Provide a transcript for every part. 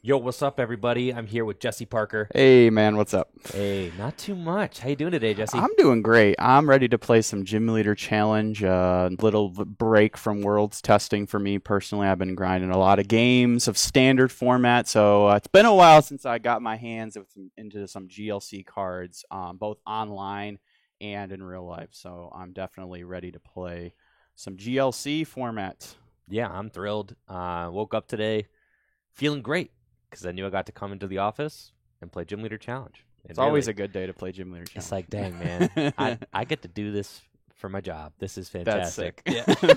Yo, what's up, everybody? I'm here with Jesse Parker. Hey, man, what's up? Hey, not too much. How you doing today, Jesse? I'm doing great. I'm ready to play some Gym Leader Challenge. Little break from Worlds testing for me personally. I've been grinding a lot of games of standard format, so it's been a while since I got my hands into some GLC cards, both online and in real life. So I'm definitely ready to play some GLC format. Yeah, I'm thrilled. Woke up today feeling great because I knew I got to come into the office and play Gym Leader Challenge. It's always a good day to play Gym Leader Challenge. It's like, dang, man, I get to do this for my job. This is fantastic. That's sick.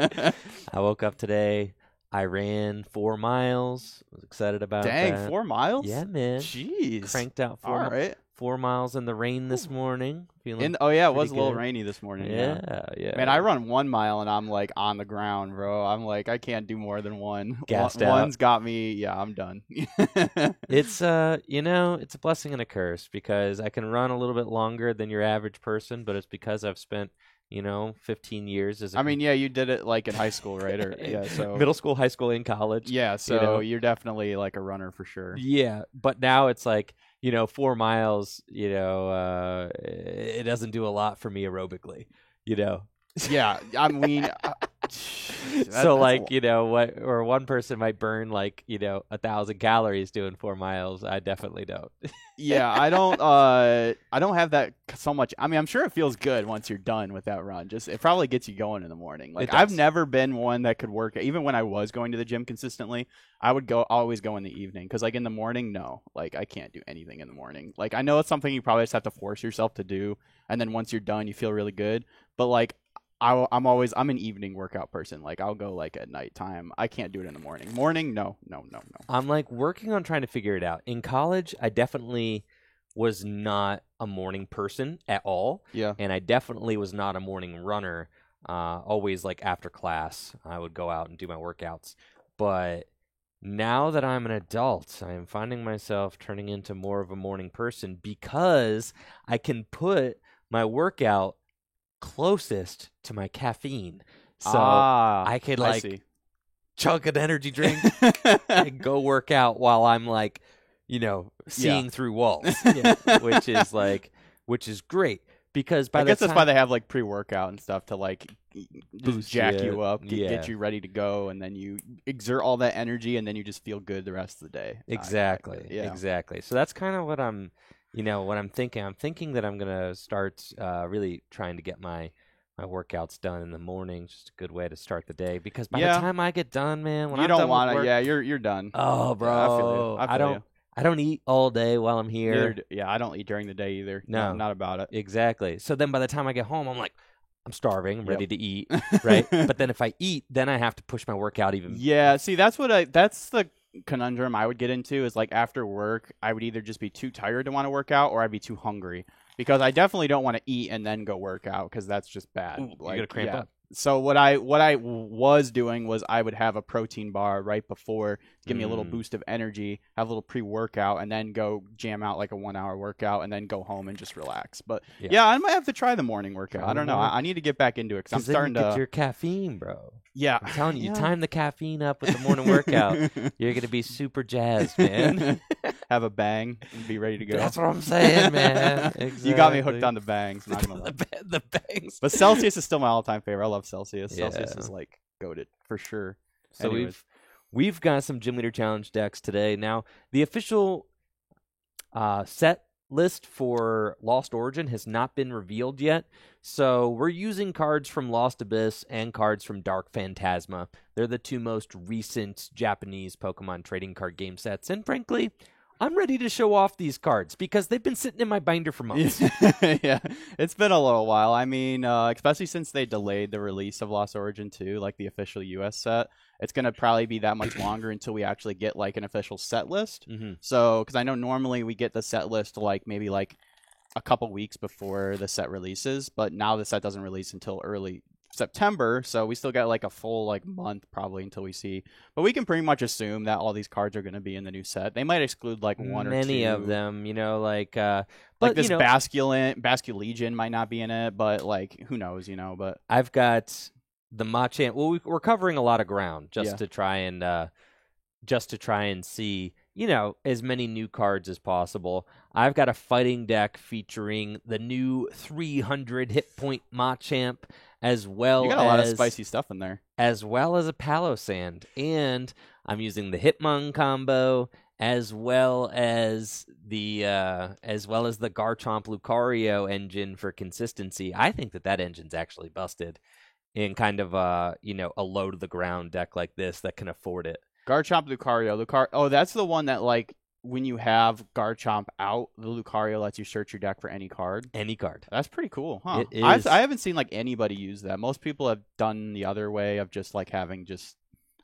Yeah. I woke up today. I ran 4 miles. I was excited about that. Dang, 4 miles? Yeah, man. Jeez. Cranked out 4 All right. 4 miles in the rain this morning. Feeling Oh yeah, it was a pretty little good. rainy this morning. Yeah. Man, I run 1 mile and I'm like on the ground, bro. I'm like, I can't do more than one. Gassed out. One's got me. Yeah, I'm done. It's it's a blessing and a curse because I can run a little bit longer than your average person, but it's because I've spent 15 years as a I mean, yeah, you did it like in high school, right? Or yeah, so middle school, high school, and college. yeah, so you're definitely like a runner for sure. Yeah, but now it's like 4 miles. It doesn't do a lot for me aerobically. Yeah, I mean, So one person might burn 1,000 calories doing 4 miles. I definitely don't. yeah, I don't have that so much. I mean, I'm sure it feels good once you're done with that run. Just it probably gets you going in the morning. Like I've never been one that could work. Even when I was going to the gym consistently, I would always go in the evening because like in the morning, no, like I can't do anything in the morning. Like I know it's something you probably just have to force yourself to do, and then once you're done, you feel really good. But like I'm an evening workout person. Like I'll go like at nighttime. I can't do it in the morning. Morning, no. I'm like working on trying to figure it out. In college, I definitely was not a morning person at all. Yeah. And I definitely was not a morning runner. Always like after class, I would go out and do my workouts. But now that I'm an adult, I am finding myself turning into more of a morning person because I can put my workout closest to my caffeine. So I could chug an energy drink and go work out while I'm seeing through walls, which is great because I guess that's why they have like pre-workout and stuff to like just jack you up, get you ready to go, and then you exert all that energy, and then you just feel good the rest of the day. Exactly. Yeah. Exactly. So that's kind of what I'm thinking. I'm thinking that I'm gonna start really trying to get my workouts done in the morning. Just a good way to start the day because by the time I get done, man, when you I'm don't done want with to. work, Yeah, you're done. Oh, bro, yeah, I feel you. I don't eat all day while I'm here. I don't eat during the day either. No, not about it. Exactly. So then by the time I get home, I'm like, I'm starving. I'm ready to eat, right? But then if I eat, then I have to push my workout even. Yeah, see, that's the conundrum I would get into is like after work, I would either just be too tired to want to work out or I'd be too hungry because I definitely don't want to eat and then go work out because that's just bad. Ooh, you're gonna cramp up. So what I was doing was I would have a protein bar right before to give me a little boost of energy, have a little pre-workout, and then go jam out like a 1 hour workout, and then go home and just relax. But yeah, I might have to try the morning workout. I don't know. I need to get back into it because I'm starting to get your caffeine, bro. Yeah, I'm telling you, time the caffeine up with the morning workout. You're gonna be super jazzed, man. Have a bang and be ready to go. That's what I'm saying, man. Exactly. You got me hooked on the bangs. Not gonna lie. the bangs. But Celsius is still my all-time favorite. I love Celsius. Yeah. Celsius is like goated for sure. So we've got some Gym Leader Challenge decks today. Now the official set list for Lost Origin has not been revealed yet. So we're using cards from Lost Abyss and cards from Dark Phantasma. They're the two most recent Japanese Pokemon trading card game sets. And frankly, I'm ready to show off these cards because they've been sitting in my binder for months. Yeah, it's been a little while. I mean, especially since they delayed the release of Lost Origin 2, like the official US set. It's going to probably be that much longer until we actually get like an official set list. Mm-hmm. So, because I know normally we get the set list maybe a couple weeks before the set releases, but now the set doesn't release until early September, so we still got like a full month probably until we see. But we can pretty much assume that all these cards are going to be in the new set. They might exclude one or two. Many of them, but this Basculegion might not be in it, but who knows, But I've got the Machamp. Well, we're covering a lot of ground just to try and see as many new cards as possible. I've got a fighting deck featuring the new 300 hit point Machamp, as well You got a lot of spicy stuff in there. As well as a Palossand. And I'm using the Hitmon combo, as well as the Garchomp Lucario engine for consistency. I think that engine's actually busted in kind of a low to the ground deck like this that can afford it. Garchomp Lucario. Oh, that's the one that like when you have Garchomp out, the Lucario lets you search your deck for any card. Any card. That's pretty cool, huh? It is. I haven't seen like anybody use that. Most people have done the other way of just like having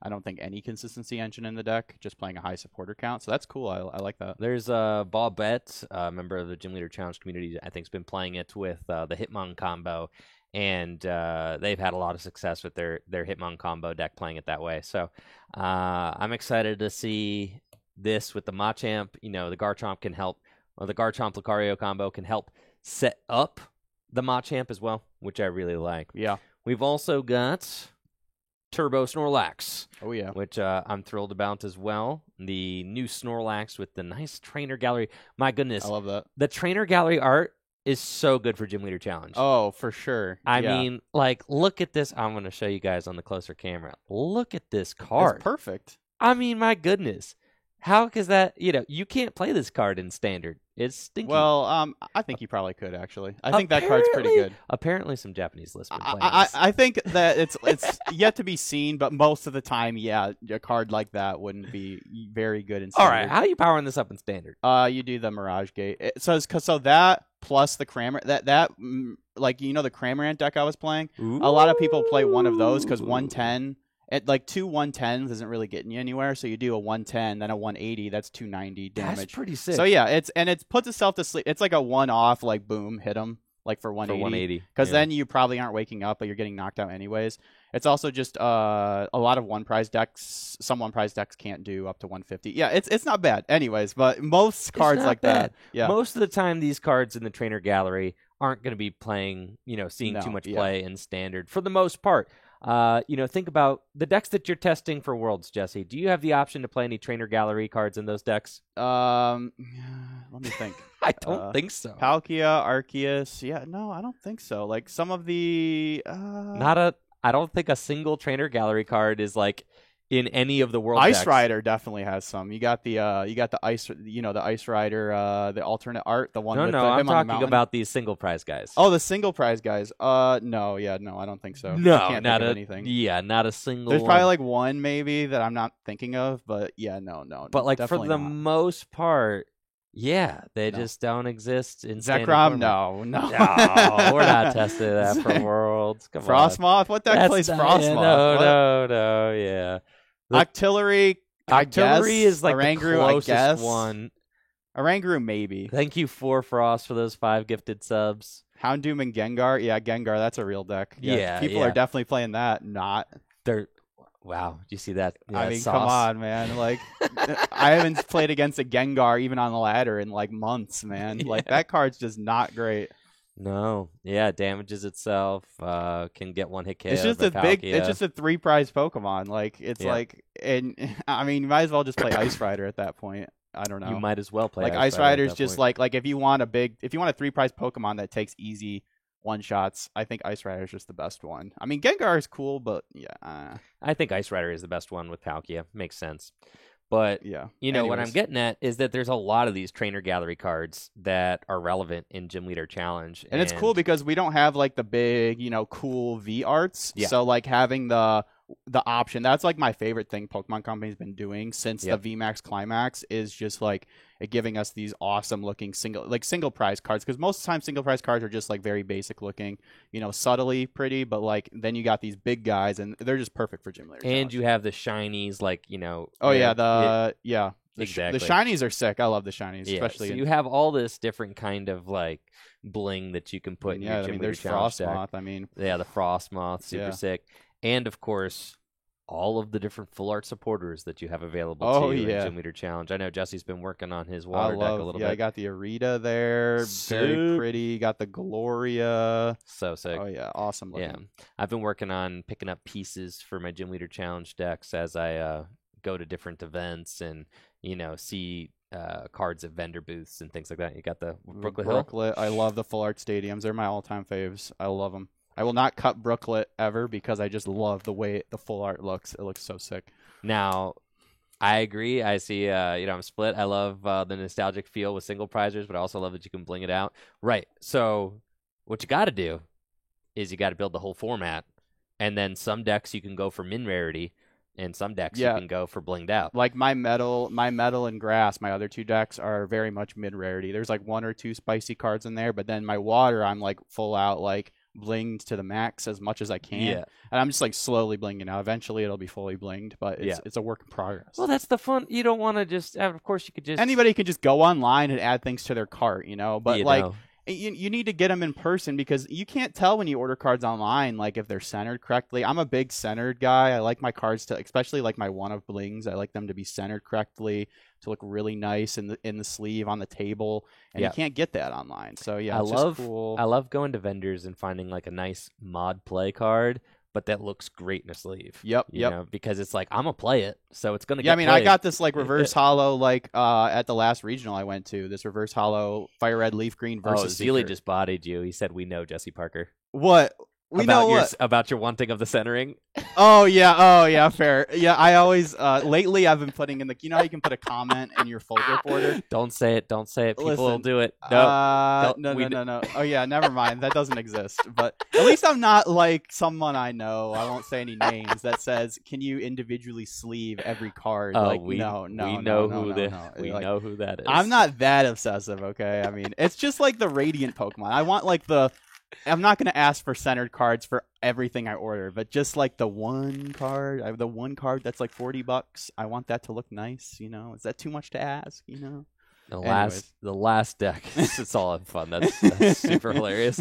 I don't think any consistency engine in the deck, just playing a high supporter count. So that's cool. I like that. There's Bob Betts, a member of the Gym Leader Challenge community, I think has been playing it with the Hitmon combo. And they've had a lot of success with their Hitmon combo deck playing it that way. So I'm excited to see this with the Machamp. The Garchomp can help, or the Garchomp Lucario combo can help set up the Machamp as well, which I really like. Yeah. We've also got Turbo Snorlax. Oh, yeah. Which I'm thrilled about as well. The new Snorlax with the nice trainer gallery. My goodness. I love that. The trainer gallery art is so good for Gym Leader Challenge. Oh, for sure. I mean, like, look at this. I'm going to show you guys on the closer camera. Look at this card. It's perfect. I mean, my goodness. How is that? You can't play this card in standard. It's stinky. Well, I think you probably could, actually. I think that card's pretty good. Apparently, some Japanese lists been playing this. I think that it's yet to be seen, but most of the time, yeah, a card like that wouldn't be very good in standard. All right, how are you powering this up in standard? You do the Mirage Gate. So that plus the Cramorant, like the Cramorant deck I was playing. Ooh. A lot of people play one of those because 110. At like 2 110s isn't really getting you anywhere, so you do a 110, then a 180. That's 290 damage. That's pretty sick. So yeah, it puts itself to sleep. It's like a one-off, like boom, hit him, like for 180. For 180, because then you probably aren't waking up, but you're getting knocked out anyways. It's also just a lot of one prize decks. Some one prize decks can't do up to 150. Yeah, it's not bad, anyways. But most cards like that, yeah, most of the time these cards in the trainer gallery aren't going to be playing, seeing too much play in standard for the most part. Think about the decks that you're testing for Worlds, Jesse. Do you have the option to play any trainer gallery cards in those decks? Let me think. I don't think so. Palkia, Arceus. Yeah, no, I don't think so. Like some of the I don't think a single trainer gallery card is like in any of the world Ice decks. Rider definitely has some. You got the Ice, the Ice Rider, the alternate art, the one with I'm talking about these single prize guys. Oh, the single prize guys. No, I don't think so. No, I can't think of anything. Yeah, not a single. There's probably like one maybe that I'm not thinking of, but yeah, no. But like for the not. most part, yeah, they just don't exist in Zekrom. No, we're not testing that for Worlds. Come Frostmoth. What deck plays Frostmoth? No, yeah. Octillery is like Oranguru, the closest I guess. one. Oranguru, maybe. Thank you, Frost, for those 5 gifted subs. Houndoom and Gengar. Yeah, Gengar, that's a real deck. Yeah, people are definitely playing that. Wow, do you see that? I mean, sauce? Come on, man. Like, I haven't played against a Gengar even on the ladder in like months, man. Yeah. Like, that card's just not great. No, yeah, damages itself. Can get one hit KO. It's just it's just a 3 prize Pokemon. Like, it's like, and I mean, you might as well just play Ice Rider at that point. I don't know. You might as well play like Ice Rider's just like if you want a 3 prize Pokemon that takes easy one shots, I think Ice Rider is just the best one. I mean, Gengar is cool, but yeah. I think Ice Rider is the best one with Palkia. Makes sense. But, yeah. What I'm getting at is that there's a lot of these trainer gallery cards that are relevant in Gym Leader Challenge. And it's cool because we don't have, like, the big, cool V arts. Yeah. So, like, having the option, that's, like, my favorite thing Pokemon Company's been doing since the VMAX Climax is just, like, giving us these awesome-looking single prize cards. Because most of the time, single prize cards are just, like, very basic-looking, subtly pretty. But, like, then you got these big guys, and they're just perfect for Gym Leader Challenge. And you have the shinies, like, exactly. The shinies are sick. I love the shinies, especially. So you have all this different kind of like bling that you can put in your Gym Leader Challenge deck. Frostmoth. I mean, yeah, the Frostmoth, super sick, and of course, all of the different full art supporters that you have available to you in Gym Leader Challenge. I know Jesse's been working on his water deck a little bit. Yeah, I got the Arita there, very pretty. Got the Gloria, so sick. Oh yeah, awesome looking. Yeah, I've been working on picking up pieces for my Gym Leader Challenge decks as I go to different events and see cards at vendor booths and things like that. You got the Brooklet Hill. Brooklet. I love the full art stadiums. They're my all-time faves. I love them. I will not cut Brooklet ever because I just love the way the full art looks. It looks so sick. Now, I agree. I see, I'm split. I love the nostalgic feel with single prizers, but I also love that you can bling it out. Right. So what you got to do is you got to build the whole format, and then some decks you can go for min rarity, and some decks you can go for blinged out. Like my metal and grass, my other 2 decks are very much mid rarity. There's like 1 or 2 spicy cards in there, but then my water, I'm like full out like blinged to the max as much as I can. Yeah. And I'm just like slowly blinging out. Eventually it'll be fully blinged, but it's a work in progress. Well, that's the fun. You don't want to just, of course you could just. Anybody can just go online and add things to their cart, but you need to get them in person because you can't tell when you order cards online, like if they're centered correctly. I'm a big centered guy. I like my cards to, especially like my one of blings, I like them to be centered correctly, to look really nice in the sleeve on the table, and you can't get that online. So I love going to vendors and finding like a nice mod play card, but that looks great in a sleeve. Yep. Because it's like, I'm gonna play it, so it's gonna get. Yeah, I mean, I got this like reverse hollow at the last regional I went to. This reverse hollow fire red leaf green versus. Zealy just bodied you. He said, "We know Jesse Parker." What? We know what about your wanting of the centering. Oh yeah, fair. Yeah, I always lately I've been putting in how you can put a comment in your folder border. Don't say it. People will do it. No. Oh yeah, never mind. That doesn't exist. But at least I'm not like someone I know. I won't say any names that says, "Can you individually sleeve every card?" Oh, we know who that is. I'm not that obsessive. Okay, I mean it's just like the Radiant Pokemon. I want like I'm not going to ask for centered cards for everything I order, but just like the one card, the one card that's like $40. I want that to look nice. Is that too much to ask? The last deck, it's all in fun. That's super hilarious.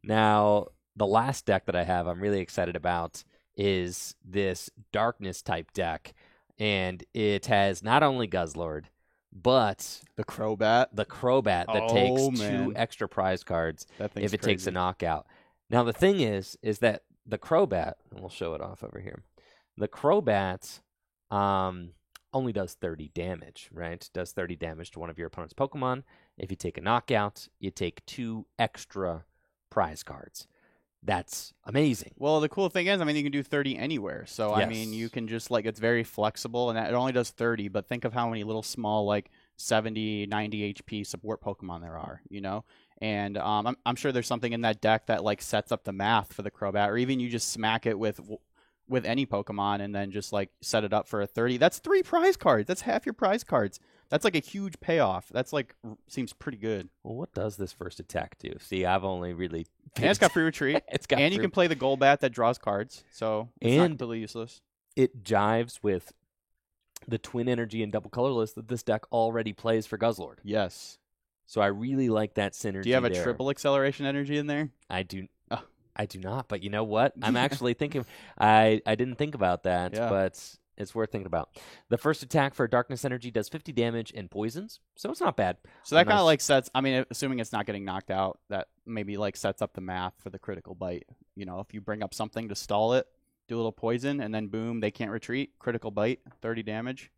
Now the last deck that I have, I'm really excited about, is this darkness type deck, and it has not only Guzzlord, but the Crobat that takes 2 extra prize cards if it takes a knockout. Now the thing is that the Crobat, and we'll show it off over here. The Crobat only does 30 damage, right? Does 30 damage to one of your opponent's Pokemon. If you take a knockout, you take 2 extra prize cards. That's amazing. Well, the cool thing is, you can do 30 anywhere. So, yes. I mean, you can just, it's very flexible, and it only does 30, but think of how many little small, 70, 90 HP support Pokemon there are, And I'm sure there's something in that deck that, sets up the math for the Crobat, or even you just smack it with any Pokemon and then just, set it up for a 30. That's 3 prize cards. That's half your prize cards. That's a huge payoff. That's seems pretty good. Well, what does this first attack do? See, I've only really. And it's got free retreat. You can play the Golbat that draws cards, so it's not completely useless. It jives with the twin energy and double colorless that this deck already plays for Guzzlord. Yes. So I really like that synergy. Do you have a triple acceleration energy in there? I do. I do not. But you know what? I'm actually thinking. I didn't think about that, but it's worth thinking about. The first attack for Darkness Energy does 50 damage and poisons, so it's not bad. So that kind of sets, assuming it's not getting knocked out, that maybe sets up the math for the critical bite. If you bring up something to stall it, do a little poison, and then boom, they can't retreat. Critical bite, 30 damage.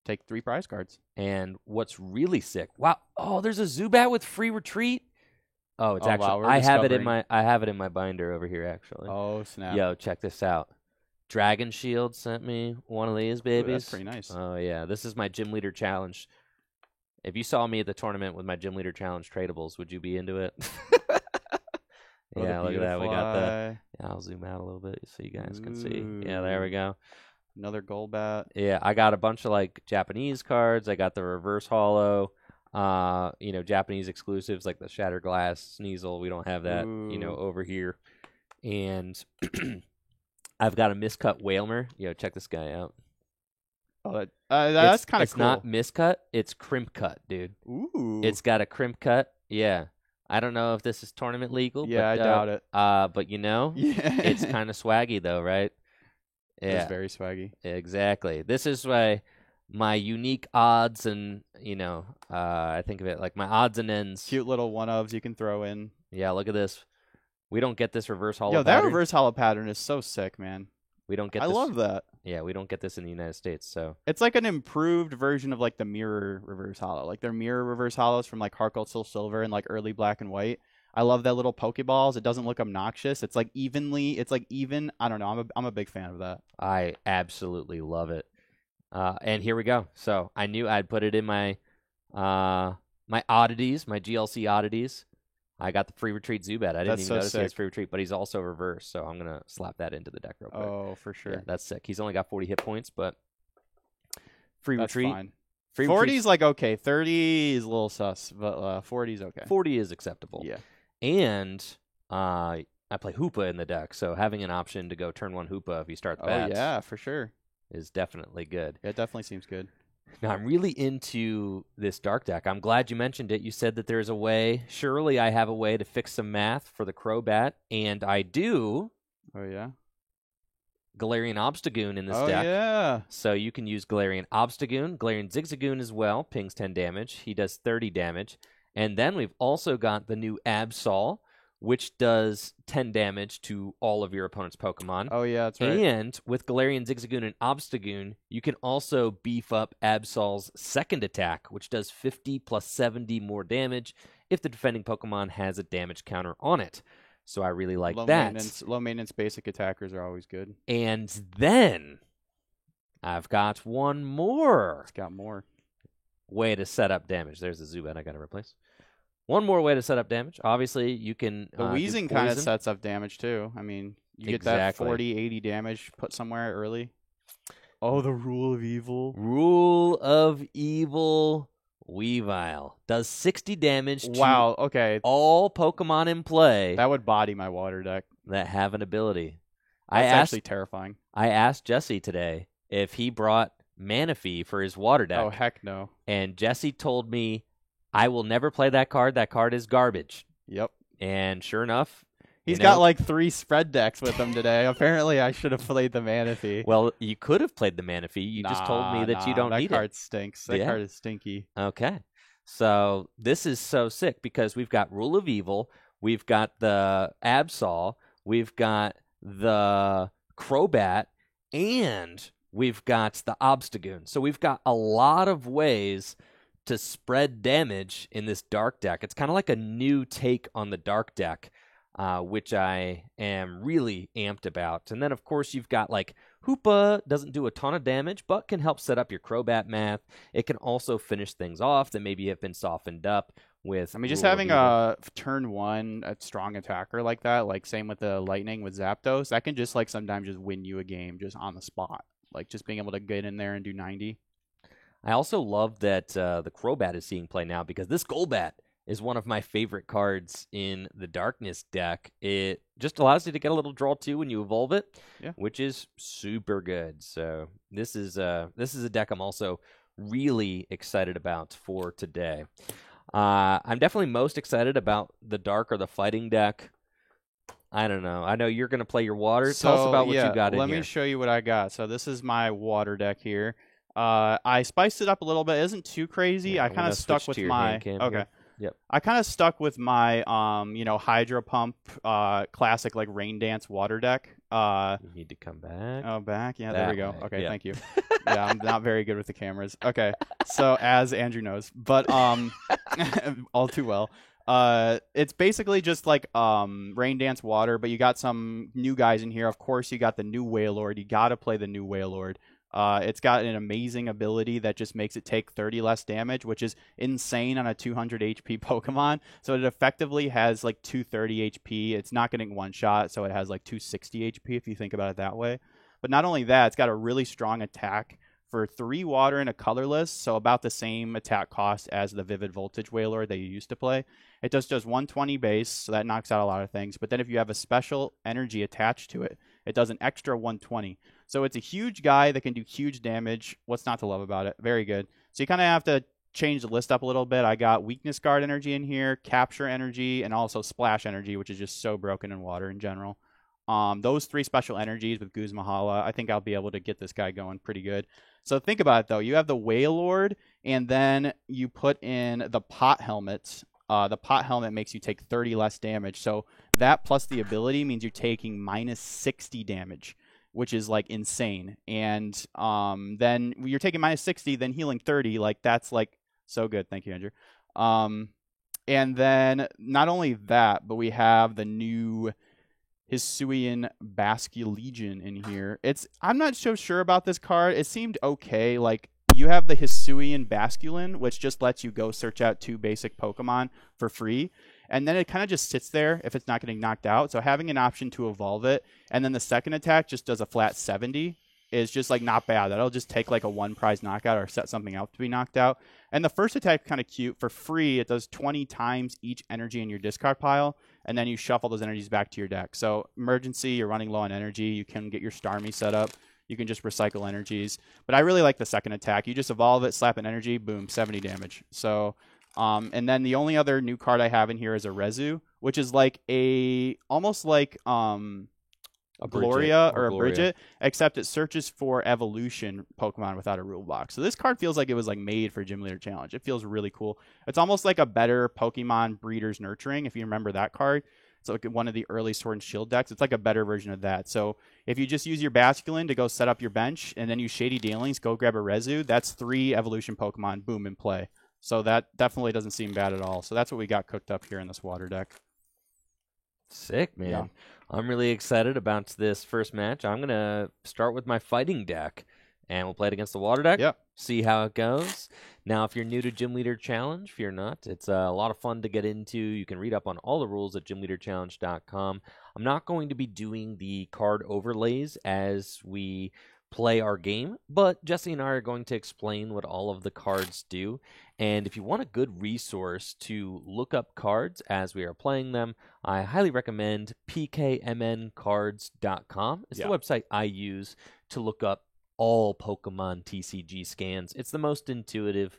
Take 3 prize cards. And what's really sick? Wow! Oh, there's a Zubat with free retreat. Oh, it's actually. Wow, I have it in my binder over here actually. Oh snap! Yo, check this out. Dragon Shield sent me one of these babies. Ooh, that's pretty nice. Oh yeah, this is my Gym Leader Challenge. If you saw me at the tournament with my Gym Leader Challenge tradables, would you be into it? Yeah, look at that. We got the. Yeah, I'll zoom out a little bit so you guys can see. Yeah, there we go. Another Golbat. Yeah, I got a bunch of Japanese cards. I got the reverse holo. Japanese exclusives like the Shattered Glass Sneasel. We don't have that, over here. And I've got a miscut Whalmer. Check this guy out. Oh, that's kind of cool. It's not miscut. It's crimp cut, dude. Ooh. It's got a crimp cut. Yeah. I don't know if this is tournament legal. Yeah, but, I doubt it. But it's kind of swaggy though, right? Yeah. It's very swaggy. Exactly. This is why my unique odds and, I think of it like my odds and ends. Cute little one-ofs you can throw in. Yeah, look at this. We don't get this reverse holo pattern. That reverse holo pattern is so sick, man. We don't get I this. love that. Yeah, we don't get this in the United States. So It's like an improved version of like the mirror reverse hollow. Like their mirror reverse hollows from like Heart Gold Soul Silver and like early Black and White. I love that little Pokeballs. It doesn't look obnoxious. It's like even. I don't know. I'm a big fan of that. I absolutely love it. And here we go. So I knew I'd put it in my my oddities, my GLC oddities. I got the Free Retreat Zubat. I didn't even notice he has Free Retreat, but he's also reverse, so I'm gonna slap that into the deck real quick. Oh, for sure. Yeah, that's sick. He's only got 40 hit points, but Free That's Retreat. fine. Free 40's like okay. 30 is a little sus, but 40's okay. 40 is acceptable. Yeah. And I play Hoopa in the deck, so having an option to go turn 1 Hoopa if you start the bats yeah, for sure. is definitely good. It definitely seems good. Now, I'm really into this dark deck. I'm glad you mentioned it. You said that there's a way. Surely I have a way to fix some math for the Crobat, and I do. Oh, yeah? Galarian Obstagoon in this deck. Oh, yeah. So you can use Galarian Obstagoon, Galarian Zigzagoon as well. Pings 10 damage. He does 30 damage. And then we've also got the new Absol, which does 10 damage to all of your opponent's Pokemon. Oh, yeah, that's right. And with Galarian Zigzagoon and Obstagoon, you can also beef up Absol's second attack, which does 50 plus 70 more damage if the defending Pokemon has a damage counter on it. So I really like that. Low maintenance basic attackers are always good. And then I've got one more. It's got more. Way to set up damage. There's a Zubat I got to replace. One more way to set up damage. Obviously, you can... The Weezing kind of sets up damage, too. I mean, you get that 40, 80 damage put somewhere early. Oh, the Rule of Evil. Rule of Evil Weavile. Does 60 damage to all Pokemon in play. That would body my water deck. That have an ability. That's actually terrifying. I asked Jesse today if he brought Manaphy for his water deck. Oh, heck no. And Jesse told me, I will never play that card. That card is garbage. Yep. And sure enough, he's got like 3 spread decks with him today. Apparently, I should have played the Manaphy. Well, you could have played the Manaphy. You just told me that you don't need it. That card stinks. That card is stinky. Okay. So this is so sick because we've got Rule of Evil. We've got the Absol. We've got the Crobat. And we've got the Obstagoon. So we've got a lot of ways to spread damage in this dark deck. It's kind of like a new take on the dark deck, which I am really amped about. And then, of course, you've got like Hoopa doesn't do a ton of damage, but can help set up your Crobat math. It can also finish things off that maybe have been softened up with... I mean, just having a turn 1 a strong attacker like that, like same with the Lightning with Zapdos, that can just like sometimes just win you a game just on the spot. Like just being able to get in there and do 90. I also love that the Crobat is seeing play now because this Golbat is one of my favorite cards in the Darkness deck. It just allows you to get a little draw 2 when you evolve it, which is super good. So this is a deck I'm also really excited about for today. I'm definitely most excited about the Dark or the Fighting deck. I don't know. I know you're going to play your water. Tell us about what you got in here. Let me show you what I got. So this is my water deck here. I spiced it up a little bit. It isn't too crazy. I kind of stuck with my Yep. I kind of stuck with my Hydro Pump classic like Rain Dance water deck. You need to come back. Oh, back. Yeah, that there we go. way. Okay, Yeah. Thank you. Yeah, I'm not very good with the cameras. Okay. So as Andrew knows, but all too well. It's basically just like Rain Dance water, but you got some new guys in here. Of course, you got the new Wailord. You got to play the new Wailord. It's got an amazing ability that just makes it take 30 less damage, which is insane on a 200 HP Pokemon. So it effectively has like 230 HP. It's not getting one shot, so it has like 260 HP if you think about it that way. But not only that, it's got a really strong attack for 3 water and a colorless, so about the same attack cost as the Vivid Voltage Wailord that you used to play. It just does 120 base, so that knocks out a lot of things. But then if you have a special energy attached to it, it does an extra 120. So it's a huge guy that can do huge damage. What's not to love about it? Very good. So you kind of have to change the list up a little bit. I got Weakness Guard energy in here, Capture energy, and also Splash energy, which is just so broken in water in general. Those 3 special energies with Guzmahala, I think I'll be able to get this guy going pretty good. So think about it, though. You have the Wailord, and then you put in the Pot Helmet. The Pot Helmet makes you take 30 less damage. So that plus the ability means you're taking minus 60 damage. which is like insane. And then you're taking minus 60, then healing 30. Like that's like so good. Thank you, Andrew. And then not only that, but we have the new Hisuian Basculegion in here. I'm not so sure about this card. It seemed okay. Like you have the Hisuian Basculin, which just lets you go search out 2 basic Pokemon for free. And then it kind of just sits there if it's not getting knocked out. So having an option to evolve it, and then the second attack just does a flat 70 is just like not bad. That'll just take like a 1 prize knockout or set something up to be knocked out. And the first attack kind of cute. For free, it does 20 times each energy in your discard pile, and then you shuffle those energies back to your deck. So emergency, you're running low on energy, you can get your Starmie set up. You can just recycle energies. But I really like the second attack. You just evolve it, slap an energy, boom, 70 damage. So, and then the only other new card I have in here is a Rezu, which is like almost like a Gloria or a Bridget, except it searches for evolution Pokemon without a rule box. So this card feels like it was like made for Gym Leader Challenge. It feels really cool. It's almost like a better Pokemon Breeders Nurturing, if you remember that card. It's like one of the early Sword and Shield decks. It's like a better version of that. So if you just use your Basculin to go set up your bench, and then use Shady Dealings, go grab a Rezu, that's 3 evolution Pokemon, boom, in play. So that definitely doesn't seem bad at all. So that's what we got cooked up here in this water deck. Sick, man. Yeah. I'm really excited about this first match. I'm going to start with my fighting deck, and we'll play it against the water deck. Yep. See how it goes. Now, if you're new to Gym Leader Challenge, fear not. It's a lot of fun to get into. You can read up on all the rules at gymleaderchallenge.com. I'm not going to be doing the card overlays as we play our game, but Jesse and I are going to explain what all of the cards do. And if you want a good resource to look up cards as we are playing them, I highly recommend pkmncards.com. It's the website I use to look up all Pokemon TCG scans. It's the most intuitive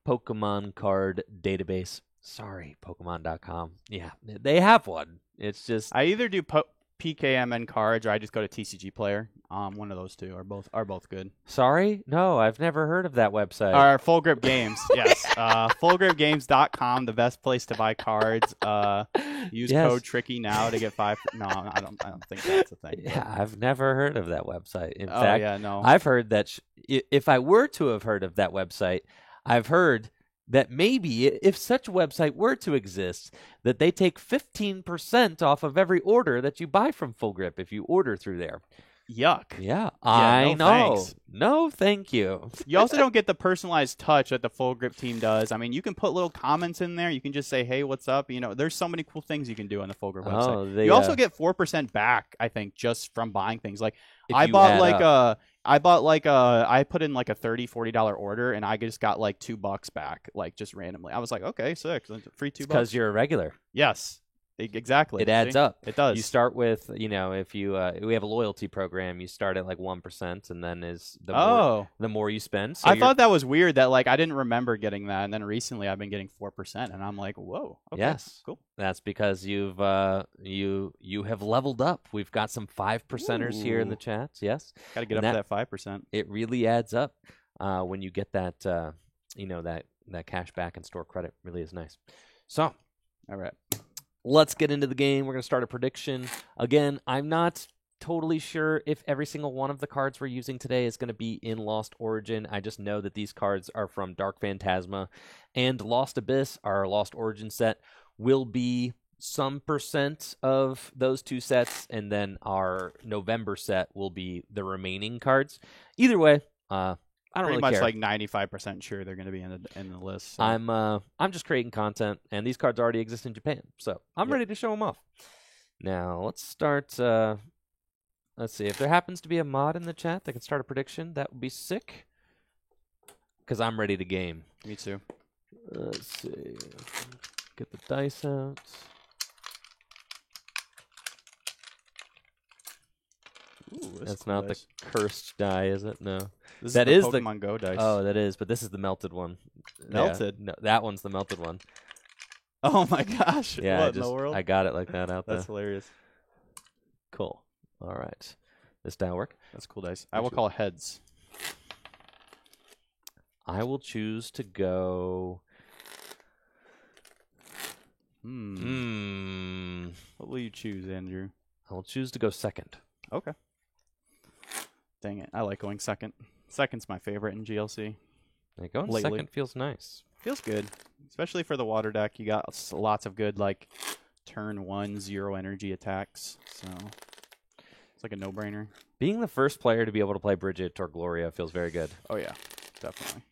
Pokemon card database. Sorry, Pokemon.com. Yeah, they have one. It's just I either do PKMN Cards or I just go to TCG Player. One of those two are both good. Sorry? No, I've never heard of that website. Our Full Grip Games, yes. FullGripGames.com, the best place to buy cards. Use code Tricky now to get 5. No, I don't think that's a thing. Yeah, I've never heard of that website. In Oh, fact, yeah, no. I've heard that if I were to have heard of that website, I've heard that maybe if such a website were to exist, that they take 15% off of every order that you buy from Full Grip if you order through there. Yuck. Yeah, I no know. thanks. No, thank you. You also don't get the personalized touch that the Full Grip team does. I mean, you can put little comments in there. You can just say, hey, what's up? You know, there's so many cool things you can do on the Full Grip website. You also get 4% back, I think, just from buying things. Like, I put in like a $30, $40 order, and I just got like $2 back, like just randomly. I was like, okay, sick. Free $2. Because you're a regular. Yes. Exactly. It adds up. It does. You start with, if you we have a loyalty program, you start at like 1%, and then the more you spend. So I thought that was weird that like I didn't remember getting that, and then recently I've been getting 4%, and I'm like, whoa. Okay, yes, cool. That's because you have leveled up. We've got some 5%ers here in the chats. Yes, got to get up to that 5%. It really adds up when you get that that cash back and store credit. Really is nice. So, all right. Let's get into the game. We're going to start a prediction. Again, I'm not totally sure if every single one of the cards we're using today is going to be in Lost Origin. I just know that these cards are from Dark Phantasma, and Lost Abyss, our Lost Origin set, will be some percent of those 2 sets, and then our November set will be the remaining cards. Either way, I don't pretty really much care. Like 95% sure they're going to be in the list. So. I'm just creating content, and these cards already exist in Japan, so I'm ready to show them off. Now let's start. Let's see if there happens to be a mod in the chat that can start a prediction. That would be sick. Because I'm ready to game. Me too. Let's see. Get the dice out. Ooh, that's cool not dice. The cursed die, is it? No. This that is is the Pokemon Go dice. Oh, that is, but this is the melted one. Melted? Yeah, no, that one's the melted one. Oh my gosh. Yeah, what in the world? I got it like that out there. That's hilarious. Cool. All right. This die work? That's cool dice. I will call heads. I will choose to go... What will you choose, Andrew? I will choose to go second. Okay. Dang it. I like going second. Second's my favorite in GLC. Like, going lately. second feels nice. Feels good. Especially for the water deck. You got lots of good, like, turn 1 0 energy attacks. So it's like a no-brainer. Being the first player to be able to play Bridget or Gloria feels very good. Oh, yeah. Definitely.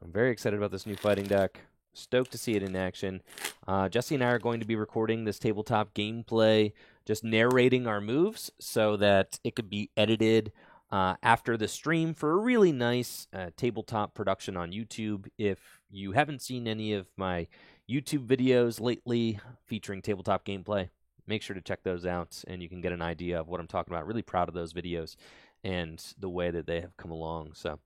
I'm very excited about this new fighting deck. Stoked to see it in action. Jesse and I are going to be recording this tabletop gameplay, just narrating our moves so that it could be edited after the stream for a really nice tabletop production on YouTube. If you haven't seen any of my YouTube videos lately featuring tabletop gameplay, make sure to check those out and you can get an idea of what I'm talking about. Really proud of those videos and the way that they have come along. So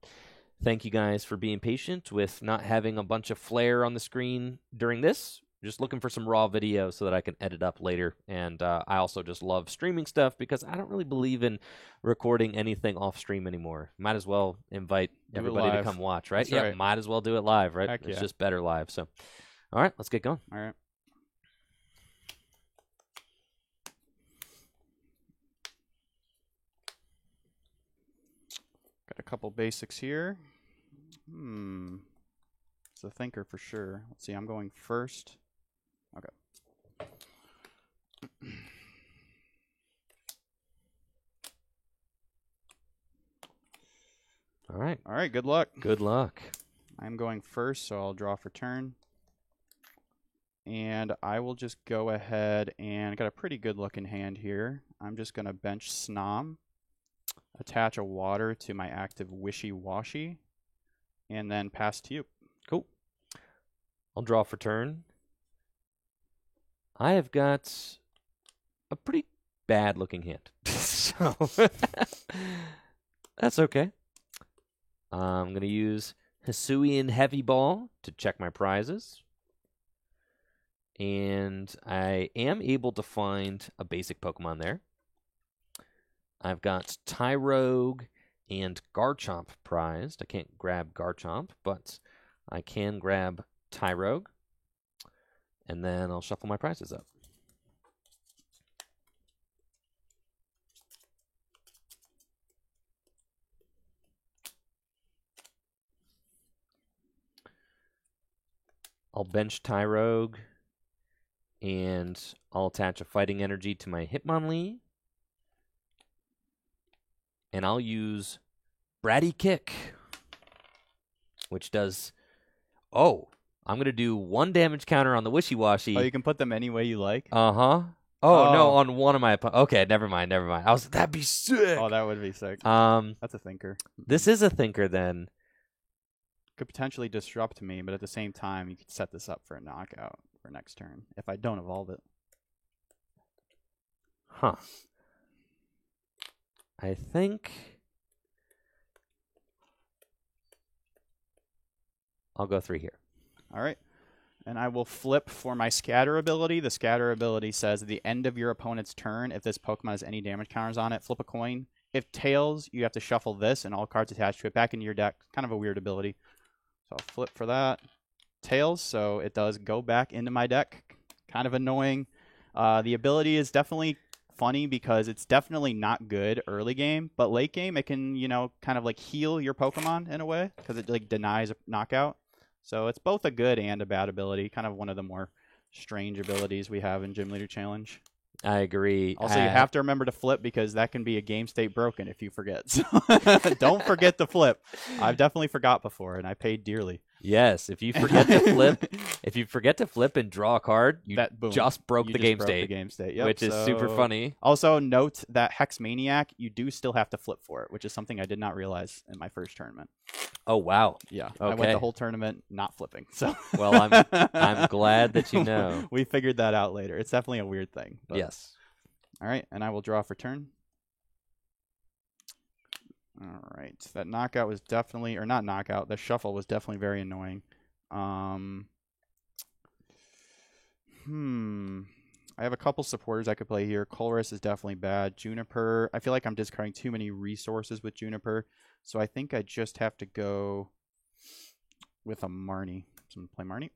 thank you guys for being patient with not having a bunch of flair on the screen during this. Just looking for some raw video so that I can edit up later. And I also just love streaming stuff because I don't really believe in recording anything off stream anymore. Might as well invite everybody to come watch, right? That's right. Might as well do it live, right? Heck It's yeah. just better live. So, all right, let's get going. All right. Got a couple basics here. It's a thinker for sure. Let's see, I'm going first. Okay. All right. All right, good luck. Good luck. I'm going first, so I'll draw for turn. And I will just go ahead and got a pretty good looking hand here. I'm just going to bench Snom, attach a water to my active Wishy Washy, and then pass to you. Cool. I'll draw for turn. I have got a pretty bad looking hand. So that's okay. I'm going to use Hisuian Heavy Ball to check my prizes. And I am able to find a basic Pokemon there. I've got Tyrogue and Garchomp prized. I can't grab Garchomp, but I can grab Tyrogue. And then I'll shuffle my prizes up. I'll bench Tyrogue, and I'll attach a Fighting Energy to my Hitmonlee. And I'll use Bratty Kick, which does... Oh, I'm going to do 1 damage counter on the Wishy Washy. Oh, you can put them any way you like? Uh-huh. Oh, no, on one of my... Okay, never mind. That'd be sick. Oh, that would be sick. That's a thinker. This is a thinker, then. Could potentially disrupt me, but at the same time, you could set this up for a knockout for next turn if I don't evolve it. Huh. I think I'll go 3 here. All right. And I will flip for my Scatter ability. The Scatter ability says at the end of your opponent's turn, if this Pokemon has any damage counters on it, flip a coin. If tails, you have to shuffle this and all cards attached to it back into your deck. Kind of a weird ability. So I'll flip for that. Tails, so it does go back into my deck. Kind of annoying. The ability is definitely funny because it's definitely not good early game, but late game it can, kind of like heal your Pokemon in a way because it like denies a knockout. So it's both a good and a bad ability. Kind of one of the more strange abilities we have in Gym Leader Challenge. I agree. Also, you have to remember to flip because that can be a game state broken if you forget. So don't forget to flip. I've definitely forgot before, and I paid dearly. Yes, if you forget to flip, and draw a card, you just broke the game state. Yep, which is super funny. Also, note that Hex Maniac, you do still have to flip for it, which is something I did not realize in my first tournament. Oh wow! Yeah, okay. I went the whole tournament not flipping. So well, I'm glad that you know. We figured that out later. It's definitely a weird thing. But. Yes. All right, and I will draw for turn. All right, that knockout was definitely, or not knockout, the shuffle was definitely very annoying. I have a couple supporters I could play here. Colress is definitely bad. Juniper, I feel like I'm discarding too many resources with Juniper, so I think I just have to go with a Marnie. So I'm going to play Marnie.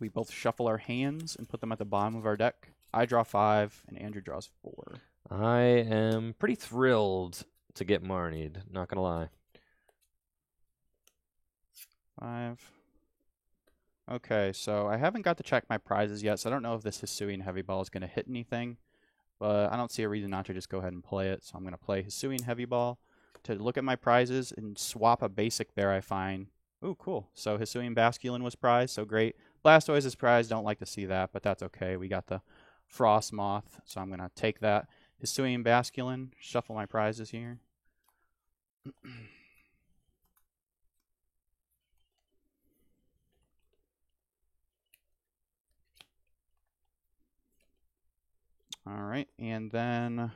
We both shuffle our hands and put them at the bottom of our deck. I draw 5, and Andrew draws 4. I am pretty thrilled to get Marnied, not gonna lie. 5. Okay, so I haven't got to check my prizes yet, so I don't know if this Hisuian Heavy Ball is going to hit anything. But I don't see a reason not to just go ahead and play it, so I'm going to play Hisuian Heavy Ball to look at my prizes and swap a basic there I find. Ooh, cool. So Hisuian Basculin was prized, so great. Blastoise is prized, don't like to see that, but that's okay. We got the Frost Moth, so I'm going to take that. Hisuian Basculin, shuffle my prizes here. All right, and then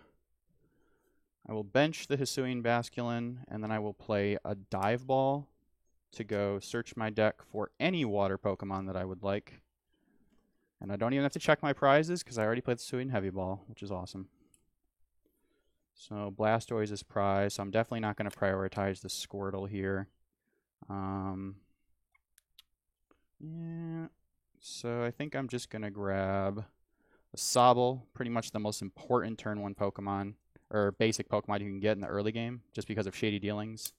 I will bench the Hisuian Basculin, and then I will play a Dive Ball to go search my deck for any water Pokemon that I would like. And I don't even have to check my prizes because I already played the Hisuian Heavy Ball, which is awesome. So Blastoise is prized, so I'm definitely not going to prioritize the Squirtle here. Yeah, so I think I'm just going to grab a Sobble, pretty much the most important turn 1 Pokemon, or basic Pokemon you can get in the early game, just because of Shady Dealings.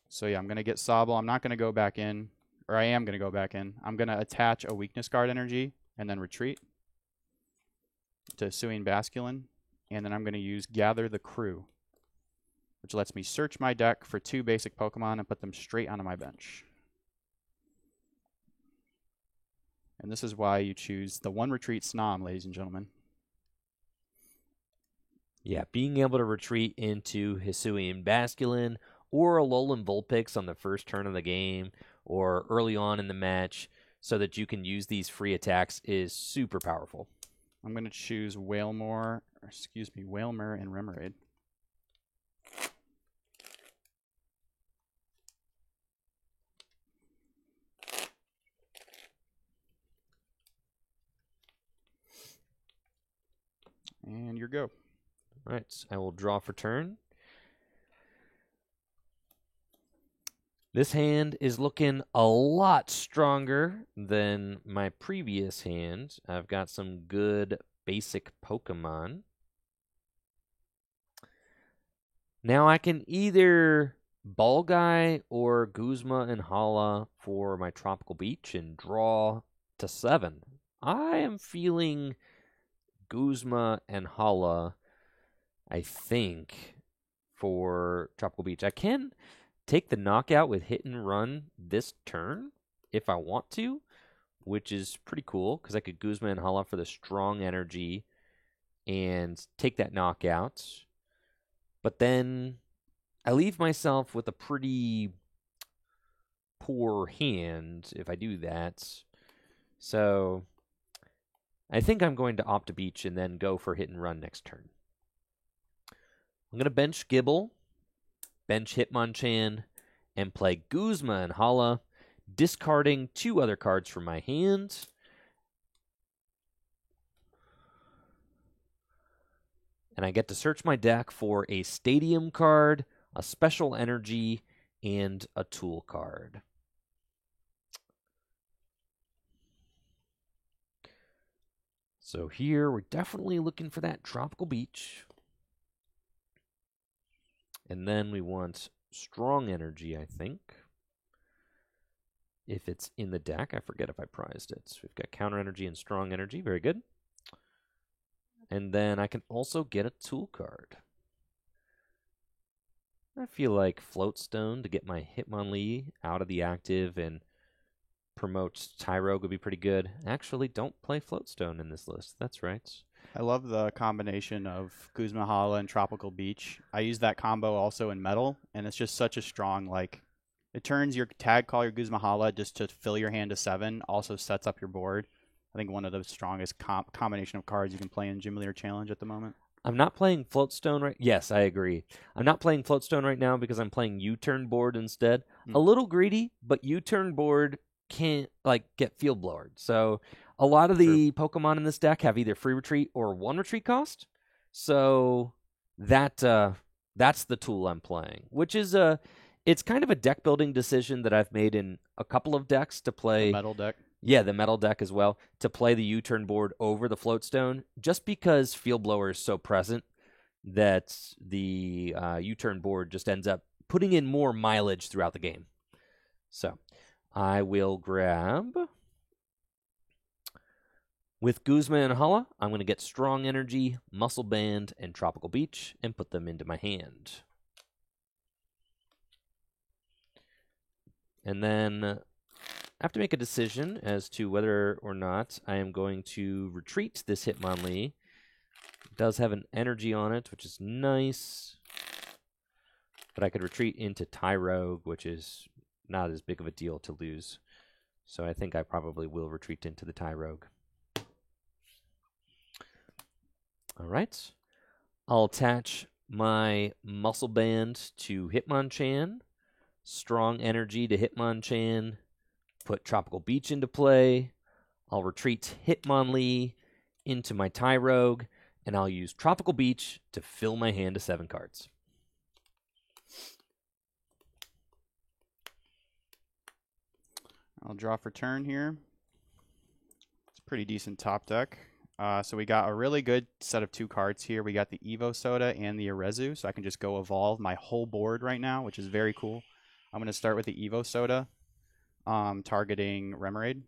So yeah, I'm going to get Sobble. I'm not going to go back in, or I am going to go back in. I'm going to attach a Weakness Guard energy, and then retreat to Hisuian Basculin. And then I'm going to use Gather the Crew, which lets me search my deck for 2 basic Pokemon and put them straight onto my bench. And this is why you choose the 1 retreat Snom, ladies and gentlemen. Yeah, being able to retreat into Hisuian Basculin or Alolan Vulpix on the first turn of the game or early on in the match so that you can use these free attacks is super powerful. I'm going to choose Wailmer and Remoraid. And your go. All right, so I will draw for turn. This hand is looking a lot stronger than my previous hand. I've got some good basic Pokemon. Now I can either Ball Guy or Guzma and Hala for my Tropical Beach and draw to 7. I am feeling Guzma and Hala, I think, for Tropical Beach. I can take the knockout with Hit and Run this turn if I want to, which is pretty cool because I could Guzma and Hala for the strong energy and take that knockout. But then I leave myself with a pretty poor hand if I do that. So I think I'm going to opt to Beach and then go for Hit and Run next turn. I'm going to bench Gible, bench Hitmonchan, and play Guzma and Hala, discarding 2 other cards from my hand. And I get to search my deck for a Stadium card, a Special Energy, and a Tool card. So here we're definitely looking for that Tropical Beach. And then we want Strong Energy, I think. If it's in the deck, I forget if I prized it. So we've got Counter Energy and Strong Energy. Very good. And then I can also get a Tool card. I feel like Floatstone to get my Hitmonlee out of the active and promote Tyrogue would be pretty good. Actually, don't play Floatstone in this list. That's right. I love the combination of Guzma Hala and Tropical Beach. I use that combo also in Metal, and it's just such a strong, it turns your tag call, your Guzma Hala, just to fill your hand to 7, also sets up your board. I think one of the strongest combination of cards you can play in Gym Leader Challenge at the moment. I'm not playing Floatstone right. Yes, I agree. I'm not playing Floatstone right now because I'm playing U-turn board instead. A little greedy, but U-turn board can't get field blowered. So a lot of the Pokemon in this deck have either free retreat or 1 retreat cost. So that's the tool I'm playing, which is it's kind of a deck building decision that I've made in a couple of decks to play the Metal deck. Yeah, the metal deck as well, to play the U-turn board over the floatstone, just because Field Blower is so present that the U-turn board just ends up putting in more mileage throughout the game. So I will grab... With Guzma and Hala, I'm going to get Strong Energy, Muscle Band, and Tropical Beach and put them into my hand. And then I have to make a decision as to whether or not I am going to retreat this Hitmonlee. It does have an energy on it, which is nice. But I could retreat into Tyrogue, which is not as big of a deal to lose. So I think I probably will retreat into the Tyrogue. All right. I'll attach my Muscle Band to Hitmonchan, Strong Energy to Hitmonchan, put Tropical Beach into play. I'll retreat Hitmonlee into my Tyrogue, and I'll use Tropical Beach to fill my hand to 7 cards. I'll draw for turn here. It's a pretty decent top deck. So we got a really good set of 2 cards here. We got the Evo Soda and the Arezu, so I can just go evolve my whole board right now, which is very cool. I'm going to start with the Evo Soda, targeting Remoraid.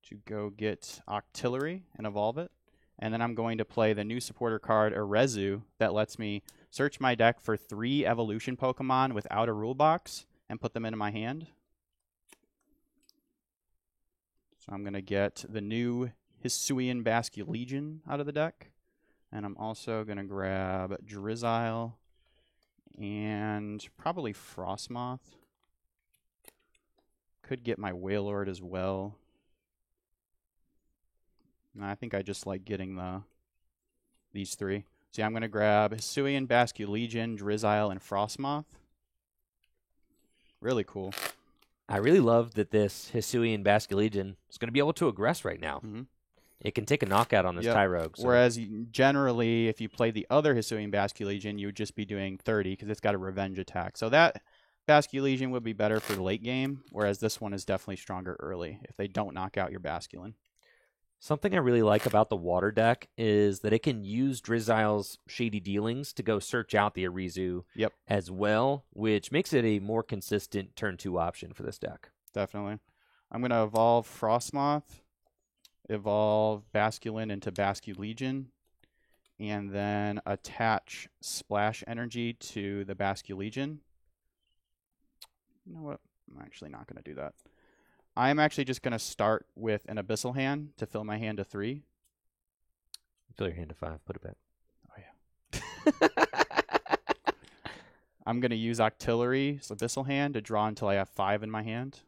To go get Octillery and evolve it. And then I'm going to play the new supporter card, Arezu, that lets me search my deck for 3 evolution Pokemon without a rule box and put them into my hand. So I'm going to get the new Hisuian Basculegion out of the deck. And I'm also going to grab Drizzile and probably Frostmoth. Could get my Wailord as well. And I think I just like getting these 3. So yeah, I'm going to grab Hisuian Basculegion, Drizzile, and Frostmoth. Really cool. I really love that this Hisuian Basculegion is going to be able to aggress right now. Mm-hmm. It can take a knockout on this Tyrogue. So. Whereas generally, if you play the other Hisuian Basculegion, you would just be doing 30 because it's got a revenge attack. So that Basculegion would be better for the late game, whereas this one is definitely stronger early if they don't knock out your Basculin. Something I really like about the water deck is that it can use Drizzile's Shady Dealings to go search out the Arezu as well, which makes it a more consistent turn 2 option for this deck. Definitely. I'm going to evolve Frostmoth, evolve Basculin into Basculegion, and then attach Splash Energy to the Basculegion. You know what? I'm actually not going to do that. I'm actually just going to start with an Abyssal Hand to fill my hand to 3. Fill your hand to 5. Put it back. Oh, yeah. I'm going to use Octillery's Abyssal Hand to draw until I have 5 in my hand.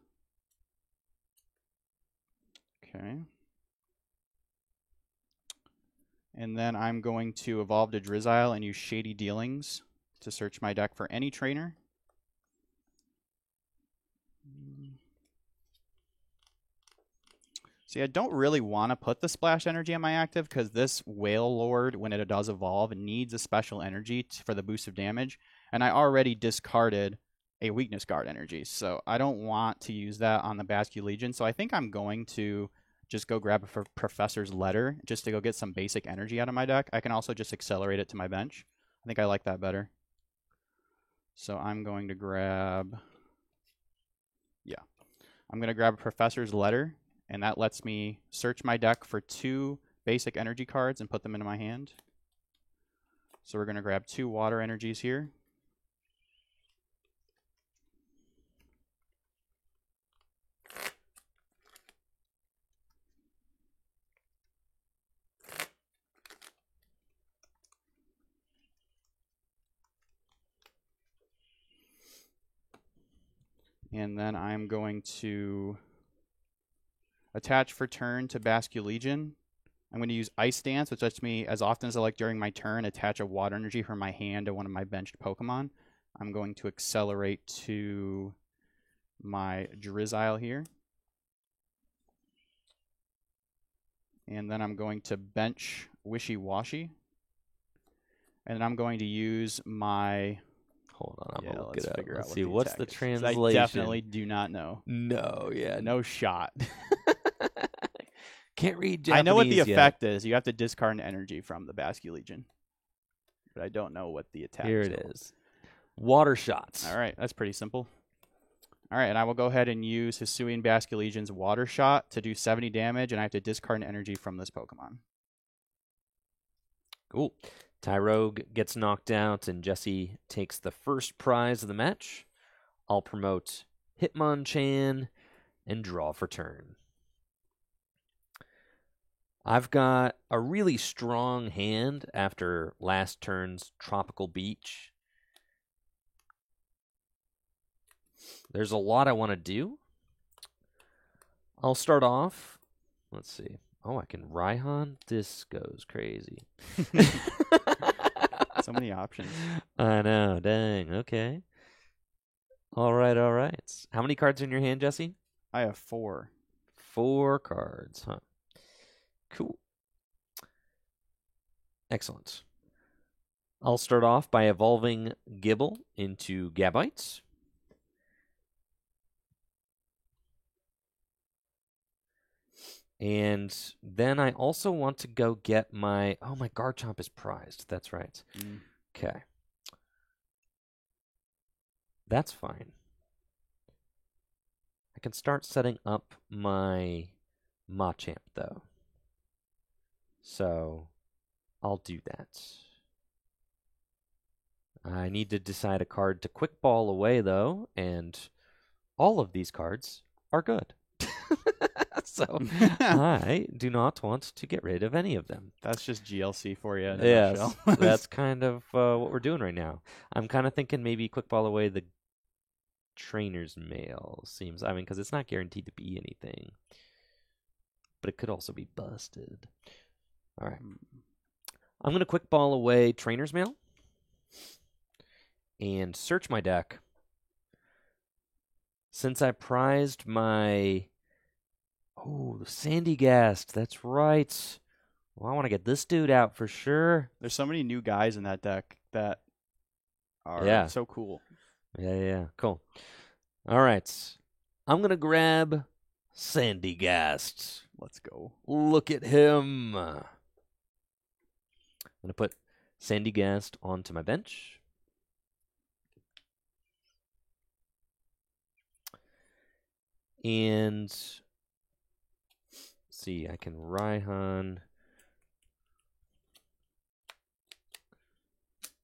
Okay. And then I'm going to evolve to Drizzile and use Shady Dealings to search my deck for any trainer. See, I don't really want to put the Splash Energy on my active because this Wailord, when it does evolve, needs a special energy for the boost of damage. And I already discarded a Weakness Guard energy, so I don't want to use that on the Basculegion. So I think I'm going to just go grab a Professor's Letter just to go get some basic energy out of my deck. I can also just accelerate it to my bench. I think I like that better. So I'm going to grab... Yeah. I'm going to grab a Professor's Letter. And that lets me search my deck for 2 basic energy cards and put them into my hand. So we're going to grab 2 water energies here. And then I'm going to attach for turn to Basculegion. I'm going to use Ice Dance, which lets me, as often as I like during my turn, attach a water energy from my hand to one of my benched Pokemon. I'm going to accelerate to my Drizzile here. And then I'm going to bench Wishy Washy. And then I'm going to use my Hold on, I'm Yeah, gonna look let's it up. figure Let's out see, what what's attack the is, 'cause translation? I definitely do not know. No, yeah, No shot. can't read I Japanese know what the yet. effect is. You have to discard an energy from the Basculegion. But I don't know what the attack Here is. it is. Water shots. All right, that's pretty simple. All right, and I will go ahead and use Hisuian Basculegion's Water Shot to do 70 damage, and I have to discard an energy from this Pokemon. Cool. Tyrogue gets knocked out, and Jesse takes the first prize of the match. I'll promote Hitmonchan and draw for turn. I've got a really strong hand after last turn's Tropical Beach. There's a lot I want to do. I'll start off. Let's see. Oh, I can Raihan? This goes crazy. So many options. I know. Dang. Okay. All right. All right. How many cards are in your hand, Jesse? I have 4. 4 cards, huh? Cool. Excellent. I'll start off by evolving Gible into Gabite. And then I also want to go get my... Oh, my Garchomp is prized. That's right. Okay. That's fine. I can start setting up my Machamp, though. So I'll do that. I need to decide a card to Quick Ball away, though, and all of these cards are good. So I do not want to get rid of any of them. That's just GLC for you in a Yes, nutshell. that's kind of what we're doing right now. I'm kind of thinking maybe Quick Ball away the Trainer's Mail. Seems, I mean, because it's not guaranteed to be anything. But it could also be busted. All right. I'm going to Quick Ball away Trainer's Mail and search my deck. Since I prized my... Oh, the Sandygast. That's right. Well, I want to get this dude out for sure. There's so many new guys in that deck that are so cool. Yeah. Cool. All right. I'm going to grab Sandygast. Let's go. Look at him. I'm going to put Sandygast onto my bench. And see, I can Raihan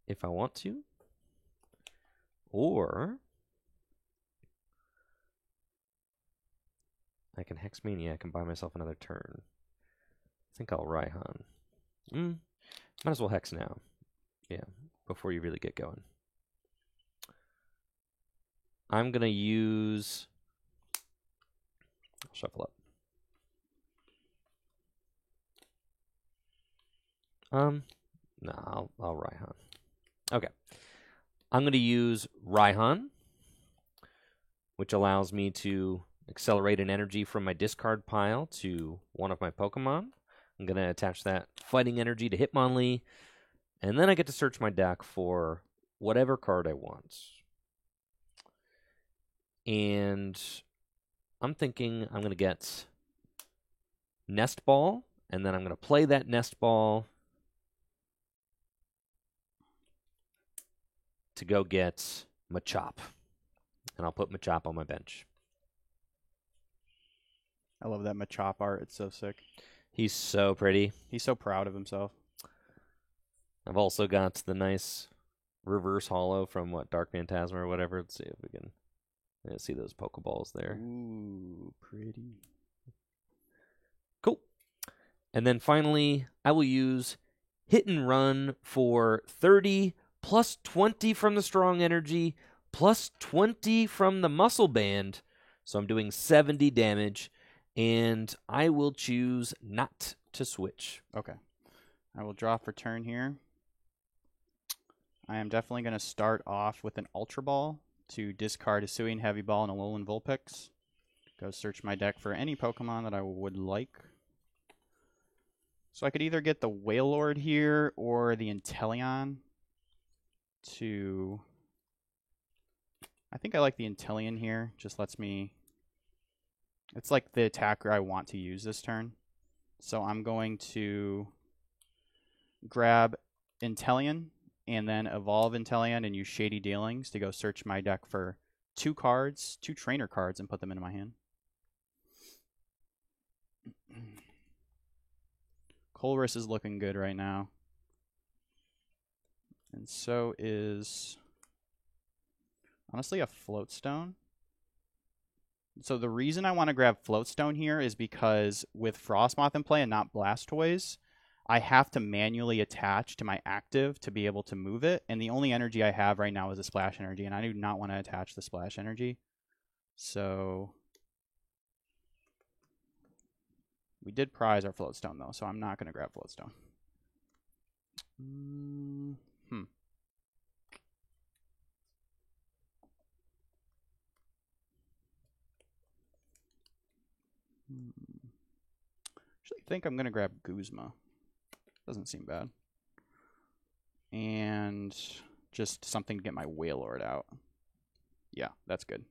if I want to. Or I can Hex Maniac and buy myself another turn. I think I'll Raihan. Might as well Hex now. Yeah, before you really get going. I'm going to use... I'll shuffle up. No, I'll Raihan. Okay. I'm going to use Raihan, which allows me to accelerate an energy from my discard pile to one of my Pokemon. I'm going to attach that fighting energy to Hitmonlee, and then I get to search my deck for whatever card I want. And I'm thinking I'm going to get Nest Ball, and then I'm going to play that Nest Ball to go get Machop. And I'll put Machop on my bench. I love that Machop art. It's so sick. He's so pretty. He's so proud of himself. I've also got the nice reverse holo from Dark Phantasma or whatever. Let's see if we can see those Pokeballs there. Ooh, pretty. Cool. And then finally, I will use Hit and Run for 30 plus 20 from the Strong Energy, plus 20 from the Muscle Band. So I'm doing 70 damage, and I will choose not to switch. Okay. I will draw for turn here. I am definitely going to start off with an Ultra Ball to discard a Hisuian Heavy Ball and a Alolan Vulpix. Go search my deck for any Pokemon that I would like. So I could either get the Wailord here or the Inteleon to I think I like the Inteleon here. Just lets me... It's like the attacker I want to use this turn. So I'm going to grab Inteleon and then evolve Inteleon and use Shady Dealings to go search my deck for 2 cards, 2 trainer cards, and put them into my hand. Colress is looking good right now. And so is, honestly, a Floatstone. So the reason I want to grab Floatstone here is because with Frostmoth in play and not Blastoise, I have to manually attach to my active to be able to move it. And the only energy I have right now is a Splash Energy, and I do not want to attach the Splash Energy. So we did prize our Floatstone, though, so I'm not going to grab Floatstone. Actually, I think I'm going to grab Guzma. Doesn't seem bad. And just something to get my Wailord out. Yeah, that's good.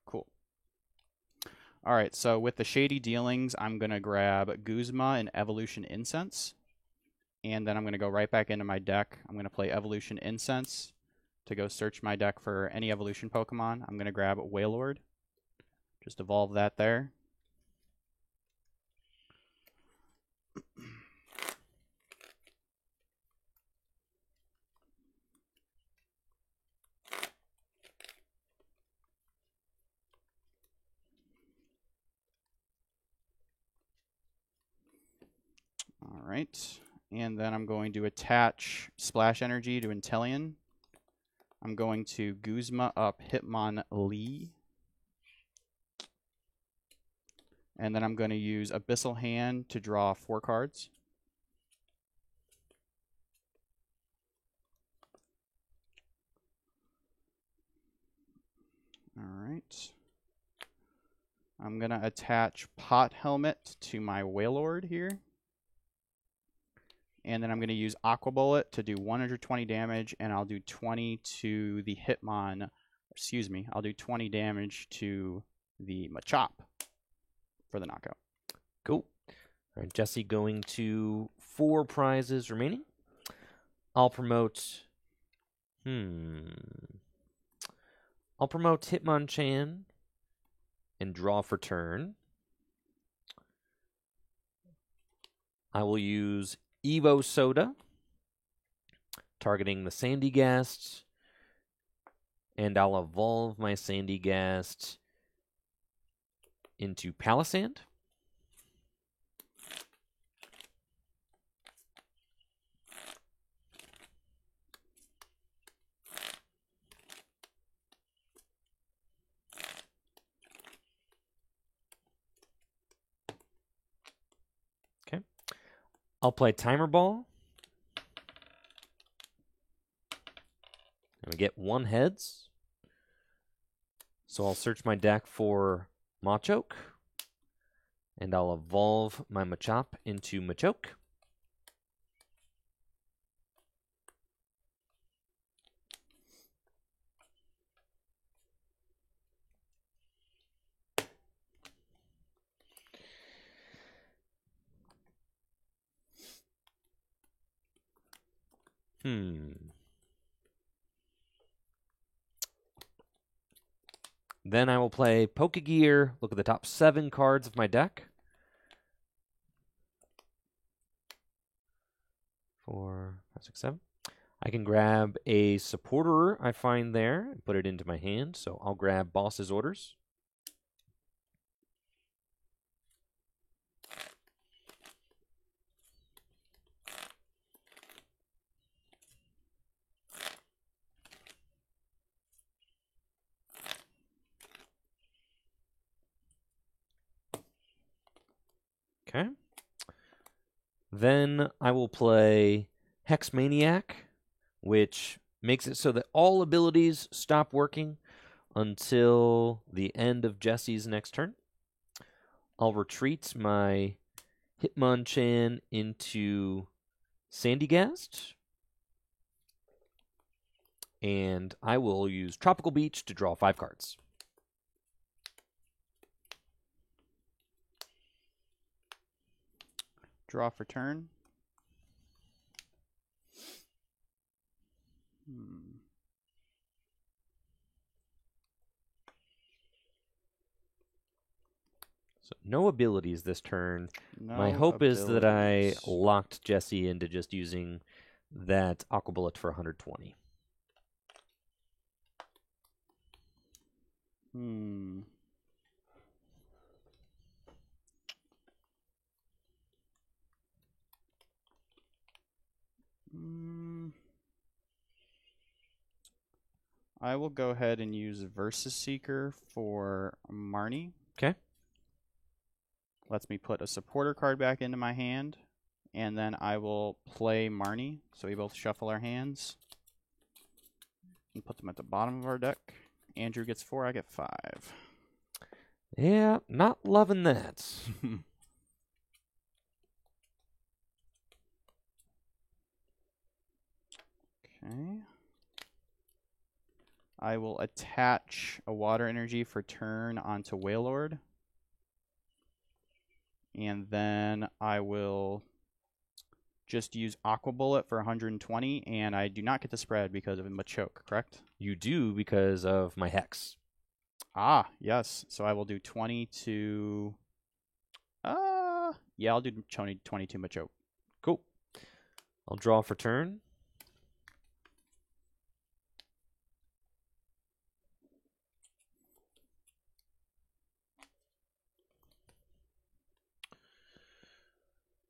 Cool. All right, so with the Shady Dealings, I'm going to grab Guzma and Evolution Incense. And then I'm going to go right back into my deck. I'm going to play Evolution Incense to go search my deck for any Evolution Pokemon. I'm going to grab Wailord. Just evolve that there. All right, and then I'm going to attach Splash Energy to Inteleon. I'm going to Guzma up Hitmonlee. And then I'm going to use Abyssal Hand to draw 4 cards. All right. I'm going to attach Pot Helmet to my Wailord here. And then I'm going to use Aqua Bullet to do 120 damage, and I'll do 20 to the Hitmon. Excuse me, I'll do 20 damage to the Machop for the knockout. Cool. All right, Jesse going to 4 prizes remaining. I'll promote... I'll promote Hitmonchan and draw for turn. I will use Evo Soda, targeting the Sandygast, and I'll evolve my Sandygast into Palisand. I'll play Timer Ball. And we get 1 heads. So I'll search my deck for Machoke. And I'll evolve my Machop into Machoke. Then I will play Pokegear, look at the top 7 cards of my deck. 4, 5, 6, 7. I can grab a supporter I find there and put it into my hand, so I'll grab Boss's Orders. Okay. Then I will play Hex Maniac, which makes it so that all abilities stop working until the end of Jesse's next turn. I'll retreat my Hitmonchan into Sandygast. And I will use Tropical Beach to draw 5 cards. Draw for turn. So no abilities this turn. No My hope is that I abilities. locked Jesse into just using that Aqua Bullet for 120. I will go ahead and use Versus Seeker for Marnie. Okay. Lets me put a supporter card back into my hand, and then I will play Marnie, so we both shuffle our hands and put them at the bottom of our deck. Andrew gets 4, I get 5. Yeah, not loving that. Okay. I will attach a water energy for turn onto Wailord. And then I will just use Aqua Bullet for 120, and I do not get the spread because of Machoke, correct? You do because of my Hex. Ah, yes. So I will do 22. Yeah, I'll do 22 Machoke. Cool. I'll draw for turn.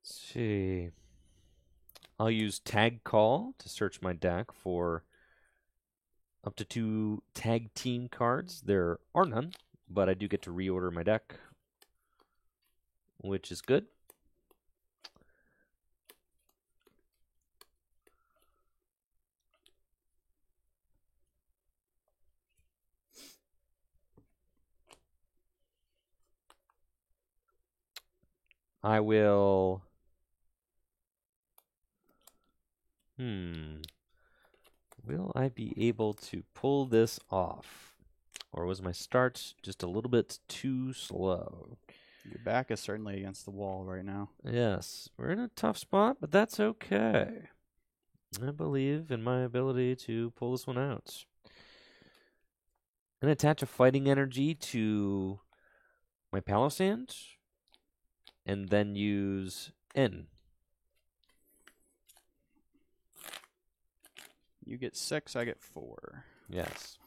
Let's see. I'll use Tag Call to search my deck for up to 2 tag team cards. There are none, but I do get to reorder my deck, which is good. I will... Will I be able to pull this off? Or was my start just a little bit too slow? Your back is certainly against the wall right now. Yes, we're in a tough spot, but that's okay. I believe in my ability to pull this one out. I'm going to attach a fighting energy to my Palossand, and then use N. You get 6, I get 4. Yes.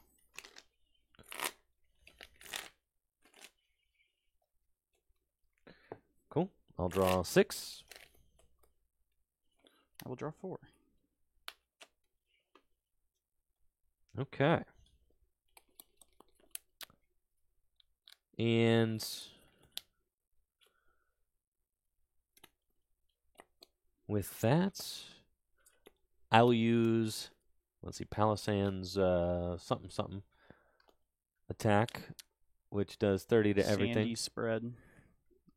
Cool. I'll draw 6. I will draw 4. Okay. And with that, I'll use, let's see, Palossand's something attack, which does 30 to everything. Sandy spread.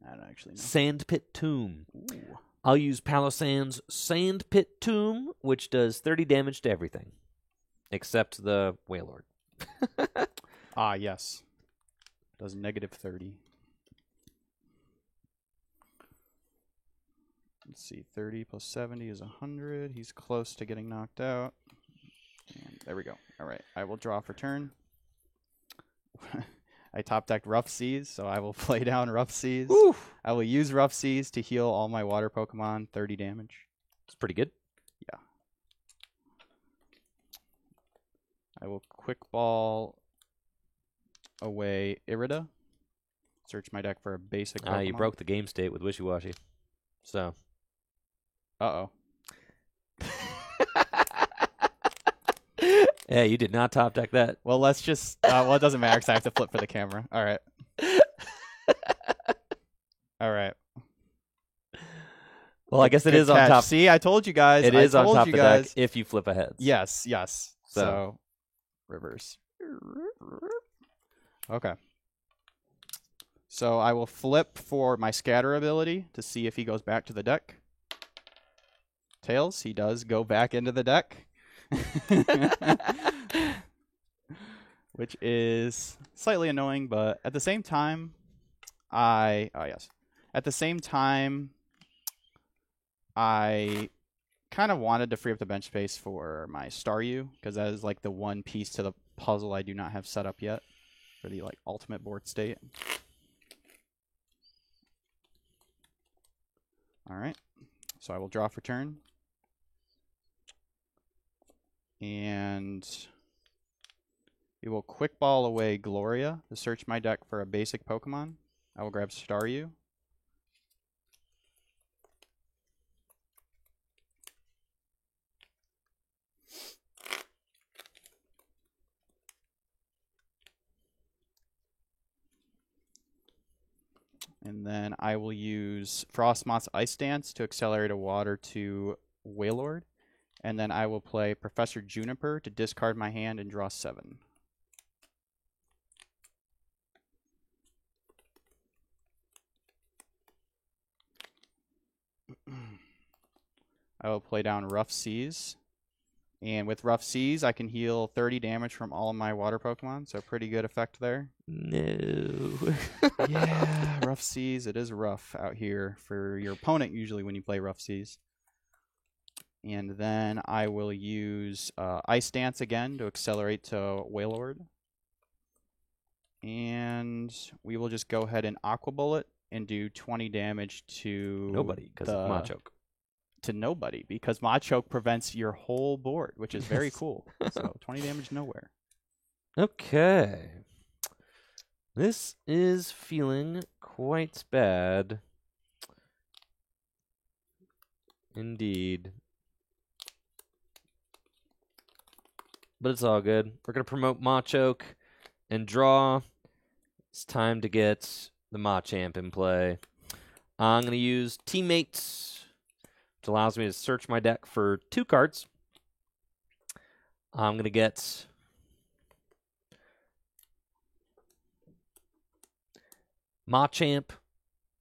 I don't actually know. Sandpit Tomb. Ooh. I'll use Palossand's Sandpit Tomb, which does 30 damage to everything, except the Wailord. Ah, yes. Does negative 30. Let's see. 30 plus 70 is 100. He's close to getting knocked out. And there we go. All right. I will draw for turn. I top decked Rough Seas, so I will play down Rough Seas. Oof. I will use Rough Seas to heal all my water Pokemon 30 damage. It's pretty good. Yeah. I will Quick Ball away Irida. Search my deck for a basic Pokemon. You broke the game state with Wishy-Washy. So. Uh-oh. Yeah, you did not top deck that. Well, let's just... well, it doesn't matter because I have to flip for the camera. All right. All right. Well, I guess it Good is on catch. top. See, I told you guys. It is I on told top you of the guys. deck if you flip ahead. Yes, yes. So. So, reverse. Okay. So I will flip for my scatter ability to see if he goes back to the deck. Tails, he does go back into the deck. Which is slightly annoying, but at the same time, At the same time, I kind of wanted to free up the bench space for my Staryu, because that is like the one piece to the puzzle I do not have set up yet for the like ultimate board state. All right, so I will draw for turn, and we will quick ball away Gloria to search my deck for a basic Pokemon. I will grab Staryu. And then I will use Frostmoth's Ice Dance to accelerate a water to Wailord. And then I will play Professor Juniper to discard my hand and draw 7. I will play down Rough Seas. And with Rough Seas, I can heal 30 damage from all of my water Pokemon, so pretty good effect there. No. Yeah, Rough Seas. It is rough out here for your opponent usually when you play Rough Seas. And then I will use Ice Dance again to accelerate to Wailord. And we will just go ahead and Aqua Bullet and do 20 damage to Nobody, because of Machoke. To nobody, because Machoke prevents your whole board, which is very cool. So 20 damage nowhere. Okay. This is feeling quite bad. Indeed. But it's all good. We're going to promote Machoke and draw. It's time to get the Machamp in play. I'm going to use Teammates, which allows me to search my deck for 2 cards. I'm going to get Machamp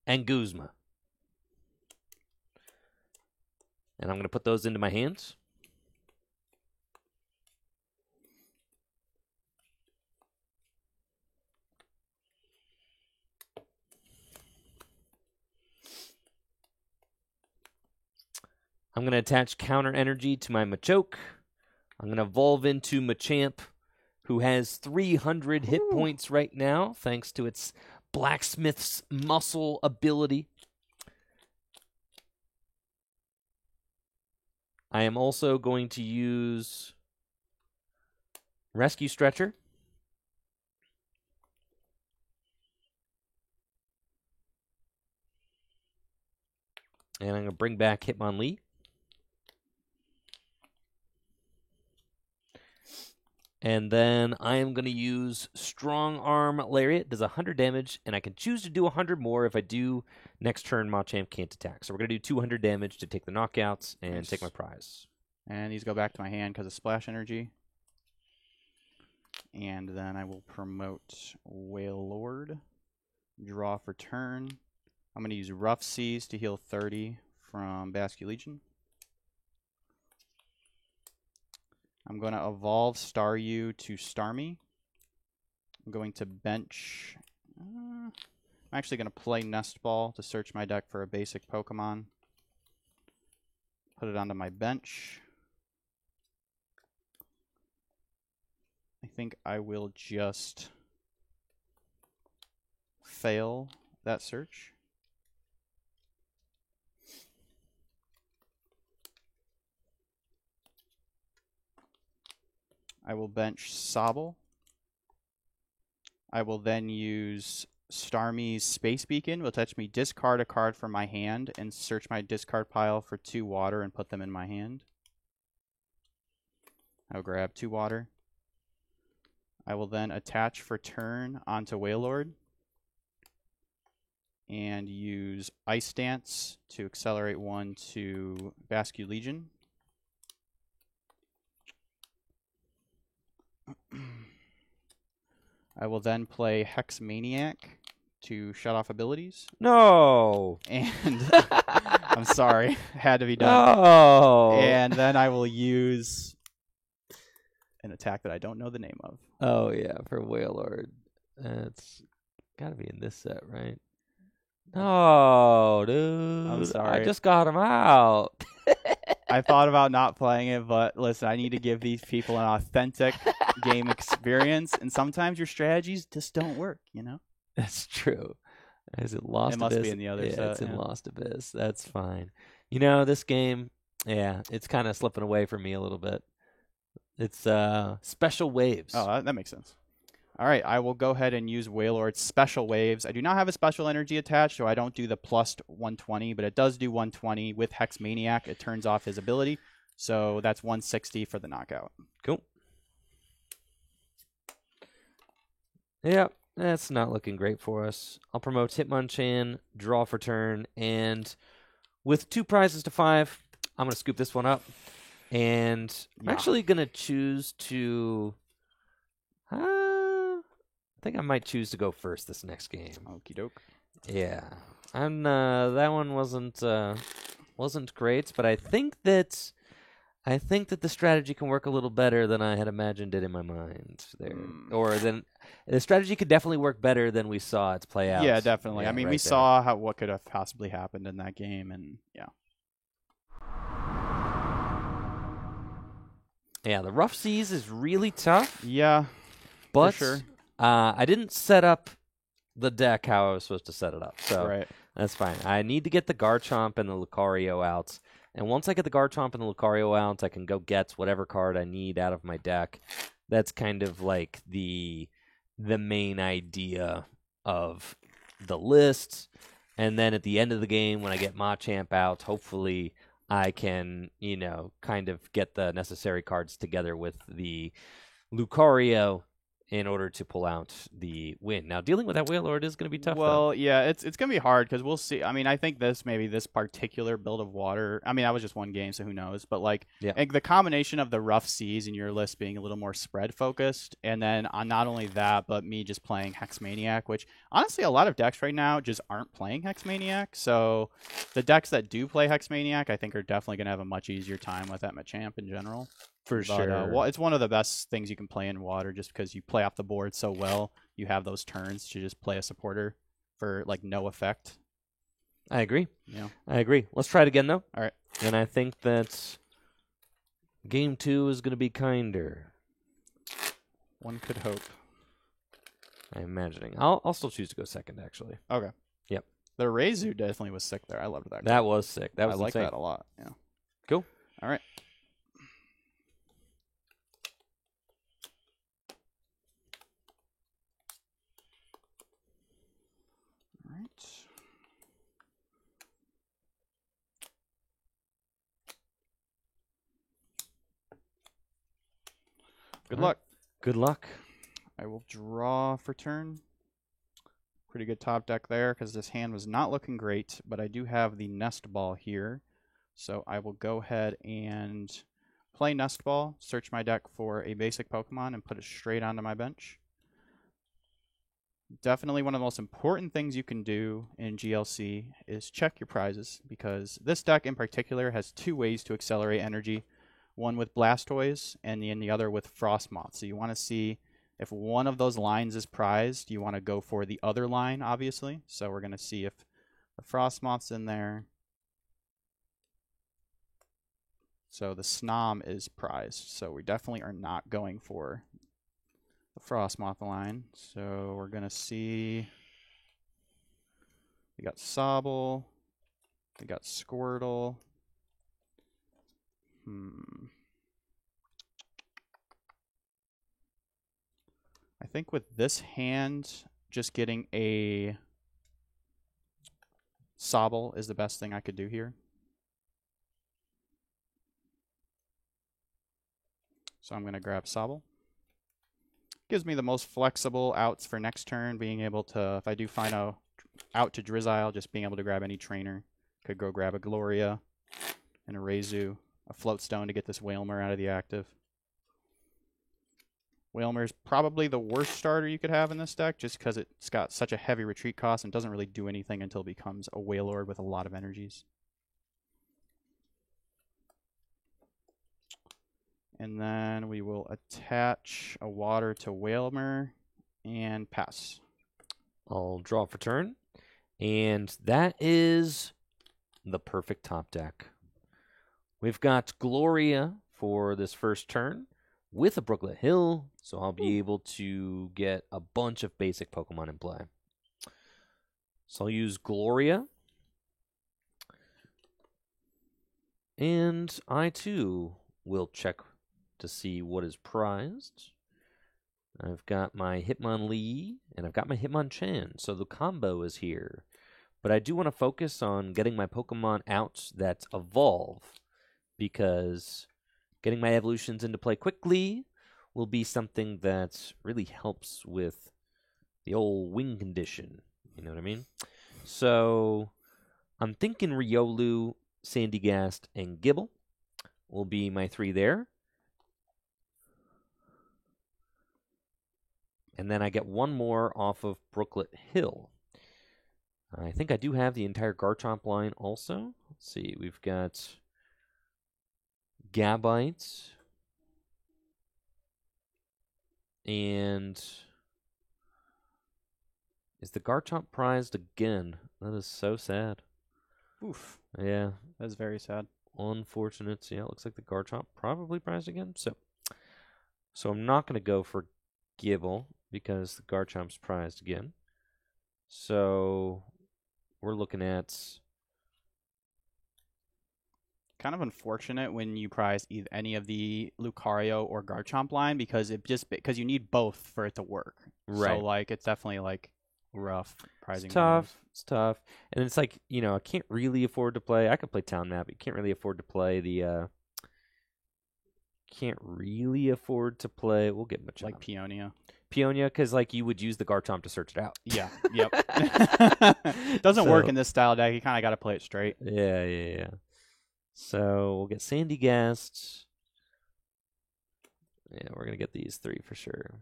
and Guzma. And I'm going to put those into my hands. I'm going to attach counter energy to my Machoke. I'm going to evolve into Machamp, who has 300 hit points right now, thanks to its Blacksmith's Muscle ability. I am also going to use Rescue Stretcher. And I'm going to bring back Hitmonlee. And then I am going to use Strong Arm Lariat. Does 100 damage, and I can choose to do 100 more. If I do, next turn Machamp can't attack. So we're going to do 200 damage to take the knockouts and take my prize. And these go back to my hand because of Splash Energy. And then I will promote Wailord. Draw for turn. I'm going to use Rough Seas to heal 30 from Basculegion. I'm going to evolve Staryu to Starmie. I'm going to bench. I'm actually going to play Nest Ball to search my deck for a basic Pokemon. Put it onto my bench. I think I will just fail that search. I will bench Sobble. I will then use Starmie's Space Beacon, which lets me discard a card from my hand and search my discard pile for 2 water and put them in my hand. I'll grab 2 water. I will then attach for turn onto Wailord and use Ice Dance to accelerate 1 to Basculegion. I will then play Hex Maniac to shut off abilities. No! And I'm sorry, had to be done. No! And then I will use an attack that I don't know the name of. Oh, yeah, for Wailord. It's got to be in this set, right? No, dude. I'm sorry. I just got him out. I thought about not playing it, but listen, I need to give these people an authentic game experience, and sometimes your strategies just don't work, you know? That's true. Is it Lost It must Abyss? be in the other yeah, set. It's in yeah. Lost Abyss. That's fine. You know, this game, yeah, it's kind of slipping away from me a little bit. It's special waves. Oh, that makes sense. All right, I will go ahead and use Wailord's special waves. I do not have a special energy attached, so I don't do the plus 120, but it does do 120 with Hex Maniac. It turns off his ability, so that's 160 for the knockout. Cool. Yeah, that's not looking great for us. I'll promote Hitmonchan, draw for turn, and with 2 prizes to 5, I'm going to scoop this one up. And I'm actually going to choose to... I think I might choose to go first this next game. Okie doke. Yeah. And that one wasn't great, but I think that the strategy can work a little better than I had imagined it in my mind there. Or than the strategy could definitely work better than we saw it play out. Yeah, definitely. Yeah, I mean, right we there. saw what could have possibly happened in that game, and yeah. Yeah, the Rough Seas is really tough. Yeah, but for sure. I didn't set up the deck how I was supposed to set it up, so Right. that's fine. I need to get the Garchomp and the Lucario out, and once I get the Garchomp and the Lucario out, I can go get whatever card I need out of my deck. That's kind of like the main idea of the list, and then at the end of the game, when I get Machamp out, hopefully I can, kind of get the necessary cards together with the Lucario in order to pull out the win. Now, dealing with that Wailord is going to be tough, Well, yeah, it's going to be hard because we'll see. I mean, I think this particular build of water. I mean, that was just one game, so who knows? But like the combination of the Rough Seas in your list being a little more spread focused, and then on not only that, but me just playing Hex Maniac, which honestly a lot of decks right now just aren't playing Hex Maniac. So the decks that do play Hex Maniac, I think, are definitely going to have a much easier time with that Machamp in general. For sure. Well, it's one of the best things you can play in water just because you play off the board so well. You have those turns to just play a supporter for like no effect. I agree. Yeah. I agree. Let's try it again, though. All right. And I think that game 2 is going to be kinder. One could hope. I'm imagining. I'll still choose to go second, actually. Okay. Yep. The Reizu definitely was sick there. I loved that. That was sick. That was I like insane. that a lot. Yeah. Cool. All right. Good luck. Good luck. I will draw for turn. Pretty good top deck there because this hand was not looking great, but I do have the Nest Ball here. So I will go ahead and play Nest Ball, search my deck for a basic Pokemon, and put it straight onto my bench. Definitely one of the most important things you can do in GLC is check your prizes, because this deck in particular has 2 ways to accelerate energy. One with Blastoise and the other with Frostmoth. So you want to see if one of those lines is prized. You want to go for the other line, obviously. So we're going to see if the Frostmoth's in there. So the Snom is prized. So we definitely are not going for the Frostmoth line. So we're going to see. We got Sobble. We got Squirtle. I think with this hand, just getting a Sobble is the best thing I could do here. So I'm going to grab Sobble. Gives me the most flexible outs for next turn, being able to, if I do find a out to Drizzile, just being able to grab any trainer. Could go grab a Gloria and a Reizu, a Floatstone to get this Wailmer out of the active. Wailmer's probably the worst starter you could have in this deck, just because it's got such a heavy retreat cost and doesn't really do anything until it becomes a Wailord with a lot of energies. And then we will attach a water to Whalmer and pass. I'll draw for turn. And that is the perfect top deck. We've got Gloria for this first turn with a Brooklet Hill, so I'll be able to get a bunch of basic Pokemon in play. So I'll use Gloria. And I, too, will check to see what is prized. I've got my Hitmonlee, and I've got my Hitmonchan, so the combo is here. But I do want to focus on getting my Pokemon out that evolve, because getting my evolutions into play quickly will be something that really helps with the old wing condition. You know what I mean? So I'm thinking Riolu, Sandygast, and Gibble will be my 3 there. And then I get one more off of Brooklet Hill. I think I do have the entire Garchomp line also. Let's see, we've got Gabite. And is the Garchomp prized again? That is so sad. Oof. Yeah. That's very sad. Unfortunate. Yeah, it looks like the Garchomp probably prized again. So I'm not going to go for Gibble because the Garchomp's prized again. So we're looking at... Kind of unfortunate when you prize any of the Lucario or Garchomp line because you need both for it to work. Right. So like it's definitely like rough prizing. It's tough. It's tough. And it's like, I can't really afford to play. I could play Town Map, but you can't really afford to play the we'll get much like Peonia. Peonia, because like you would use the Garchomp to search it out. Yeah. Yep. Doesn't work in this style deck. You kind of got to play it straight. Yeah. So we'll get Sandygast. Yeah, we're going to get these 3 for sure.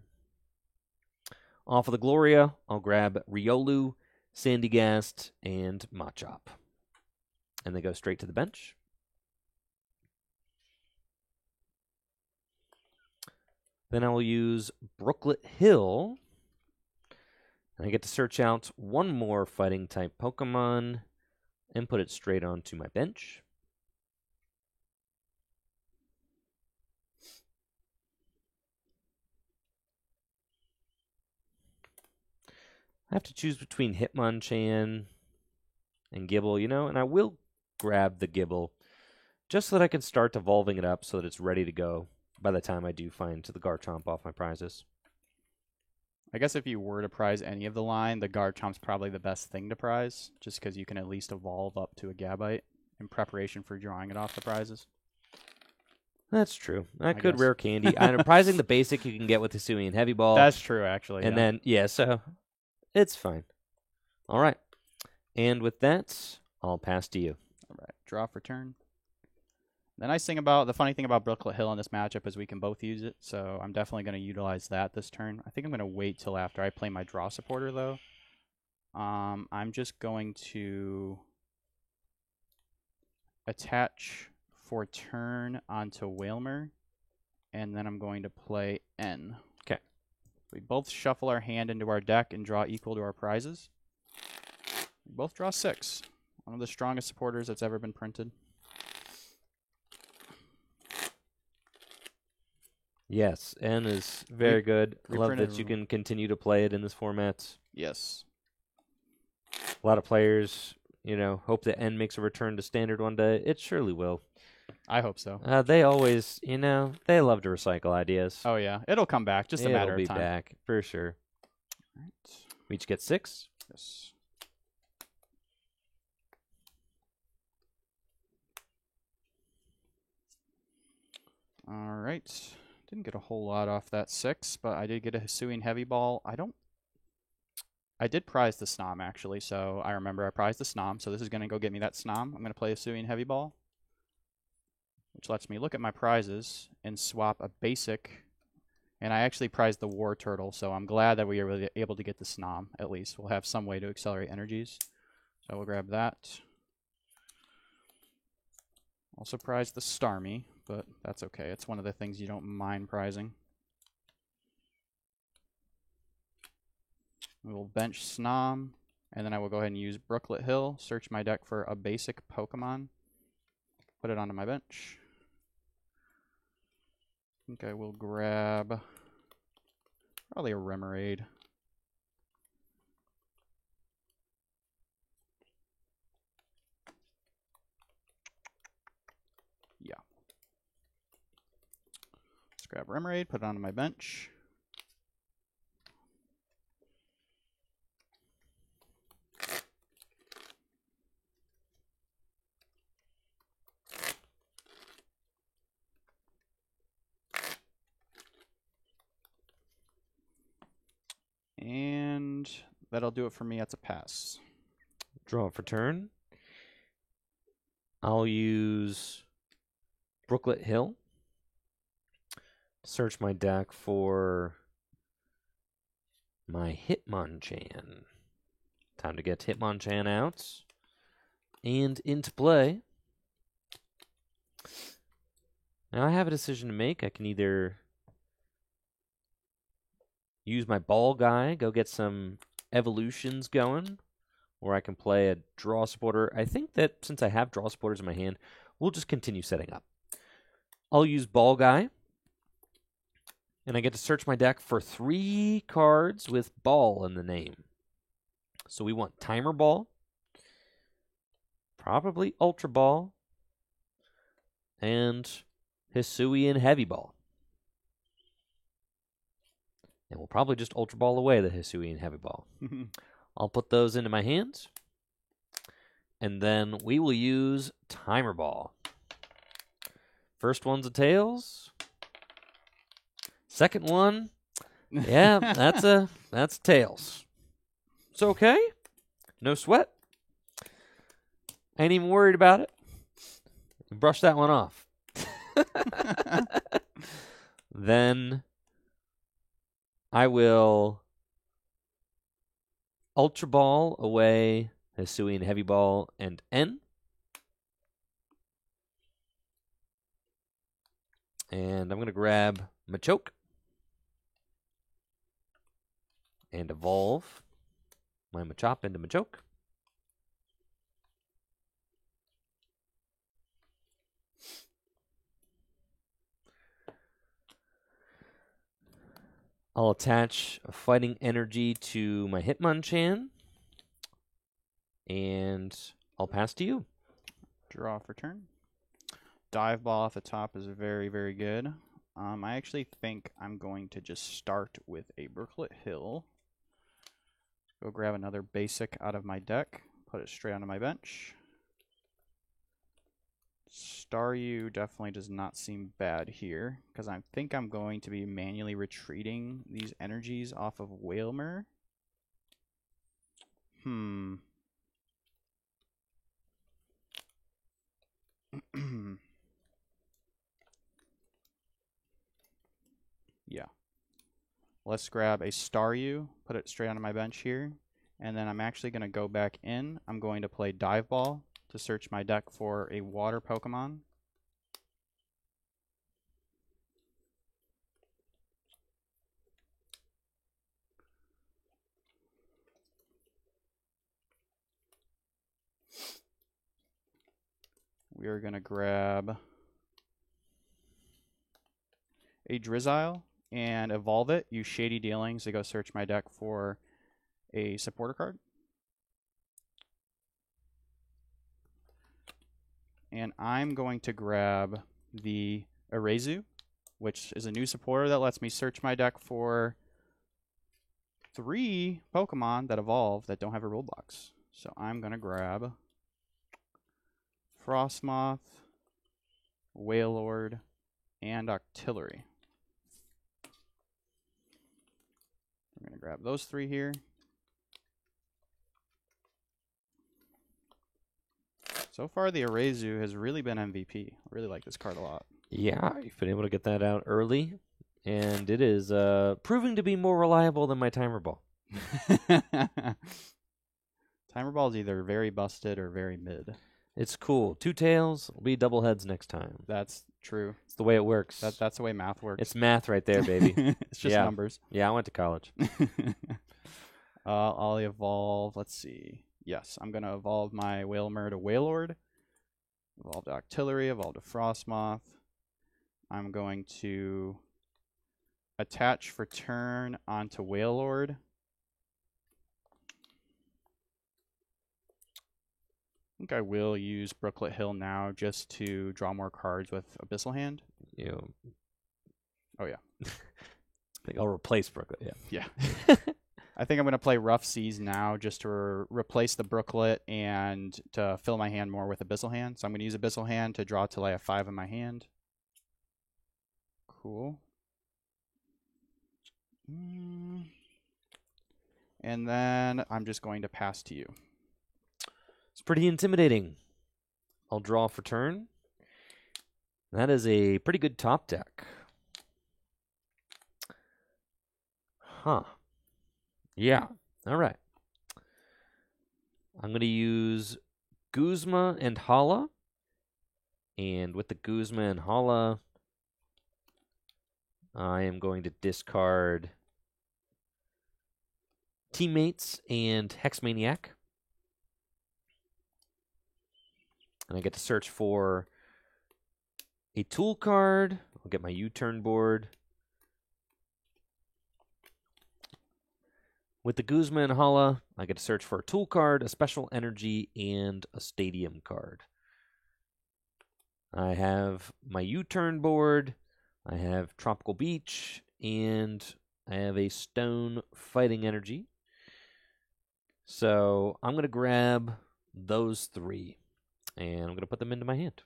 Off of the Gloria, I'll grab Riolu, Sandygast, and Machop. And they go straight to the bench. Then I will use Brooklet Hill. And I get to search out one more fighting-type Pokemon and put it straight onto my bench. I have to choose between Hitmonchan and Gibble, and I will grab the Gibble just so that I can start evolving it up so that it's ready to go by the time I do find the Garchomp off my prizes. I guess if you were to prize any of the line, the Garchomp's probably the best thing to prize, just because you can at least evolve up to a Gabite in preparation for drawing it off the prizes. That's true. I could rare candy. I'm prizing the basic you can get with Hisuian Heavy Ball. That's true, actually. And then, so it's fine. All right. And with that, I'll pass to you. All right. Draw for turn. The funny thing about Brooklet Hill in this matchup is we can both use it, so I'm definitely going to utilize that this turn. I think I'm going to wait till after I play my draw supporter, though. I'm just going to attach for turn onto Whalmer, and then I'm going to play N. Okay. We both shuffle our hand into our deck and draw equal to our prizes. We both draw 6. One of the strongest supporters that's ever been printed. Yes, N is very good. I love that you can continue to play it in this format. Yes. A lot of players, hope that N makes a return to standard one day. It surely will. I hope so. They always, they love to recycle ideas. Oh, yeah. It'll come back. Just a matter of time. It'll be back, for sure. All right. We each get 6? Yes. All right. Didn't get a whole lot off that 6, but I did get a Hisuian Heavy Ball. I did prize the Snom, actually, so I remember I prized the Snom, so this is going to go get me that Snom. I'm going to play Hisuian Heavy Ball, which lets me look at my prizes and swap a basic, and I actually prized the War Turtle, so I'm glad that we were able to get the Snom, at least. We'll have some way to accelerate energies, so we'll grab that. Also prize the Starmie, but that's okay. It's one of the things you don't mind prizing. We will bench Snom, and then I will go ahead and use Brooklet Hill, search my deck for a basic Pokemon, put it onto my bench. I think I will grab probably a Remoraid. Yeah. Let's grab Remoraid, put it onto my bench. And that'll do it for me. That's a pass. Draw for turn. I'll use Brooklet Hill. Search my deck for my Hitmonchan. Time to get Hitmonchan out and into play. Now I have a decision to make. I can either use my ball guy, go get some evolutions going, or I can play a draw supporter. I think that since I have draw supporters in my hand, we'll just continue setting up. I'll use ball guy, and I get to search my deck for 3 cards with ball in the name. So we want Timer Ball, probably Ultra Ball, and Hisuian Heavy Ball. And we'll probably just Ultra Ball away the Hisuian Heavy Ball. I'll put those into my hands. And then we will use Timer Ball. First one's a Tails. Second one, yeah, that's Tails. It's okay. No sweat. Ain't even worried about it. Brush that one off. Then I will Ultra Ball away Hisuian Heavy Ball and N. And I'm going to grab Machoke and evolve my Machop into Machoke. I'll attach a Fighting Energy to my Hitmonchan, and I'll pass to you. Draw for turn. Dive Ball at the top is very, very good. I actually think I'm going to just start with a Brooklet Hill. Go grab another basic out of my deck, put it straight onto my bench. Staryu definitely does not seem bad here, because I think I'm going to be manually retreating these energies off of Wailmer. Yeah. Let's grab a Staryu, put it straight onto my bench here, and then I'm actually going to go back in. I'm going to play Dive Ball to search my deck for a water Pokemon. We are going to grab a Drizzile and evolve it. Use Shady Dealings to go search my deck for a supporter card. And I'm going to grab the Erazu, which is a new supporter that lets me search my deck for 3 Pokemon that evolve that don't have a rule box. So I'm going to grab Frostmoth, Wailord, and Octillery. I'm going to grab those 3 here. So far, the Erazu has really been MVP. I really like this card a lot. Yeah, you've been able to get that out early, and it is proving to be more reliable than my Timer Ball. Timer Ball is either very busted or very mid. It's cool. 2 tails will be double heads next time. That's true. It's the way it works. That's the way math works. It's math right there, baby. It's just numbers. Yeah, I went to college. I'll evolve. Let's see. Yes, I'm going to evolve my Whalemur to Wailord. Evolve to Octillery. Evolve to Frostmoth. I'm going to attach for turn onto Wailord. I think I will use Brooklet Hill now just to draw more cards with Abyssal Hand. Oh, yeah. I think I'll replace Brooklet, yeah. I think I'm going to play Rough Seas now just to replace the Brooklet and to fill my hand more with Abyssal Hand. So I'm going to use Abyssal Hand to draw till I have 5 in my hand. Cool. And then I'm just going to pass to you. It's pretty intimidating. I'll draw for turn. That is a pretty good top deck. Huh. Yeah. All right. I'm going to use Guzma and Hala. And with the Guzma and Hala, I am going to discard Teammates and Hexmaniac. And I get to search for a tool card. I'll get my U-turn board. With the Guzma and Hala, I get to search for a tool card, a special energy, and a stadium card. I have my U-turn board. I have Tropical Beach, and I have a Stone Fighting Energy. So I'm going to grab those 3. And I'm going to put them into my hand.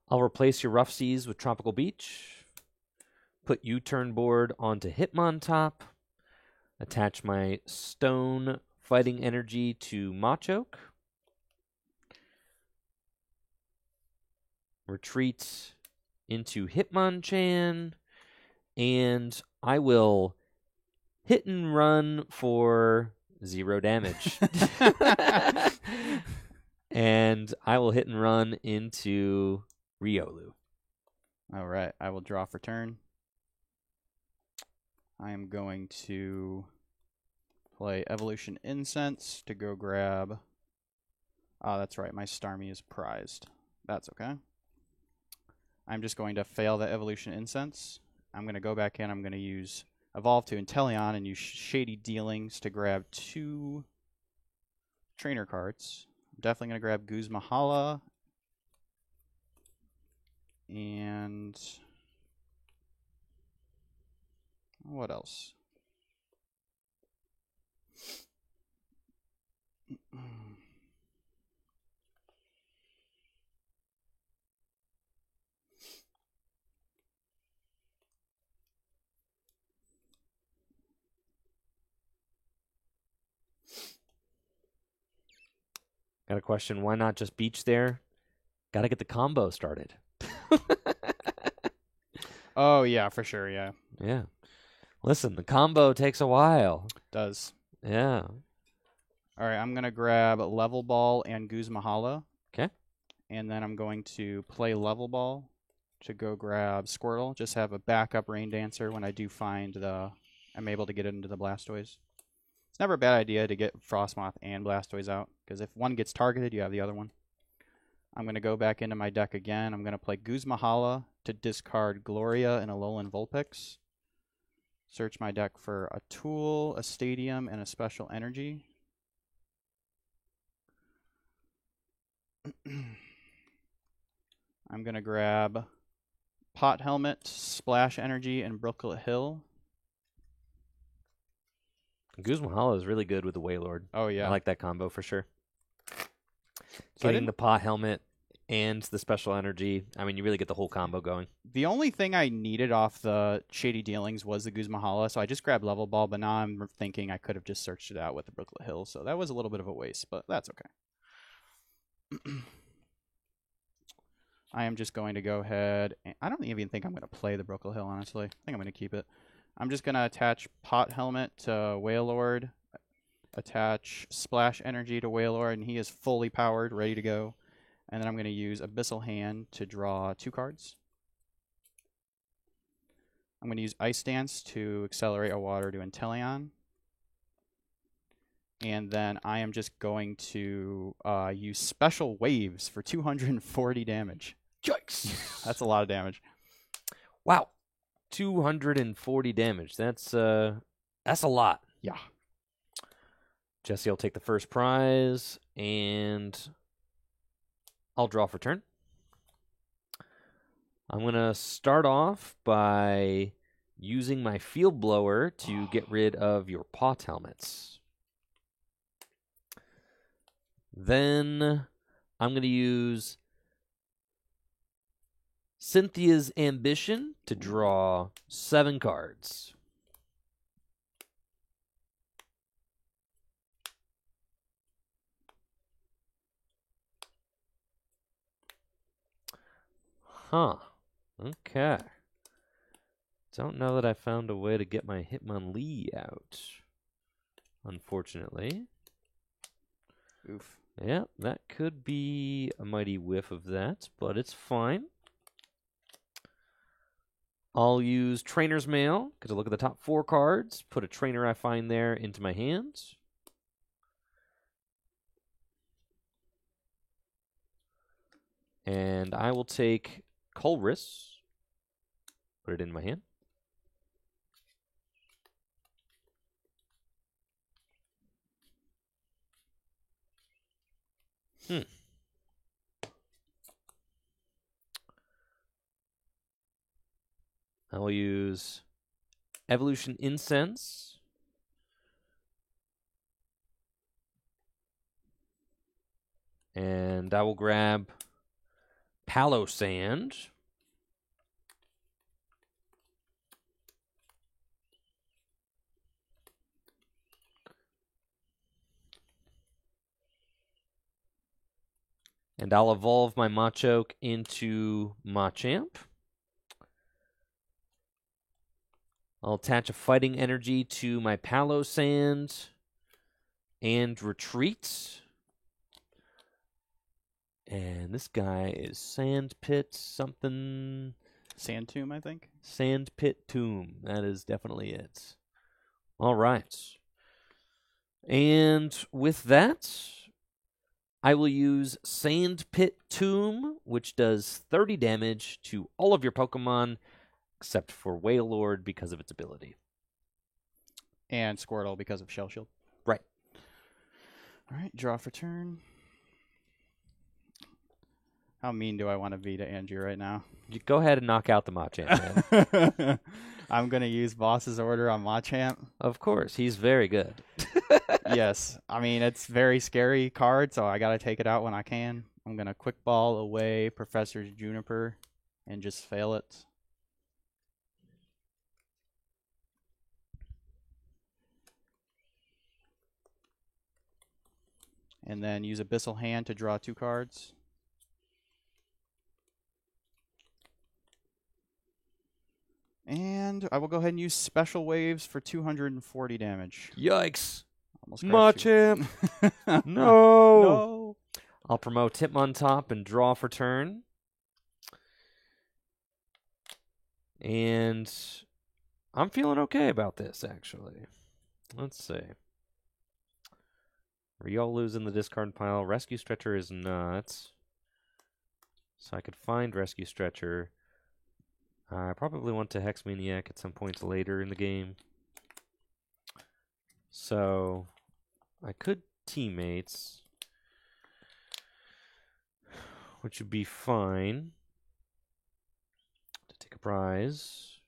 I'll replace your Rough Seas with Tropical Beach. Put U-turn board onto Hitmontop. Attach my Stone Fighting Energy to Machoke. Retreat into Hitmonchan, and I will hit and run for 0 damage. And I will hit and run into Riolu. All right, I will draw for turn. I am going to play Evolution Incense to go grab... Oh, that's right, my Starmie is prized. That's okay. I'm just going to fail the Evolution Incense. I'm going to go back in. I'm going to use Evolve to Inteleon and use Shady Dealings to grab 2 trainer cards. I'm definitely going to grab Guzma Hala. And what else? Got a question. Why not just Beach there? Got to get the combo started. Oh, yeah, for sure, yeah. Yeah. Listen, the combo takes a while. Does. Yeah. All right, I'm going to grab Level Ball and Guzma Hala. Okay. And then I'm going to play Level Ball to go grab Squirtle. Just have a backup Rain Dancer when I do find I'm able to get it into the Blastoise. It's never a bad idea to get Frostmoth and Blastoise out, because if one gets targeted, you have the other one. I'm going to go back into my deck again. I'm going to play Guzma Hala to discard Gloria and Alolan Vulpix. Search my deck for a tool, a stadium, and a special energy. I'm going to grab Pot Helmet, Splash Energy, and Brooklet Hill. Guzma Hala is really good with the Wailord. Oh, yeah. I like that combo for sure. So Getting the Pot Helmet and the special energy. I mean, you really get the whole combo going. The only thing I needed off the Shady Dealings was the Guzma Hala, so I just grabbed Level Ball, but now I'm thinking I could have just searched it out with the Brooklet Hill, so that was a little bit of a waste, but that's okay. I am just going to go ahead. I don't even think I'm going to play the Brookle Hill, honestly. I think I'm going to keep it. I'm just going to attach Pot Helmet to Wailord, attach Splash Energy to Wailord, and he is fully powered, ready to go. And then I'm going to use Abyssal Hand to draw 2 cards. I'm going to use Ice Dance to accelerate a water to Inteleon. And then I am just going to use Special Waves for 240 damage. Yikes! That's a lot of damage. Wow. 240 damage. That's a lot. Yeah. Jesse will take the first prize, and I'll draw for turn. I'm going to start off by using my Field Blower to get rid of your Pot Helmets. Then I'm going to use Cynthia's Ambition to draw 7 cards. Huh. Okay. Don't know that I found a way to get my Hitmonlee out, unfortunately. Oof. Yeah, that could be a mighty whiff of that, but it's fine. I'll use Trainer's Mail, because I look at the top 4 cards, put a trainer I find there into my hands. And I will take Colress, put it in my hand. I will use Evolution Incense. And I will grab Palossand. And I'll evolve my Machoke into Machamp. I'll attach a Fighting Energy to my Palossand and retreat. And this guy is Sandpit something. Sand Tomb, I think. Sandpit Tomb. That is definitely it. All right. And with that, I will use Sandpit Tomb, which does 30 damage to all of your Pokemon, except for Wailord because of its ability. And Squirtle because of Shell Shield. Right. All right, draw for turn. How mean do I want to be to Andrew right now? You go ahead and knock out the Machamp, man. I'm going to use Boss's Order on Machamp. Of course, he's very good. Yes. I mean, it's a very scary card, so I got to take it out when I can. I'm going to Quick Ball away Professor's Juniper and just fail it. And then use Abyssal Hand to draw 2 cards. And I will go ahead and use Special Waves for 240 damage. Yikes. Machamp! No. No! I'll promote Hitmontop and draw for turn. And I'm feeling okay about this, actually. Let's see. Riolu's in the discard pile. Rescue Stretcher is nuts. So I could find Rescue Stretcher. I probably want to Hex Maniac at some point later in the game. So I could Teammates, which would be fine to take a prize.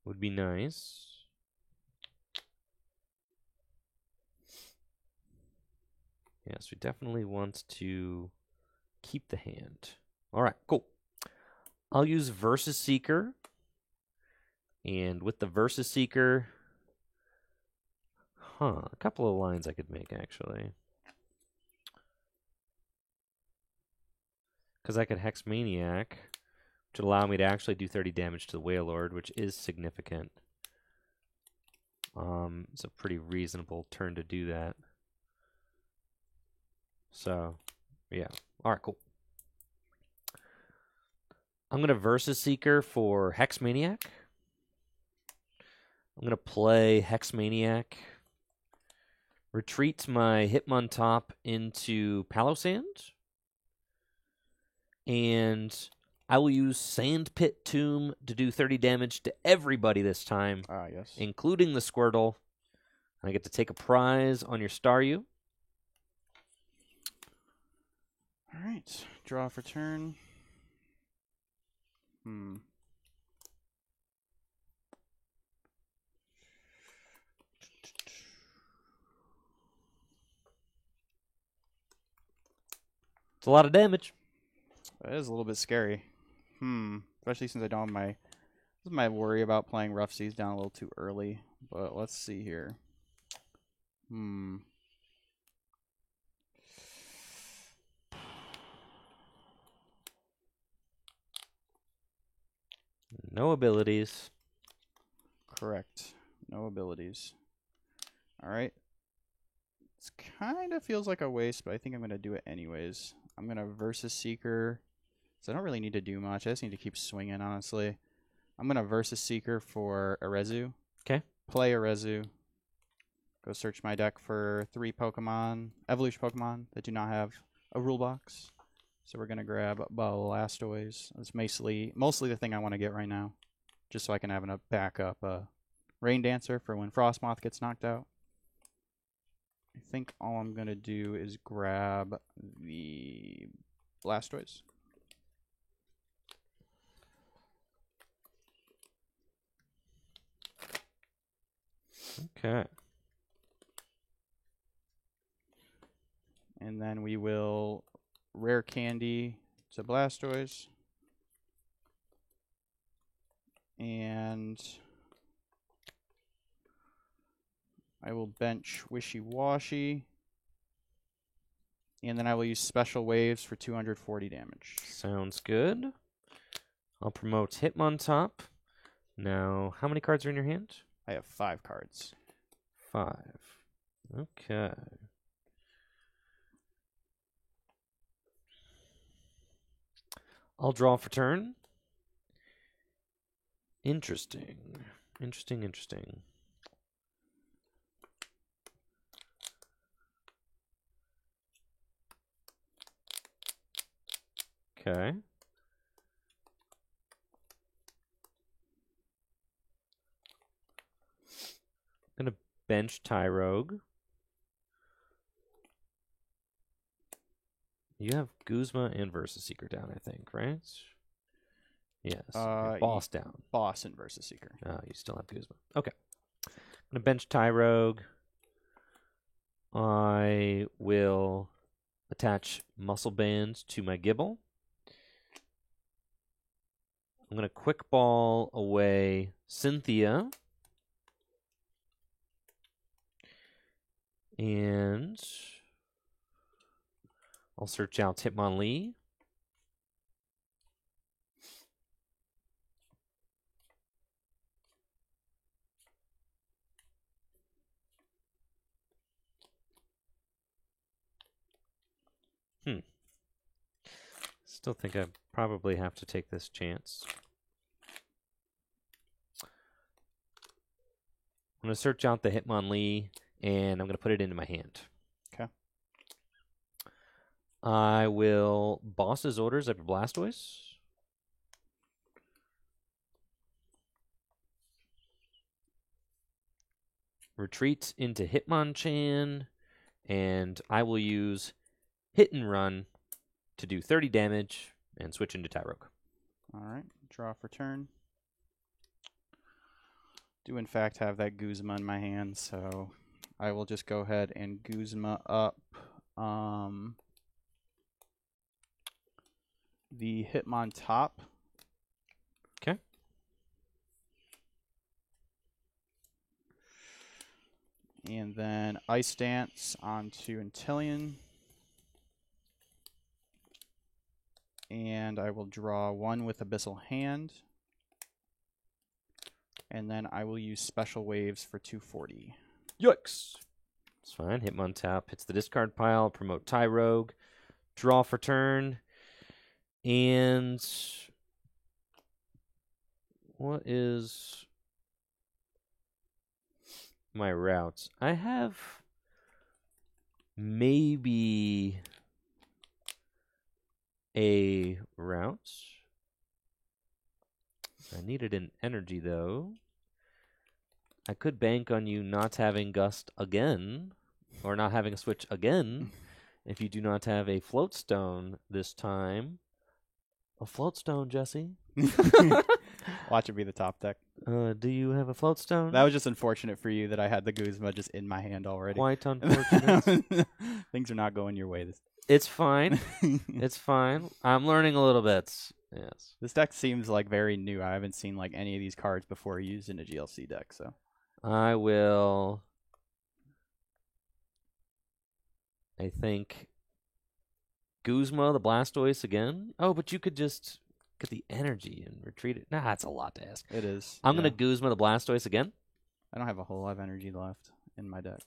Would be nice. Yes, we definitely want to keep the hand. All right, cool. I'll use Versus Seeker. And with the Versus Seeker, a couple of lines I could make, actually. because I could Hex Maniac, which would allow me to actually do 30 damage to the Wailord, which is significant. It's a pretty reasonable turn to do that. So, yeah. All right, cool. I'm going to Versus Seeker for Hex Maniac. I'm going to play Hex Maniac. Retreat my Hitmontop into Palossand. And I will use Sandpit Tomb to do 30 damage to everybody this time. Yes. Including the Squirtle. I get to take a prize on your Staryu. All right. Draw for turn. It's a lot of damage. That is a little bit scary. Especially since I don't have my... This is my worry about playing Rough Seas down a little too early. But let's see here. No abilities. Correct. No abilities. All right. It kind of feels like a waste, but I think I'm going to do it anyways. I'm going to Versus Seeker. So I don't really need to do much. I just need to keep swinging, honestly. I'm going to Versus Seeker for Arezu. Okay. Play Arezu. Go search my deck for 3 Pokemon, Evolution Pokemon that do not have a rule box. So we're going to grab Blastoise. That's mostly the thing I want to get right now. Just so I can have a backup Rain Dancer for when Frostmoth gets knocked out. I think all I'm going to do is grab the Blastoise. Okay. And then we will Rare Candy to Blastoise. And I will bench Wishy Washy. And then I will use Special Waves for 240 damage. Sounds good. I'll promote Hitmontop. Now, how many cards are in your hand? I have 5 cards. 5. Okay. I'll draw for turn. Interesting. Interesting. Okay. I'm going to bench Tyrogue. You have Guzma and Versus Seeker down, I think, right? Yes. Boss down. Boss and Versus Seeker. Oh, you still have Guzma. Okay. I'm going to bench Tyrogue. I will attach Muscle Band to my Gibble. I'm going to Quick Ball away Cynthia. And I'll search out Hitmonlee. Still think I probably have to take this chance. I'm going to search out the Hitmonlee, and I'm going to put it into my hand. Okay. I will Boss's Orders after Blastoise. Retreat into Hitmonchan, and I will use Hit and Run to do 30 damage and switch into Tyrogue. All right. Draw for turn. Do in fact have that Guzma in my hand, so I will just go ahead and Guzma up the Hitmontop. Okay. And then Ice Dance onto Inteleon. And I will draw 1 with Abyssal Hand. And then I will use Special Waves for 240. Yikes. It's fine. Hitmontop hits the discard pile. Promote Tyrogue. Draw for turn. And what is my routes? I have maybe a route. I needed an energy, though. I could bank on you not having Gust again, or not having a switch again, if you do not have a Float Stone this time. A Float Stone, Jesse. Watch it be the top deck. Do you have a Float Stone? That was just unfortunate for you that I had the Guzma just in my hand already. Quite unfortunate. Things are not going your way. It's fine. It's fine. I'm learning a little bit. Yes. This deck seems like very new. I haven't seen like any of these cards before used in a GLC deck, so I will. I think Guzma the Blastoise again. Oh, but you could just get the energy and retreat it. Nah, that's a lot to ask. it is. I'm gonna Guzma the Blastoise again. I don't have a whole lot of energy left in my deck.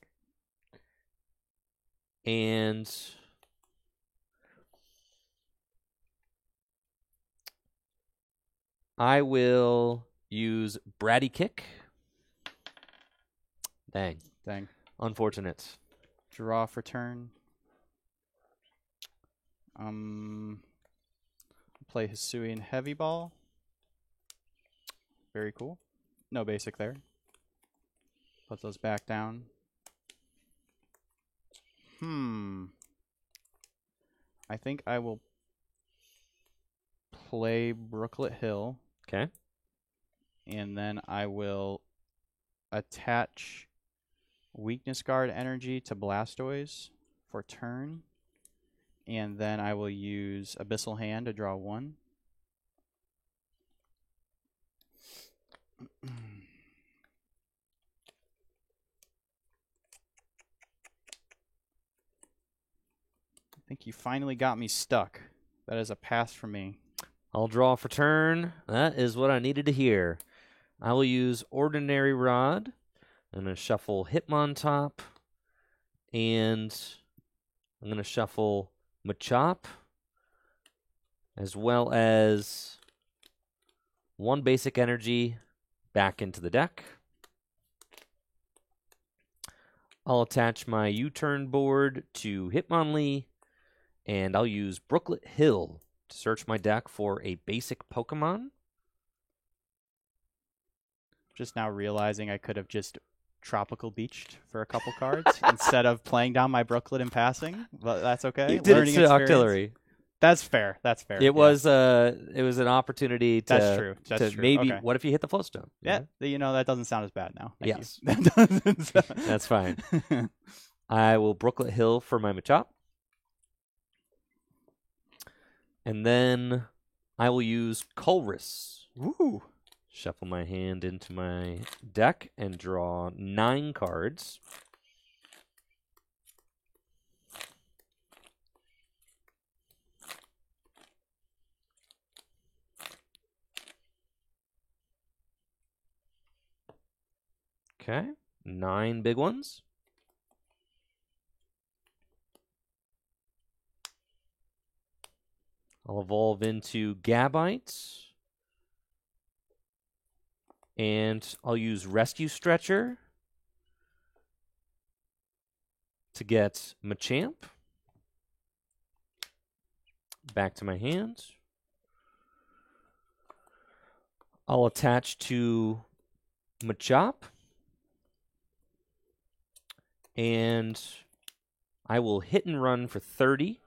And I will use Bratty Kick. Dang. Unfortunate. Draw for turn. Play Hisuian Heavy Ball. Very cool. No basic there. Put those back down. I think I will play Brooklet Hill. Okay. And then I will attach Weakness Guard energy to Blastoise for turn. And then I will use Abyssal Hand to draw 1. I think you finally got me stuck. That is a pass for me. I'll draw for turn. That is what I needed to hear. I will use Ordinary Rod. I'm going to shuffle Hitmontop. And I'm going to shuffle Machop. As well as 1 basic energy back into the deck. I'll attach my U-turn board to Hitmonlee. And I'll use Brooklet Hill to search my deck for a basic Pokemon. Just now realizing I could have just Tropical Beached for a couple cards instead of playing down my Brooklet and passing. But that's okay. You did it to Octillery. That's fair. It was an opportunity to. That's true. That's true. Maybe. Okay. What if you hit the Float Stone? Yeah. That doesn't sound as bad now. Thank yes. You. That's fine. I will Brooklet Hill for my Machop. And then I will use Colress. Woo! Shuffle my hand into my deck and draw 9 cards. Okay, 9 big ones. I'll evolve into Gabite. And I'll use Rescue Stretcher to get Machamp back to my hand. I'll attach to Machop. And I will hit and run for 30.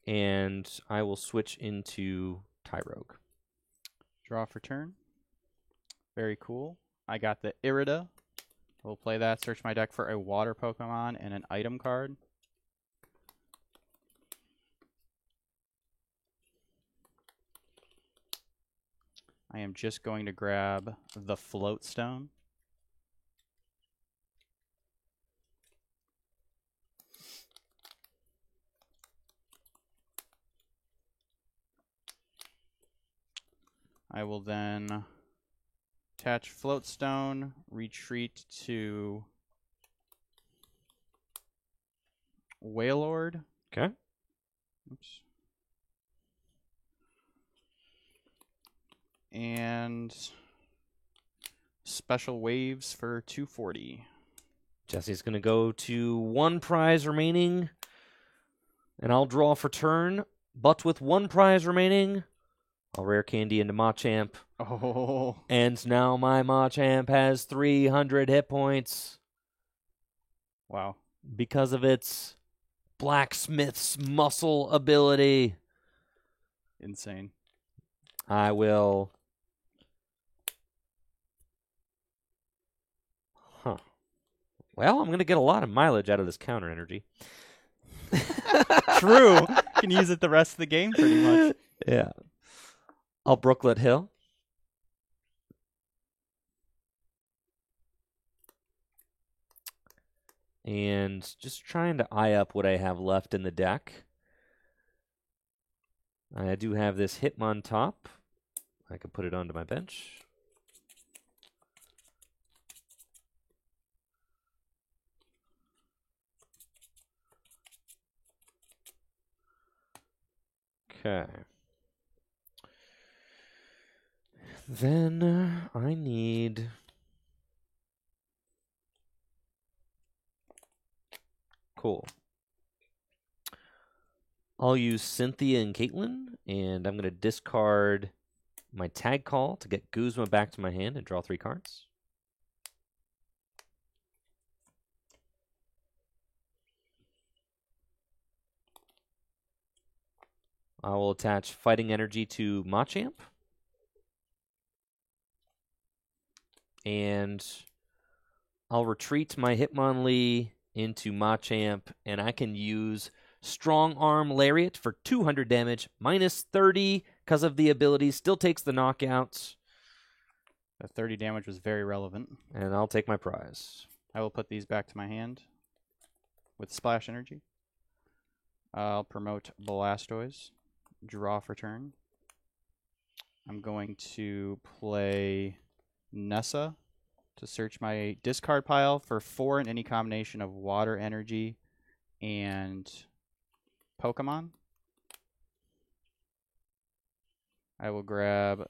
And I will switch into Tyrogue. Draw for turn. Very cool. I got the Irida. We'll play that. Search my deck for a water Pokemon and an item card. I am just going to grab the Float Stone. I will then attach Floatstone, retreat to Wailord. Okay. Oops. And special waves for 240. Jesse's going to go to 1 prize remaining, and I'll draw for turn. But with 1 prize remaining, I'll rare candy into Machamp. Oh. And now my Machamp has 300 hit points. Wow. Because of its Blacksmith's muscle ability. Insane. I will... Well, I'm going to get a lot of mileage out of this counter energy. True. Can use it the rest of the game pretty much. Yeah. I'll Brooklet Hill. And just trying to eye up what I have left in the deck. I do have this Hitmontop. I can put it onto my bench. Okay. Then I need... Cool. I'll use Cynthia and Caitlin, and I'm going to discard my Tag Call to get Guzma back to my hand and draw 3 cards. I will attach Fighting Energy to Machamp. And I'll retreat my Hitmonlee into Machamp, and I can use Strong Arm Lariat for 200 damage, minus 30 because of the ability. Still takes the knockouts. The 30 damage was very relevant. And I'll take my prize. I will put these back to my hand with Splash Energy. I'll promote Blastoise. Draw for turn. I'm going to play Nessa to search my discard pile for 4 in any combination of Water Energy and Pokemon. I will grab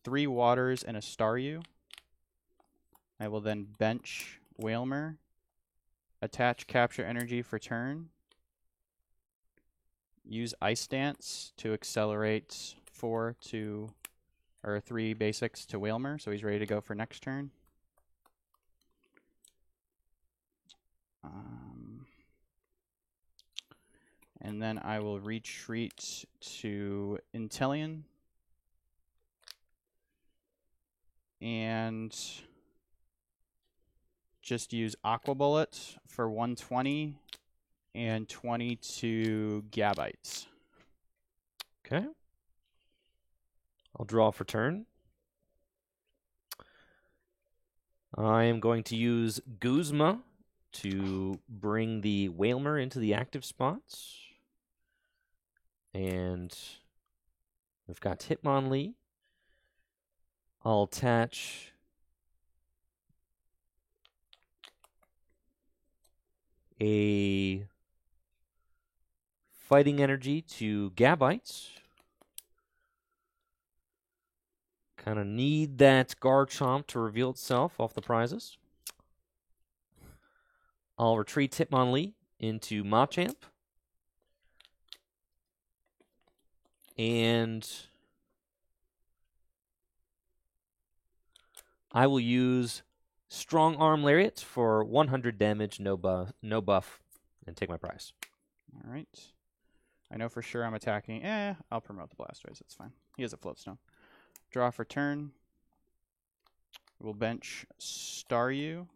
3 Waters and a Staryu. I will then bench Wailmer, attach Capture Energy for turn, use Ice Dance to accelerate 3 basics to Wailmer, so he's ready to go for next turn. And then I will retreat to Inteleon and just use Aqua Bullet for 120 and 22 Gabites. Okay. I'll draw for turn. I am going to use Guzma to bring the Wailmer into the active spots. And we've got Hitmonlee. I'll attach a Fighting Energy to Gabites. Kind of need that Garchomp to reveal itself off the prizes. I'll retreat Hitmonlee into Machamp. And I will use Strong Arm Lariat for 100 damage, no buff, and take my prize. All right. I know for sure I'm attacking. I'll promote the Blastoise. It's fine. He has a Floatstone. Draw for turn. We'll bench Staryu.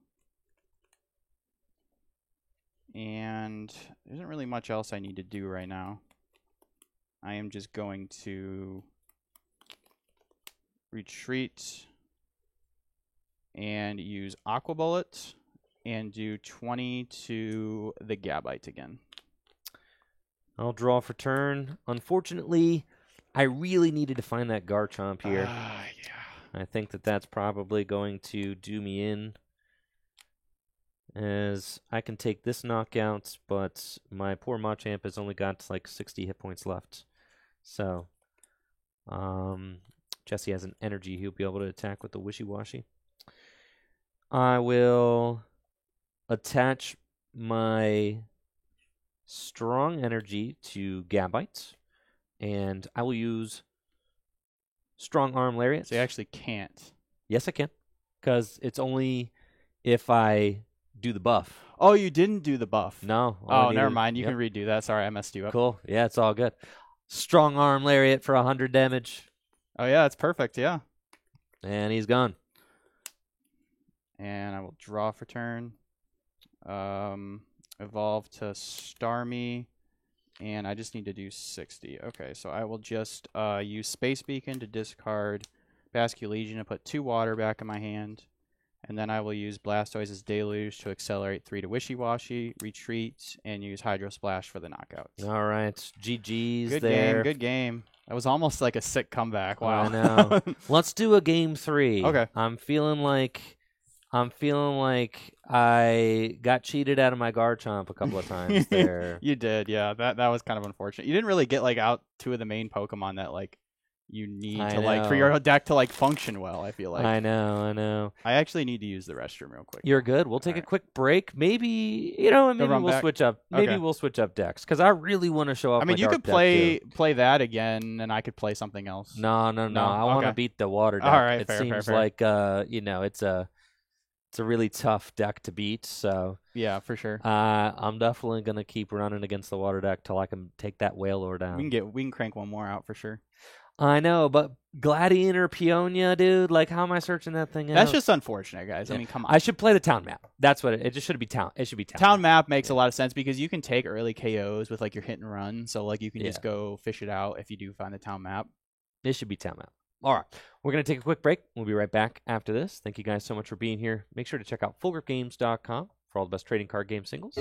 And there isn't really much else I need to do right now. I am just going to retreat and use Aqua Bullet and do 20 to the Gabite again. I'll draw for turn. Unfortunately, I really needed to find that Garchomp here. Yeah. I think that that's probably going to do me in, as I can take this knockout, but my poor Machamp has only got like 60 hit points left. So, Jesse has an energy. He'll be able to attack with the Wishy-Washy. I will attach my strong energy to Gabite, and I will use Strong Arm Lariat. So you actually can't. Yes, I can, because it's only if I do the buff. Oh, you didn't do the buff. No. Oh, never mind. You can redo that. Sorry, I messed you up. Cool. Yeah, it's all good. Strong Arm Lariat for 100 damage. Oh, yeah, that's perfect. Yeah. And he's gone. And I will draw for turn. Evolve to Starmie. And I just need to do 60. Okay, so I will just use Space Beacon to discard Basculegion and put 2 water back in my hand. And then I will use Blastoise's Deluge to accelerate 3 to Wishy-Washy, retreat, and use Hydro Splash for the knockout. All right. GG's good there. Game, good game. That was almost like a sick comeback. Wow. I know. Let's do a game 3. Okay. I'm feeling like I got cheated out of my Garchomp a couple of times there. You did, yeah. That was kind of unfortunate. You didn't really get like out 2 of the main Pokemon that like you need to like for your deck to like function well, I feel like. I know. I actually need to use the restroom real quick. You're good. We'll take a quick break. Maybe, maybe we'll switch up. Maybe we'll switch up decks, because I really want to show off. I mean, you could play that again, and I could play something else. No. I want to beat the water deck. All right, it fair, seems fair. like it's a really tough deck to beat. So yeah, for sure. I'm definitely gonna keep running against the water deck till I can take that Wailord down. We can crank one more out for sure. I know, but Gladiator or Peonia, dude, like, how am I searching that thing out? That's just unfortunate, guys. Yeah. I mean, come on. I should play the town map. That's what it just should be town. It should be town. Town map makes a lot of sense because you can take early KOs with like your hit and run. So like you can just go fish it out if you do find the town map. It should be town map. All right. We're going to take a quick break. We'll be right back after this. Thank you guys so much for being here. Make sure to check out FullGripGames.com for all the best trading card game singles.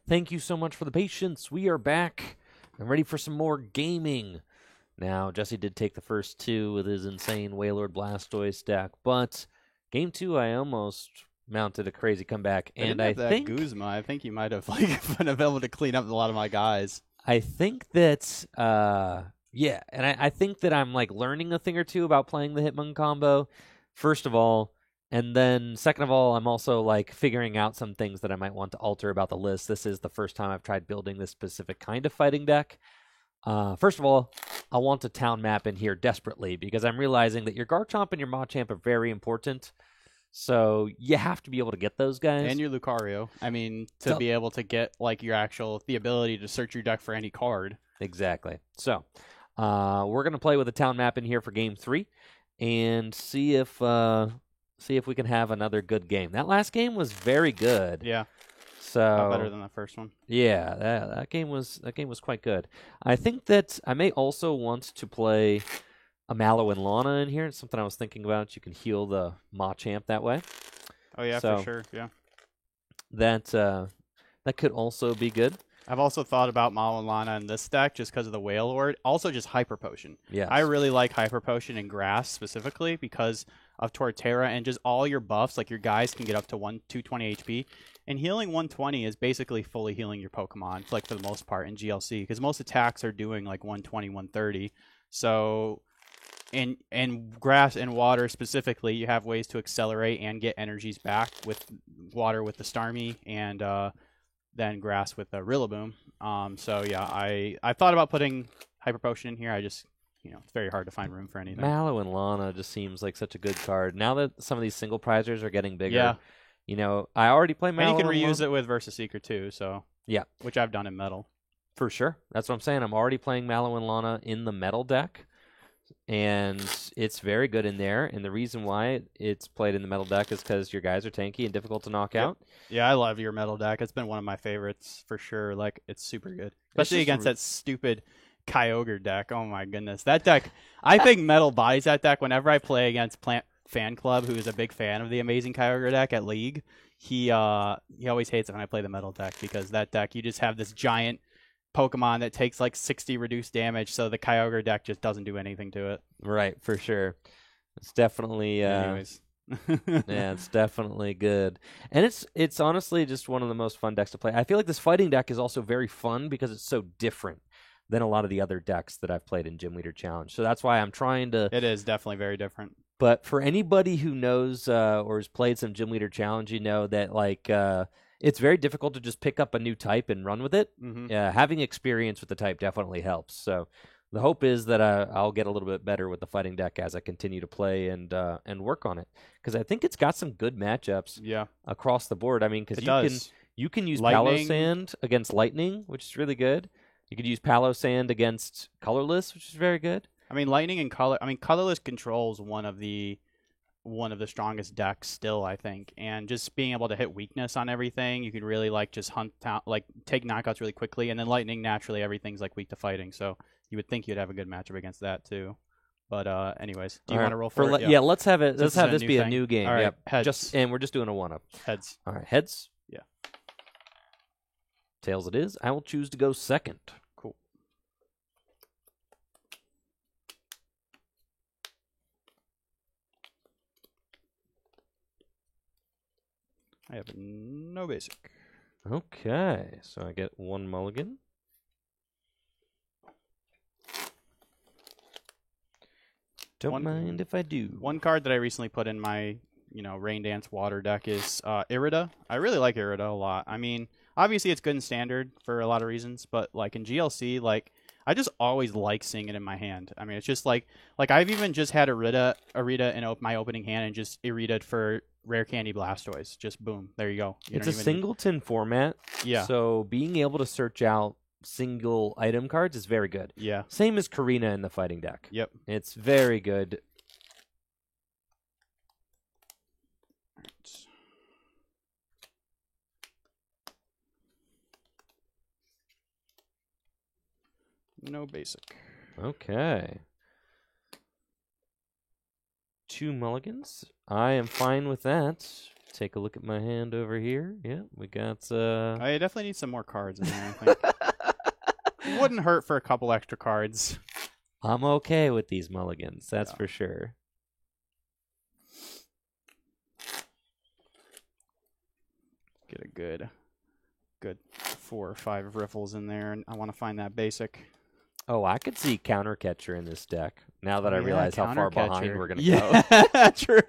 Thank you so much for the patience. We are back. I'm ready for some more gaming. Now, Jesse did take the first two with his insane Wailord Blastoise deck, but game 2 I almost mounted a crazy comeback, and I think Guzma. I think you might have been able to clean up a lot of my guys. I think that yeah, and I think that I'm like learning a thing or two about playing the Hitmon combo, first of all, and then second of all, I'm also like figuring out some things that I might want to alter about the list. This is the first time I've tried building this specific kind of fighting deck. First of all, I want a town map in here desperately because I'm realizing that your Garchomp and your Machamp are very important. So you have to be able to get those guys. And your Lucario. I mean, to be able to get like the ability to search your deck for any card. Exactly. So we're gonna play with a town map in here for game 3 and see if we can have another good game. That last game was very good. Yeah. So better than the first one. Yeah, that game was quite good. I think that I may also want to play a Mallow and Lana in here. It's something I was thinking about. You can heal the Machamp that way. Oh yeah, for sure. Yeah. That could also be good. I've also thought about Mallow and Lana in this deck just because of the Wailord. Also, just Hyper Potion. Yeah. I really like Hyper Potion in Grass specifically because of Torterra and just all your buffs. Like your guys can get up to 220 HP. And healing 120 is basically fully healing your Pokemon, like for the most part in GLC, because most attacks are doing like 120, 130. So in Grass and Water specifically, you have ways to accelerate and get energies back with Water with the Starmie and then Grass with the Rillaboom. So yeah, I thought about putting Hyper Potion in here. I just, it's very hard to find room for anything. Mallow and Lana just seems like such a good card. Now that some of these single prizers are getting bigger, I already play Mallow. And you can reuse it with Versus Seeker too, so yeah, which I've done in Metal. For sure. That's what I'm saying. I'm already playing Mallow and Lana in the Metal deck, and it's very good in there. And the reason why it's played in the Metal deck is because your guys are tanky and difficult to knock out. Yeah, I love your Metal deck. It's been one of my favorites for sure. Like, it's super good, especially against that stupid Kyogre deck. Oh my goodness, that deck! I think Metal buys that deck whenever I play against Plant Fan Club, who is a big fan of the Amazing Kyogre deck at League. He always hates it when I play the Metal deck because that deck, you just have this giant Pokemon that takes like 60 reduced damage, so the Kyogre deck just doesn't do anything to it. Right, for sure. It's definitely anyways. Yeah, it's definitely good. And it's honestly just one of the most fun decks to play. I feel like this fighting deck is also very fun because it's so different than a lot of the other decks that I've played in Gym Leader Challenge. So that's why I'm trying to... It is definitely very different. But for anybody who knows or has played some Gym Leader Challenge, you know that like it's very difficult to just pick up a new type and run with it. Mm-hmm. Having experience with the type definitely helps. So the hope is that I'll get a little bit better with the fighting deck as I continue to play and work on it, because I think it's got some good matchups across the board. I mean, because you can use Palossand against Lightning, which is really good. You could use Palossand against Colorless, which is very good. I mean, Lightning and Colorless controls one of the strongest decks still, I think, and just being able to hit weakness on everything, you can really like just take knockouts really quickly, and then Lightning naturally everything's like weak to fighting, so you would think you'd have a good matchup against that too. But anyways, do you want to roll for it? Yeah, let's have it. Let's have this be a new game. All right, yep. heads. And we're just doing a 1-up. Heads. All right, heads. Yeah. Tails it is. I will choose to go second. Cool. I have no basic. Okay, so I get 1 mulligan. Don't mind if I do. One card that I recently put in my, Rain Dance Water deck is Irida. I really like Irida a lot. I mean, obviously it's good in Standard for a lot of reasons, but like in GLC, like I just always like seeing it in my hand. I mean, it's just like I've even just had Irida in my opening hand and just Irida for Rare Candy Blastoise. Just boom, there you go. It's a singleton format. Yeah. So being able to search out single item cards is very good. Yeah. Same as Karina in the fighting deck. Yep. It's very good. No basic. Okay. 2 mulligans. I am fine with that. take a look at my hand over here. Yeah, we got. I definitely need some more cards in there. I think. It wouldn't hurt for a couple extra cards. I'm okay with these mulligans, that's for sure. Get a good 4 or 5 riffles in there, and I want to find that basic. Oh, I could see counter catcher in this deck. Now that I realize how far behind we're gonna go. Yeah, true.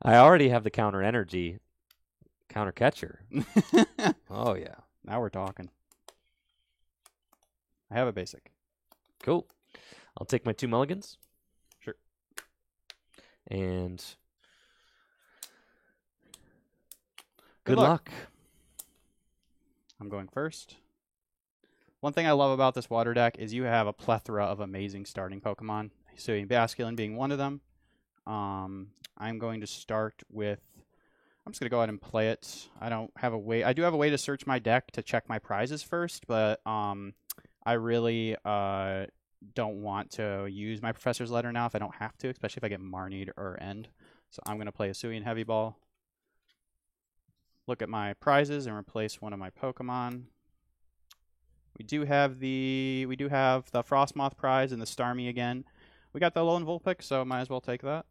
I already have the counter energy. Counter catcher. Oh yeah. Now we're talking. I have a basic. Cool. I'll take my 2 mulligans. Sure. And good luck. I'm going first. One thing I love about this water deck is you have a plethora of amazing starting Pokemon. Hisuian Basculin being one of them. I'm going to start with... I'm just going to go ahead and play it. I don't have a way... I do have a way to search my deck to check my prizes first, but I really don't want to use my Professor's Letter now if I don't have to, especially if I get Marnied or End. So I'm going to play a Hisuian Heavy Ball. Look at my prizes and replace one of my Pokemon. We do have the Frostmoth prize and the Starmie again. We got the Alolan Vulpix, so might as well take that.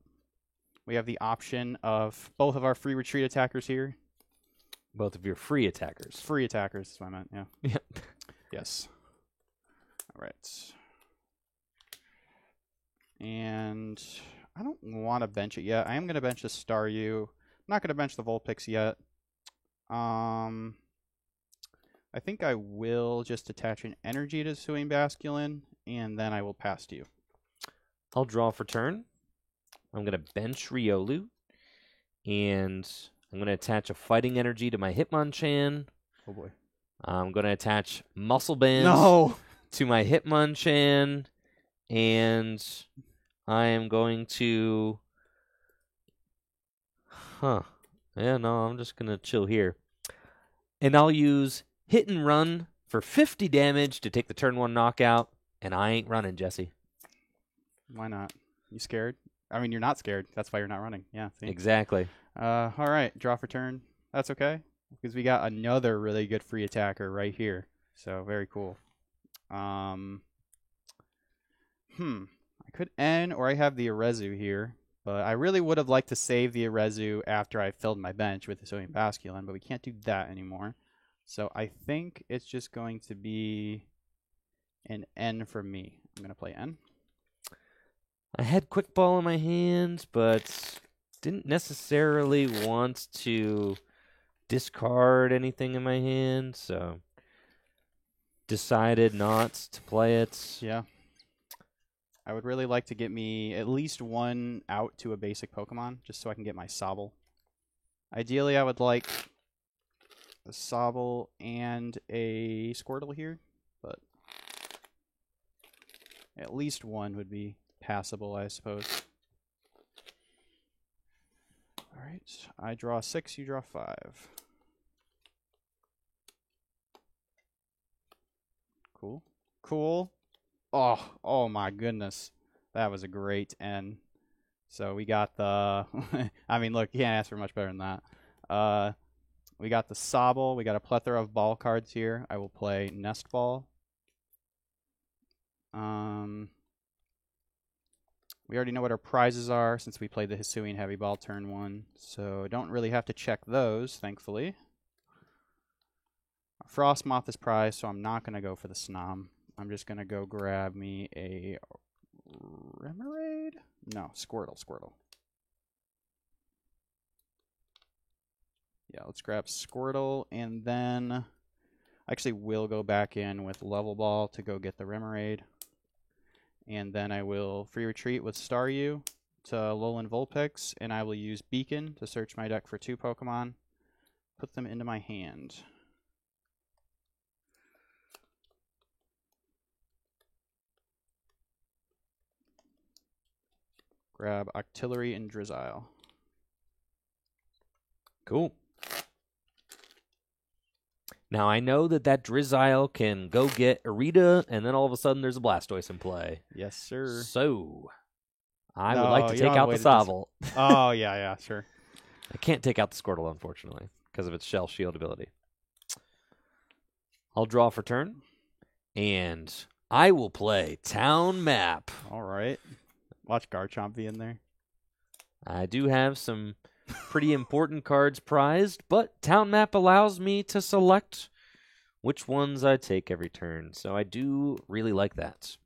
We have the option of both of our free retreat attackers here. Both of your free attackers. Free attackers, that's what I meant, yeah. Yep. Yes. All right. And I don't want to bench it yet. I am going to bench the Staryu. I'm not going to bench the Vulpix yet. I think I will just attach an energy to Hisuian Basculin, and then I will pass to you. I'll draw for turn. I'm going to bench Riolu, and I'm going to attach a fighting energy to my Hitmonchan. Oh boy. I'm going to attach Muscle Band to my Hitmonchan, and I am going to... Yeah, no, I'm just going to chill here. And I'll use Hit and Run for 50 damage to take the turn 1 knockout, and I ain't running, Jesse. Why not? You scared? I mean, you're not scared. That's why you're not running. Yeah. See? Exactly. All right. Draw for turn. That's okay, because we got another really good free attacker right here. So very cool. I could end, or I have the Erezu here, but I really would have liked to save the Erezu after I filled my bench with the Hisuian Basculin, but we can't do that anymore. So I think it's just going to be an N for me. I'm going to play N. I had Quick Ball in my hand, but didn't necessarily want to discard anything in my hand, so decided not to play it. Yeah. I would really like to get me at least one out to a basic Pokemon, just so I can get my Sobble. Ideally, I would like a Sobble and a Squirtle here, but at least one would be passable, I suppose. Alright, I draw 6, you draw 5. Cool. Cool. Oh my goodness. That was a great N. So we got the... I mean, look, you can't ask for much better than that. We got the Sobble. We got a plethora of ball cards here. I will play Nest Ball. We already know what our prizes are since we played the Hisuian Heavy Ball turn 1. So don't really have to check those, thankfully. Frostmoth is prized, so I'm not going to go for the Snom. I'm just going to go grab me a Remoraid? No, Squirtle. Yeah, let's grab Squirtle, and then I actually will go back in with Level Ball to go get the Remoraid. And then I will free retreat with Staryu to Alolan Vulpix, and I will use Beacon to search my deck for 2 Pokemon, put them into my hand. Grab Octillery and Drizzile. Cool. Now, I know that Drizzile can go get Irida, and then all of a sudden there's a Blastoise in play. Yes, sir. So, I would like to take out the Sobble. Oh, yeah, sure. I can't take out the Squirtle, unfortunately, because of its Shell Shield ability. I'll draw for turn, and I will play Town Map. All right. Watch Garchomp be in there. I do have some pretty important cards prized, but Town Map allows me to select which ones I take every turn, so I do really like that.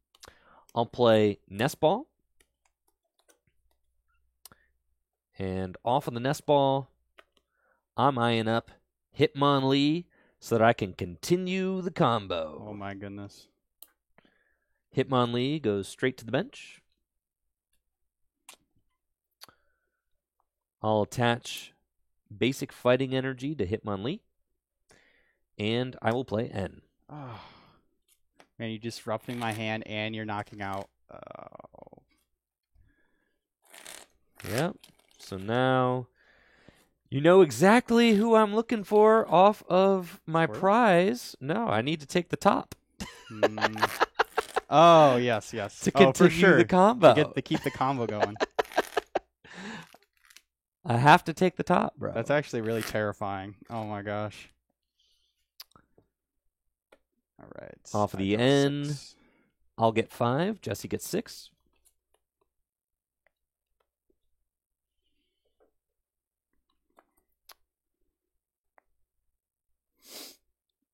I'll play Nest Ball. And off of the Nest Ball, I'm eyeing up Hitmonlee so that I can continue the combo. Oh my goodness. Hitmonlee goes straight to the bench. I'll attach Basic Fighting Energy to Hitmonlee. And I will play N. Oh. Man, you're disrupting my hand and you're knocking out. Oh. Yep. So now you know exactly who I'm looking for off of my prize. No, I need to take the top. Oh, yes. To continue the combo. To keep the combo going. I have to take the top, bro. That's actually really terrifying. Oh my gosh. All right. Off of the N, I'll get 5. Jesse gets 6.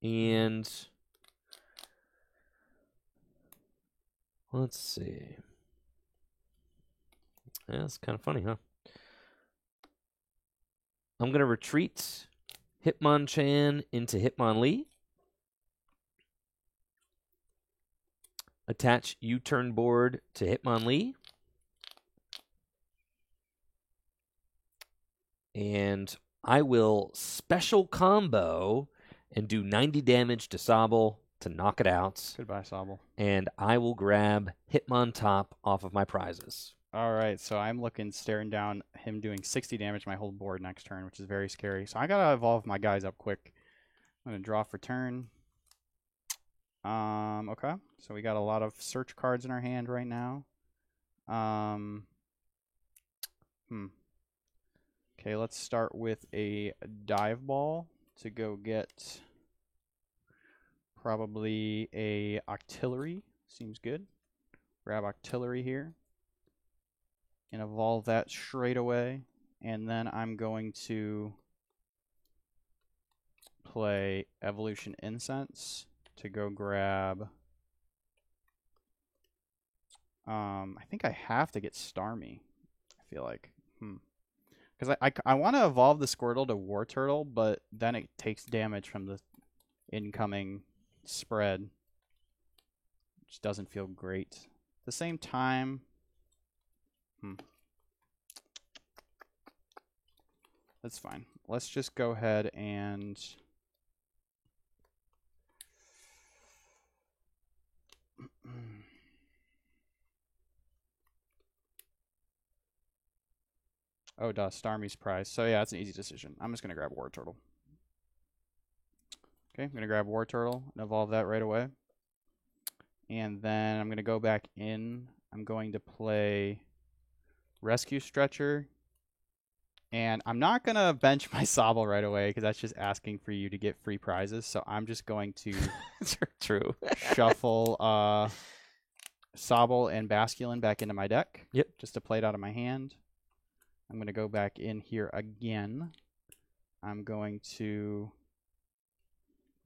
And let's see. Yeah, it's kind of funny, huh? I'm going to retreat Hitmonchan into Hitmonlee. Attach U-turn board to Hitmonlee. And I will special combo and do 90 damage to Sobble to knock it out. Goodbye, Sobble. And I will grab Hitmontop off of my prizes. All right, so I'm staring down him doing 60 damage to my whole board next turn, which is very scary. So I got to evolve my guys up quick. I'm going to draw for turn. Okay, so we got a lot of search cards in our hand right now. Okay, let's start with a dive ball to go get probably a Octillery. Seems good. Grab Octillery here and evolve that straight away. And then I'm going to play Evolution Incense to go grab. I think I have to get Starmie. I feel like. Because I want to evolve the Squirtle to War Turtle, but then it takes damage from the incoming spread, which doesn't feel great. At the same time, that's fine. Let's just go ahead and oh, duh, Starmie's prize. So yeah, it's an easy decision. I'm just going to grab War Turtle. Okay, I'm going to grab War Turtle and evolve that right away. And then I'm going to go back in. I'm going to play Rescue Stretcher. And I'm not going to bench my Sobble right away because that's just asking for you to get free prizes. So I'm just going to True. shuffle Sobble and Basculin back into my deck. Yep. Just to play it out of my hand. I'm going to go back in here again. I'm going to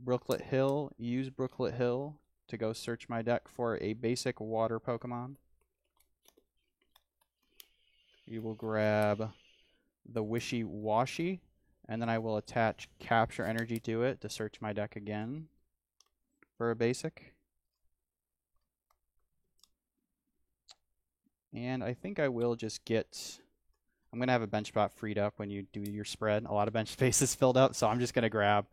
Brooklet Hill, use Brooklet Hill to go search my deck for a basic water Pokemon. We will grab the Wishy Washy, and then I will attach Capture Energy to it to search my deck again for a basic. And I think I will just get... I'm going to have a bench spot freed up when you do your spread. A lot of bench space is filled up, so I'm just going to grab...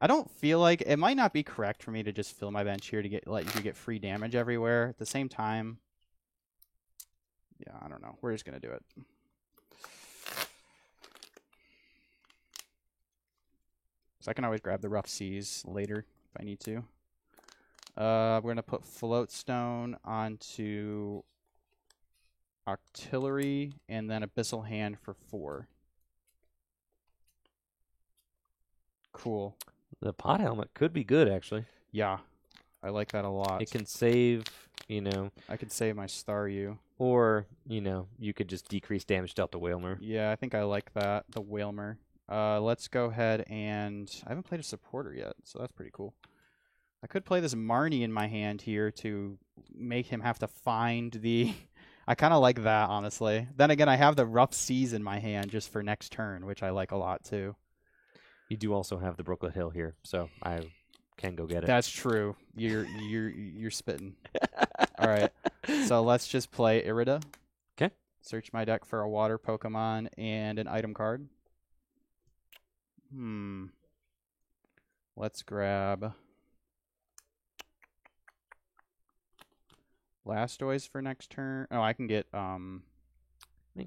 I don't feel like... It might not be correct for me to just fill my bench here to let you get free damage everywhere. At the same time... Yeah, I don't know. We're just going to do it. So I can always grab the Rough Seas later if I need to. We're going to put Floatstone onto Octillery and then Abyssal Hand for 4. Cool. The pot helmet could be good, actually. Yeah, I like that a lot. It can save, I could save my Staryu. Or, you could just decrease damage dealt to Whalmer. Yeah, I think I like that, the Whalmer. Let's go ahead and... I haven't played a supporter yet, so that's pretty cool. I could play this Marnie in my hand here to make him have to find the... I kind of like that, honestly. Then again, I have the Rough Seas in my hand just for next turn, which I like a lot, too. You do also have the Brooklet Hill here, so I can go get it. That's true. You're spitting. All right. So let's just play Irida. Okay. Search my deck for a water Pokemon and an item card. Let's grab Blastoise for next turn. Oh, I can get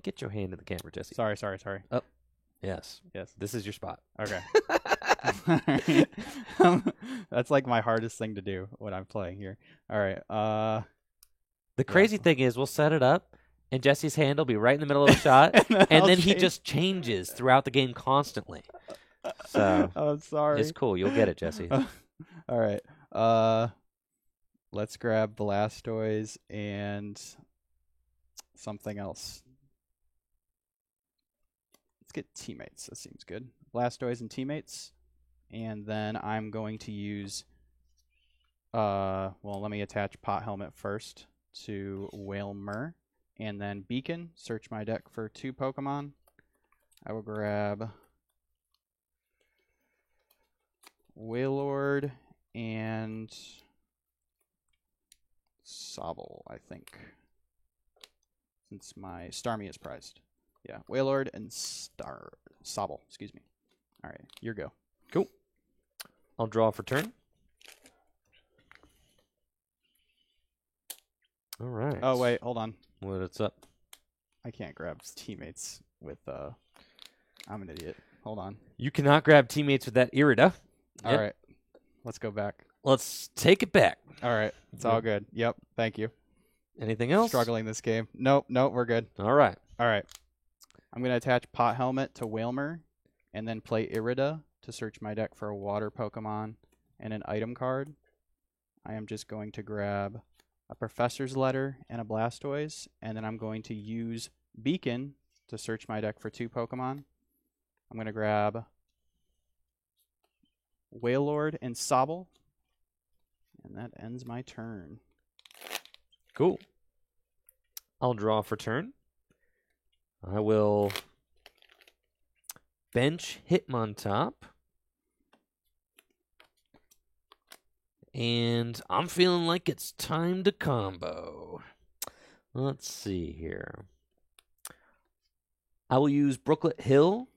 Get your hand in the camera, Jesse. Sorry. Oh. Yes. Yes. This is your spot. Okay. That's like my hardest thing to do when I'm playing here. All right. The crazy thing is we'll set it up and Jesse's hand will be right in the middle of the shot and then he just changes throughout the game constantly. So I'm sorry. It's cool. You'll get it, Jesse. All right. Let's grab Blastoise and something else. Let's get Teammates. That seems good. Blastoise and Teammates. And then I'm going to use... well, let me attach Pot Helmet first to Whalmer. And then Beacon. Search my deck for 2 Pokemon. I will grab Wailord and Sobble, I think. Since my Starmie is prized. Yeah, Wailord and Sobble, excuse me. All right, your go. Cool. I'll draw for turn. All right. Oh, wait, hold on. What's up? I can't grab Teammates with, I'm an idiot. Hold on. You cannot grab Teammates with that Irida. All right, let's go back. Let's take it back. All right, it's all good. Yep, thank you. Anything else? Struggling this game. Nope, we're good. All right. All right. I'm going to attach Pot Helmet to Whalmer and then play Irida to search my deck for a water Pokemon and an item card. I am just going to grab a Professor's Letter and a Blastoise, and then I'm going to use Beacon to search my deck for 2 Pokemon. I'm going to grab Wailord and Sobble, and that ends my turn. Cool. I'll draw for turn. I will bench Hitmontop. And I'm feeling like it's time to combo. Let's see here. I will use Brooklet Hill.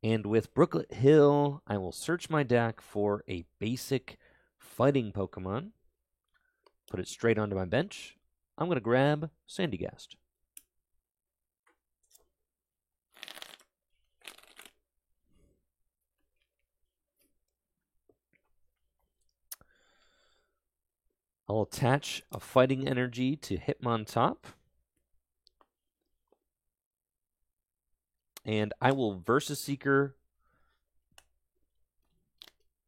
And with Brooklet Hill, I will search my deck for a basic fighting Pokemon. Put it straight onto my bench. I'm going to grab Sandygast. I'll attach a Fighting Energy to Hitmontop. And I will Versus Seeker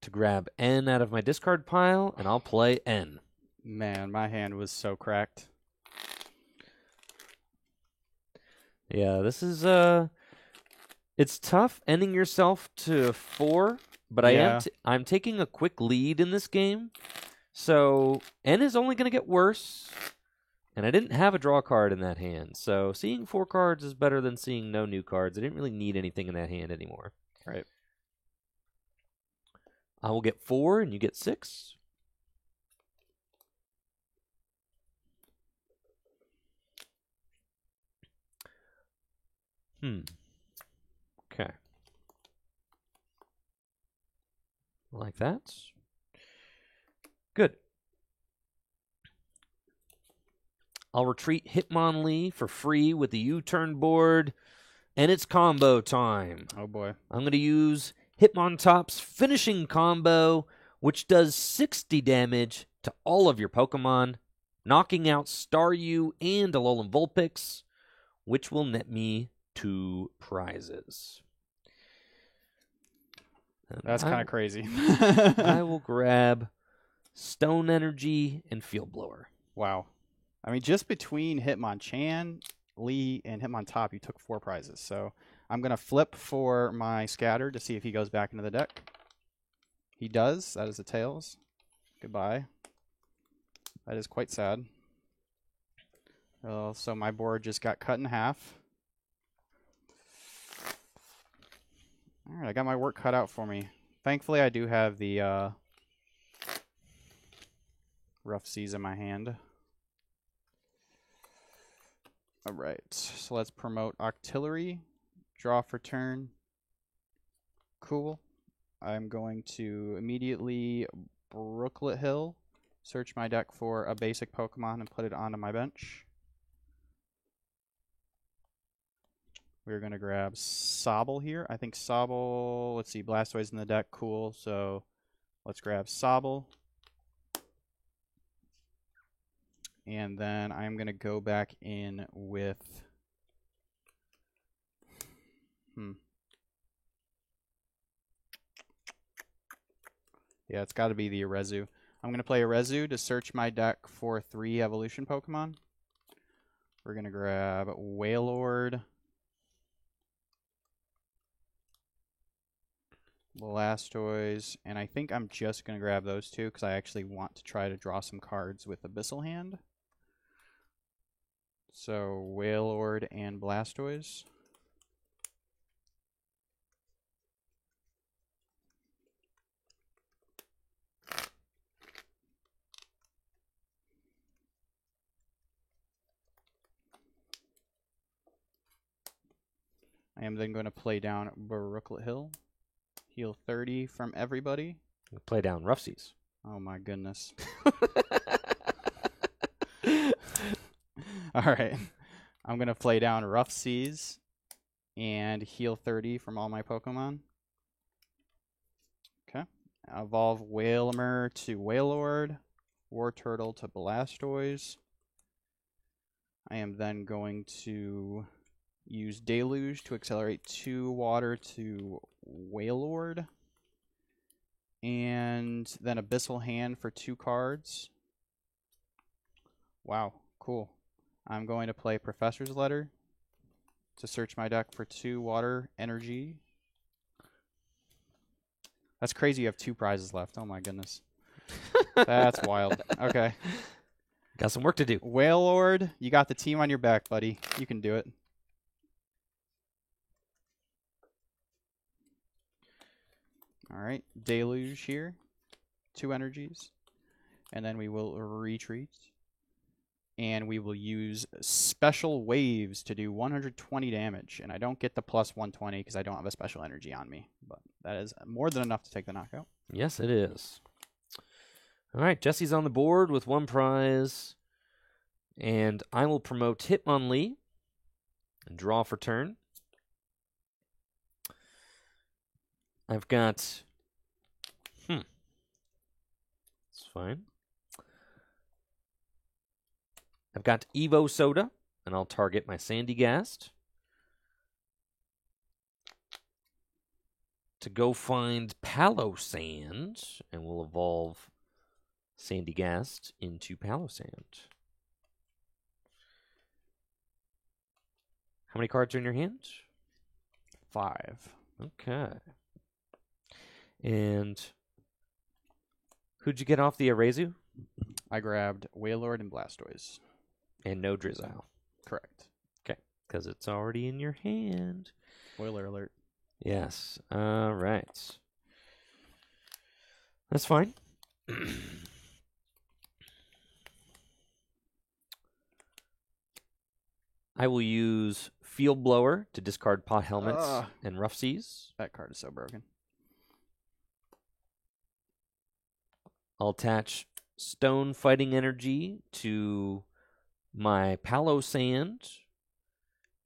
to grab N out of my discard pile, and I'll play N. Man, my hand was so cracked. Yeah, this is it's tough ending yourself to 4, but I'm taking a quick lead in this game. So N is only going to get worse, and I didn't have a draw card in that hand. So seeing 4 cards is better than seeing no new cards. I didn't really need anything in that hand anymore. Right. I will get 4, and you get 6. Okay. Like that. Good. I'll retreat Hitmonlee for free with the U-turn board, and it's combo time. Oh boy. I'm going to use Hitmontop's finishing combo, which does 60 damage to all of your Pokemon, knocking out Staryu and Alolan Vulpix, which will net me 2 prizes. That's kind of crazy. I will grab Stone Energy and Field Blower. Wow. I mean, just between Hitmonchan, Lee, and Hitmontop, you took 4 prizes. So I'm going to flip for my Scatter to see if he goes back into the deck. He does. That is a Tails. Goodbye. That is quite sad. So my board just got cut in half. All right, I got my work cut out for me. Thankfully, I do have the Rough Seas in my hand. All right, so let's promote Octillery. Draw for turn. Cool. I'm going to immediately Brooklet Hill, search my deck for a basic Pokemon, and put it onto my bench. We're going to grab Sobble here. I think Sobble, let's see, Blastoise in the deck, cool. So let's grab Sobble. And then I'm going to go back in with... Yeah, it's got to be the Arezu. I'm going to play Arezu to search my deck for 3 evolution Pokemon. We're going to grab Wailord, Blastoise, and I think I'm just going to grab those 2 because I actually want to try to draw some cards with Abyssal Hand. So Wailord and Blastoise. I am then going to play down Brooklet Hill. Heal 30 from everybody. Play down Rough Seas. Oh my goodness. All right. I'm going to play down Rough Seas and heal 30 from all my Pokemon. Okay. Evolve Wailmer to Wailord. Wartortle to Blastoise. I am then going to use Deluge to accelerate 2 water to Wailord. And then Abyssal Hand for 2 cards. Wow, cool. I'm going to play Professor's Letter to search my deck for 2 water energy. That's crazy you have 2 prizes left. Oh my goodness. That's wild. Okay. Got some work to do. Wailord, you got the team on your back, buddy. You can do it. All right, Deluge here, 2 energies, and then we will retreat, and we will use Special Waves to do 120 damage, and I don't get the plus 120 because I don't have a special energy on me, but that is more than enough to take the knockout. Yes, it is. All right, Jesse's on the board with 1 prize, and I will promote Hitmonlee and draw for turn. I've got... It's fine. I've got Evo Soda, and I'll target my Sandygast to go find Palossand, and we'll evolve Sandygast into Palossand. How many cards are in your hand? 5. Okay. And who'd you get off the Arezu? I grabbed Wailord and Blastoise. And no Drizzile. Correct. Okay, because it's already in your hand. Spoiler alert. Yes. All right. That's fine. I will use Field Blower to discard Pot Helmets and Rough Seas. That card is so broken. I'll attach Stone Fighting Energy to my Palossand,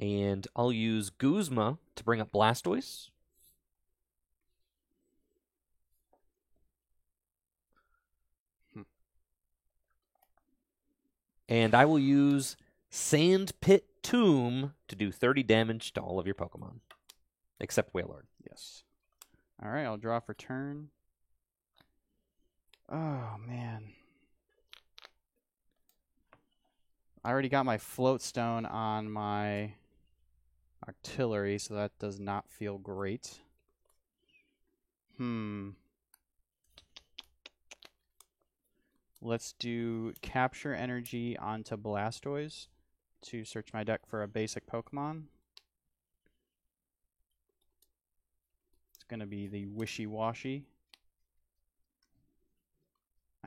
and I'll use Guzma to bring up Blastoise. And I will use Sandpit Tomb to do 30 damage to all of your Pokemon, except Wailord. Yes. All right, I'll draw for turn. Oh, man. I already got my float stone on my artillery, so that does not feel great. Let's do capture energy onto Blastoise to search my deck for a basic Pokemon. It's going to be the Wishy-Washy.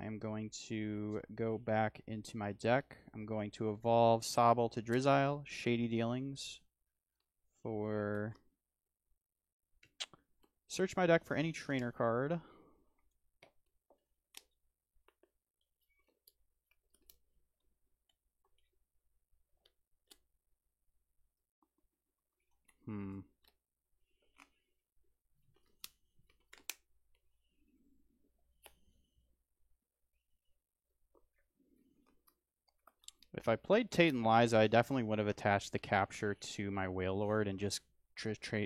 I am going to go back into my deck. I'm going to evolve Sobble to Drizzile, Shady Dealings for... Search my deck for any trainer card. If I played Tate and Liza, I definitely would have attached the capture to my Wailord and just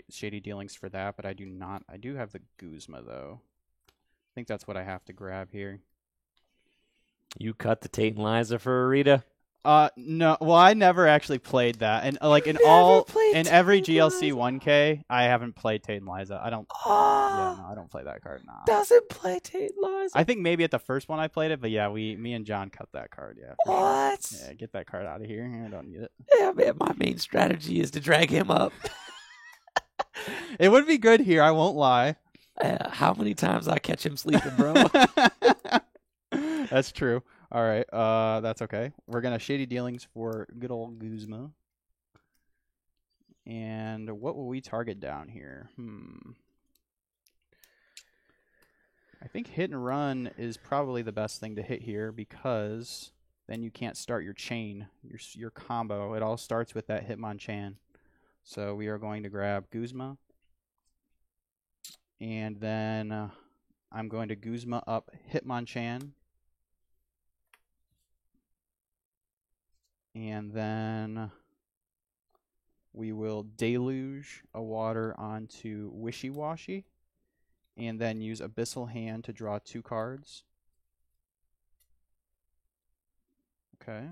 Shady Dealings for that, but I do not. I do have the Guzma, though. I think that's what I have to grab here. You cut the Tate and Liza for Arita? No. Well, I never actually played that, and like in every GLC 1K, I haven't played Tate and Liza. I don't. Yeah, no, I don't play that card. Nah. Doesn't play Tate and Liza. I think maybe at the first one I played it, but yeah, me and John cut that card. Yeah. What? Sure. Yeah, get that card out of here. I don't need it. Yeah, man. My main strategy is to drag him up. It would be good here. I won't lie. How many times I catch him sleeping, bro? That's true. All right, that's okay. We're going to Shady Dealings for good old Guzma. And what will we target down here? I think Hit and Run is probably the best thing to hit here because then you can't start your chain, your combo. It all starts with that Hitmonchan. So we are going to grab Guzma. And then I'm going to Guzma up Hitmonchan. And then we will Deluge a water onto Wishy-Washy. And then use Abyssal Hand to draw 2 cards. Okay.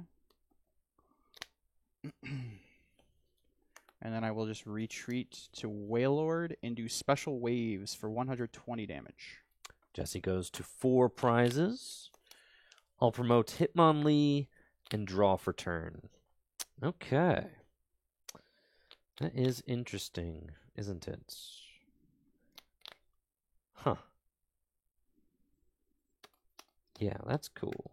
And then I will just retreat to Wailord and do Special Waves for 120 damage. Jesse goes to 4 prizes. I'll promote Hitmonlee and draw for turn. Okay. That is interesting, isn't it? Huh. Yeah, that's cool.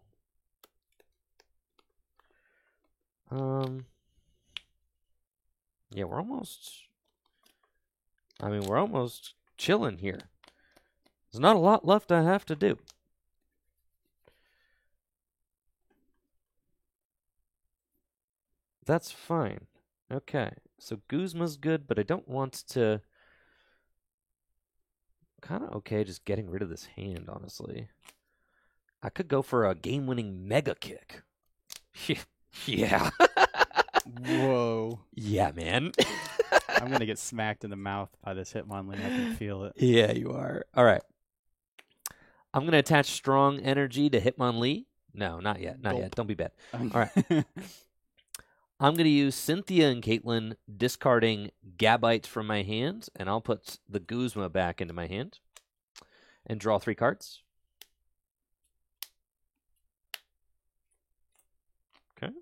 Yeah, we're almost chilling here. There's not a lot left I have to do. That's fine. Okay, so Guzma's good, but I don't want to... Kind of okay just getting rid of this hand, honestly. I could go for a game-winning Mega Kick. Yeah. Whoa. Yeah, man. I'm going to get smacked in the mouth by this Hitmonlee. I can feel it. Yeah, you are. All right. I'm going to attach Strong Energy to Hitmonlee. No, not yet. Not yet. Don't be bad. All right. I'm going to use Cynthia and Caitlin, discarding Gabite from my hand, and I'll put the Guzma back into my hand and draw 3 cards. Okay.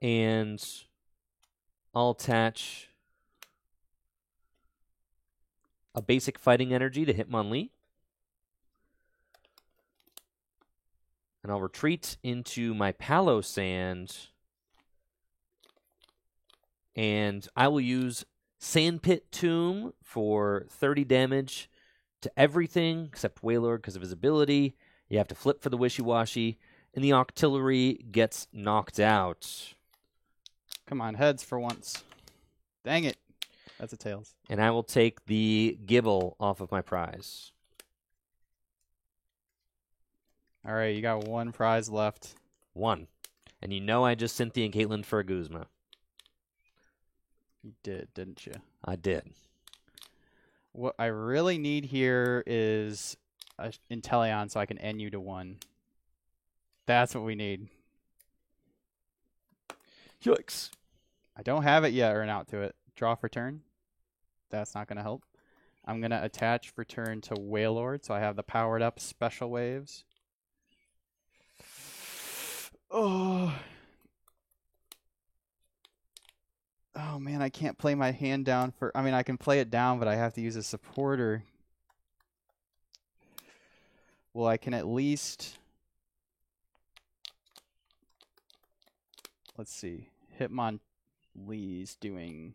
And I'll attach a basic Fighting Energy to Hitmonlee. And I'll retreat into my Palossand. And I will use Sandpit Tomb for 30 damage to everything except Wailord because of his ability. You have to flip for the Wishy-Washy. And the Octillery gets knocked out. Come on, heads for once. Dang it. That's a tails. And I will take the Gibble off of my prize. All right, you got 1 prize left. 1. And you know I just Cynthia and Caitlin for a Guzma. You did, didn't you? I did. what I really need here is a Inteleon so I can end you to 1. That's what we need. Yikes. I don't have it yet or an out to it. Draw for turn. That's not going to help. I'm going to attach for turn to Wailord, so I have the powered up special waves. Oh. Oh, man, I can't play my hand down for... I mean, I can play it down, but I have to use a supporter. Well, I can at least... Let's see. Hitmonlee's doing...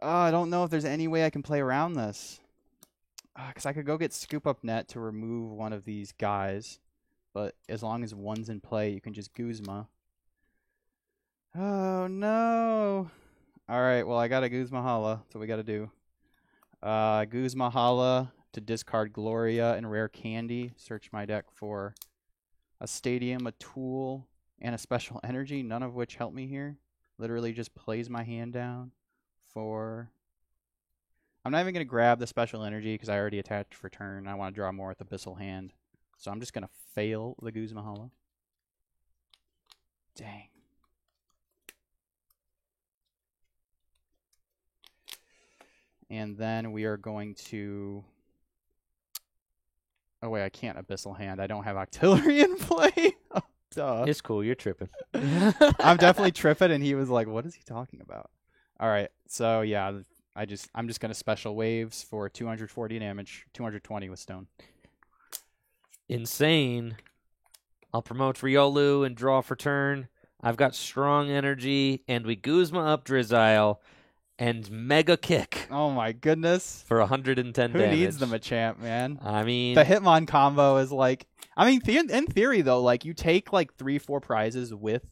Oh, I don't know if there's any way I can play around this. Because I could go get Scoop Up Net to remove one of these guys. But as long as one's in play, you can just Guzma. Oh, no. All right, well, I got a Guzma Hala. That's what we got to do. Guzma Hala to discard Gloria and Rare Candy. Search my deck for a Stadium, a Tool, and a Special Energy, none of which help me here. Literally just plays my hand down for... I'm not even going to grab the Special Energy because I already attached for turn. I want to draw more with the Abyssal Hand. So I'm just going to fail the Guzma Hala. Dang. And then we are going to... Oh, wait, I can't Abyssal Hand. I don't have Octillery in play. Oh, duh. It's cool. You're tripping. I'm definitely tripping, and he was like, what is he talking about? All right, so, yeah, I'm just going to Special Waves for 240 damage, 220 with Stone. Insane. I'll promote Riolu and draw for turn. I've got Strong Energy, and we Guzma up Drizzile. And Mega Kick. Oh, my goodness. For 110 damage. Who needs the Machamp, man? I mean... The Hitmon combo is like... I mean, in theory, though, like, you take, like, 3-4 prizes with,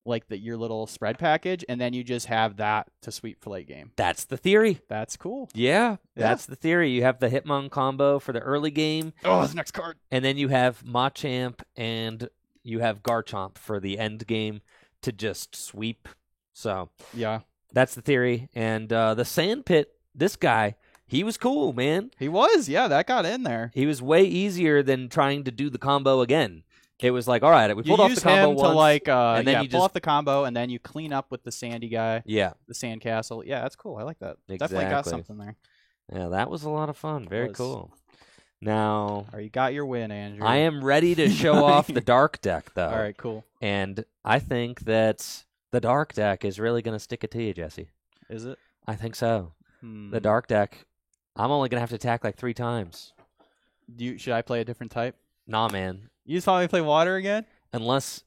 like, your little spread package, and then you just have that to sweep for late game. That's the theory. That's cool. Yeah, that's the theory. You have the Hitmon combo for the early game. Oh, that's the next card. And then you have Machamp and you have Garchomp for the end game to just sweep. So... Yeah. That's the theory. And the Sandpit, this guy, he was cool, man. He was, yeah, that got in there. He was way easier than trying to do the combo again. It was like, all right, we pulled off the combo once. To like, and then you pull off the combo, and then you clean up with the Sandy guy. Yeah. The Sandcastle. Yeah, that's cool. I like that. Exactly. Definitely got something there. Yeah, that was a lot of fun. Very cool. Now... All right, you got your win, Andrew. I am ready to show off the Dark deck, though. All right, cool. And I think that... The Dark deck is really going to stick it to you, Jesse. Is it? I think so. The Dark deck, I'm only going to have to attack like 3 times. Should I play a different type? Nah, man. You just want me to play water again? Unless,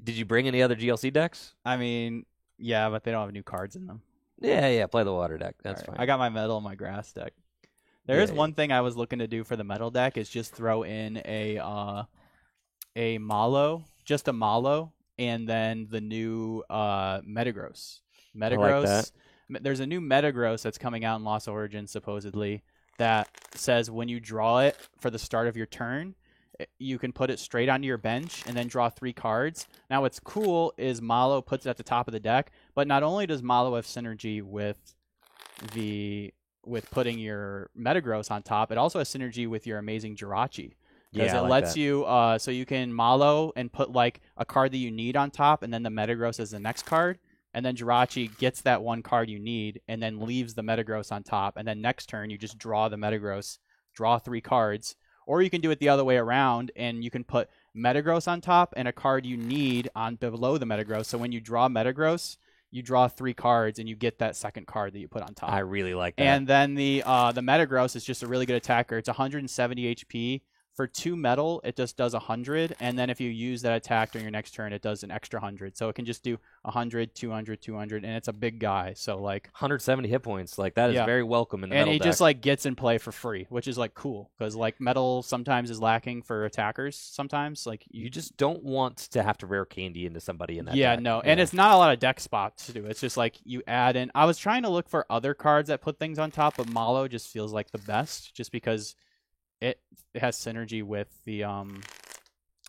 did you bring any other GLC decks? I mean, yeah, but they don't have new cards in them. Yeah, play the water deck. That's fine. I got my metal and my grass deck. There is one thing I was looking to do for the metal deck is just throw in a Malo, just a Malo, and then the new Metagross. Metagross. I like that. There's a new Metagross that's coming out in Lost Origins, supposedly, that says when you draw it for the start of your turn, you can put it straight onto your bench and then draw 3 cards. Now, what's cool is Malo puts it at the top of the deck, but not only does Malo have synergy with putting your Metagross on top, it also has synergy with your amazing Jirachi. Because it lets you, so you can Malo and put like a card that you need on top, and then the Metagross is the next card, and then Jirachi gets that one card you need, and then leaves the Metagross on top, and then next turn you just draw the Metagross, draw 3 cards, or you can do it the other way around, and you can put Metagross on top and a card you need on below the Metagross. So when you draw Metagross, you draw 3 cards, and you get that second card that you put on top. I really like that. And then the Metagross is just a really good attacker. It's 170 HP. For 2 metal, it just does 100, and then if you use that attack during your next turn, it does an extra 100. So it can just do 100, 200, 200, and it's a big guy. So like 170 hit points, like that is very welcome in the metal deck. And he just like gets in play for free, which is like cool because like metal sometimes is lacking for attackers. Sometimes like you just don't want to have to rare candy into somebody in that. Yeah, deck. no, and it's not a lot of deck spots to do. It's just like you add in. I was trying to look for other cards that put things on top, but Malo just feels like the best, just because. It has synergy with the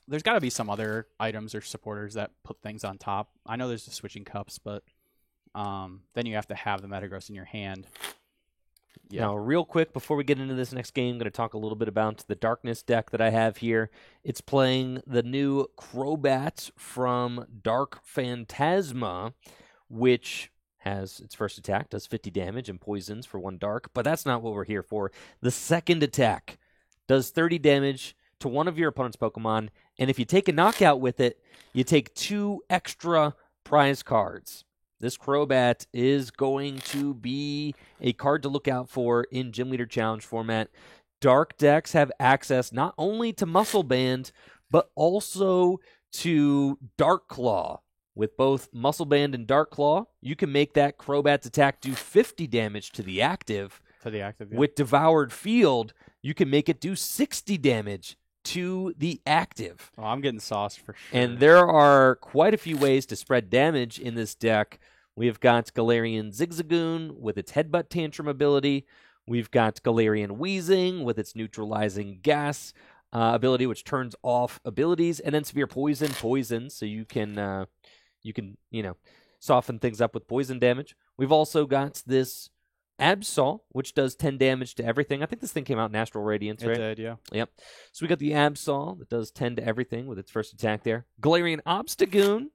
there's got to be some other items or supporters that put things on top. I know there's the switching cups, but then you have to have the Metagross in your hand. Yeah. Now, real quick, before we get into this next game, I'm going to talk a little bit about the Darkness deck that I have here. It's playing the new Crobat from Dark Phantasma, which has its first attack, does 50 damage and poisons for 1 dark, but that's not what we're here for. The second attack does 30 damage to one of your opponent's Pokemon, and if you take a knockout with it, you take 2 extra prize cards. This Crobat is going to be a card to look out for in Gym Leader Challenge format. Dark decks have access not only to Muscle Band, but also to Dark Claw. With both Muscle Band and Dark Claw, you can make that Crobat's attack do 50 damage to the active. Yeah. With Devoured Field, you can make it do 60 damage to the active. Oh, I'm getting sauced for sure. And there are quite a few ways to spread damage in this deck. We've got Galarian Zigzagoon with its Headbutt Tantrum ability. We've got Galarian Wheezing with its Neutralizing Gas ability, which turns off abilities, and then Severe Poison, so you can soften things up with poison damage. We've also got this Absol, which does 10 damage to everything. I think this thing came out in Astral Radiance, right? It did, yeah. Yep. So we got the Absol that does 10 to everything with its first attack there. Galarian Obstagoon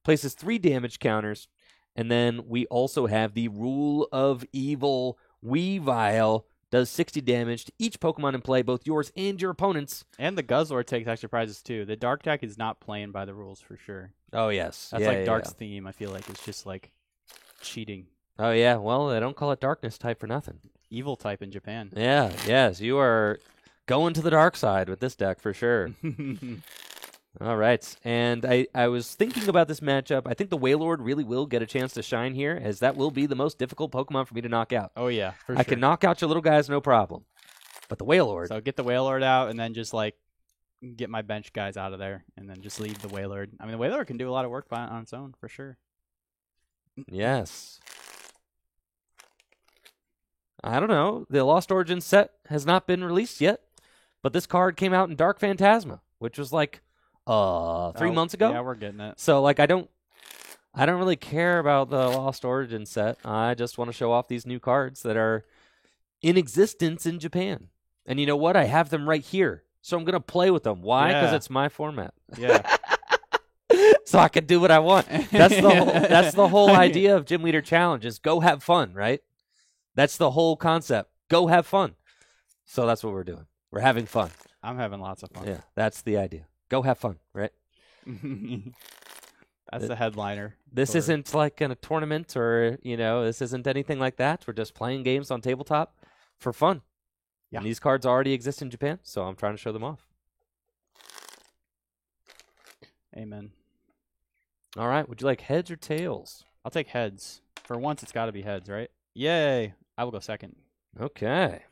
places 3 damage counters. And then we also have the Rule of Evil Weavile, does 60 damage to each Pokemon in play, both yours and your opponent's. And the Guzzlord takes extra prizes too. The Dark deck is not playing by the rules for sure. Oh, yes. That's Dark's theme, I feel like. It's just like cheating. Oh, yeah. Well, they don't call it Darkness type for nothing. Evil type in Japan. Yeah, yes. You are going to the dark side with this deck for sure. All right. And I was thinking about this matchup. I think the Wailord really will get a chance to shine here, as that will be the most difficult Pokemon for me to knock out. Oh, yeah, for sure. I can knock out your little guys, no problem. But the Wailord. So get the Wailord out and then just like get my bench guys out of there and then just leave the Wailord. I mean, the Wailord can do a lot of work on its own, for sure. Yes. I don't know. The Lost Origins set has not been released yet, but this card came out in Dark Phantasma, which was like 3 months ago. Yeah, we're getting it. So like I don't really care about the Lost Origins set. I just want to show off these new cards that are in existence in Japan. And you know what? I have them right here. So I'm going to play with them. Why? Because it's my format. Yeah. So I can do what I want. That's the whole idea of Gym Leader Challenge is go have fun, right? That's the whole concept. Go have fun. So that's what we're doing. We're having fun. I'm having lots of fun. Yeah, that's the idea. Go have fun, right? That's the headliner. This isn't like in a tournament or, this isn't anything like that. We're just playing games on tabletop for fun. Yeah. And these cards already exist in Japan, so I'm trying to show them off. Amen. All right. Would you like heads or tails? I'll take heads. For once, it's got to be heads, right? Yay. I will go second. Okay.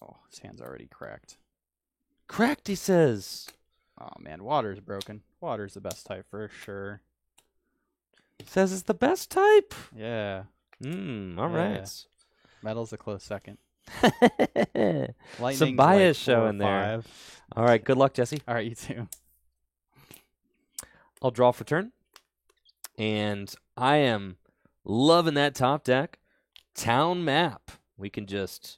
Oh, his hand's already cracked. Cracked, he says. Oh, man. Water's broken. Water's the best type for sure. Says it's the best type. Yeah. All right. Metal's a close second. Some bias showing there. All right. Good luck, Jesse. All right, you too. I'll draw for turn. And I am loving that top deck. Town map. We can just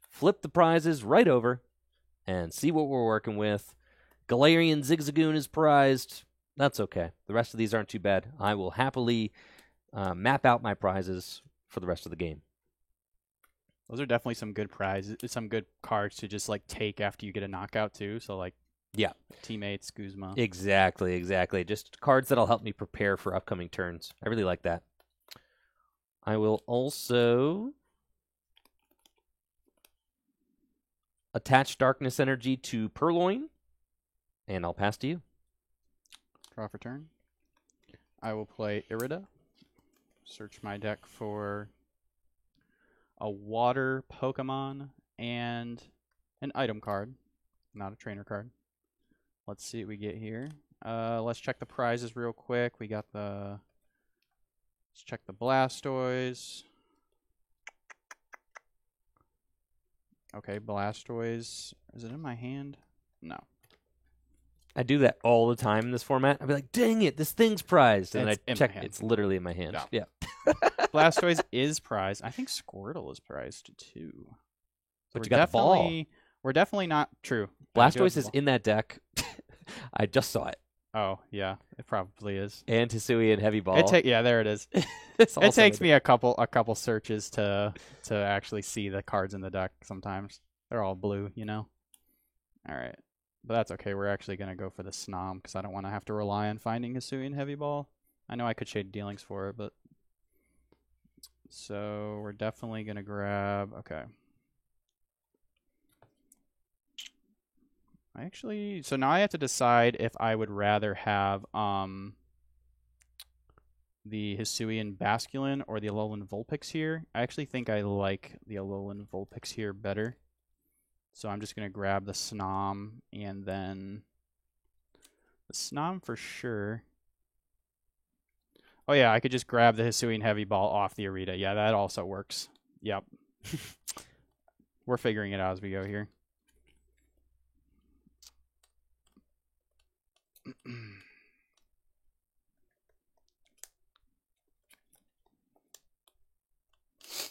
flip the prizes right over and see what we're working with. Galarian Zigzagoon is prized. That's okay. The rest of these aren't too bad. I will happily map out my prizes for the rest of the game. Those are definitely some good prizes, some good cards to just like take after you get a knockout too. So like, yeah, teammates, Guzma. Exactly. Just cards that'll help me prepare for upcoming turns. I really like that. I will also attach Darkness Energy to Purloin, and I'll pass to you. Draw for turn. I will play Irida. Search my deck for a water Pokemon and an item card, not a trainer card. Let's see what we get here. Let's check the prizes real quick. We got the... Let's check the Blastoise. Okay, Blastoise. Is it in my hand? No. I do that all the time in this format. I'd be like, dang it, this thing's prized. And then It's I in check, my hand. it's literally in my hand. Yeah. Blastoise is prized. I think Squirtle is prized too. So But you got the ball. We're definitely not true. Blastoise is in that deck. I just saw it. Oh, yeah. It probably is. And Hisuian Heavy Ball. Yeah, there it is. It It takes me a couple searches to actually see the cards in the deck sometimes. They're all blue, you know. All right. But that's okay. We're actually going to go for the Snom because I don't want to have to rely on finding Hisuian Heavy Ball. I know I could shade dealings for it, but... So we're definitely going to grab... Okay. So now I have to decide if I would rather have the Hisuian Basculin or the Alolan Vulpix here. I actually think I like the Alolan Vulpix here better. So I'm just going to grab the Snom and then the Snom for sure. Oh yeah, I could just grab the Hisuian Heavy Ball off the Arita. Yeah, that also works. Yep. We're figuring it out as we go here.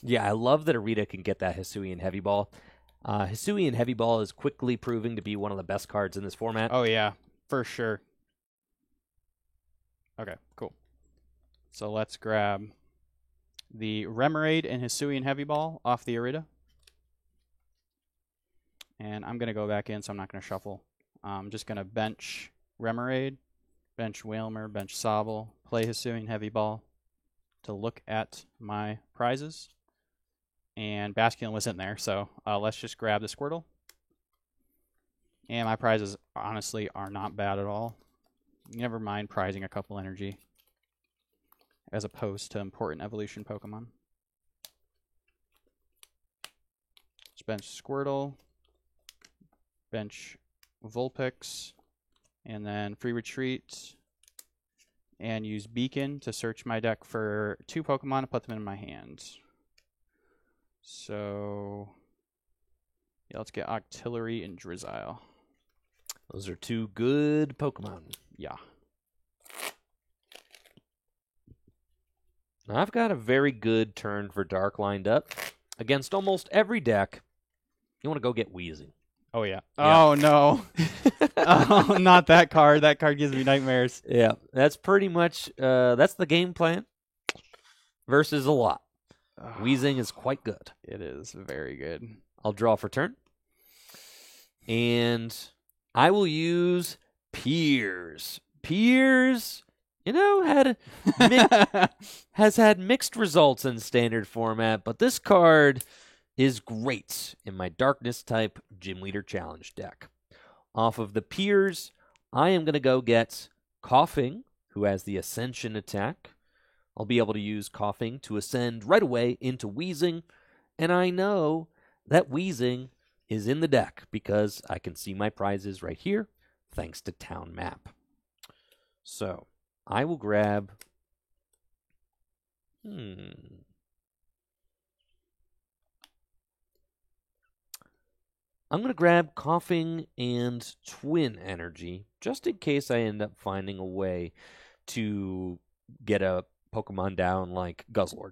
Yeah, I love that Arita can get that Hisuian Heavy Ball. Hisuian Heavy Ball is quickly proving to be one of the best cards in this format. Oh, yeah, for sure. Okay, cool. So let's grab the Remoraid and Hisuian Heavy Ball off the Arita. And I'm going to go back in, so I'm not going to shuffle. I'm just going to bench Remoraid, bench Wailmer, bench Sobble, play Hisuian Heavy Ball to look at my prizes. And Basculin was in there, so let's just grab the Squirtle. And my prizes, honestly, are not bad at all. You never mind prizing a couple energy as opposed to important evolution Pokemon. Let's bench Squirtle, bench Vulpix, and then free retreat, and use Beacon to search my deck for 2 Pokemon and put them in my hands. So, yeah, let's get Octillery and Drizzile. Those are 2 good Pokemon. Yeah. Now, I've got a very good turn for Dark lined up. Against almost every deck, you want to go get Weezing. Oh, yeah. Yeah. Oh, no. Oh, not that card. That card gives me nightmares. Yeah, that's pretty much, that's the game plan versus a lot. Weezing is quite good. It is very good. I'll draw for turn. And I will use Piers. Piers, you know, has had mixed results in standard format, but this card is great in my Darkness type Gym Leader Challenge deck. Off of the Piers, I am going to go get Coughing, who has the Ascension attack. I'll be able to use Coughing to ascend right away into Weezing, and I know that Weezing is in the deck because I can see my prizes right here thanks to Town Map. So, I will grab... I'm going to grab Coughing and Twin Energy, just in case I end up finding a way to get a Pokemon down like Guzzlord.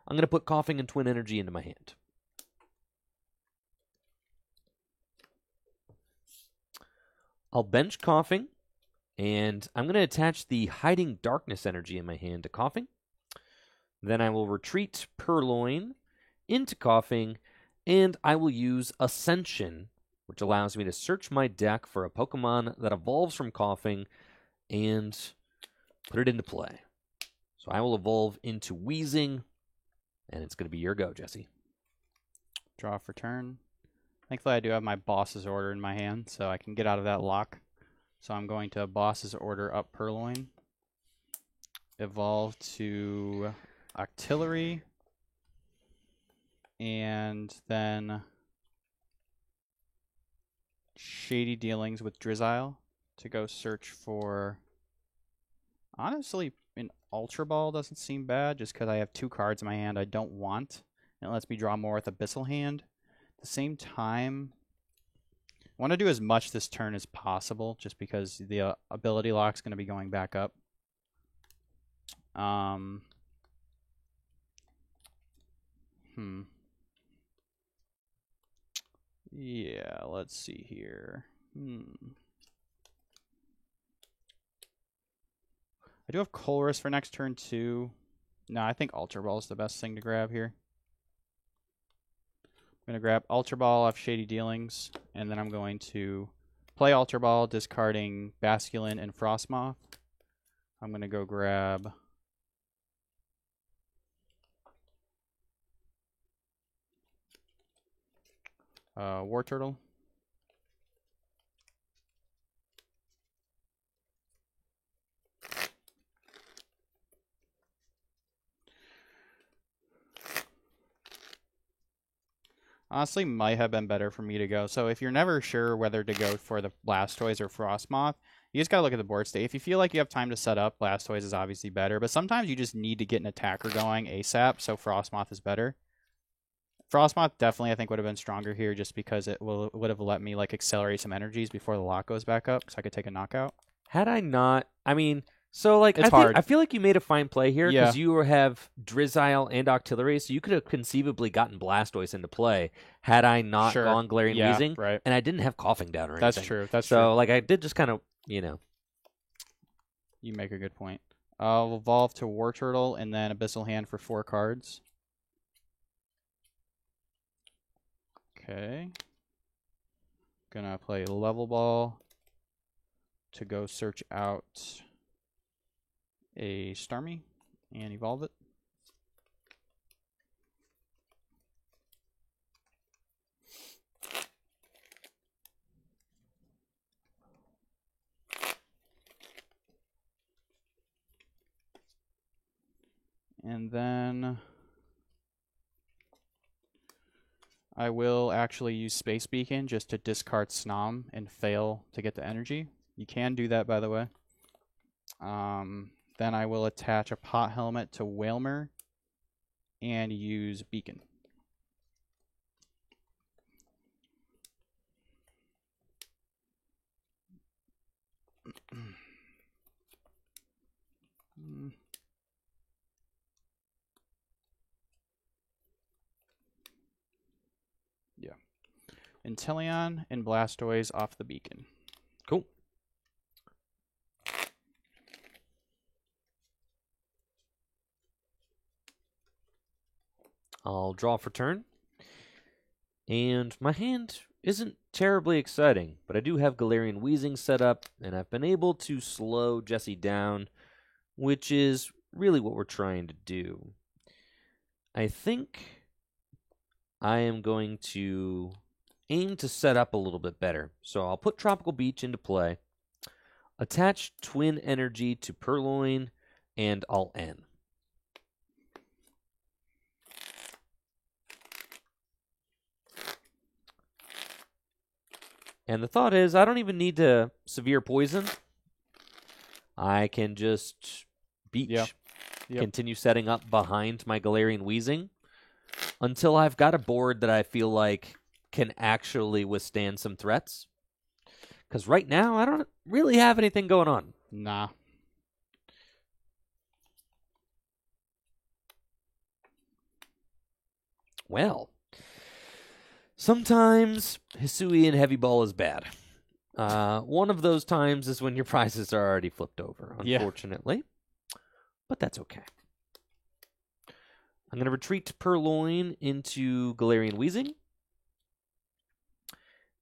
I'm going to put Coughing and Twin Energy into my hand. I'll bench Coughing, and I'm going to attach the Hiding Darkness Energy in my hand to Coughing. Then I will retreat Purloin into Coughing, and I will use Ascension, which allows me to search my deck for a Pokemon that evolves from Coughing and put it into play. So I will evolve into Weezing, and it's going to be your go, Jesse. Draw for turn. Thankfully, I do have my Boss's Order in my hand, so I can get out of that lock. So I'm going to Boss's Order up Purloin. Evolve to Octillery. And then Shady Dealings with Drizzile to go search for... Honestly, an Ultra Ball doesn't seem bad, just because I have 2 cards in my hand I don't want. And it lets me draw more with Abyssal Hand. At the same time, want to do as much this turn as possible, just because the ability lock's going to be going back up. Yeah, let's see here. I do have Colress for next turn too. No, I think Ultra Ball is the best thing to grab here. I'm going to grab Ultra Ball off Shady Dealings, and then I'm going to play Ultra Ball, discarding Basculin and Frostmoth. I'm going to go grab War Turtle. Honestly, might have been better for me to go. So if you're never sure whether to go for the Blastoise or Frostmoth, you just got to look at the board state. If you feel like you have time to set up, Blastoise is obviously better. But sometimes you just need to get an attacker going ASAP, so Frostmoth is better. Frostmoth definitely, I think, would have been stronger here just because it would have let me like accelerate some energies before the lock goes back up, so I could take a knockout. Had I not, I mean, so like it's hard. I feel like you made a fine play here because Yeah. you have Drizzile and Octillery, so you could have conceivably gotten Blastoise into play had I not Sure. gone Galarian Yeah, Weezing, right. and I didn't have Coughing Down or That's anything. true. That's so true. like I did just kind of, you know. You make a good point. I'll evolve to War Turtle and then Abyssal Hand for 4 cards. Okay. Gonna play Level Ball to go search out a Starmie and evolve it. And then I will actually use Space Beacon just to discard Snom and fail to get the energy. You can do that, by the way. Then I will attach a Pot Helmet to Wailmer and use Beacon. Yeah. Inteleon and Blastoise off the Beacon. Cool. I'll draw for turn. And my hand isn't terribly exciting, but I do have Galarian Weezing set up, and I've been able to slow Jessie down, which is really what we're trying to do. I think I am going to aim to set up a little bit better. So I'll put Tropical Beach into play, attach Twin Energy to Purloin, and I'll N. And the thought is, I don't even need to Severe Poison. I can just Beach, continue setting up behind my Galarian Weezing until I've got a board that I feel like can actually withstand some threats. Because right now, I don't really have anything going on. Nah. Well, sometimes Hisuian Heavy Ball is bad. One of those times is when your prizes are already flipped over, unfortunately. Yeah. But that's okay. I'm going to retreat to Purloin into Galarian Weezing.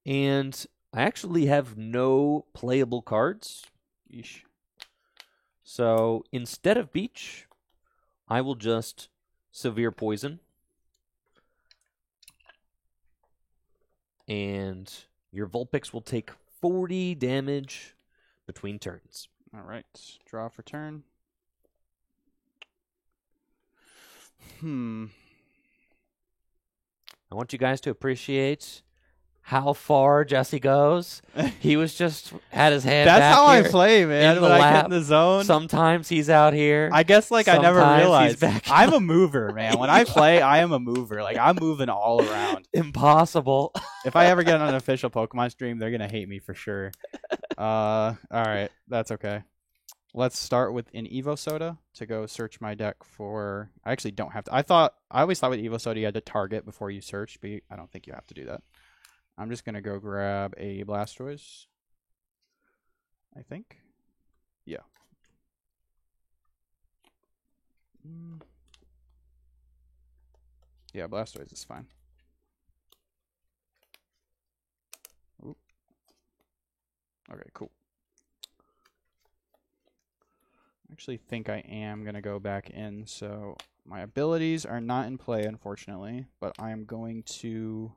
And I actually have no playable cards. Yeesh. So instead of Beach, I will just Severe Poison. And your Vulpix will take 40 damage between turns. All right. Draw for turn. I want you guys to appreciate how far Jesse goes. He was just had his hand That's back how here I play, man. in When the I get lap. in the zone, Sometimes he's out here. I guess like I never Sometimes he's realized back I'm a mover, man. When I play, I am a mover. Like I'm moving all around. Impossible. If I ever get on an official Pokemon stream, they're gonna hate me for sure. All right, that's okay. Let's start with an Evo Soda to go search my deck for. I actually don't have to. I always thought with Evo Soda you had to target before you search, but I don't think you have to do that. I'm just gonna go grab a Blastoise. I think. Yeah. Yeah, Blastoise is fine. Oop. Okay, cool. I actually think I am going to go back in, so my abilities are not in play, unfortunately, but I am going to...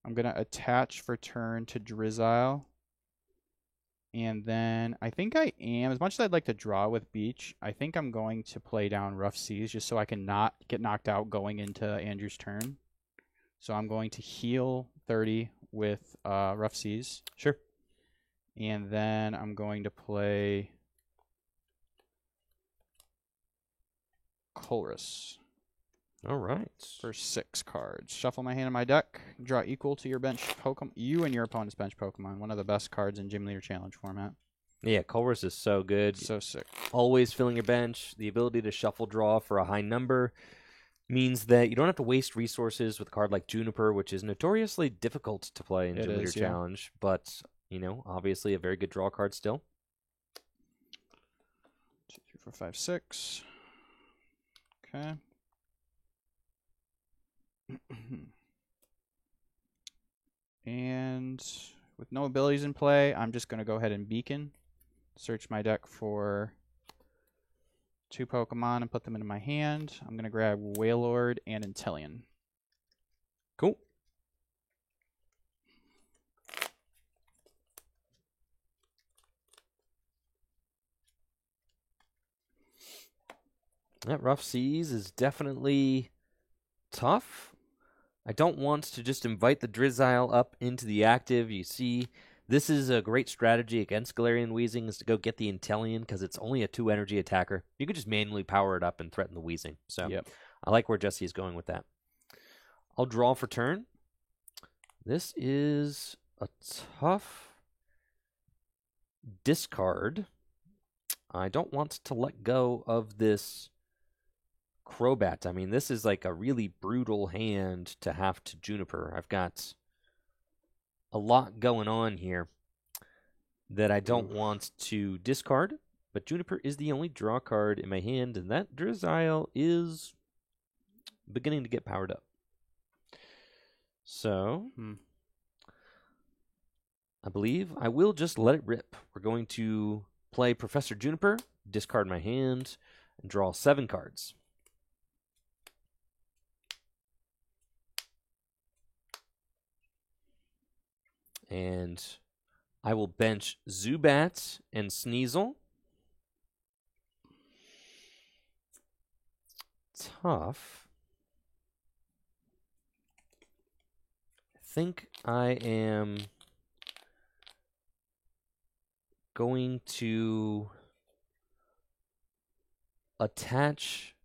I'm going to attach for turn to Drizzile. And then I think I am, as much as I'd like to draw with Beach, I think I'm going to play down Rough Seas just so I can not get knocked out going into Andrew's turn. So I'm going to heal 30 with Rough Seas. Sure. And then I'm going to play Colress. All right. For 6 cards. Shuffle my hand in my deck. Draw equal to your bench Pokemon. You and your opponent's bench Pokemon. One of the best cards in Gym Leader Challenge format. Yeah, Colress is so good. So sick. Always filling your bench. The ability to shuffle draw for a high number means that you don't have to waste resources with a card like Juniper, which is notoriously difficult to play in Gym Leader Challenge. But, you know, obviously a very good draw card still. 2, 3, 4, 5, 6. Okay. And with no abilities in play, I'm just going to go ahead and Beacon. Search my deck for 2 Pokemon and put them into my hand. I'm going to grab Wailord and Inteleon. Cool. That Rough Seas is definitely tough. I don't want to just invite the Drizzile up into the active. You see, this is a great strategy against Galarian Weezing is to go get the Inteleon because it's only a 2 energy attacker. You could just manually power it up and threaten the Weezing. So yep. I like where Jesse is going with that. I'll draw for turn. This is a tough discard. I don't want to let go of this Crobat. I mean, this is like a really brutal hand to have to Juniper. I've got a lot going on here that I don't want to discard, but Juniper is the only draw card in my hand, and that Drizzile is beginning to get powered up. So, I believe I will just let it rip. We're going to play Professor Juniper, discard my hand, and draw 7 cards. And I will bench Zubat and Sneasel. Tough. I think I am going to attach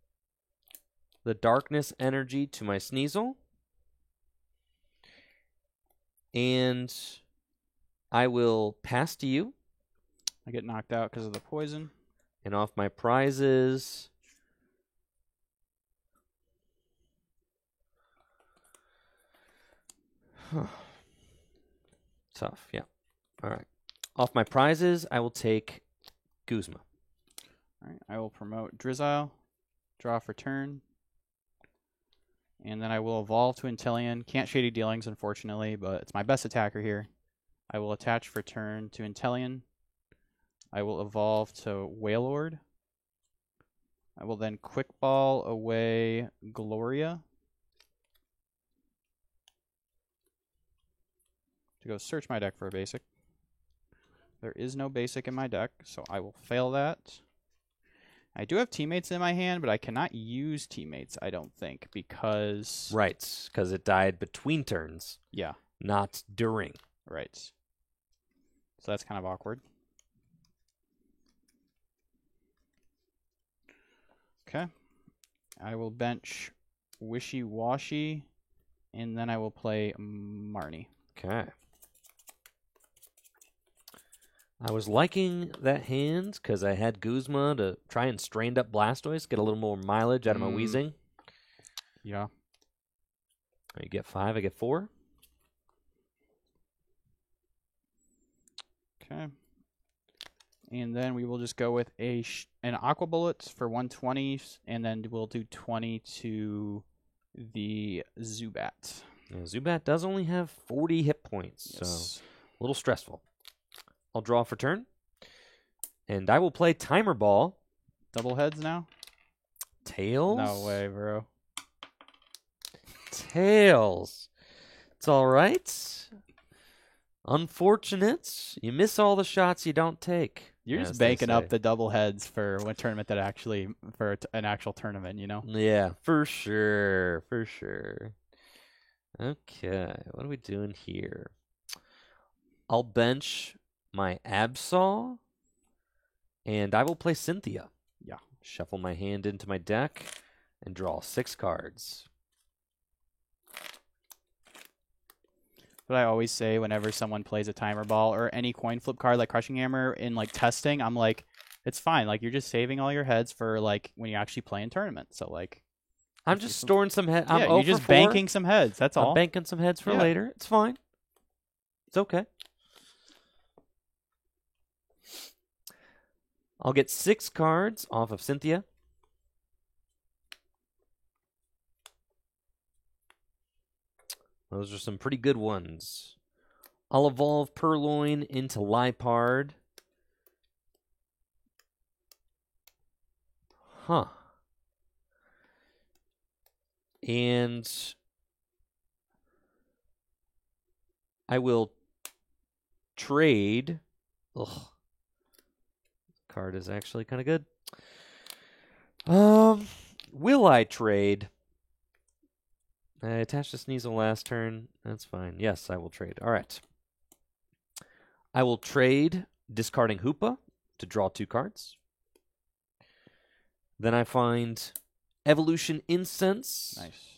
the darkness energy to my Sneasel. And I will pass to you. I get knocked out because of the poison. And off my prizes, tough, yeah. All right. Off my prizes, I will take Guzma. All right. I will promote Drizzile. Draw for turn. And then I will evolve to Inteleon. Can't Shady Dealings, unfortunately, but it's my best attacker here. I will attach for turn to Inteleon. I will evolve to Wailord. I will then Quick Ball away Gloria. To go search my deck for a basic. There is no basic in my deck, so I will fail that. I do have teammates in my hand, but I cannot use teammates, I don't think, because... Right, because it died between turns. Yeah. Not during. Right. So that's kind of awkward. Okay. I will bench Wishy Washy, and then I will play Marnie. Okay. I was liking that hand because I had Guzma to try and strained up Blastoise, get a little more mileage out of my Weezing. Yeah. You get 5, I get 4. Okay. And then we will just go with an Aqua Bullet for 120, and then we'll do 20 to the Zubat. Yeah, Zubat does only have 40 hit points, so a little stressful. I'll draw for turn, and I will play Timer Ball. Double heads now? Tails? No way, bro. Tails. It's all right. Unfortunate. You miss all the shots you don't take. You're just banking up the double heads for one tournament that actually, for an actual tournament, you know? Yeah, for sure. For sure. Okay, what are we doing here? I'll bench my Absol, and I will play Cynthia. Yeah. Shuffle my hand into my deck and draw 6 cards. What I always say whenever someone plays a Timer Ball or any coin flip card like Crushing Hammer in like testing, I'm like, it's fine. Like you're just saving all your heads for like when you actually play in tournament. So like, I'm just storing some heads. Yeah, you're just banking some heads. That's all. I'm banking some heads for later. It's fine. It's okay. I'll get 6 cards off of Cynthia. Those are some pretty good ones. I'll evolve Purloin into Liepard. Huh. And I will trade. Ugh. Card is actually kind of good. Will I trade? I attached a Sneasel last turn. That's fine. Yes, I will trade. All right. I will trade, discarding Hoopa to draw 2 cards. Then I find Evolution Incense. Nice.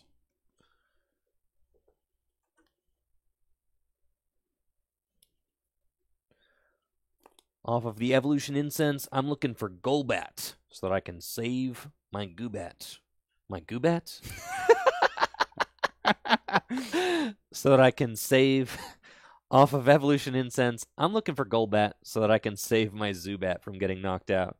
Off of the Evolution Incense, I'm looking for Golbat so that I can save my Goobat. My Goobat? So that I can save off of Evolution Incense. I'm looking for Golbat so that I can save my Zubat from getting knocked out.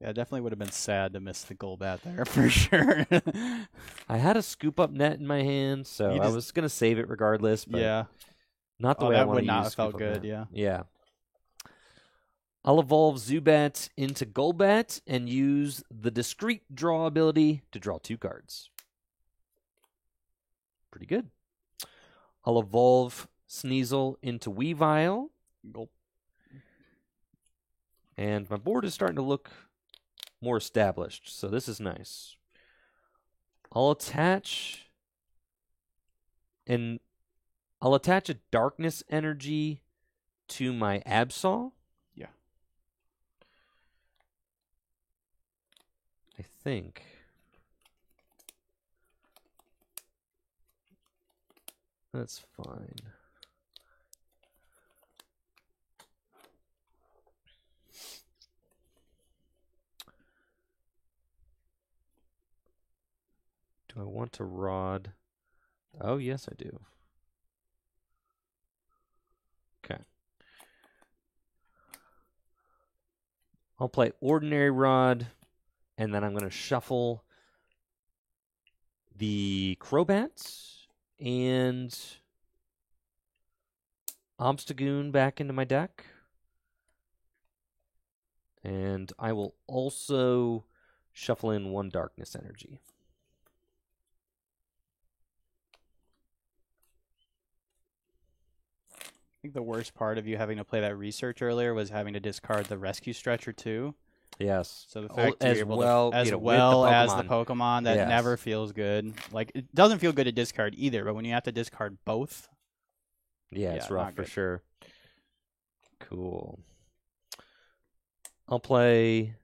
Yeah, definitely would have been sad to miss the Golbat there for sure. I had a Scoop Up Net in my hand, so I was going to save it regardless. But yeah. Not the way I want to use that would not have Scoop felt Up good, Net. yeah. Yeah. I'll evolve Zubat into Golbat and use the Discreet Draw ability to draw 2 cards. Pretty good. I'll evolve Sneasel into Weavile. Gulp. And my board is starting to look more established, so this is nice. I'll attach a Darkness Energy to my Absol. Yeah. I think. That's fine. Do I want to rod? Oh, yes, I do. Okay. I'll play Ordinary Rod, and then I'm going to shuffle the Crobats and Obstagoon back into my deck. And I will also shuffle in 1 Darkness Energy. think the worst part of you having to play that research earlier was having to discard the rescue stretcher too. Yes. So the fact as you're able well, to, as with well the as the Pokemon. Pokemon, that Yes. never feels good. Like, it doesn't feel good to discard either, but when you have to discard both, Yeah, it's yeah, rough not for good. sure. Cool. I'll play.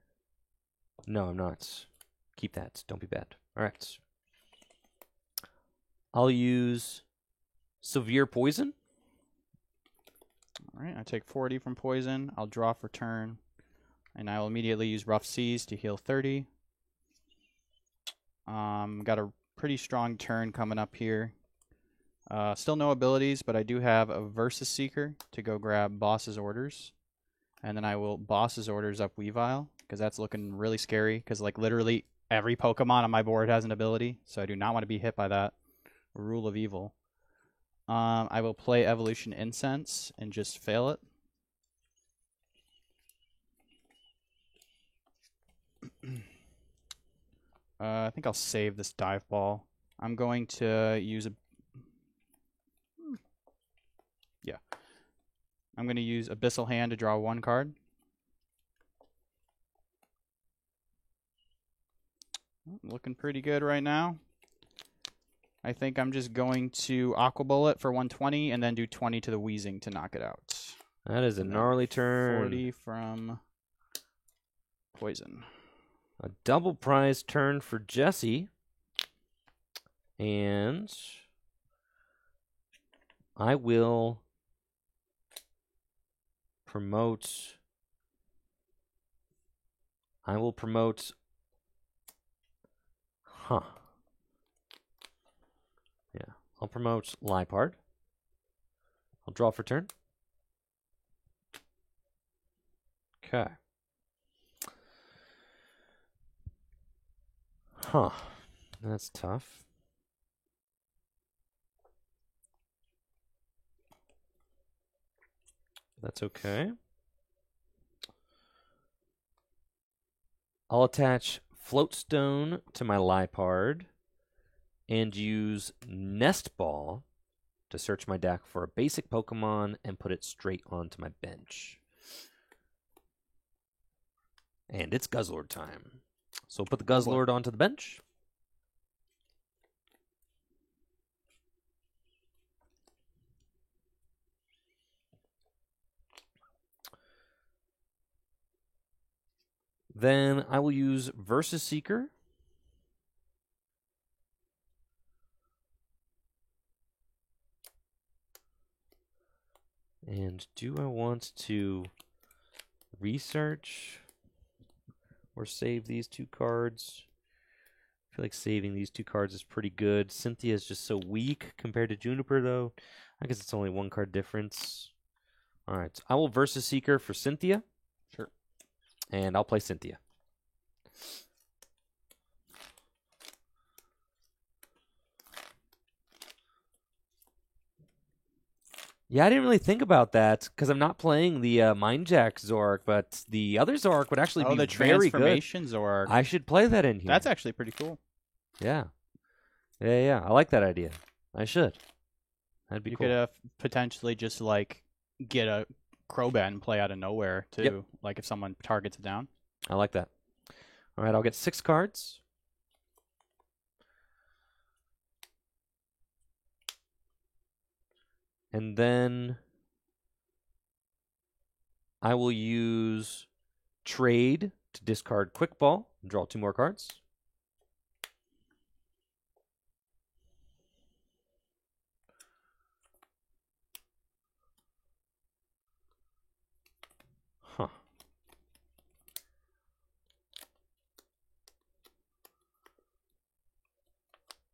No, I'm not. Keep that. Don't be bad. All right. I'll use Severe Poison. all right, I take 40 from poison. I'll draw for turn, and I will immediately use Rough Seas to heal 30. Got a pretty strong turn coming up here. Still no abilities, but I do have a Versus Seeker to go grab Boss's Orders. And then I will Boss's Orders up Weavile, because that's looking really scary, because like literally every Pokemon on my board has an ability, so I do not want to be hit by that. Rule of Evil. I will play Evolution Incense and just fail it. I think I'll save this Dive Ball. I'm going to use a... Yeah. I'm going to use Abyssal Hand to draw 1 card. Looking pretty good right now. I think I'm just going to Aqua Bullet for 120 and then do 20 to the Wheezing to knock it out. That is a gnarly turn. 40 from Poison. A double prize turn for Jesse. And I will promote. Yeah, I'll promote Liepard. I'll draw for turn. Okay. That's tough. That's okay. I'll attach Floatstone to my Liepard and use Nest Ball to search my deck for a basic Pokemon and put it straight onto my bench. And it's Guzzlord time. So put the Guzzlord onto the bench. Then I will use Versus Seeker. And do I want to research or save these 2 cards? I feel like saving these 2 cards is pretty good. Cynthia is just so weak compared to Juniper, though. I guess it's only 1 card difference. All right, I will Versus Seeker for Cynthia. Sure. And I'll play Cynthia. Yeah, I didn't really think about that because I'm not playing the Mind Jack Zork, but the other Zork would actually be the very good. Transformation Zork. I should play that in here. That's actually pretty cool. Yeah. Yeah. I like that idea. I should. That'd be cool. You could potentially just like get a Crobat and play out of nowhere too. Yep. Like if someone targets it down. I like that. All right, I'll get 6 cards. And then I will use Trade to discard Quick Ball and draw 2 more cards.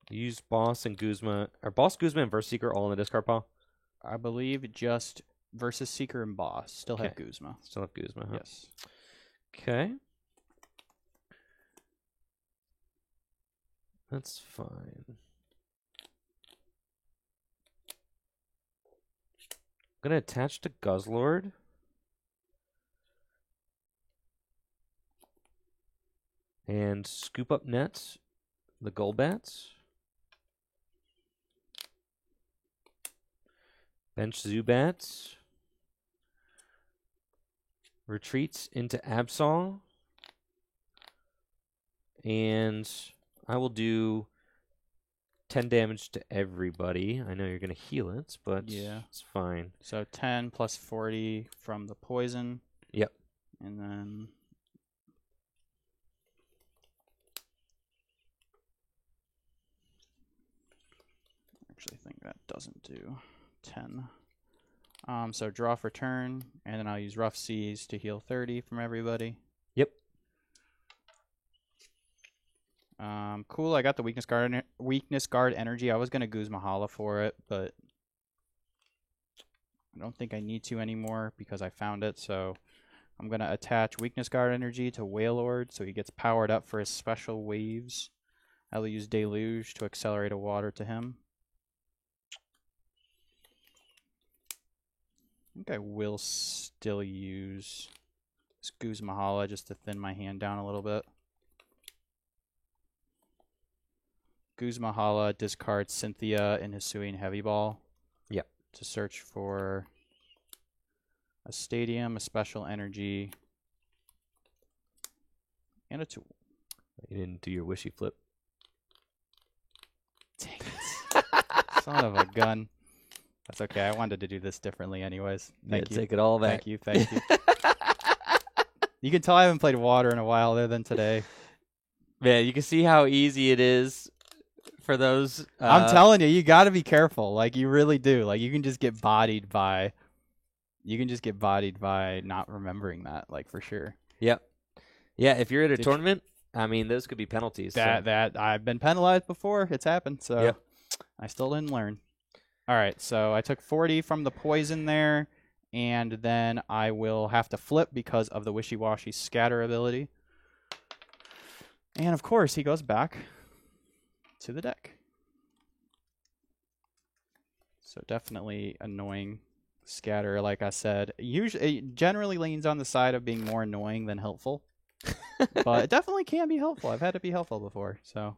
Use Boss and Guzma. Are Boss, Guzma, and Versus Seeker all in the discard pile? I believe just Versus Seeker and Boss still have Guzma. Still have Guzma, huh? Yes. Okay. That's fine. I'm going to attach to Guzzlord. And scoop up nets, the Golbats. Bench Zubats. retreats into Absol. And I will do 10 damage to everybody. I know you're going to heal it, but yeah, it's fine. So 10 plus 40 from the poison. Yep. And then actually think that doesn't do 10. So draw for turn, and then I'll use Rough Seas to heal 30 from everybody. Yep. Cool. I got the weakness guard energy. I was gonna Guz Mahala for it, but I don't think I need to anymore because I found it. So I'm gonna attach weakness guard energy to Wailord, so he gets powered up for his special waves. I will use Deluge to accelerate a water to him. I think I will still use this Guz Mahala just to thin my hand down a little bit. Guz Mahala discards Cynthia and Hisuian Heavy Ball. Yep. To search for a stadium, a special energy, and a tool. You didn't do your wishy flip. Dang it. Son of a gun. That's okay. I wanted to do this differently anyways. Thank you. Take it all back. Thank you. Thank you. You can tell I haven't played Water in a while other than today. Man, you can see how easy it is for those. I'm telling you, you got to be careful. Like, you really do. Like, you can just get bodied by not remembering that, like, for sure. Yep. Yeah, if you're at a tournament, I mean, those could be penalties. That I've been penalized before. It's happened, so yep. I still didn't learn. All right, so I took 40 from the poison there, and then I will have to flip because of the Wishy-Washy Scatter ability. And, of course, he goes back to the deck. So definitely annoying Scatter, like I said. Usually, it generally leans on the side of being more annoying than helpful. But it definitely can be helpful. I've had it be helpful before, so.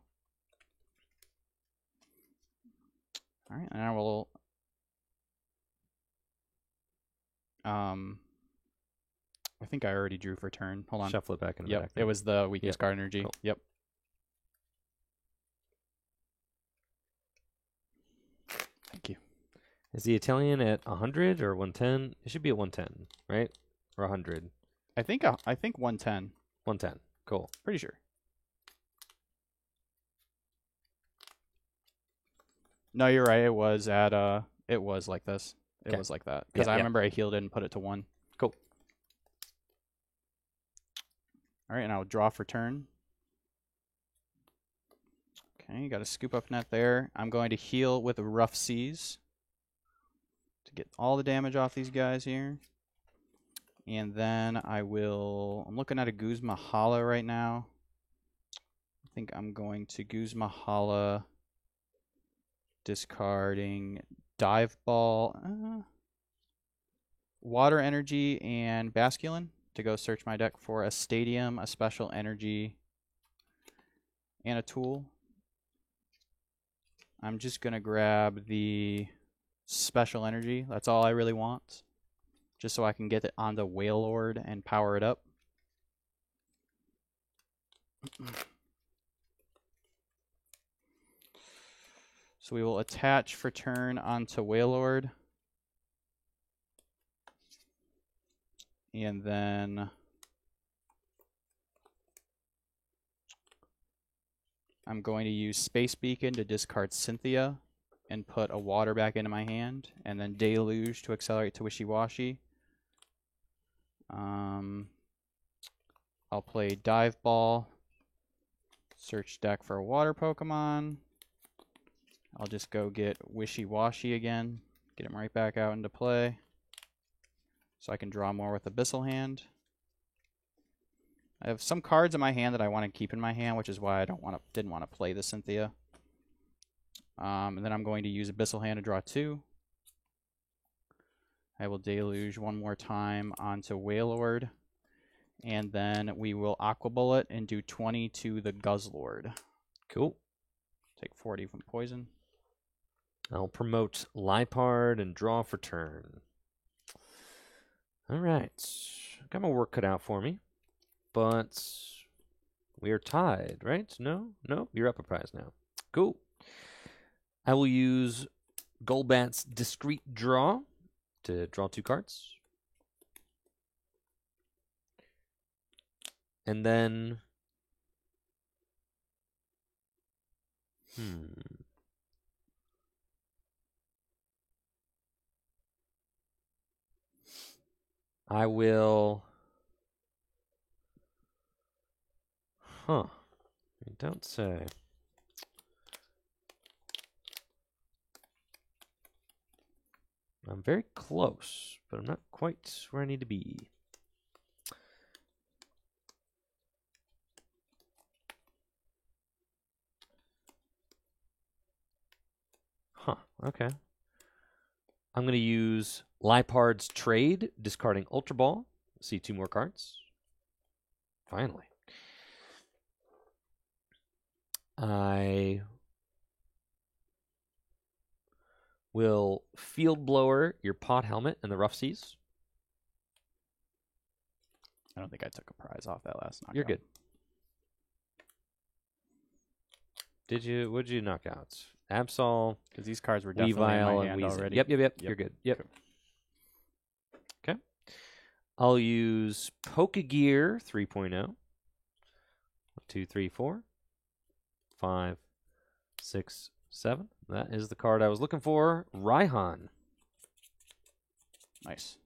All right, and I will. I think I already drew for turn. Hold on. Shuffle it back in the yep, back. It was the weakness card energy. Cool. Yep. Thank you. Is the Italian at 100 or 110? It should be at 110, right? Or 100. I think 110. 110. Cool. Pretty sure. No, you're right. It was at it was like this. It was like that because I remember I healed it and put it to 1. Cool. All right, and I'll draw for turn. Okay, you got a scoop up net there. I'm going to heal with Rough Seas to get all the damage off these guys here. And then I'm looking at a Guz Mahala right now. I think I'm going to Guz Mahala, discarding Dive Ball, Water Energy, and Basculin to go search my deck for a Stadium, a Special Energy, and a Tool. I'm just going to grab the Special Energy. That's all I really want. Just so I can get it onto Wailord and power it up. So we will attach for turn onto Wailord. And then I'm going to use Space Beacon to discard Cynthia and put a water back into my hand. And then Deluge to accelerate to Wishy-Washy. I'll play Dive Ball. Search deck for a water Pokemon. I'll just go get Wishy-Washy again. Get him right back out into play. So I can draw more with Abyssal Hand. I have some cards in my hand that I want to keep in my hand, which is why I didn't want to play the Cynthia. And then I'm going to use Abyssal Hand to draw 2. I will Deluge one more time onto Wailord. And then we will Aqua Bullet and do 20 to the Guzzlord. Cool. Take 40 from poison. I'll promote Lipard and draw for turn. All right. got my work cut out for me, but we are tied, right? No? No? You're up a prize now. Cool. I will use Golbat's Discreet Draw to draw 2 cards. And then... I will... Huh. I don't say. I'm very close, but I'm not quite where I need to be. Huh, okay. I'm going to use Lipard's Trade, discarding Ultra Ball. See 2 more cards. Finally. I will Field Blower your Pot Helmet in the Rough Seas. I don't think I took a prize off that last knockout. You're good. What'd you knock out? Absol, because these cards were definitely in my hand already. Yep. You're good. Yep. Okay. I'll use Pokegear 3.0. 1, 2, 3, 4, 5, 6, 7. That is the card I was looking for. Raihan. Nice.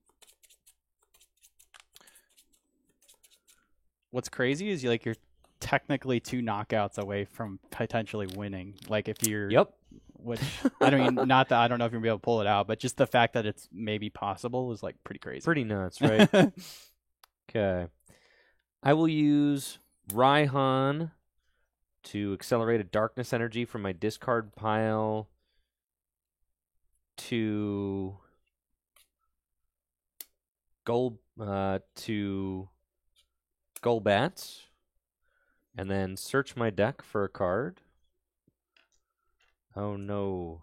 What's crazy is you're technically 2 knockouts away from potentially winning. Like if you're... Yep. Which, I mean, not that I don't know if you're going to be able to pull it out, but just the fact that it's maybe possible is like pretty crazy. Pretty nuts, right? Okay. I will use Raihan to accelerate a Darkness Energy from my discard pile to Golbat, and then search my deck for a card. Oh no.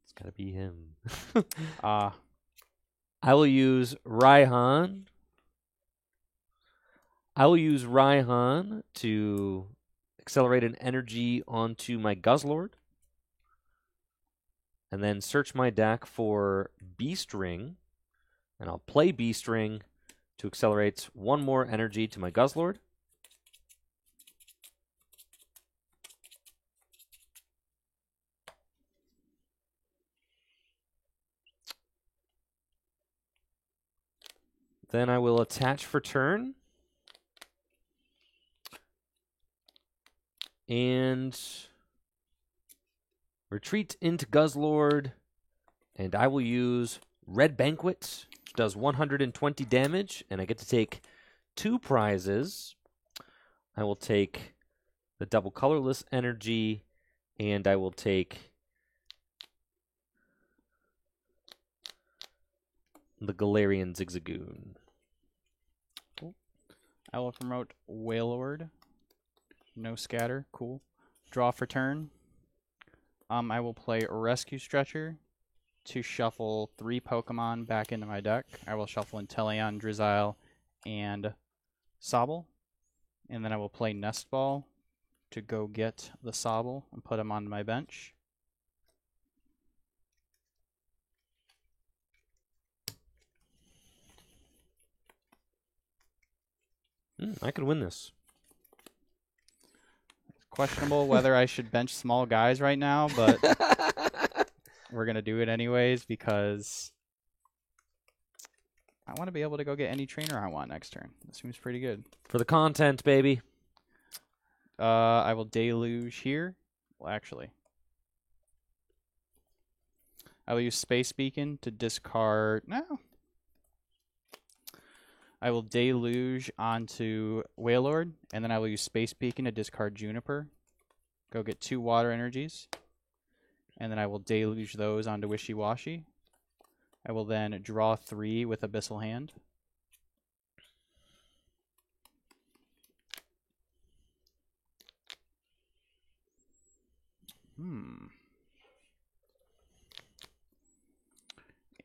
It's gotta be him. I will use Raihan. To accelerate an energy onto my Guzzlord. And then search my deck for Beast Ring. And I'll play Beast Ring to accelerate 1 more energy to my Guzzlord. Then I will attach for turn. And retreat into Guzzlord. And I will use Red Banquet, which does 120 damage. And I get to take 2 prizes. I will take the double colorless energy. And I will take the Galarian Zigzagoon. I will promote Wailord. No scatter. Cool. Draw for turn. I will play Rescue Stretcher to shuffle 3 Pokemon back into my deck. I will shuffle Inteleon, Drizzile, and Sobble. And then I will play Nest Ball to go get the Sobble and put him on my bench. I could win this. It's questionable whether I should bench small guys right now, but we're going to do it anyways because I want to be able to go get any trainer I want next turn. That seems pretty good. For the content, baby. I will Deluge here. Well, actually, I will use Space Beacon to discard... No. I will Deluge onto Wailord, and then I will use Space Beacon to discard Juniper. Go get 2 water energies. And then I will Deluge those onto Wishy-Washy. I will then draw 3 with Abyssal Hand.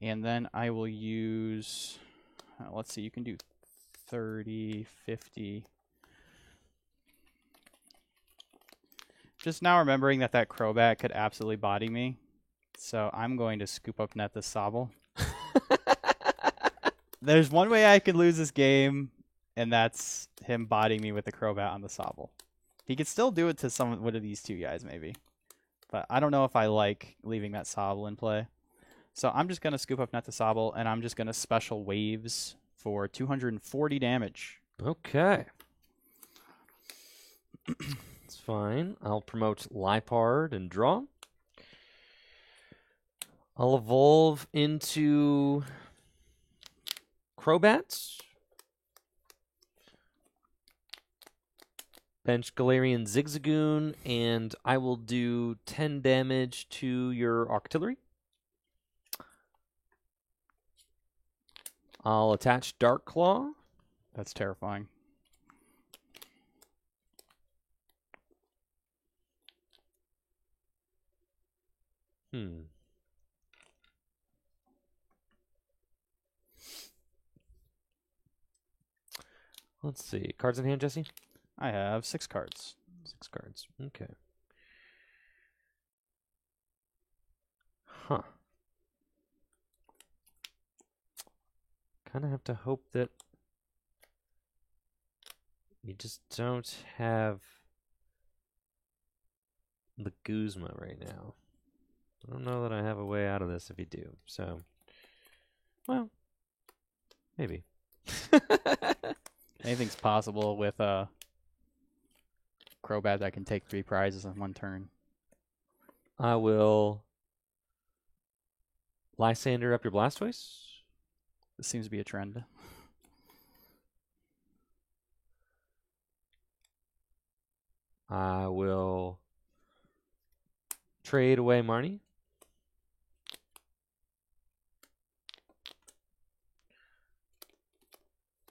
And then I will use... let's see, you can do 30, 50. Just now remembering that Crobat could absolutely body me. So I'm going to scoop up Net the Sobble. There's one way I could lose this game, and that's him bodying me with the Crobat on the Sobble. He could still do it to one of these two guys, maybe. But I don't know if I like leaving that Sobble in play. So I'm just going to scoop up Net the Sobble, and I'm just going to special waves for 240 damage. Okay. It's fine. I'll promote Liepard and draw. I'll evolve into Crobat. Bench Galarian Zigzagoon, and I will do 10 damage to your Octillery. I'll attach Dark Claw. That's terrifying. Let's see. Cards in hand, Jesse? I have 6 cards. 6 cards. Okay. Huh. Kind of have to hope that you just don't have the Guzma right now. I don't know that I have a way out of this if you do. So, well, maybe. Anything's possible with a Crobat that can take 3 prizes in 1 turn. I will Lysander up your Blastoise. This seems to be a trend. I will trade away Marnie.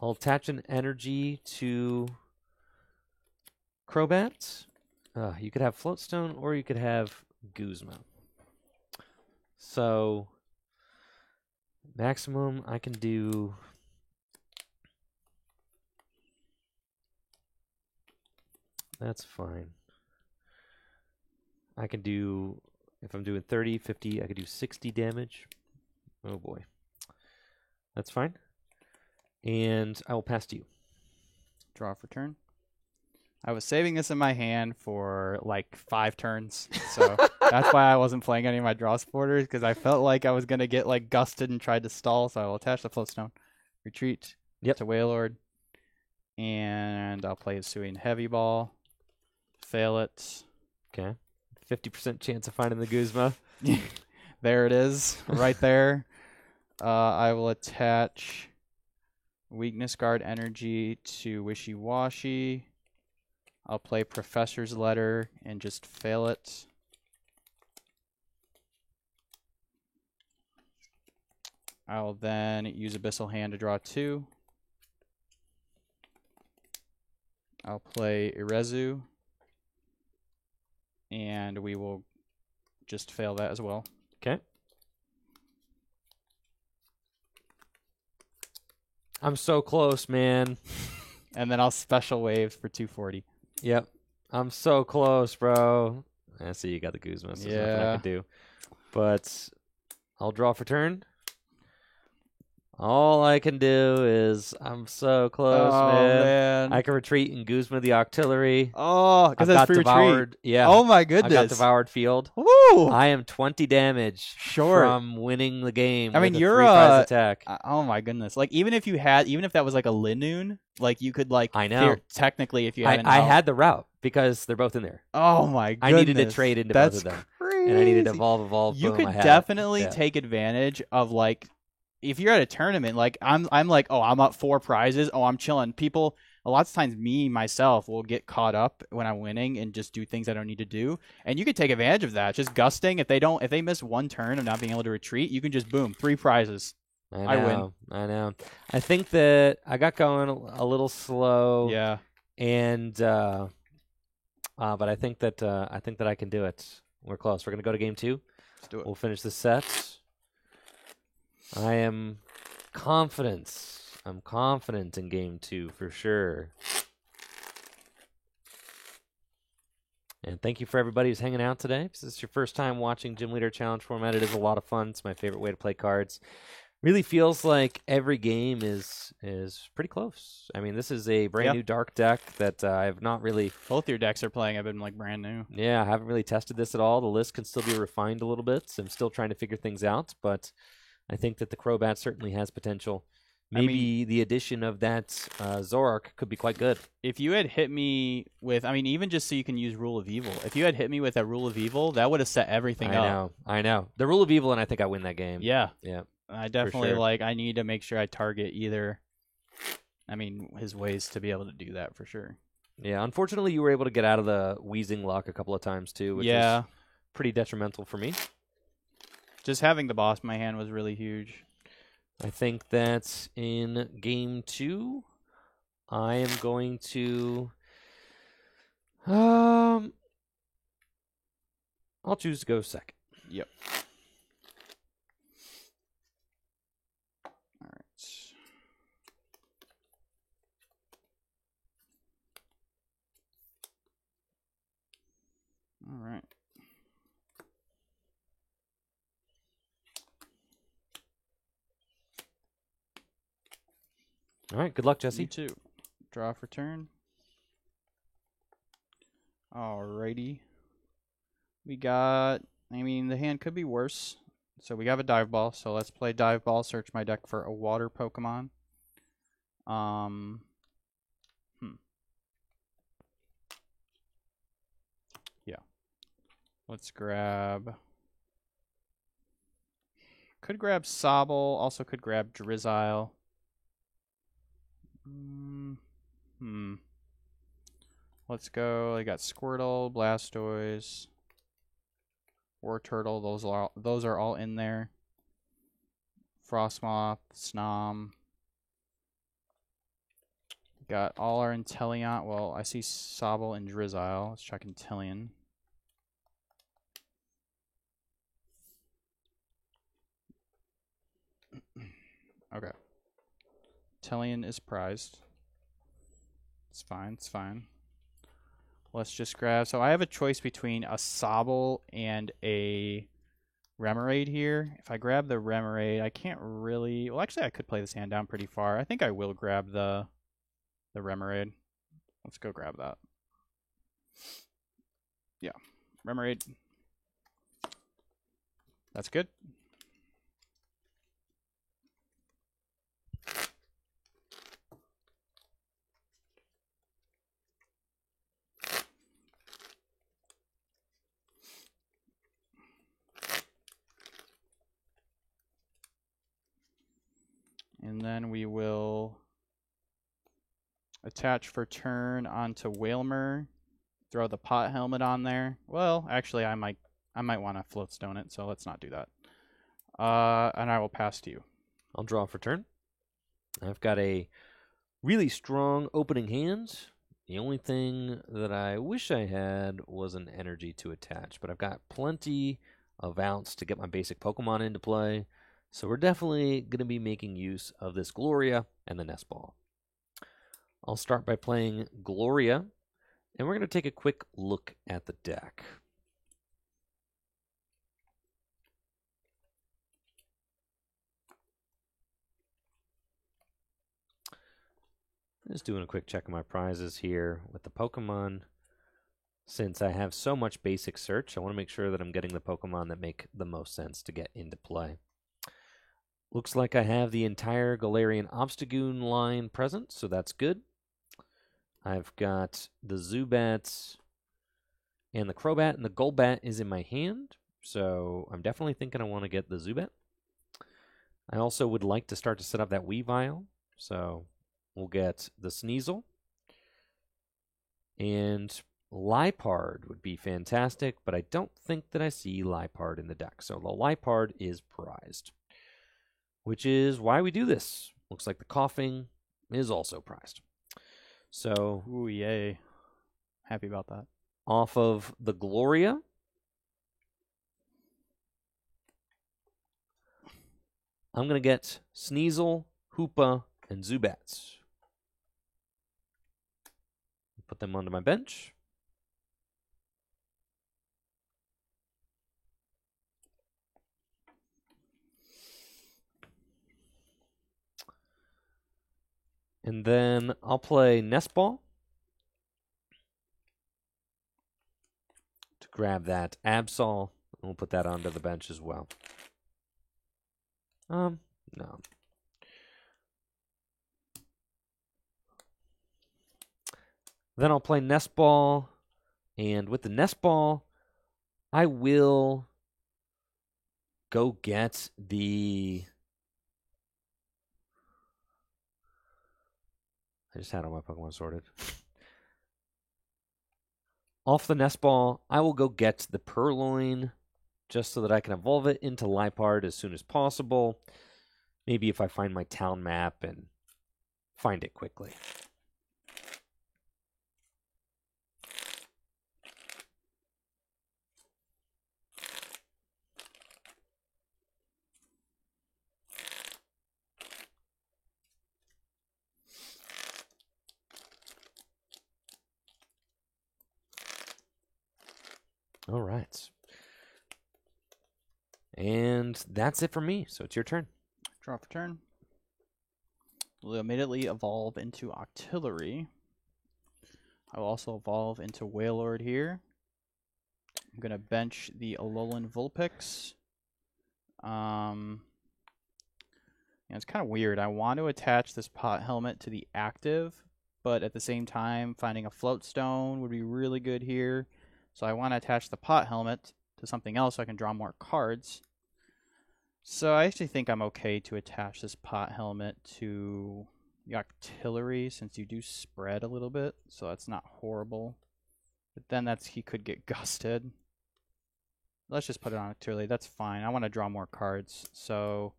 I'll attach an energy to Crobat. You could have Floatstone or you could have Guzma. So maximum I can do that's fine. I can do, if I'm doing 30, 50, I could do 60 damage. Oh boy. That's fine. And I will pass to you. Draw for turn. I was saving this in my hand for like 5 turns, so that's why I wasn't playing any of my draw supporters, because I felt like I was going to get like gusted and tried to stall, so I will attach the Floatstone. Retreat to Wailord, and I'll play Hisui and Heavy Ball. Fail it. Okay. 50% chance of finding the Guzma. There it is, right there. I will attach Weakness Guard Energy to Wishy Washy. I'll play Professor's Letter and just fail it. I'll then use Abyssal Hand to draw 2. I'll play Irezu. And we will just fail that as well. Okay. I'm so close, man. And then I'll special wave for 240. Yep. I'm so close, bro. I see you got the Guzma, so there's nothing I can do. But I'll draw for turn. All I can do is, I'm so close, man. I can retreat and Guzma the Octillery. Oh, because that's free retreat. Yeah. Oh my goodness. I got devoured field. Woo! I am 20 damage from winning the game. I mean, with you're a 3-prize attack. Oh my goodness! Like even if that was like a Linoon, like you could like. I know. Technically, if you had, I had the route because they're both in there. Oh my goodness! I needed to trade into both of them. Crazy. And I needed to evolve. You could definitely take advantage of like. If you're at a tournament, like I'm like, oh, I'm up 4 prizes. Oh, I'm chilling. People, a lot of times, myself, will get caught up when I'm winning and just do things I don't need to do. And you could take advantage of that. Just gusting. If they miss 1 turn of not being able to retreat, you can just boom 3 prizes. I win. I know. I think that I got going a little slow. Yeah. And but I think that I can do it. We're close. We're gonna go to game 2. Let's do it. We'll finish the set. I am confident I'm confident in game 2 for sure. And thank you for everybody who's hanging out today. If this is your first time watching Gym Leader Challenge format, it is a lot of fun. It's my favorite way to play cards. Really feels like every game is pretty close. I mean, this is a brand new dark deck that I have not really... Both your decks are playing have been like brand new. Yeah, I haven't really tested this at all. The list can still be refined a little bit. So I'm still trying to figure things out, but I think that the Crobat certainly has potential. Maybe the addition of that Zoroark could be quite good. If you had hit me with, even just so you can use Rule of Evil, if you had hit me with that Rule of Evil, that would have set everything up. I know. The Rule of Evil, and I think I win that game. Yeah. Yeah. I definitely I need to make sure I target either, his ways to be able to do that for sure. Yeah, unfortunately, you were able to get out of the wheezing luck a couple of times too, which is pretty detrimental for me. Just having the boss in my hand was really huge. I think that in game 2, I am going to... I'll choose to go second. Yep. All right. All right. All right, good luck, Jesse. You too. Draw for turn. Alrighty. We got, the hand could be worse. So we have a dive ball. So let's play dive ball. Search my deck for a water Pokemon. Yeah. Let's grab. Could grab Sobble. Also could grab Drizzile. Let's go. I got Squirtle, Blastoise, Wartortle. Those are all in there. Frostmoth, Snom. Got all our Inteleon. Well, I see Sobble and Drizzile. Let's check Inteleon. Okay. Inteleon is prized. It's fine. It's fine. Let's just grab... So I have a choice between a Sobble and a Remoraid here. If I grab the Remoraid, I can't really... Well, actually, I could play this hand down pretty far. I think I will grab the Remoraid. Let's go grab that. Yeah. Remoraid. That's good. And then we will attach for turn onto Wailmer. Throw the pot helmet on there. Well, actually, I might want to float stone it, so let's not do that. And I will pass to you. I'll draw for turn. I've got a really strong opening hand. The only thing that I wish I had was an energy to attach, but I've got plenty of outs to get my basic Pokemon into play. So we're definitely going to be making use of this Gloria and the Nest Ball. I'll start by playing Gloria, and we're going to take a quick look at the deck. Just doing a quick check of my prizes here with the Pokemon. Since I have so much basic search, I want to make sure that I'm getting the Pokemon that make the most sense to get into play. Looks like I have the entire Galarian Obstagoon line present, so that's good. I've got the Zubats and the Crobat, and the Golbat is in my hand, so I'm definitely thinking I want to get the Zubat. I also would like to start to set up that Weavile, so we'll get the Sneasel. And Liepard would be fantastic, but I don't think that I see Liepard in the deck, so the Liepard is prized. Which is why we do this. Looks like the Coughing is also prized. So, ooh, yay. Happy about that. Off of the Gloria, I'm going to get Sneasel, Hoopa, and Zubats. Put them onto my bench. And then I'll play Nest Ball to grab that Absol. And we'll put that onto the bench as well. No. Then I'll play Nest Ball. And with the Nest Ball, I will go get the... I just had all my Pokemon sorted. Off the Nest Ball, I will go get the Purloin just so that I can evolve it into Liepard as soon as possible. Maybe if I find my town map and find it quickly. All right. And that's it for me. So it's your turn. Draw for turn. We'll immediately evolve into Octillery. I will also evolve into Wailord here. I'm going to bench the Alolan Vulpix. It's kind of weird. I want to attach this pot helmet to the active, but at the same time, finding a float stone would be really good here. So I want to attach the pot helmet to something else so I can draw more cards. So I actually think I'm okay to attach this pot helmet to the Octillery since you do spread a little bit, so that's not horrible. But then he could get gusted. Let's just put it on Octillery. That's fine. I want to draw more cards, so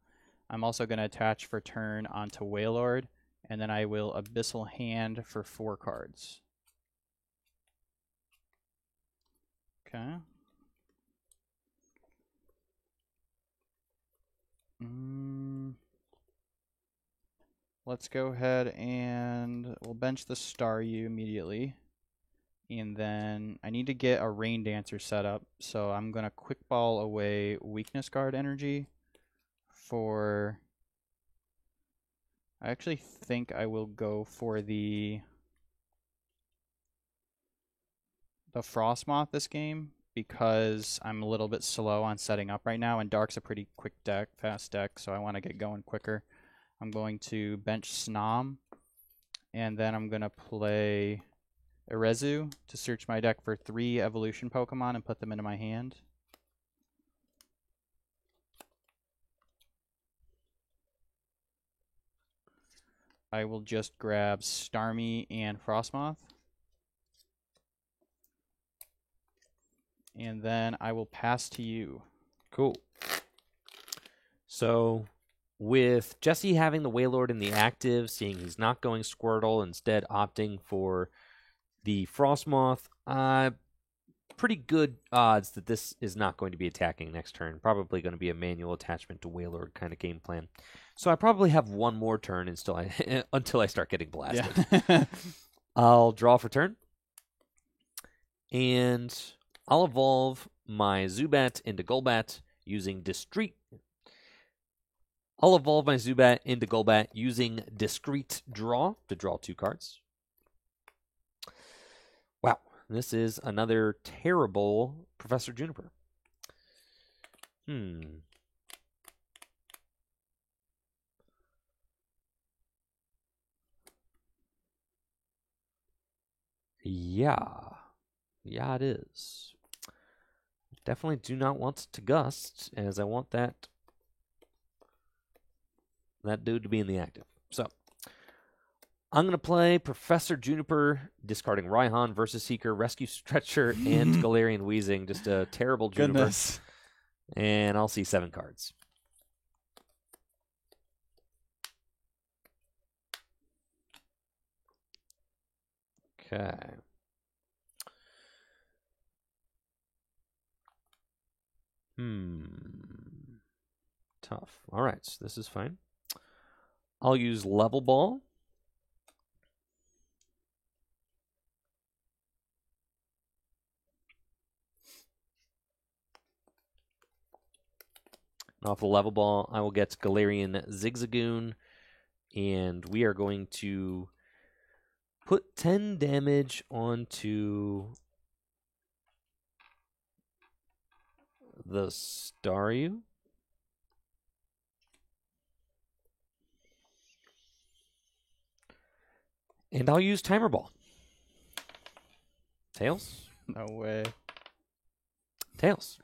I'm also going to attach for turn onto Wailord, and then I will Abyssal Hand for 4 cards. Okay. Let's go ahead and we'll bench the Staryu immediately. And then I need to get a Rain Dancer set up, so I'm going to Quick Ball away Weakness Guard energy for... I actually think I will go for the Frostmoth this game because I'm a little bit slow on setting up right now, and Dark's a pretty quick deck, fast deck, so I want to get going quicker. I'm going to bench Snom, and then I'm going to play Erezu to search my deck for 3 evolution Pokemon and put them into my hand. I will just grab Starmie and Frostmoth. And then I will pass to you. Cool. So, with Jesse having the Wailord in the active, seeing he's not going Squirtle, instead opting for the Frostmoth, pretty good odds that this is not going to be attacking next turn. Probably going to be a manual attachment to Wailord kind of game plan. So I probably have one more turn until I start getting blasted. Yeah. I'll draw for turn. And I'll evolve my Zubat into Golbat using Discreet. I'll evolve my Zubat into Golbat using Discreet Draw to draw 2 cards. Wow, this is another terrible Professor Juniper. Yeah, it is. Definitely do not want to gust, as I want that dude to be in the active. So, I'm going to play Professor Juniper, discarding Raihan, Versus Seeker, Rescue Stretcher, and Galarian Weezing. Just a terrible Juniper. Goodness. And I'll see 7 cards. Okay. Tough. All right, so this is fine. I'll use Level Ball. And off the Level Ball, I will get Galarian Zigzagoon, and we are going to put 10 damage onto the Staryu. And I'll use Timer Ball. Tails? No way. Tails.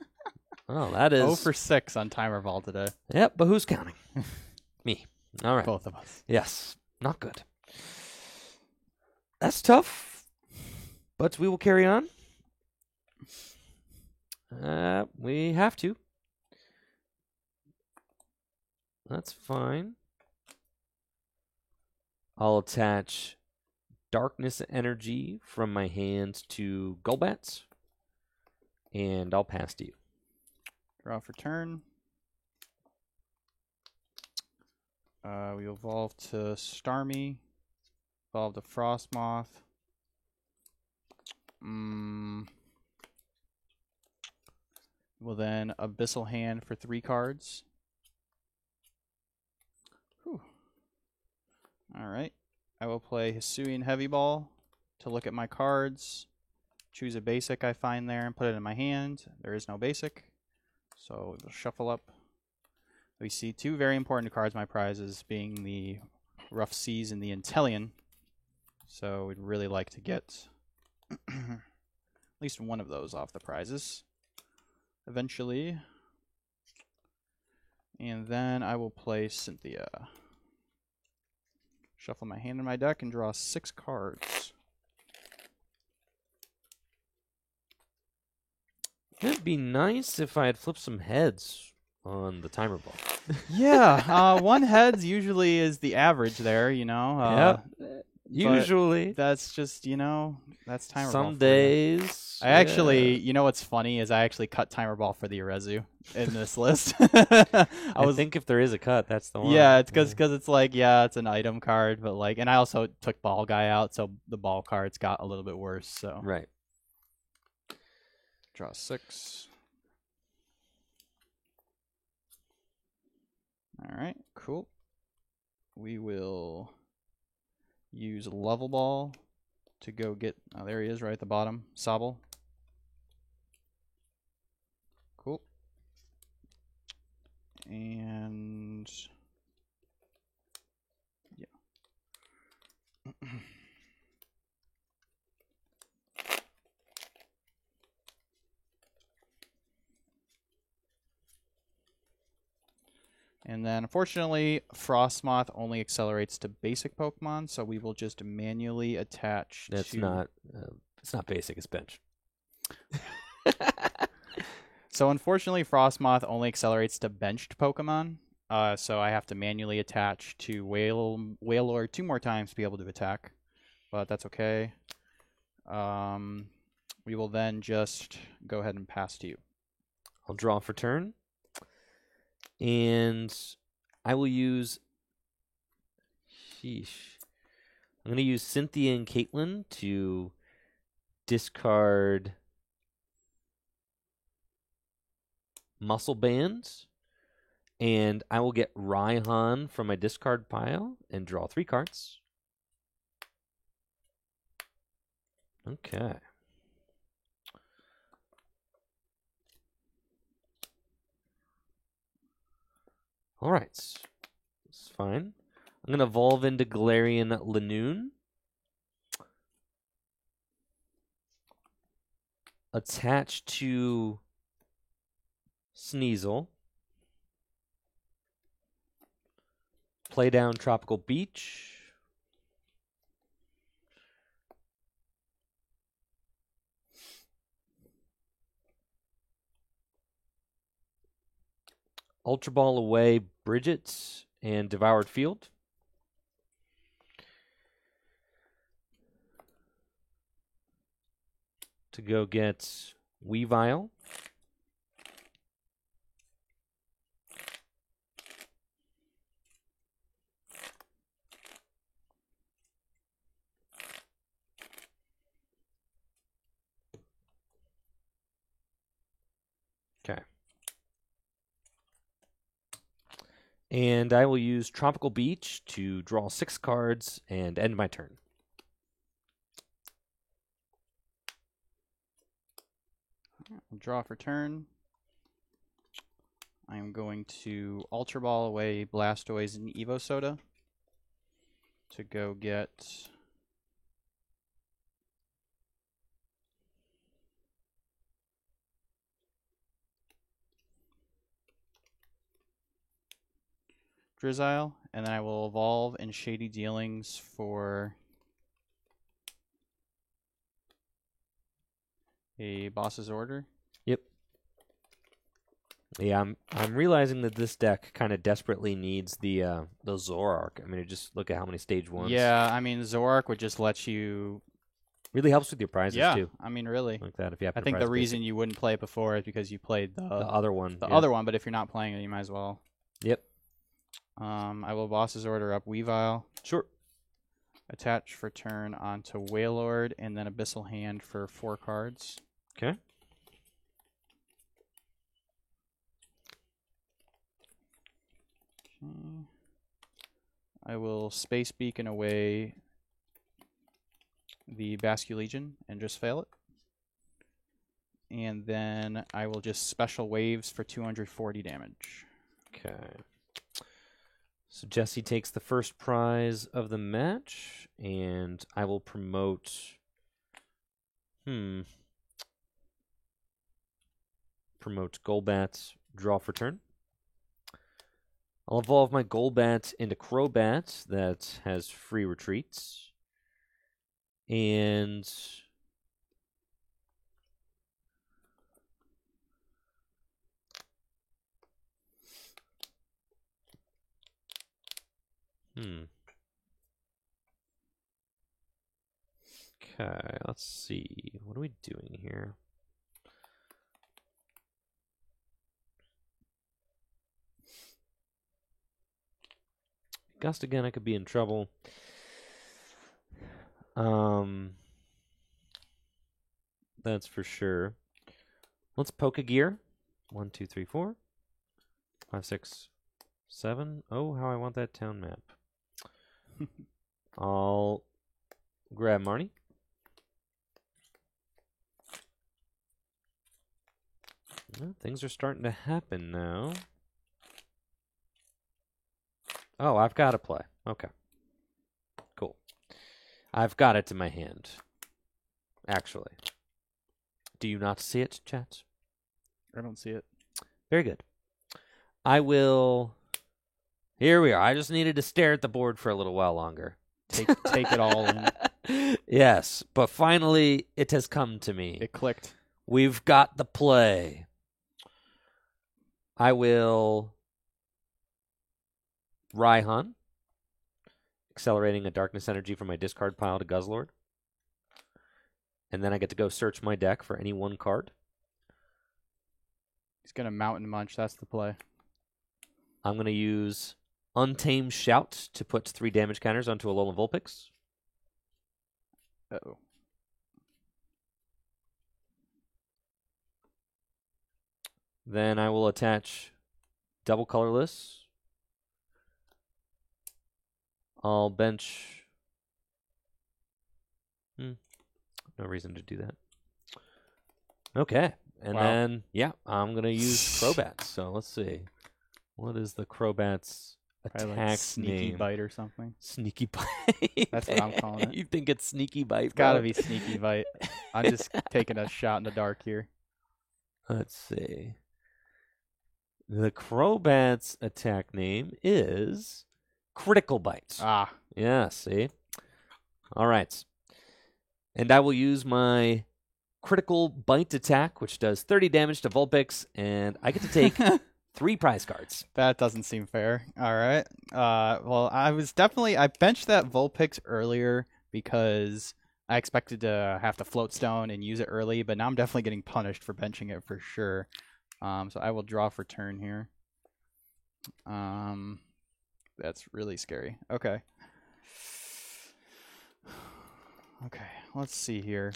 Oh, that is 0 for 6 on Timer Ball today. Yep, but who's counting? Me. All right. Both of us. Yes. Not good. That's tough, but we will carry on. We have to. That's fine. I'll attach Darkness Energy from my hand to Golbat, and I'll pass to you. Draw for turn. We evolve to Starmie. Evolve to Frostmoth. We'll then Abyssal Hand for 3 cards. Whew. Alright. I will play Hisuian Heavy Ball to look at my cards. Choose a basic I find there and put it in my hand. There is no basic. So we'll shuffle up. We see 2 very important cards, my prizes, being the Rough Seas and the Inteleon. So we'd really like to get at least one of those off the prizes eventually. And then I will play Cynthia. Shuffle my hand in my deck and draw 6 cards. It'd be nice if I had flipped some heads on the Timer Ball. Yeah, 1 heads usually is the average there, you know. Usually. That's just, that's Timer Ball. Some days. I actually, what's funny is I actually cut Timer Ball for the Irezu in this list. I think if there is a cut, that's the one. Yeah, it's because it's like, it's an item card, but like, and I also took Ball Guy out, so the ball cards got a little bit worse. So right. Draw 6. All right, cool. We will use Level Ball to go get, there he is right at the bottom, Sobble. Cool. And yeah. And then, unfortunately, Frostmoth only accelerates to basic Pokemon, so we will just manually attach That's to... not... it's not basic, it's bench. So, unfortunately, Frostmoth only accelerates to benched Pokemon, so I have to manually attach to Wailord 2 more times to be able to attack, but that's okay. We will then just go ahead and pass to you. I'll draw for turn. And I will use... Sheesh. I'm going to use Cynthia and Caitlin to discard Muscle Bands. And I will get Raihan from my discard pile and draw 3 cards. Okay. All right, it's fine. I'm going to evolve into Galarian Linoone. Attach to Sneasel. Play down Tropical Beach. Ultra Ball away Bridget and Devoured Field. To go get Weavile. And I will use Tropical Beach to draw 6 cards and end my turn. I'll draw for turn. I'm going to Ultra Ball away Blastoise and Evo Soda to go get Drizzile, and then I will evolve in Shady Dealings for a Boss's Order. Yep. Yeah, I'm realizing that this deck kind of desperately needs the Zoroark. I mean, just look at how many stage 1s. Yeah, I mean, Zoroark would just let you... Really helps with your prizes, too. I mean, really. Like that, if you happen I think the reason you wouldn't play it before is because you played the other one. other one, but if you're not playing it, you might as well. Yep. I will Boss's Order up Weavile. Sure. Attach for turn onto Wailord, and then Abyssal Hand for 4 cards. Okay. I will Space Beacon away the Basculegion and just fail it. And then I will just Special Waves for 240 damage. Okay. So Jesse takes the first prize of the match, and I will promote... Promote Golbat, draw for turn. I'll evolve my Golbat into Crobat that has free retreats. And... Okay, let's see. What are we doing here? Gust again, I could be in trouble. That's for sure. Let's Pokegear. 1, 2, 3, 4, 5, 6, 7. Oh, how I want that town map. I'll grab Marnie. Well, things are starting to happen now. Oh, I've got to play. Okay. Cool. I've got it in my hand. Actually. Do you not see it, chat? I don't see it. Very good. I will... Here we are. I just needed to stare at the board for a little while longer. Take it all in. Yes, but finally it has come to me. It clicked. We've got the play. I will Raihan, accelerating a darkness energy from my discard pile to Guzzlord. And then I get to go search my deck for any one card. He's going to Mountain Munch. That's the play. I'm going to use Untamed Shout to put 3 damage counters onto Alolan Vulpix. Uh-oh. Then I will attach Double Colorless. I'll bench... No reason to do that. Okay. And then, yeah, I'm going to use Crobat. So let's see. What is the Crobat's attack like Sneaky name? Bite or something. Sneaky Bite. That's what I'm calling it. You think it's Sneaky Bite? It's got to be Sneaky Bite. I'm just taking a shot in the dark here. Let's see. The Crobat's attack name is Critical Bite. Ah. Yeah, see? All right. And I will use my Critical Bite attack, which does 30 damage to Vulpix, and I get to take 3 prize cards. That doesn't seem fair. All right. Well, I benched that Vulpix earlier because I expected to have to Float Stone and use it early, but now I'm definitely getting punished for benching it for sure. So I will draw for turn here. That's really scary. Okay. Okay, let's see here.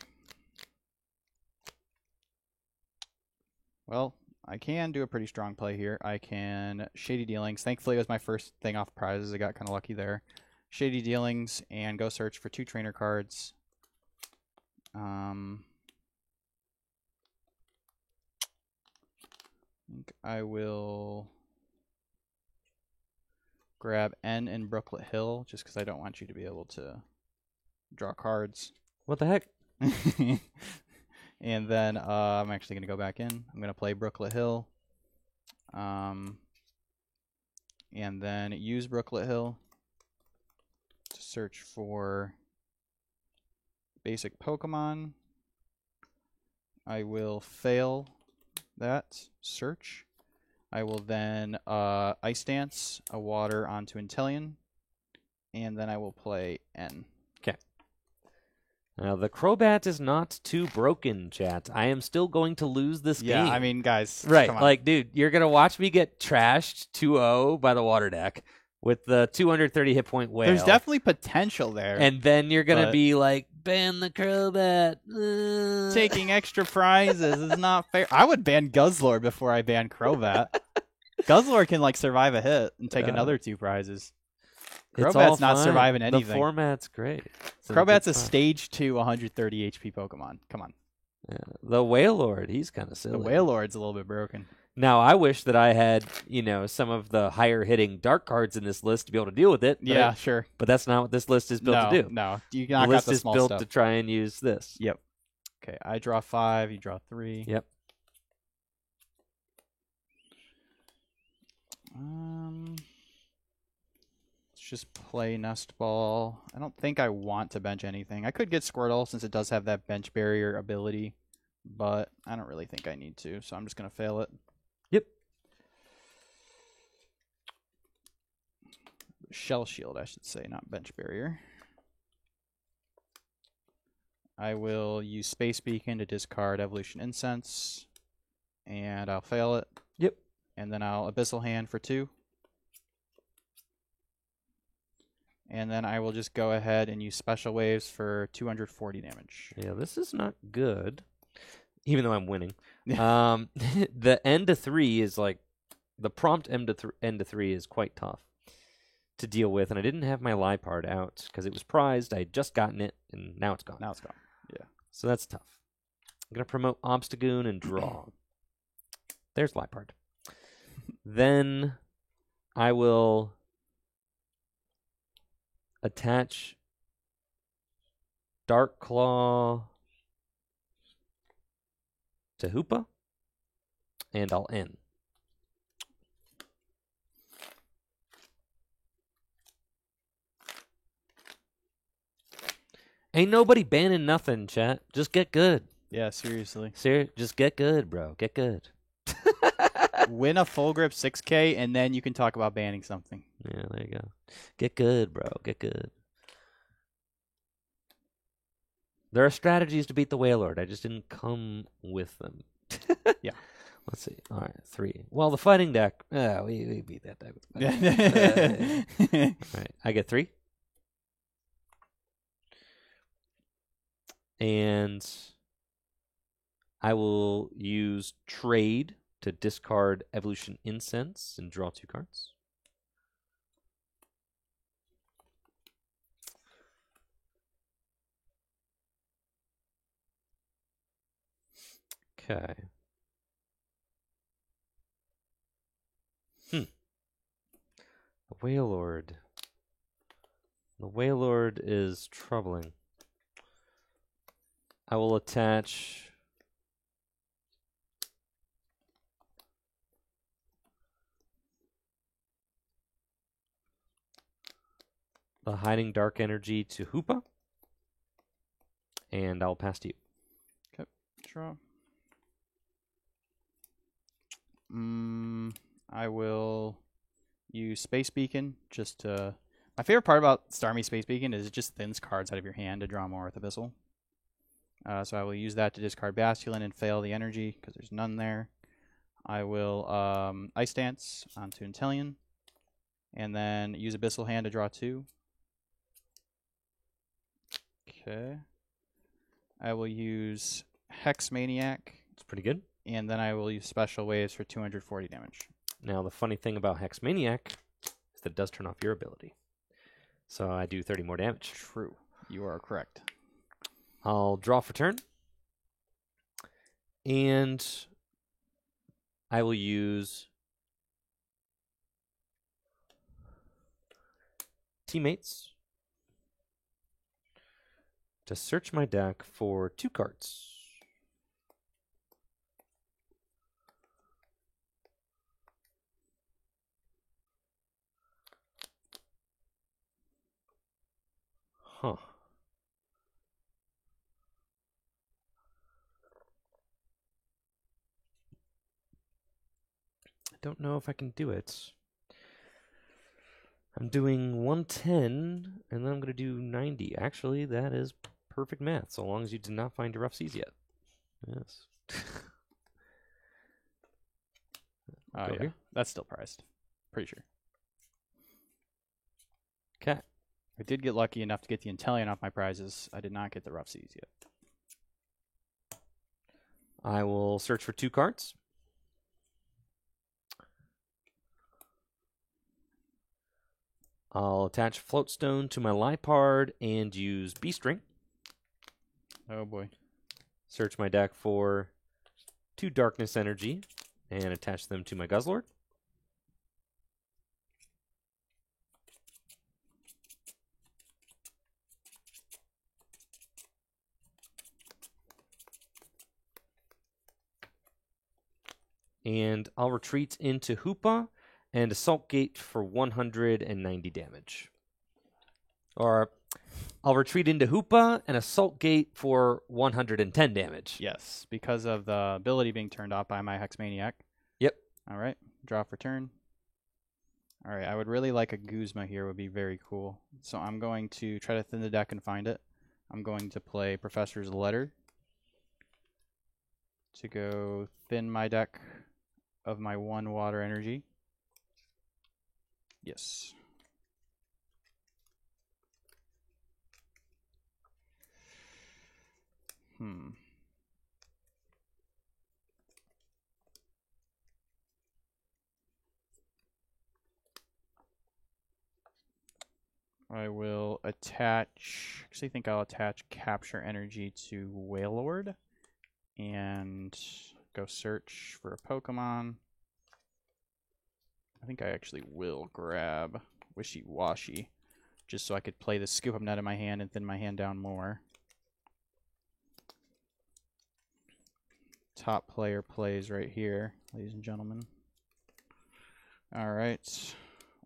Well, I can do a pretty strong play here. I can Shady Dealings. Thankfully, it was my first thing off prizes. I got kind of lucky there. Shady Dealings and go search for 2 trainer cards. I think I will grab N and Brooklet Hill just because I don't want you to be able to draw cards. What the heck? And then I'm actually going to go back in. I'm going to play Brooklet Hill. And then use Brooklet Hill to search for basic Pokemon. I will fail that search. I will then Ice Dance a water onto Inteleon. And then I will play N. Okay. Now, the Crobat is not too broken, chat. I am still going to lose this game. Yeah, I mean, guys. Right. Come on. Like, dude, you're going to watch me get trashed 2-0 by the water deck with the 230 hit point whale. There's definitely potential there. And then you're going to be like, ban the Crobat. Taking extra prizes is not fair. I would ban Guzzlord before I ban Crobat. Guzzlord can, like, survive a hit and take another 2 prizes. Crobat's not surviving anything. The format's great. Crobat's a stage 2 130 HP Pokemon. Come on. Yeah. The Wailord, he's kind of silly. The Wailord's a little bit broken. Now, I wish that I had, some of the higher hitting dark cards in this list to be able to deal with it. Yeah, sure. But that's not what this list is built to do. No, you the not list got the is small built stuff. to try and use this. Yep. Okay, I draw 5, you draw 3. Yep. Let's just play Nest Ball. I don't think I want to bench anything. I could get Squirtle since it does have that bench barrier ability, but I don't really think I need to, so I'm just going to fail it. Yep. Shell Shield, I should say, not bench barrier. I will use Space Beacon to discard Evolution Incense, and I'll fail it. Yep. And then I'll Abyssal Hand for 2. And then I will just go ahead and use Special Waves for 240 damage. Yeah, this is not good, even though I'm winning. The end to 3 is like, the prompt end to 3 is quite tough to deal with, and I didn't have my Liepard out because it was prized. I had just gotten it, and now it's gone. Now it's gone. Yeah. So that's tough. I'm going to promote Obstagoon and draw. There's Liepard. Then I will attach Dark Claw to Hoopa, and I'll end. Ain't nobody banning nothing, chat. Just get good. Yeah, seriously. Just get good, bro. Get good. Win a full grip 6K, and then you can talk about banning something. Yeah, there you go. Get good, bro. Get good. There are strategies to beat the Wailord. I just didn't come with them. Yeah. Let's see. All right, 3. Well, the fighting deck, we beat that deck with the fighting deck. All right, I get 3. And I will use Trade to discard Evolution Incense and draw 2 cards. Okay. The Wailord. The Wailord is troubling. I will attach the Hiding Dark Energy to Hoopa, and I'll pass to you. Okay, draw. I will use Space Beacon just to... My favorite part about Starmie Space Beacon is it just thins cards out of your hand to draw more with Abyssal. So I will use that to discard Basculin and fail the energy because there's none there. I will Ice Dance onto Inteleon, and then use Abyssal Hand to draw 2. Okay. I will use Hex Maniac. It's pretty good. and then I will use Special Waves for 240 damage. Now, the funny thing about Hex Maniac is that it does turn off your ability. So I do 30 more damage. True. You are correct. I'll draw for turn. And I will use Teammates to search my deck for 2 cards. Huh. I don't know if I can do it. I'm doing 110, and then I'm going to do 90. Actually, that is perfect math, so long as you did not find your rough seas yet. Yes. Oh, yeah. Here. That's still priced. Pretty sure. Okay. I did get lucky enough to get the Intellion off my prizes. I did not get the rough seas yet. I will search for 2 cards. I'll attach Floatstone to my Lipard and use Beast Ring. Oh boy. Search my deck for 2 Darkness Energy and attach them to my Guzzlord. And I'll retreat into Hoopa and Assault Gate for 190 damage. Or I'll retreat into Hoopa and Assault Gate for 110 damage. Yes, because of the ability being turned off by my Hex Maniac. Yep. All right, draw for turn. All right, I would really like a Guzma here. Would be very cool. So I'm going to try to thin the deck and find it. I'm going to play Professor's Letter to go thin my deck of my 1 water energy. Yes. I will attach, actually think I'll attach Capture Energy to Wailord and go search for a Pokemon. I think I actually will grab Wishy Washy just so I could play the Scoop Up Net in my hand and thin my hand down more. Top player plays right here, ladies and gentlemen. All right.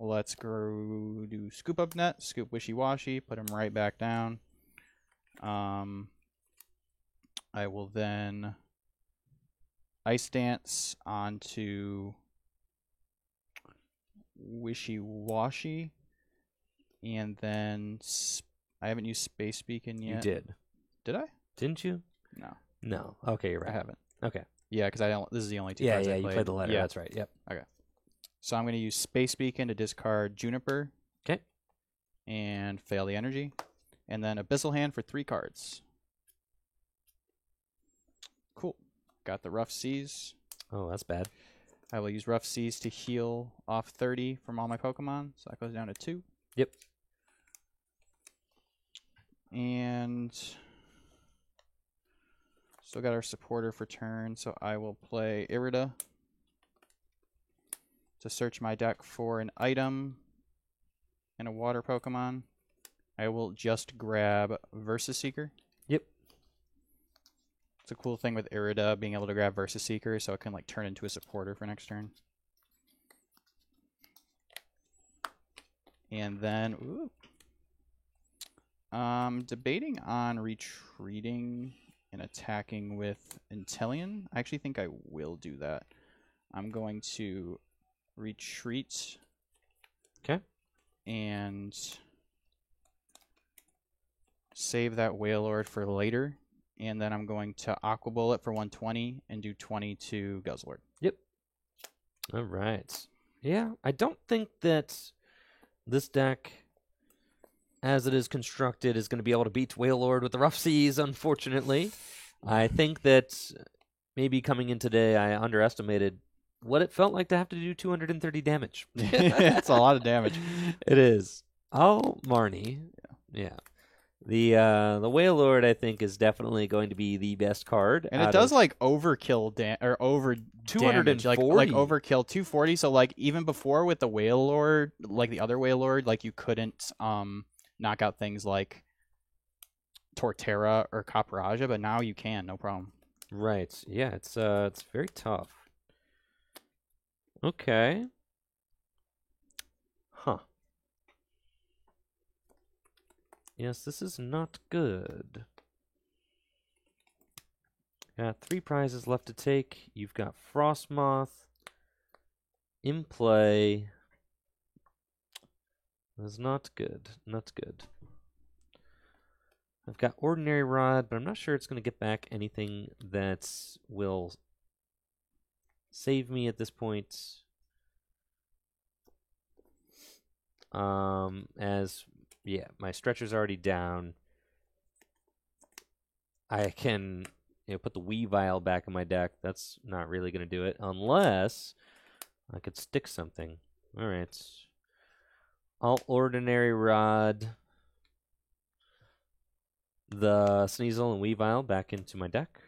Let's go do Scoop Up Net, Scoop Wishy Washy, put him right back down. I will then Ice Dance onto Wishy Washy, and then I haven't used Space Beacon yet. You did. Did I? Didn't you? No. No. Okay, you're right. I haven't. Okay. Yeah, because I don't. This is the only 2 Yeah, cards yeah, I you played. played the letter. Yeah. That's right. Yep. Okay. So I'm going to use Space Beacon to discard Juniper. Okay. And fail the energy. And then Abyssal Hand for 3 cards. Cool. Got the Rough Seas. Oh, that's bad. I will use Rough Seas to heal off 30 from all my Pokemon. So that goes down to 2. Yep. And still got our supporter for turn. So I will play Irida to search my deck for an item and a water Pokemon. I will just grab Versus Seeker. Yep. It's a cool thing with Irida being able to grab Versus Seeker, so it can like turn into a supporter for next turn. And then, ooh, debating on retreating and attacking with Intellion. I actually think I will do that. I'm going to retreat. Okay. And save that Wailord for later. And then I'm going to Aqua Bullet for 120 and do 20 to Guzzlord. Yep. All right. Yeah, I don't think that this deck, as it is constructed, is going to be able to beat Wailord with the Rough Seas, unfortunately. I think that maybe coming in today, I underestimated what it felt like to have to do 230 damage. It's a lot of damage. It is. Oh, Marnie. Yeah. The Wailord, I think, is definitely going to be the best card. And it does like overkill or over 240, like overkill 240. So like even before with the Wailord, like the other Wailord, like you couldn't knock out things like Torterra or Copperajah, but now you can, no problem. Right. Yeah, it's very tough. Okay. Huh. Yes, this is not good. Got 3 prizes left to take. You've got Frostmoth in play. That's not good. Not good. I've got Ordinary Rod, but I'm not sure it's going to get back anything that will save me at this point. Yeah, my stretcher's already down. I can, put the Weavile back in my deck. That's not really going to do it unless I could stick something. All right. I'll Ordinary Rod the Sneasel and Weavile back into my deck.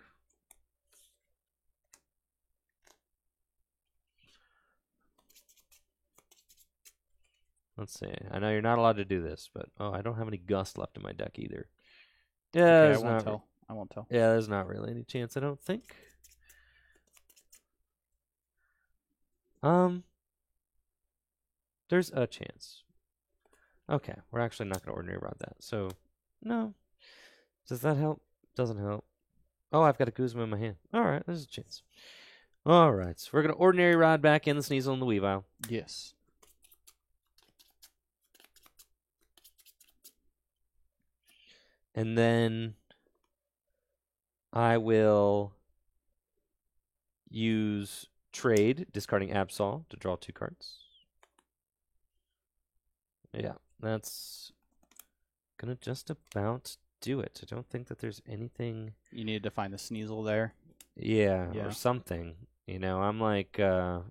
Let's see. I know you're not allowed to do this, but I don't have any Gust left in my deck either. Yeah, okay, I won't tell. Yeah, there's not really any chance, I don't think. There's a chance. Okay, we're actually not going to Ordinary Rod that. So, no. Does that help? Doesn't help. Oh, I've got a Guzma in my hand. All right, there's a chance. All right, so we're going to Ordinary Rod back in the Sneasel and the Weavile. Yes. And then I will use Trade, discarding Absol to draw 2 cards. Yeah, that's going to just about do it. I don't think that there's anything... You needed to find the Sneasel there? Yeah, or something. I'm like kind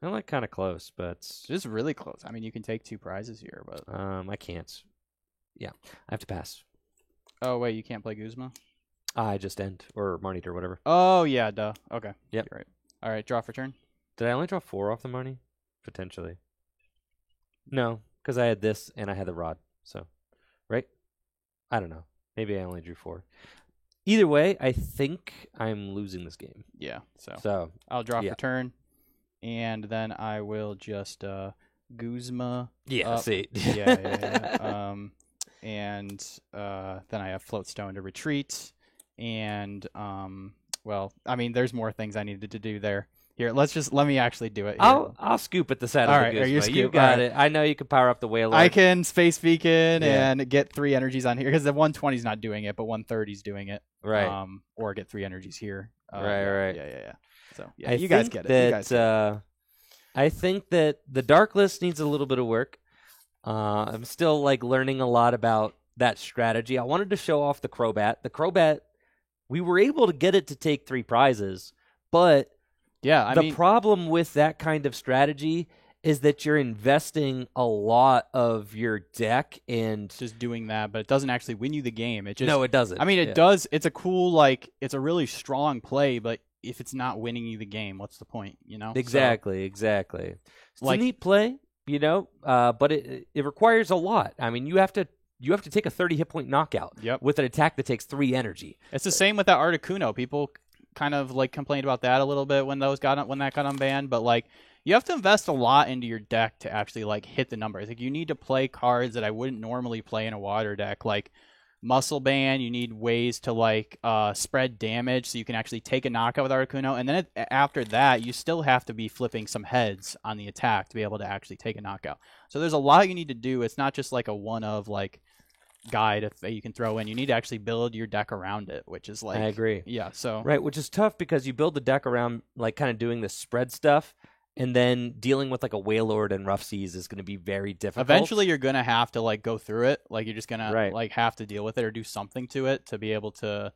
of close, but... Just really close. I mean, you can take 2 prizes here, but... I can't. Yeah, I have to pass. Oh, wait, you can't play Guzma? I just end, or Marnie, or whatever. Oh, yeah, duh. Okay. Yep. You're right. All right, draw for turn. Did I only draw 4 off the Marnie? Potentially. No, because I had this and I had the Rod, so... Right? I don't know. Maybe I only drew 4. Either way, I think I'm losing this game. Yeah, so I'll draw for turn, and then I will just Guzma. Yeah, up. see. Yeah. And then I have Floatstone to retreat, and well, I mean, there's more things I needed to do there. Here, let me actually do it. Here. I'll scoop at the side All of right, the Guzma. you got it. I know you can power up the Wailord. I can Space Beacon and get 3 energies on here because the 120 is not doing it, but 130 is doing it. Right. Or get 3 energies here. Right. Yeah. So yeah, you guys get it. I think that the Dark List needs a little bit of work. I'm still learning a lot about that strategy. I wanted to show off the Crobat. The Crobat, we were able to get it to take 3 prizes, but the problem with that kind of strategy is that you're investing a lot of your deck and just doing that, but it doesn't actually win you the game. No, it doesn't. I mean, it does. It's a cool, it's a really strong play, but if it's not winning you the game, what's the point? Exactly. It's a neat play, but it requires a lot. I mean, you have to take a 30 hit point knockout with an attack that takes 3 energy. It's the same with that Articuno. People kind of complained about that a little bit when that got unbanned, but you have to invest a lot into your deck to actually hit the numbers. You need to play cards that I wouldn't normally play in a water deck, like Muscle Band. You need ways to spread damage so you can actually take a knockout with Articuno, and then after that you still have to be flipping some heads on the attack to be able to actually take a knockout. So there's a lot you need to do. It's not just a one of guide that you can throw in. You need to actually build your deck around it, which is I agree. Yeah, so right, which is tough because you build the deck around kind of doing the spread stuff, and then dealing with a Wailord and Rough Seas is going to be very difficult. Eventually you're going to have to go through it. You're just going to have to deal with it or do something to it to be able to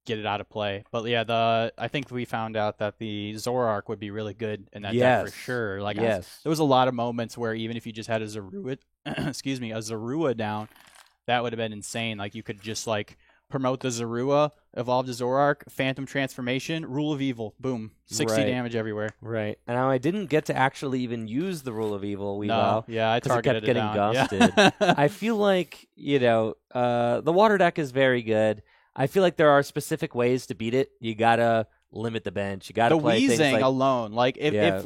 get it out of play. But yeah, I think we found out that the Zoroark would be really good in that deck Yes. for sure. Like Yes. there was a lot of moments where even if you just had a Zorua, excuse me, a Zorua down, that would have been insane. Like you could just like promote the Zorua, evolve the Zoroark, Phantom Transformation, Rule of Evil, boom, 60 Right. damage everywhere. Right. And now I didn't get to actually even use the Rule of Evil, Weavile. No, yeah, I 'cause it targeted kept getting down. gusted. Yeah. I feel like, the water deck is very good. I feel like there are specific ways to beat it. You gotta limit the bench. You gotta The play things wheezing like alone, like Yeah.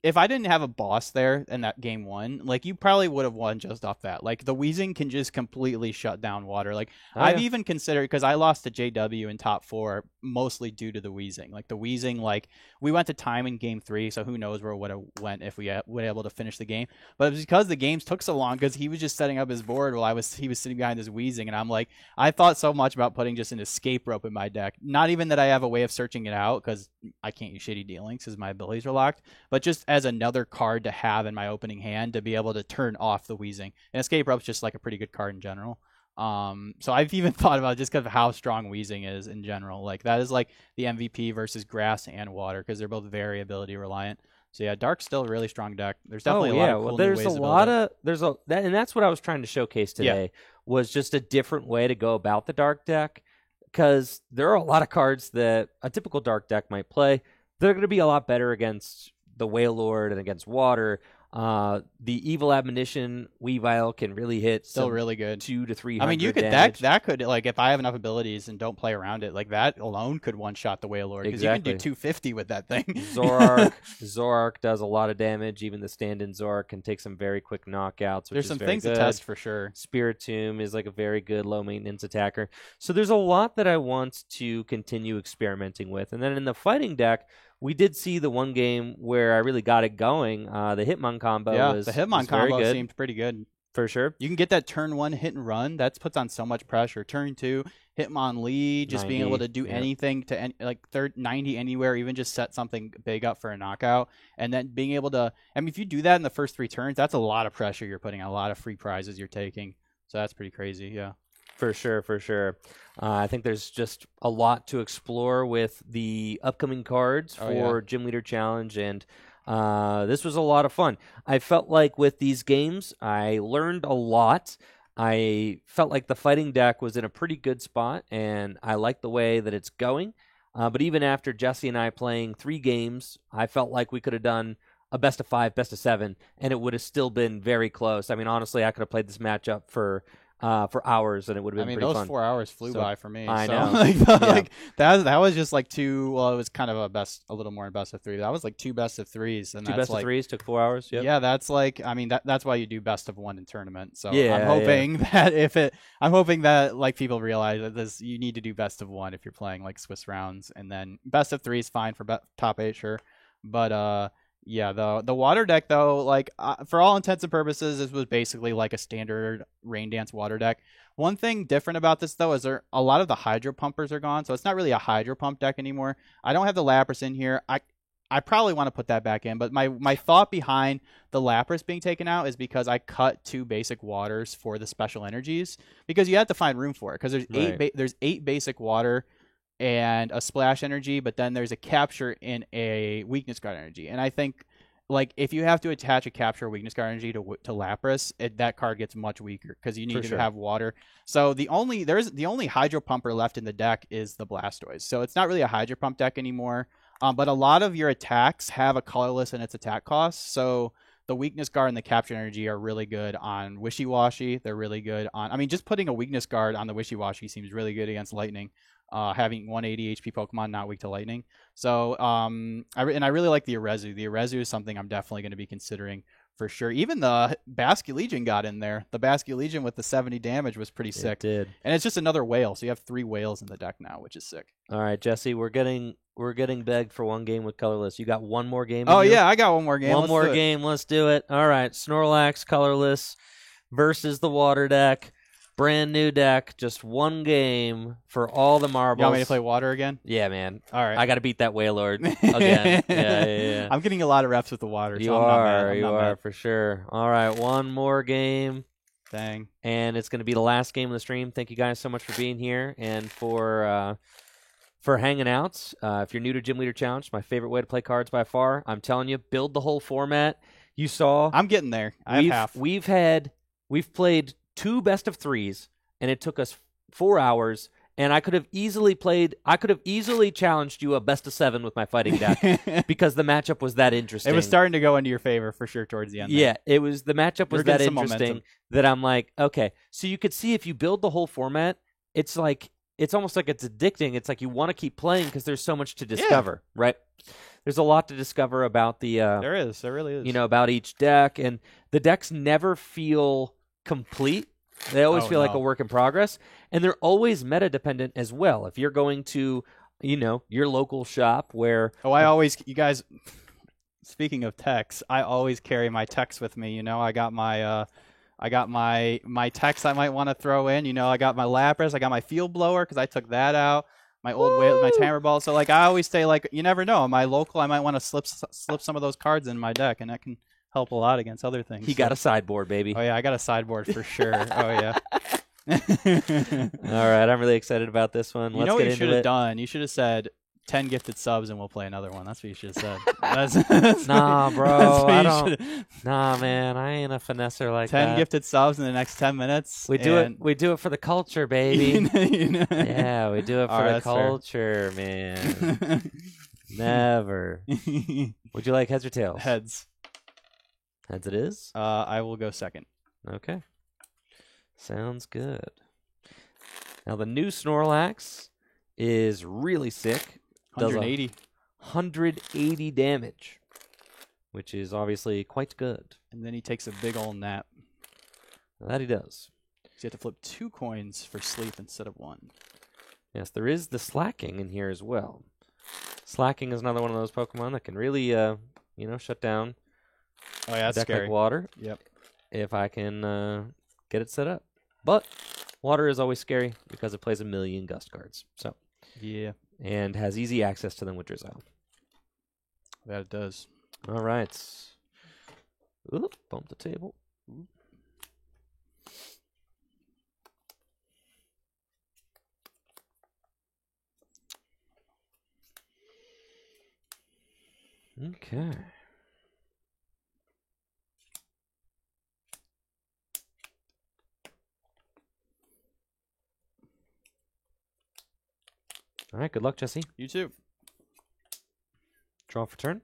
if I didn't have a boss there in that game one, like you probably would have won just off that. Like the wheezing can just completely shut down water. Like Oh, I've yeah. even considered, because I lost to JW in top 4 mostly due to the wheezing. Like the wheezing, like we went to time in game 3, so who knows where it would have went if we would able to finish the game. But it was because the games took so long because he was just setting up his board while he was sitting behind his wheezing, and I'm like, I thought so much about putting just an escape rope in my deck. Not even that I have a way of searching it out because I can't use Shady Dealings because my abilities are locked, but just as another card to have in my opening hand to be able to turn off the wheezing. And Escape Rope's just like a pretty good card in general. So I've even thought about it just because of how strong wheezing is in general. Like that is like the MVP versus grass and water because they're both very ability reliant. So yeah, Dark's still a really strong deck. There's definitely a lot of cool new ways to build it. And that's what I was trying to showcase today was just a different way to go about the Dark deck. Because there are a lot of cards that a typical Dark deck might play. They're going to be a lot better against the Wailord and against water. The Evil Admonition Weavile can really hit still really good 200 to 300. I mean, you could damage. that could, like, if I have enough abilities and don't play around it, like that alone could one shot the Wailord because you can do 250 with that thing. Zoroark does a lot of damage. Even the stand-in Zoroark can take some very quick knockouts. Which There's is some very things good. to test for sure. Spiritomb is like a very good low maintenance attacker. So there's a lot that I want to continue experimenting with. And then in the fighting deck, we did see the one game where I really got it going. The Hitmon combo was the Hitmon was very combo good, seemed pretty good. for sure. You can get that turn 1 hit and run. That puts on so much pressure. Turn 2, Hitmon lead, just being able to do anything to like 90 anywhere, even just set something big up for a knockout. And then being able to, I mean, if you do that in the first 3 turns, that's a lot of pressure you're putting, a lot of free prizes you're taking. So that's pretty crazy, yeah. For sure, for sure. I think there's just a lot to explore with the upcoming cards for Gym Leader Challenge, and this was a lot of fun. I felt like with these games, I learned a lot. I felt like the fighting deck was in a pretty good spot, and I like the way that it's going. But even after Jesse and I playing 3 games, I felt like we could have done a best of 5, best of 7, and it would have still been very close. I mean, honestly, I could have played this matchup for hours, and it would have been pretty fun. Those 4 hours flew by for me. I so, know. Like that was just like 2. Well, it was kind of a little more in best of 3. That was like 2 best of 3s, and 2 that's best like, of 3s took 4 hours. Yep. Yeah, that's like, I mean, that's why you do best of 1 in tournament. So Yeah, I'm hoping I'm hoping that like people realize that you need to do best of 1 if you're playing like Swiss rounds, and then best of 3 is fine for top 8, sure, but yeah, the water deck though, like for all intents and purposes, this was basically like a standard Rain Dance water deck. One thing different about this though is a lot of the hydro pumpers are gone, so it's not really a hydro pump deck anymore. I don't have the Lapras in here. I probably want to put that back in, but my thought behind the Lapras being taken out is because I cut 2 basic waters for the special energies, because you have to find room for it, because there's 8 basic water and a splash energy, but then there's a capture in a weakness guard energy. And I think, like, if you have to attach a capture or weakness guard energy to Lapras, that card gets much weaker because you need to have water. So the only hydro pumper left in the deck is the Blastoise. So it's not really a hydro pump deck anymore. But a lot of your attacks have a colorless in its attack cost. So the weakness guard and the capture energy are really good on Wishy-Washy. They're really good on, I mean, just putting a weakness guard on the Wishy-Washy seems really good against Lightning. Having 180 HP Pokemon not weak to lightning. So I really like the Arezu. The Arezu is something I'm definitely going to be considering for sure. Even the Basculegion got in there. The Basculegion with the 70 damage was pretty sick. It did. And it's just another whale, so you have 3 whales in the deck now, which is sick. All right, Jesse, we're getting begged for 1 game with colorless. You got 1 more game? Oh yeah, I got 1 more game. One more game. Let's do it. All right, Snorlax colorless versus the water deck. Brand new deck, just 1 game for all the marbles. You want me to play water again? Yeah, man. All right. I got to beat that Wailord again. Yeah. I'm getting a lot of reps with the water. You so I'm not mad. for sure. All right, 1 more game. Dang. And it's going to be the last game of the stream. Thank you guys so much for being here and for For hanging out, if you're new to Gym Leader Challenge, my favorite way to play cards by far. I'm telling you, build the whole format. You saw. I'm getting there. I have half. We've played 2 best of 3s, and it took us 4 hours. And I could have easily challenged you a best of 7 with my fighting deck because the matchup was that interesting. It was starting to go into your favor for sure towards the end. Yeah, the matchup was that interesting that I'm like, okay. So you could see if you build the whole format, it's almost like it's addicting. It's like you want to keep playing because there's so much to discover, right? There's a lot to discover about the. There really is. About each deck, and the decks never feel complete. They always feel like a work in progress, and they're always meta dependent as well. If you're going to, your local shop where you guys. Speaking of techs, I always carry my techs with me. I got my techs I might want to throw in. I got my Lapras, I got my field blower because I took that out. My old whale, my Tamer Ball. So I always say you never know. My local, I might want to slip some of those cards in my deck, and that can help a lot against other things. He got a sideboard, baby. Oh yeah, I got a sideboard for sure. Oh yeah. All right, I'm really excited about this one. Let's get into it. What you should have done? You should have said 10 gifted subs and we'll play another one. That's what you should have said. Nah, bro. I don't. Nah, man. I ain't a finesser like 10 that. 10 gifted subs in the next 10 minutes. We do it for the culture, baby. Yeah, we do it for the culture, man. Never. Would you like heads or tails? Heads. Heads it is? I will go second. Okay. Sounds good. Now, the new Snorlax is really sick. 180. 180 damage, which is obviously quite good. And then he takes a big old nap. That he does. So you have to flip 2 coins for sleep instead of 1. Yes, there is the Slacking in here as well. Slacking is another one of those Pokemon that can really, shut down. Oh yeah, that's scary. Like water. Yep. If I can get it set up, but water is always scary because it plays a million gust cards. So. Yeah. And has easy access to them with Drizzile. That it does. All right. Oop, bump the table. Oop. Okay. All right, good luck, Jesse. You too. Draw for turn.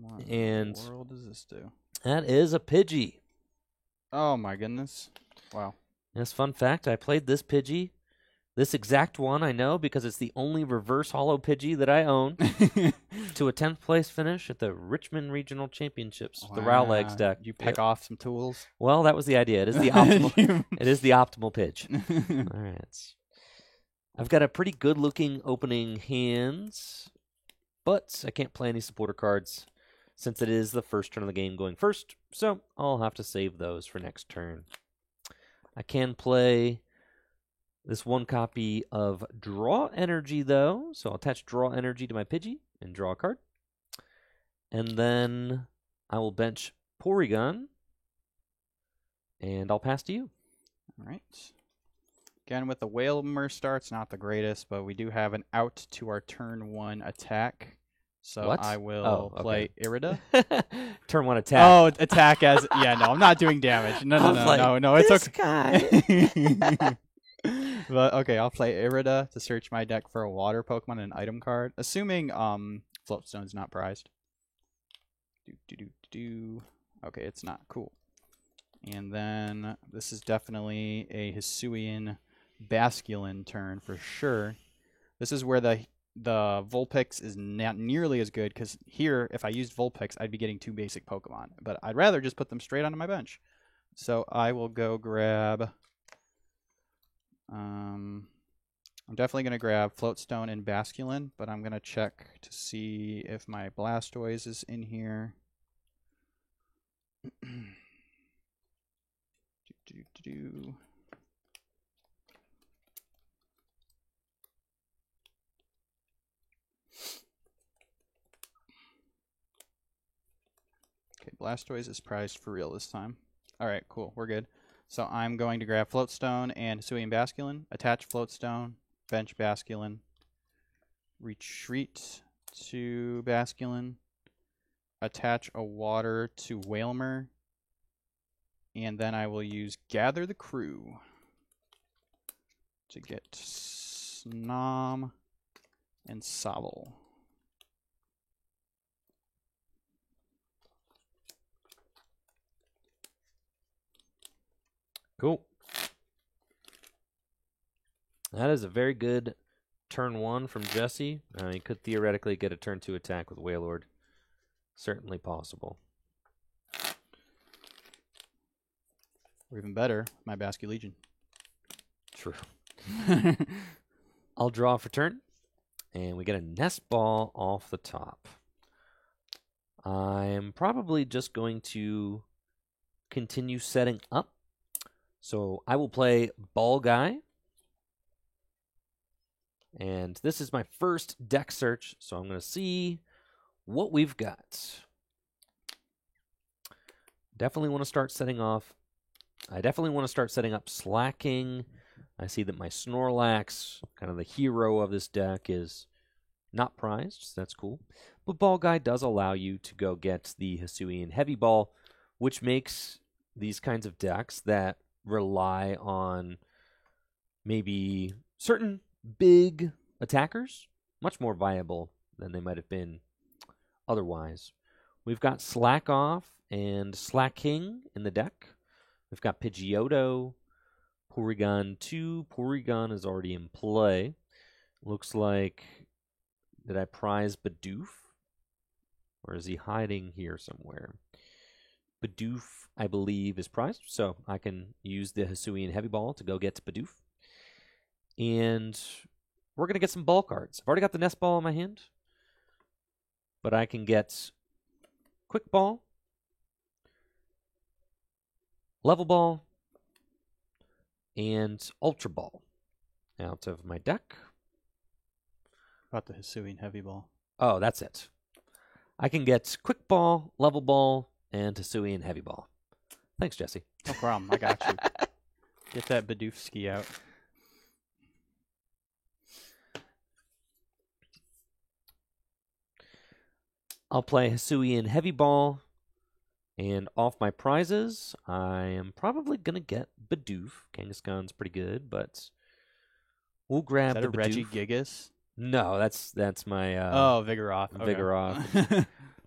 What and in the world does this do? That is a Pidgey. Oh my goodness. Wow. Yes, fun fact, I played this Pidgey, this exact one I know because it's the only reverse holo Pidgey that I own, to a 10th place finish at the Richmond Regional Championships, the Rowlegs deck. You pick off some tools? Well, that was the idea. It is the optimal, it is the optimal Pidge. All right. I've got a pretty good-looking opening hands, but I can't play any supporter cards since it is the first turn of the game going first, so I'll have to save those for next turn. I can play this 1 copy of Draw Energy, though, so I'll attach Draw Energy to my Pidgey and draw a card. And then I will bench Porygon, and I'll pass to you. All right. Again, with the Whalmer starts, not the greatest, but we do have an out to our turn 1 attack. So what? I will play Irida. Turn 1 attack. Oh, attack as... Yeah, no, I'm not doing damage. No, it's okay. But, okay, I'll play Irida to search my deck for a water Pokemon and an item card, assuming Floatstone's not prized. Okay, it's not. Cool. And then this is definitely a Hisuian Basculin turn for sure. This is where the Vulpix is not nearly as good, because here, if I used Vulpix, I'd be getting 2 basic Pokemon. But I'd rather just put them straight onto my bench. So I will go grab... I'm definitely going to grab Floatstone and Basculin, but I'm going to check to see if my Blastoise is in here. Okay, Blastoise is prized for real this time. Alright, cool. We're good. So I'm going to grab Floatstone and Hisuian Basculin, attach Floatstone, bench Basculin, retreat to Basculin, attach a water to Whalmer, and then I will use Gather the Crew to get Snom and Sobble. Cool. That is a very good turn 1 from Jesse. He could theoretically get a turn 2 attack with Wailord. Certainly possible. Or even better, my Basque Legion. True. I'll draw for turn, and we get a Nest Ball off the top. I'm probably just going to continue setting up. So I will play Ball Guy. And this is my first deck search, so I'm going to see what we've got. Definitely want to start setting off. I definitely want to start setting up Slacking. I see that my Snorlax, kind of the hero of this deck, is not prized, so that's cool. But Ball Guy does allow you to go get the Hisuian Heavy Ball, which makes these kinds of decks that rely on maybe certain big attackers much more viable than they might have been otherwise. We've got Slack Off and Slacking in the deck. We've got Pidgeotto, Porygon 2. Porygon is already in play. Looks like, did I prize Bidoof? Or is he hiding here somewhere? Bidoof, I believe, is prized, so I can use the Hisuian Heavy Ball to go get to Bidoof. And we're going to get some ball cards. I've already got the Nest Ball in my hand, but I can get Quick Ball, Level Ball, and Ultra Ball out of my deck. About the Hisuian Heavy Ball. Oh, that's it. I can get Quick Ball, Level Ball, and Hisuian Heavy Ball. Thanks, Jesse. No problem. I got you. Get that Bidoofski out. I'll play Hisuian Heavy Ball, and off my prizes, I am probably going to get Bidoof. Kangaskhan's pretty good, but we'll grab Is that the a Bidoof. Regigigas? No, that's my Vigoroth. Okay. Vigoroth.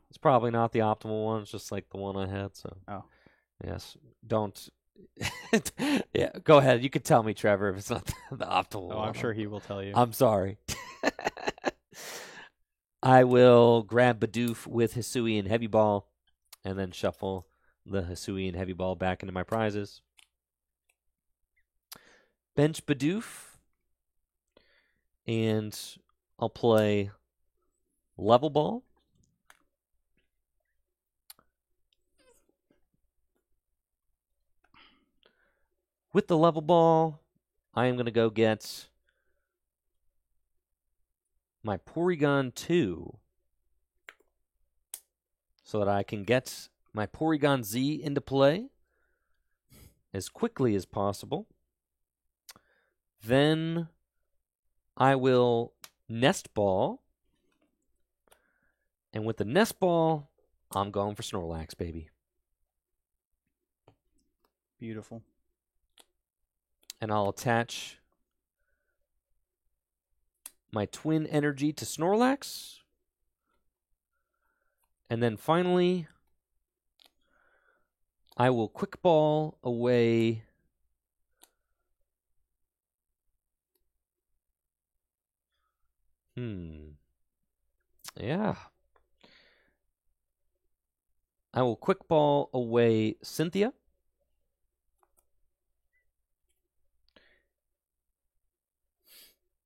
It's probably not the optimal one. It's just like the one I had. So, yes, don't. Yeah, go ahead. You can tell me, Trevor, if it's not the optimal one. I'm sure he will tell you. I'm sorry. I will grab Bidoof with Hisuian Heavy Ball, and then shuffle the Hisuian Heavy Ball back into my prizes. Bench Bidoof, and I'll play Level Ball. With the Level Ball, I am going to go get my Porygon 2 so that I can get my Porygon Z into play as quickly as possible. Then I will Nest Ball. And with the Nest Ball, I'm going for Snorlax, baby. Beautiful. And I'll attach my Twin Energy to Snorlax. And then finally, I will Quick Ball away Yeah. I will Quick Ball away Cynthia.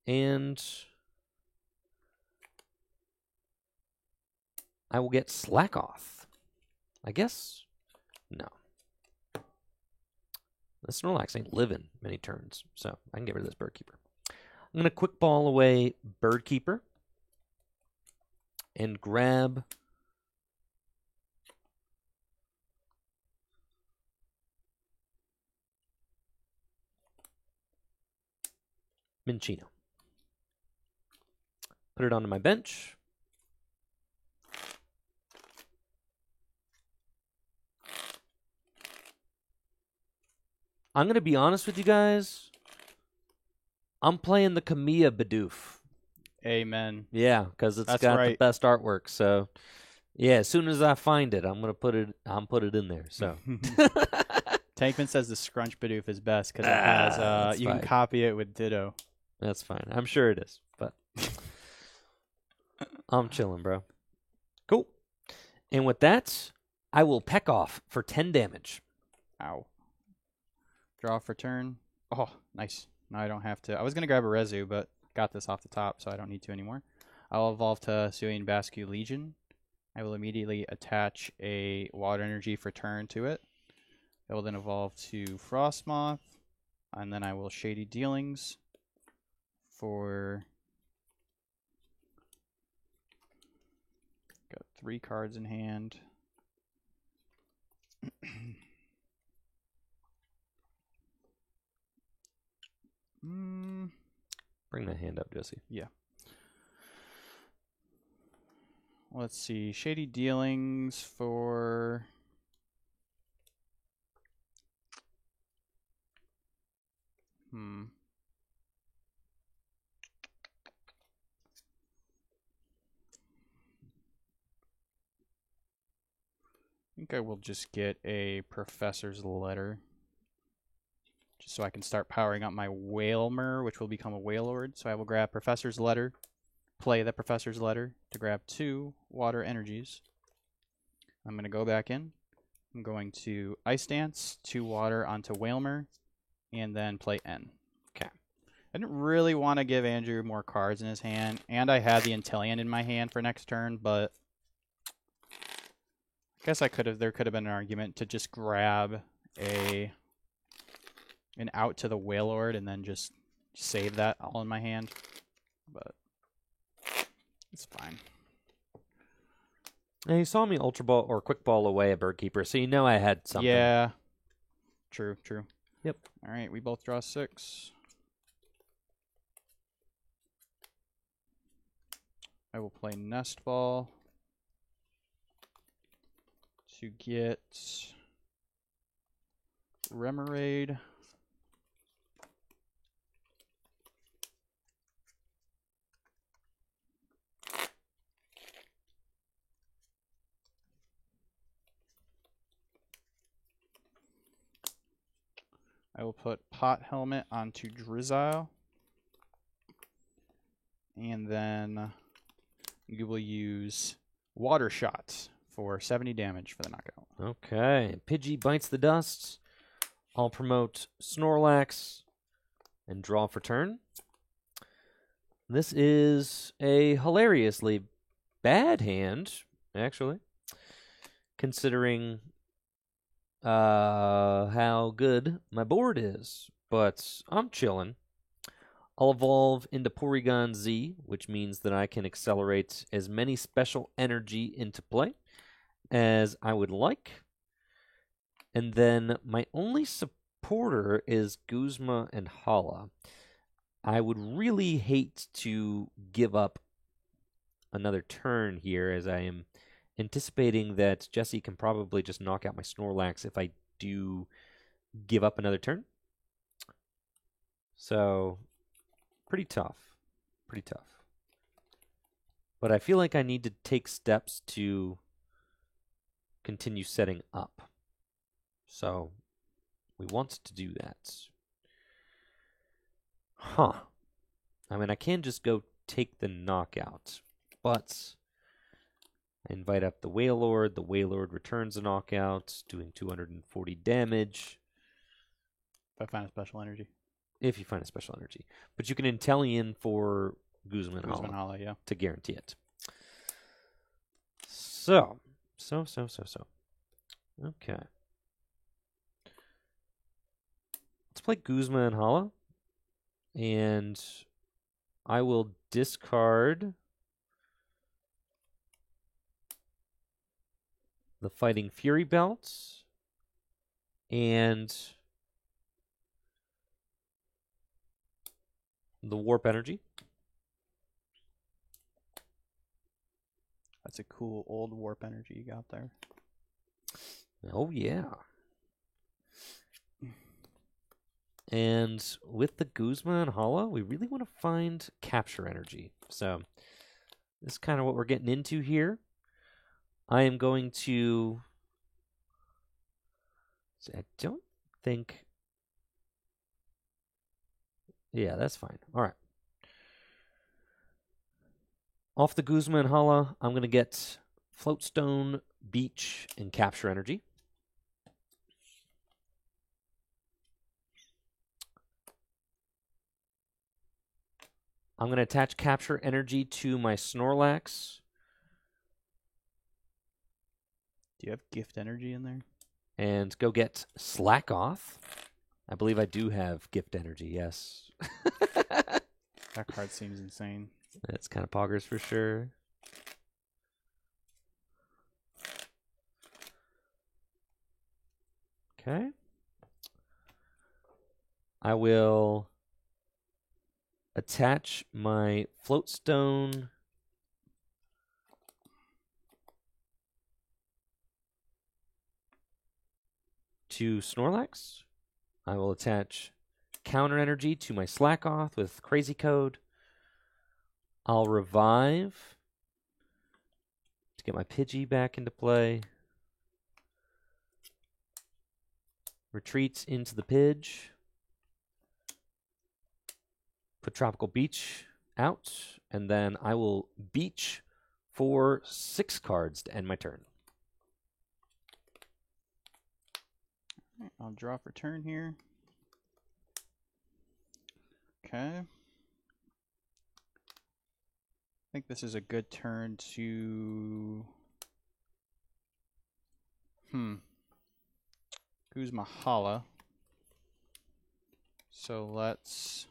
And I will get Slack Off. I guess? No. The Snorlax ain't living many turns, so I can get rid of this Bird Keeper. I'm going to Quick Ball away Bird Keeper and grab Minccino. Put it onto my bench. I'm going to be honest with you guys. I'm playing the Kamiya Bidoof. Amen. Yeah, because it's That's got right. the best artwork. So, yeah, as soon as I find it, I'm gonna put it in there. So, Tankman says the Scrunch Bidoof is best because it has you fine. can copy it with Ditto. That's fine. I'm sure it is, but I'm chilling, bro. Cool. And with that, I will peck off for 10 damage. Ow. Draw for turn. Oh, nice. Now I don't have to. I was gonna grab a Rezu, but got this off the top, so I don't need to anymore. I'll evolve to Suian Bascu Legion. I will immediately attach a Water Energy for turn to it. It will then evolve to Frostmoth, and then I will Shady Dealings for... Got 3 cards in hand. Bring that hand up, Jesse. Yeah. Let's see. Shady Dealings for... I think I will just get a Professor's Letter. Just so I can start powering up my Whalmer, which will become a Wailord. So I will grab Professor's Letter, play the Professor's Letter to grab 2 Water Energies. I'm going to go back in. I'm going to Ice Dance, 2 Water onto Whalmer, and then play N. Okay. I didn't really want to give Andrew more cards in his hand, and I had the Inteleon in my hand for next turn, but I guess there could have been an argument to just grab an out to the Wailord and then just save that all in my hand, but it's fine. Now, you saw me Ultra Ball or Quick Ball away at Birdkeeper, so you know I had something. Yeah. True. Yep. All right, we both draw 6. I will play Nest Ball to get Remoraid. I will put Pot Helmet onto Drizzile. And then you will use Water Shot for 70 damage for the knockout. Okay. Pidgey bites the dust. I'll promote Snorlax and draw for turn. This is a hilariously bad hand, actually, considering how good my board is. But I'm chilling. I'll evolve into Porygon Z, which means that I can accelerate as many special energy into play as I would like. And then my only supporter is Guzma and Hala. I would really hate to give up another turn here, as I am anticipating that Jesse can probably just knock out my Snorlax if I do give up another turn. So, pretty tough. But I feel like I need to take steps to continue setting up. So, we want to do that. I mean, I can just go take the knockout, but I invite up the Wailord. The Wailord returns a knockout, doing 240 damage. If I find a special energy. If you find a special energy. But you can Inteleon for Guzman Hala, yeah. to guarantee it. So. Okay. Let's play Guzma and Hala. And I will discard the Fighting Fury belts and the Warp Energy. That's a cool old warp energy you got there. Oh, yeah. And with the Guzma and Hala, we really want to find capture energy. So this is kind of what we're getting into here. I am going to... I don't think... Yeah, that's fine. All right. Off the Guzma and Hala, I'm going to get Floatstone, Beach, and Capture Energy. I'm going to attach Capture Energy to my Snorlax. Do you have Gift Energy in there? And go get Slack Off. I believe I do have Gift Energy, yes. That card seems insane. That's kind of poggers for sure. Okay. I will attach my Floatstone to Snorlax. I will attach Counter Energy to my Slack Off with Crazy Code. I'll revive to get my Pidgey back into play. Retreats into the Pidge. Put Tropical Beach out, and then I will Beach for 6 cards to end my turn. I'll draw for turn here. Okay. I think this is a good turn to... Guzma Hala. So let's...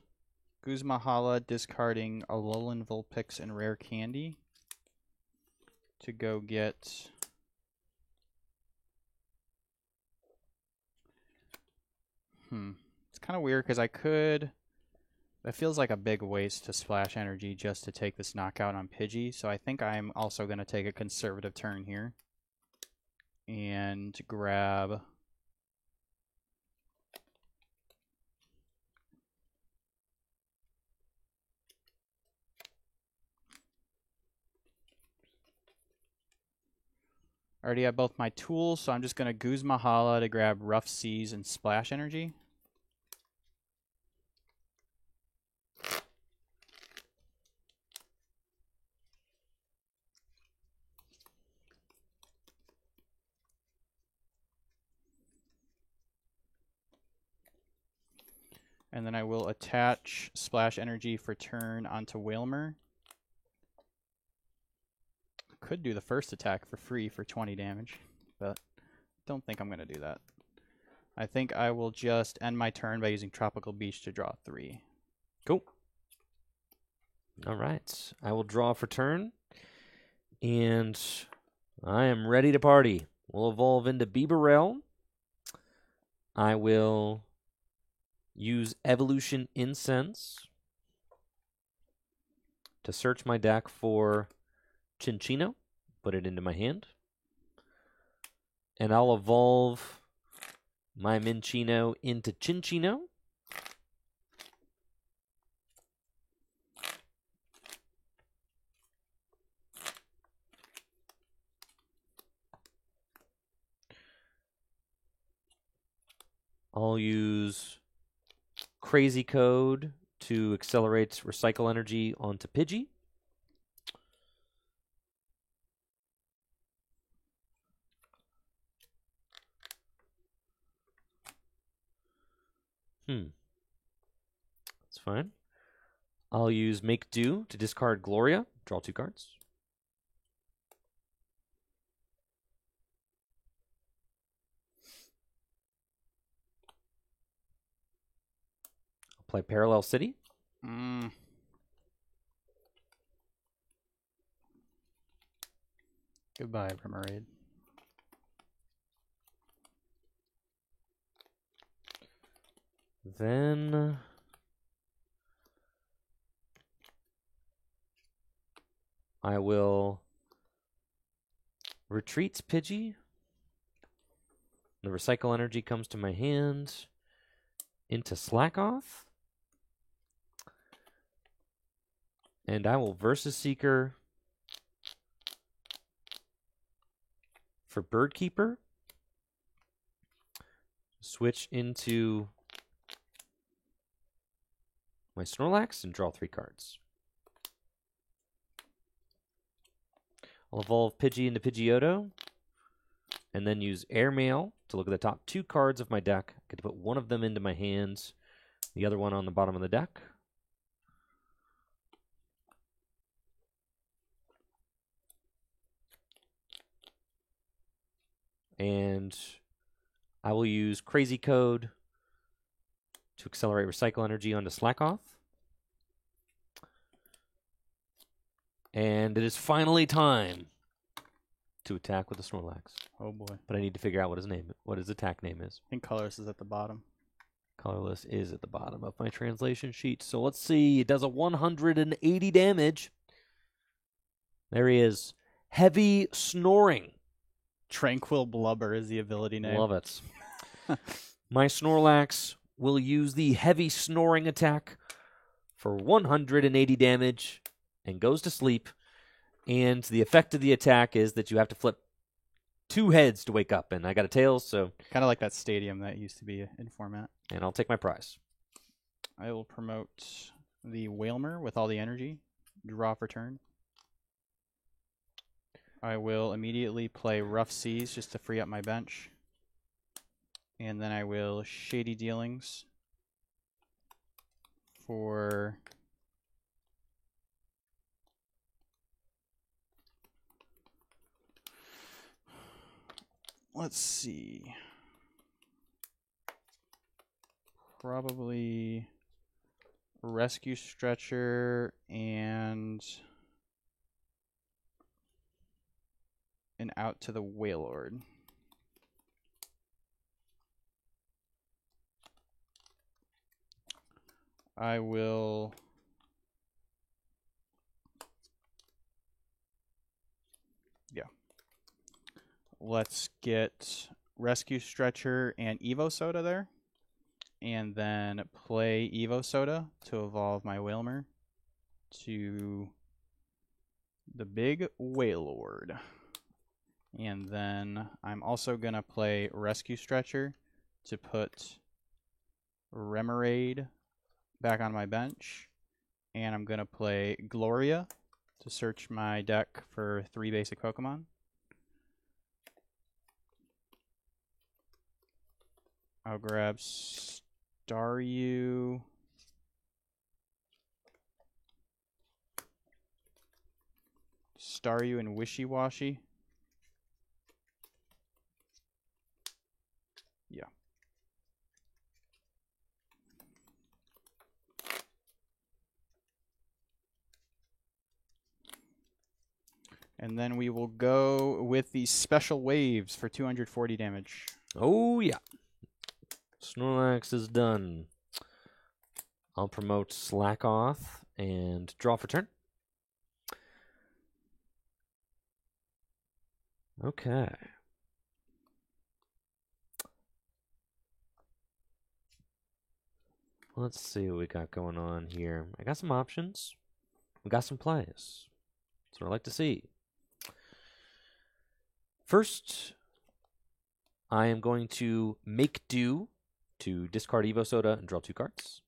Guzma Hala, discarding Alolan Vulpix and Rare Candy to go get... It's kind of weird because I could... That feels like a big waste to splash energy just to take this knockout on Pidgey, so I think I'm also going to take a conservative turn here and grab... I already have both my tools, so I'm just going to Guzma Hala to grab Rough Seas and Splash Energy. And then I will attach Splash Energy for turn onto Wailmer. Could do the first attack for free for 20 damage, but don't think I'm going to do that. I think I will just end my turn by using Tropical Beach to draw 3. Cool. All right. I will draw for turn, and I am ready to party. We'll evolve into Bibarel. I will use Evolution Incense to search my deck for Chinchino, put it into my hand, and I'll evolve my Minccino into Chinchino. I'll use Crazy Code to accelerate Recycle Energy onto Pidgey. That's fine. I'll use Make Do to discard Gloria, draw 2 cards. I'll play Parallel City. Goodbye, Remoraid. Then I will Retreats Pidgey. The Recycle Energy comes to my hand. Into Slackoth. And I will Versus Seeker for Birdkeeper. Switch into my Snorlax and draw 3 cards. I'll evolve Pidgey into Pidgeotto, and then use Airmail to look at the top 2 cards of my deck. I get to put one of them into my hands, the other one on the bottom of the deck. And I will use Crazy Code to accelerate Recycle Energy onto Slackoth. And it is finally time to attack with the Snorlax. Oh boy. But I need to figure out what his attack name is. I think Colorless is at the bottom. Colorless is at the bottom of my translation sheet. So let's see. It does a 180 damage. There he is. Heavy Snoring. Tranquil Blubber is the ability name. Love it. My Snorlax will use the Heavy Snoring attack for 180 damage and goes to sleep. And the effect of the attack is that you have to flip 2 heads to wake up. And I got a tail, so... Kind of like that stadium that used to be in format. And I'll take my prize. I will promote the Wailmer with all the energy. Draw for turn. I will immediately play Rough Seas just to free up my bench. And then I will Shady Dealings for... Let's see. Probably Rescue Stretcher and an Out to the Wailord. I will let's get Rescue Stretcher and Evo Soda there. And then play Evo Soda to evolve my Wailmer to the big Wailord. And then I'm also going to play Rescue Stretcher to put Remoraid back on my bench. And I'm going to play Gloria to search my deck for 3 basic Pokemon. I'll grab Staryu, and Wishy-Washy. Yeah. And then we will go with the Special Waves for 240 damage. Oh, yeah. Snorlax is done. I'll promote Slackoth and draw for turn. Okay. Let's see what we got going on here. I got some options. We got some plays. That's what I like to see. First, I am going to make do to discard Evo Soda and draw 2 cards.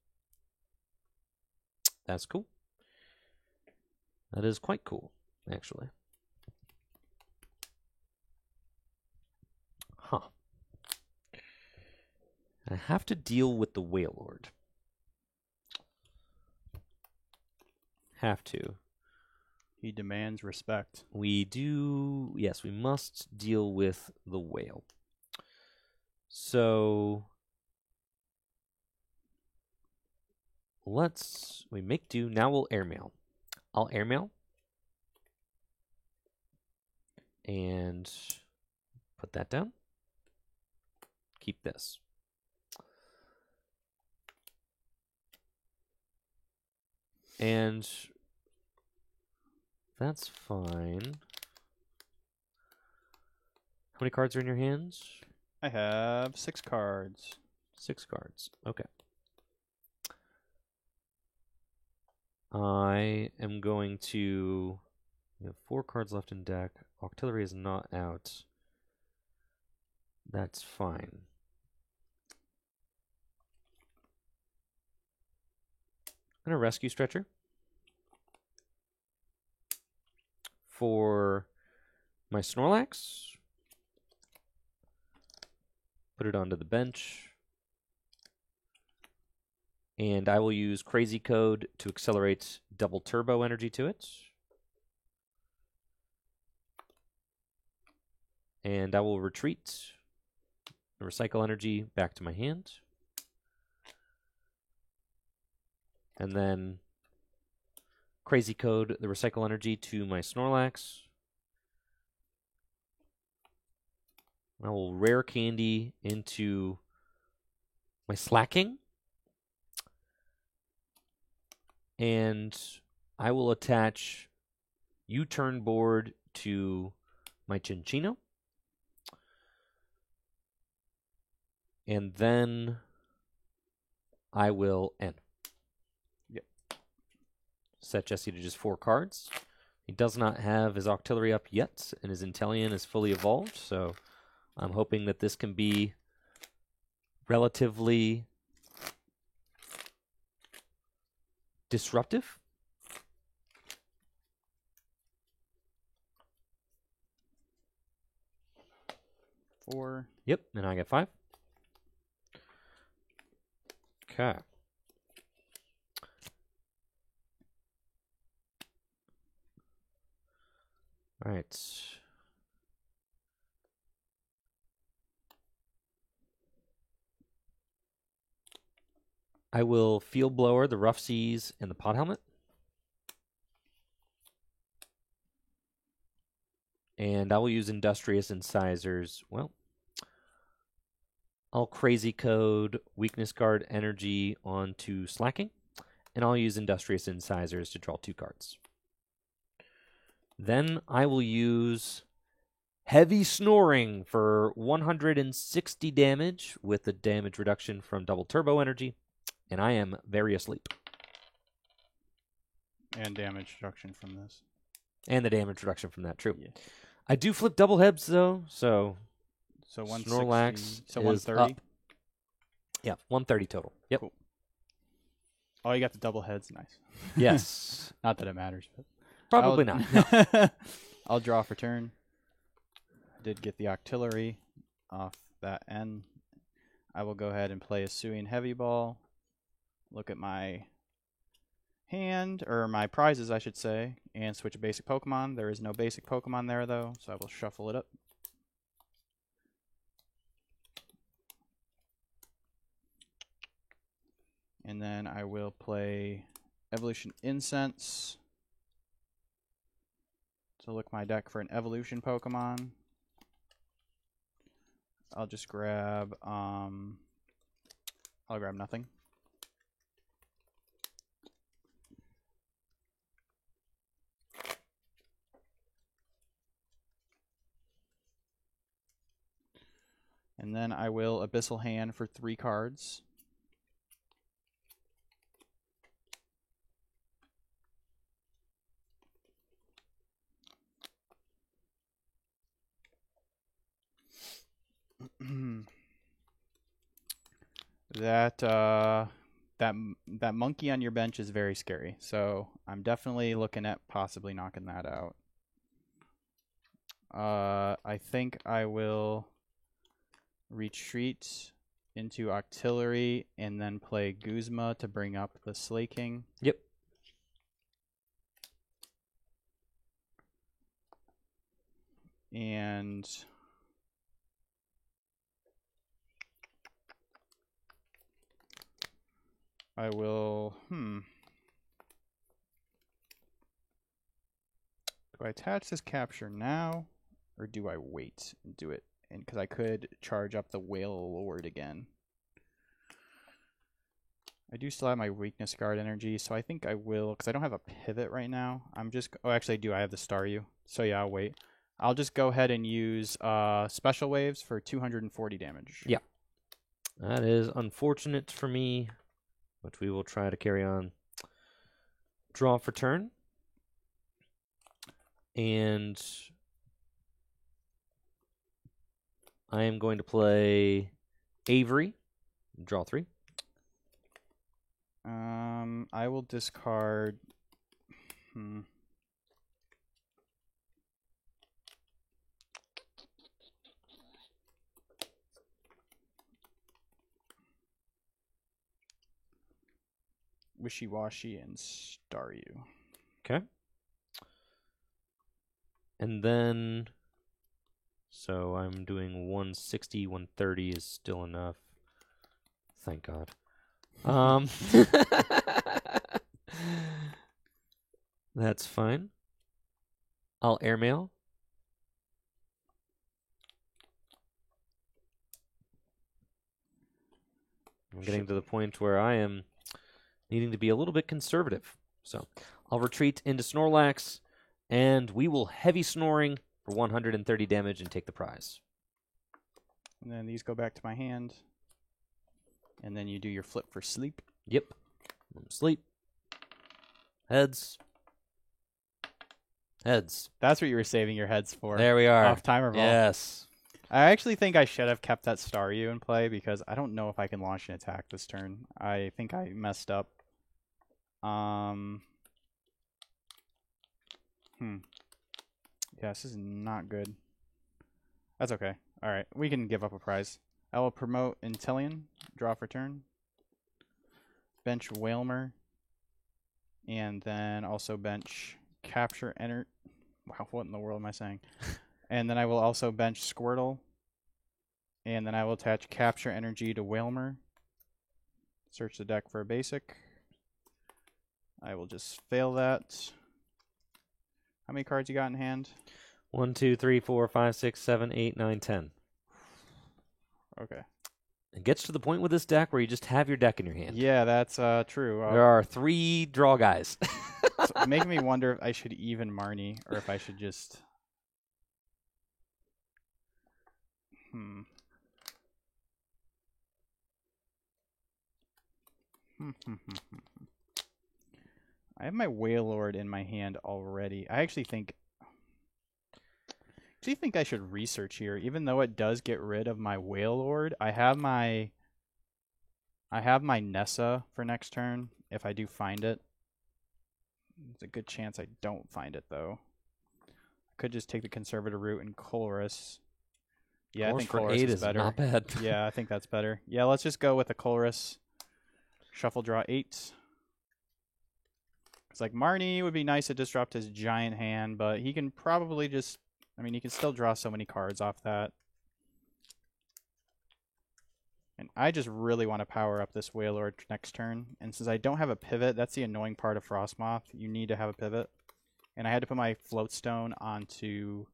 That's cool. That is quite cool, actually. Huh. I have to deal with the Wailord. Have to. He demands respect. We do... Yes, we must deal with the whale. So... we make do. Now we'll Airmail. I'll Airmail. And put that down. Keep this. And that's fine. How many cards are in your hands? I have 6 cards. 6 cards. Okay. I am going to... We have 4 cards left in deck. Octillery is not out. That's fine. I'm going to Rescue Stretcher. For my Snorlax. Put it onto the bench. And I will use Crazy Code to accelerate double turbo energy to it. And I will retreat the recycle energy back to my hand. And then Crazy Code the recycle energy to my Snorlax. I will Rare Candy into my Slacking. And I will attach U-turn board to my Chinchino. And then I will end. Yep. Set Jesse to just 4 cards. He does not have his Octillery up yet, and his Inteleon is fully evolved, so I'm hoping that this can be relatively disruptive. Four. Yep, and I get 5. Okay. All right. I will Field Blower, the Rough Seas, and the Pot Helmet. And I will use Industrious Incisors. Well, I'll Crazy Code Weakness Guard Energy onto Slacking. And I'll use Industrious Incisors to draw 2 cards. Then I will use Heavy Snoring for 160 damage with the damage reduction from double turbo energy. And I am very asleep. And damage reduction from this. And the damage reduction from that, true. Yeah. I do flip double heads, though, so 160, Snorlax so is 130? up. Yeah, 130 total. Yep. Cool. Oh, you got the double heads. Nice. Yes. Not that it matters, but Probably not. No. I'll draw for turn. I did get the Octillery off that end. I will go ahead and play a Hisuian Heavy Ball. Look at my hand, or my prizes, I should say, and switch a basic Pokemon. There is no basic Pokemon there, though, so I will shuffle it up. And then I will play Evolution Incense to look my deck for an Evolution Pokemon. I'll just grab, I'll grab nothing. And then I will Abyssal Hand for 3 cards. That monkey on your bench is very scary, so I'm definitely looking at possibly knocking that out. I think I will retreat into Octillery and then play Guzma to bring up the Slaking. Yep. And I will, do I attach this capture now, or do I wait and do it? And because I could charge up the Whale Lord again. I do still have my Weakness Guard energy, so I think I will, because I don't have a pivot right now. I'm just, oh, actually I do, I have the Staryu. So yeah, I'll wait. I'll just go ahead and use special waves for 240 damage. Yeah. That is unfortunate for me, but we will try to carry on. Draw for turn. And I am going to play Avery. Draw 3. I will discard. Wishy-Washy and Staryu. Okay. And then, so I'm doing 160, 130 is still enough. Thank God. That's fine. I'll airmail. I'm getting to the point where I am needing to be a little bit conservative. So I'll retreat into Snorlax, and we will heavy snoring for 130 damage and take the prize. And then these go back to my hand. And then you do your flip for sleep. Yep. Sleep. Heads. Heads. That's what you were saving your heads for. There we are. Off timer vault. Yes. I actually think I should have kept that Staryu in play because I don't know if I can launch an attack this turn. I think I messed up. Yeah, this is not good. That's okay. All right, we can give up a prize. I will promote Inteleon. Draw for turn. Bench Wailmer. And then also bench Capture Enter. Wow, what in the world am I saying? And then I will also bench Squirtle. And then I will attach Capture Energy to Wailmer. Search the deck for a basic. I will just fail that. How many cards you got in hand? 1, 2, 3, 4, 5, 6, 7, 8, 9, 10. Okay. It gets to the point with this deck where you just have your deck in your hand. Yeah, that's true. There are 3 draw guys. So making me wonder if I should even Marnie or if I should just... I have my Wailord in my hand already. I actually think I should research here, even though it does get rid of my Wailord. I have my Nessa for next turn if I do find it. There's a good chance I don't find it though. I could just take the conservative route and Colress. Yeah, I think Colress is better. Not bad. Yeah, I think that's better. Yeah, let's just go with the Colress. Shuffle draw 8. It's like Marnie would be nice to disrupt his giant hand, but he can probably just... I mean, he can still draw so many cards off that. And I just really want to power up this Wailord next turn. And since I don't have a pivot, that's the annoying part of Frostmoth. You need to have a pivot. And I had to put my Floatstone onto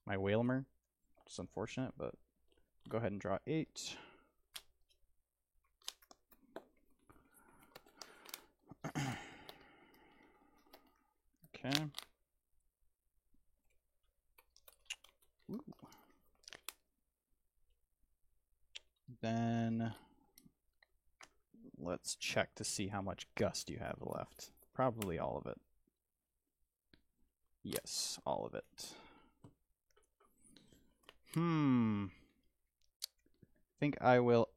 my Wailmer. Which is unfortunate, but go ahead and draw 8. Okay. Ooh. Then let's check to see how much Gust you have left. Probably all of it. Yes, all of it. I think I will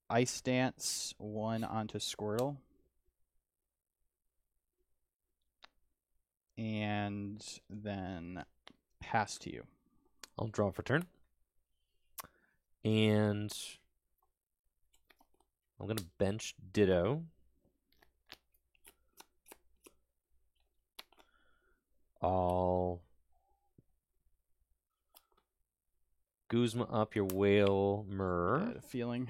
Ice Dance 1 onto Squirtle. And then pass to you. I'll draw for turn. And I'm going to bench Ditto. I'll Guzma up your Wailmer. I had a feeling.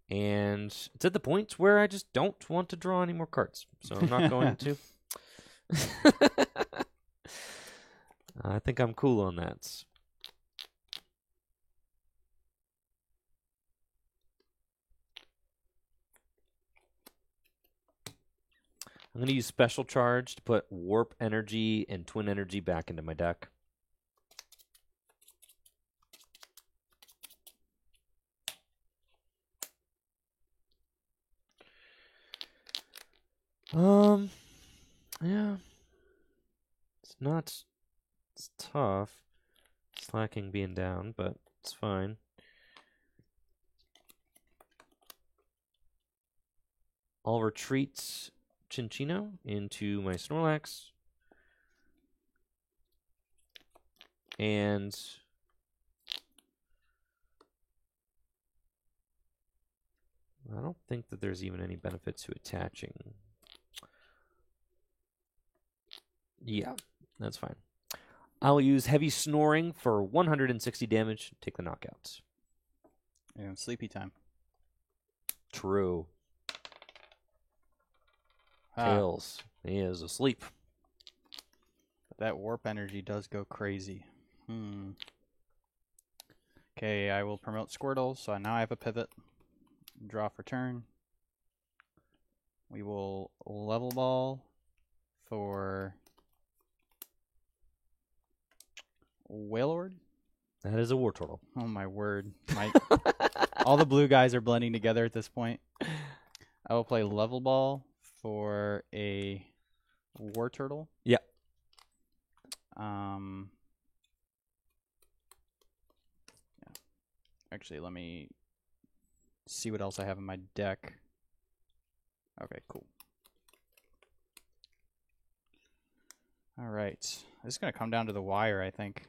And it's at the point where I just don't want to draw any more cards. So I'm not going to. I think I'm cool on that. I'm going to use Special Charge to put Warp Energy and Twin Energy back into my deck. Yeah. It's tough. Slacking being down, but it's fine. I'll retreat Chinchino into my Snorlax. And I don't think that there's even any benefit to attaching. Yeah, that's fine. I'll use Heavy Snoring for 160 damage. Take the knockouts. Yeah, sleepy time. True. Tails. He is asleep. But that warp energy does go crazy. Okay, I will promote Squirtle, so now I have a pivot. Draw for turn. We will level ball for Wailord. That is a Wartortle. Oh my word. All the blue guys are blending together at this point. I will play level ball for a Wartortle. Yeah. Actually, let me see what else I have in my deck. Okay, cool. All right. This is going to come down to the wire, I think.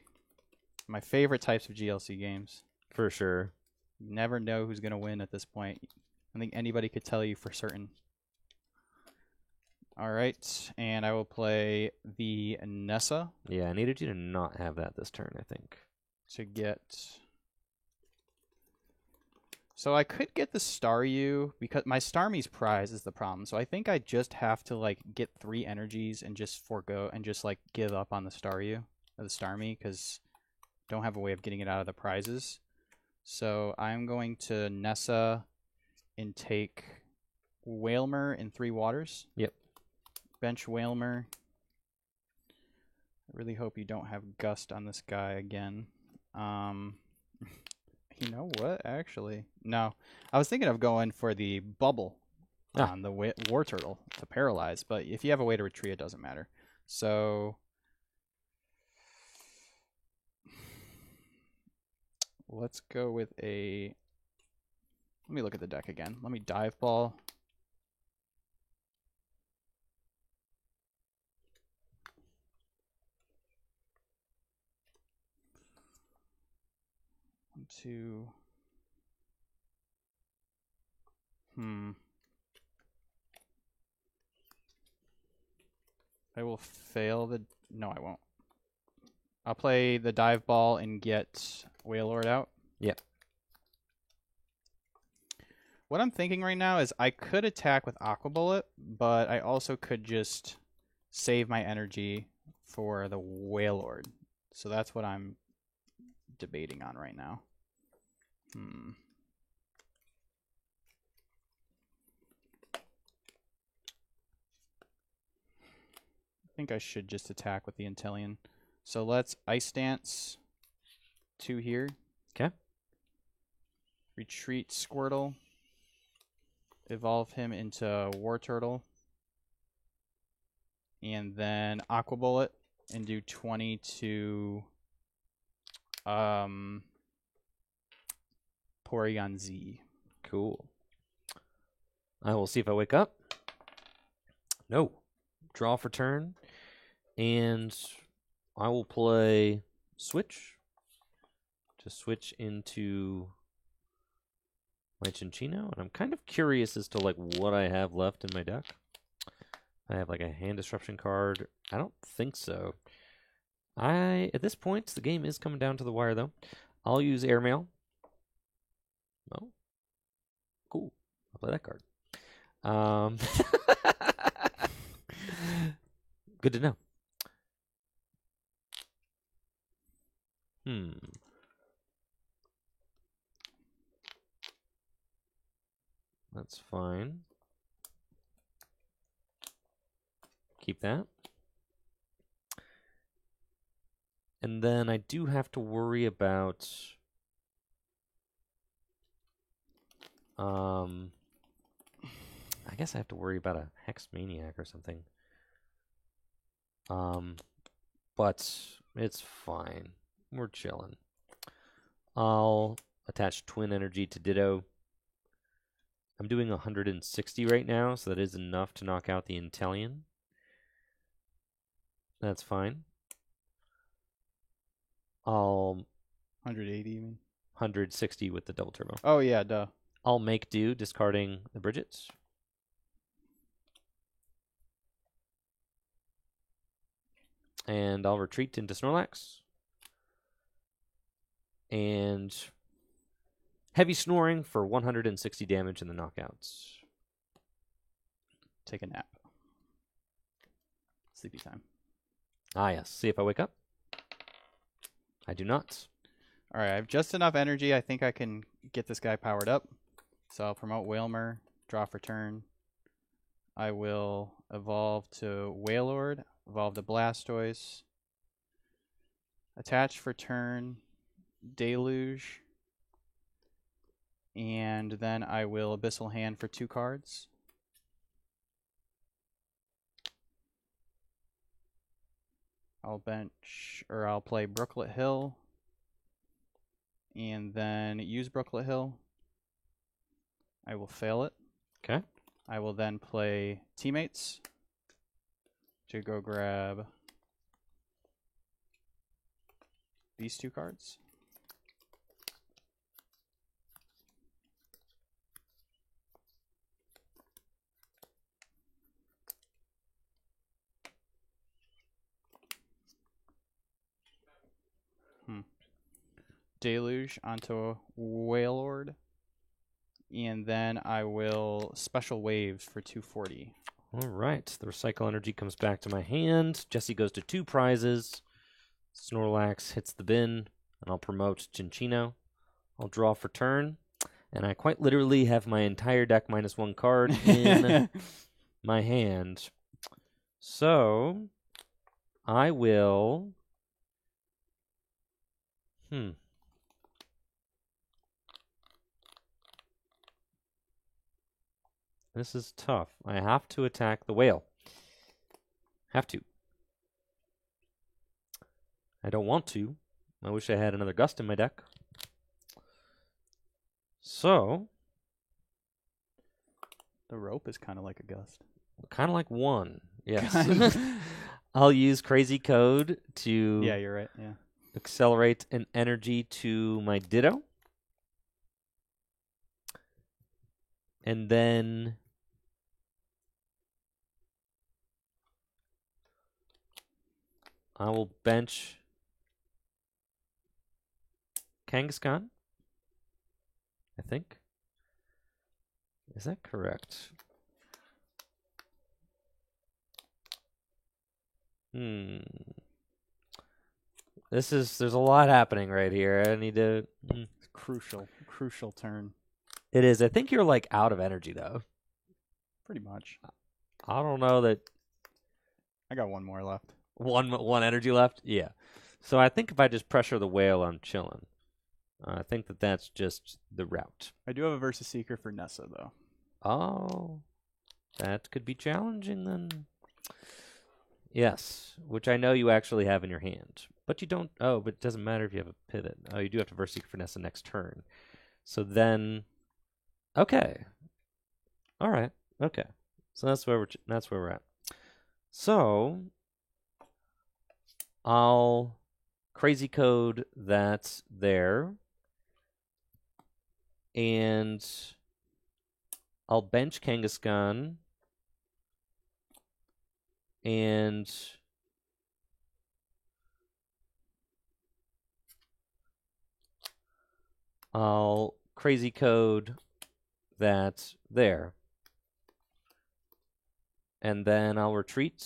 My favorite types of GLC games. For sure. You never know who's going to win at this point. I think anybody could tell you for certain. All right, and I will play the Nessa. Yeah, I needed you to not have that this turn, I think. To get... So I could get the Staryu, because my Starmie's prize is the problem. So I think I just have to, like, get 3 energies and just forego and just, like, give up on the Staryu, or the Starmie, because I don't have a way of getting it out of the prizes. So I'm going to Nessa and take Wailmer in 3 waters. Yep. Bench Wailmer. I really hope you don't have Gust on this guy again. You know what, actually? No. I was thinking of going for the Bubble on the Wartortle to paralyze, but if you have a way to retreat, it doesn't matter. So let's go with a... Let me look at the deck again. Let me Dive Ball. To I will fail the... No, I won't. I'll play the Dive Ball and get Wailord out. Yep. What I'm thinking right now is I could attack with Aqua Bullet, but I also could just save my energy for the Wailord. So that's what I'm debating on right now. I think I should just attack with the Inteleon. So let's Ice Dance 2 here. Okay. Retreat Squirtle. Evolve him into Wartortle. And then Aqua Bullet and do 20 to Porygon Z. Cool. I will see if I wake up. No. Draw for turn. And I will play Switch to switch into my Chinchino. And I'm kind of curious as to like what I have left in my deck. I have like a hand disruption card. I don't think so. At this point, the game is coming down to the wire though. I'll use Airmail. Oh, cool. I'll play that card. Good to know. That's fine. keep that. And then I do have to worry about I guess I have to worry about a Hex Maniac or something. But it's fine. We're chilling. I'll attach Twin Energy to Ditto. I'm doing 160 right now, so that is enough to knock out the Intellion. That's fine. I'll 180, you mean? 160 with the double turbo. Oh, yeah, duh. I'll make do, discarding the Bridgets. And I'll retreat into Snorlax. And heavy snoring for 160 damage in the knockouts. Take a nap. Sleepy time. Ah, yes. See if I wake up. I do not. All right, I have just enough energy. I think I can get this guy powered up. So I'll promote Wailmer, draw for turn. I will evolve to Wailord, evolve to Blastoise, attach for turn, Deluge, and then I will Abyssal Hand for 2 cards. I'll play Brooklet Hill, and then use Brooklet Hill. I will fail it. Okay. I will then play Teammates to go grab these 2 cards. Deluge onto Wailord. And then I will Special Waves for 240. All right. The Recycle Energy comes back to my hand. Jesse goes to 2 prizes. Snorlax hits the bin, and I'll promote Cinccino. I'll draw for turn. And I quite literally have my entire deck minus 1 card in my hand. So I will... This is tough. I have to attack the whale. Have to. I don't want to. I wish I had another Gust in my deck. So... The rope is kind of like a Gust. Kind of like 1, yes. I'll use Crazy Code to... Yeah, you're right, yeah. Accelerate an energy to my Ditto. And then... I will bench Kangaskhan, I think. Is that correct? There's a lot happening right here. I need to... Crucial turn. It is. I think you're, like, out of energy, though. Pretty much. I don't know that... I got 1 more left. One energy left? Yeah. So I think if I just pressure the whale, I'm chilling. I think that's just the route. I do have a Versus Seeker for Nessa, though. Oh. That could be challenging, then. Yes. Which I know you actually have in your hand. But you don't... Oh, but it doesn't matter if you have a pivot. Oh, you do have to Versus Seeker for Nessa next turn. So then... Okay. All right. Okay. So that's where we're at. So... I'll Crazy Code that's there. And I'll bench Kangaskhan. And I'll Crazy Code that's there. And then I'll retreat.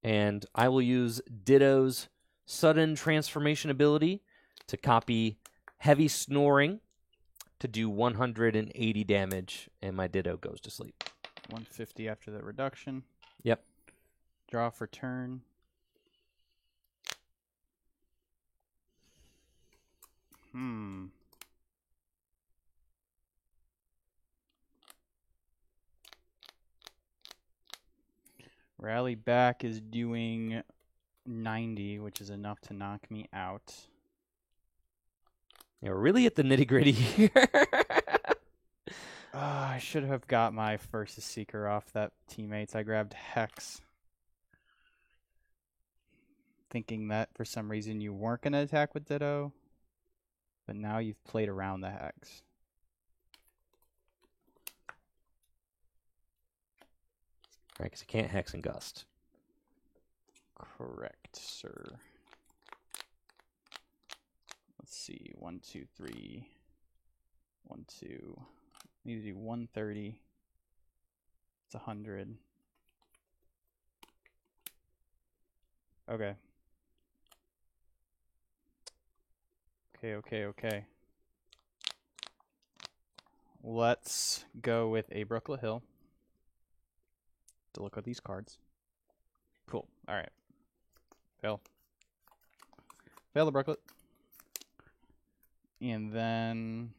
And I will use Ditto's Sudden Transformation ability to copy Heavy Snoring to do 180 damage, and my Ditto goes to sleep. 150 after the reduction. Yep. Draw for turn. Rally back is doing 90, which is enough to knock me out. Yeah, we're really at the nitty-gritty here. I should have got my Versus Seeker off that teammates. I grabbed Hex. Thinking that for some reason you weren't going to attack with Ditto. But now you've played around the Hex. Right, because you can't Hex and Gust. Correct, sir. Let's see. 1, 2, 3. 1, 2. Need to do 130. It's 100. Okay. Okay. Let's go with a Brooklet Hill to look at these cards. Cool. All right. Fail the Brooklet. And then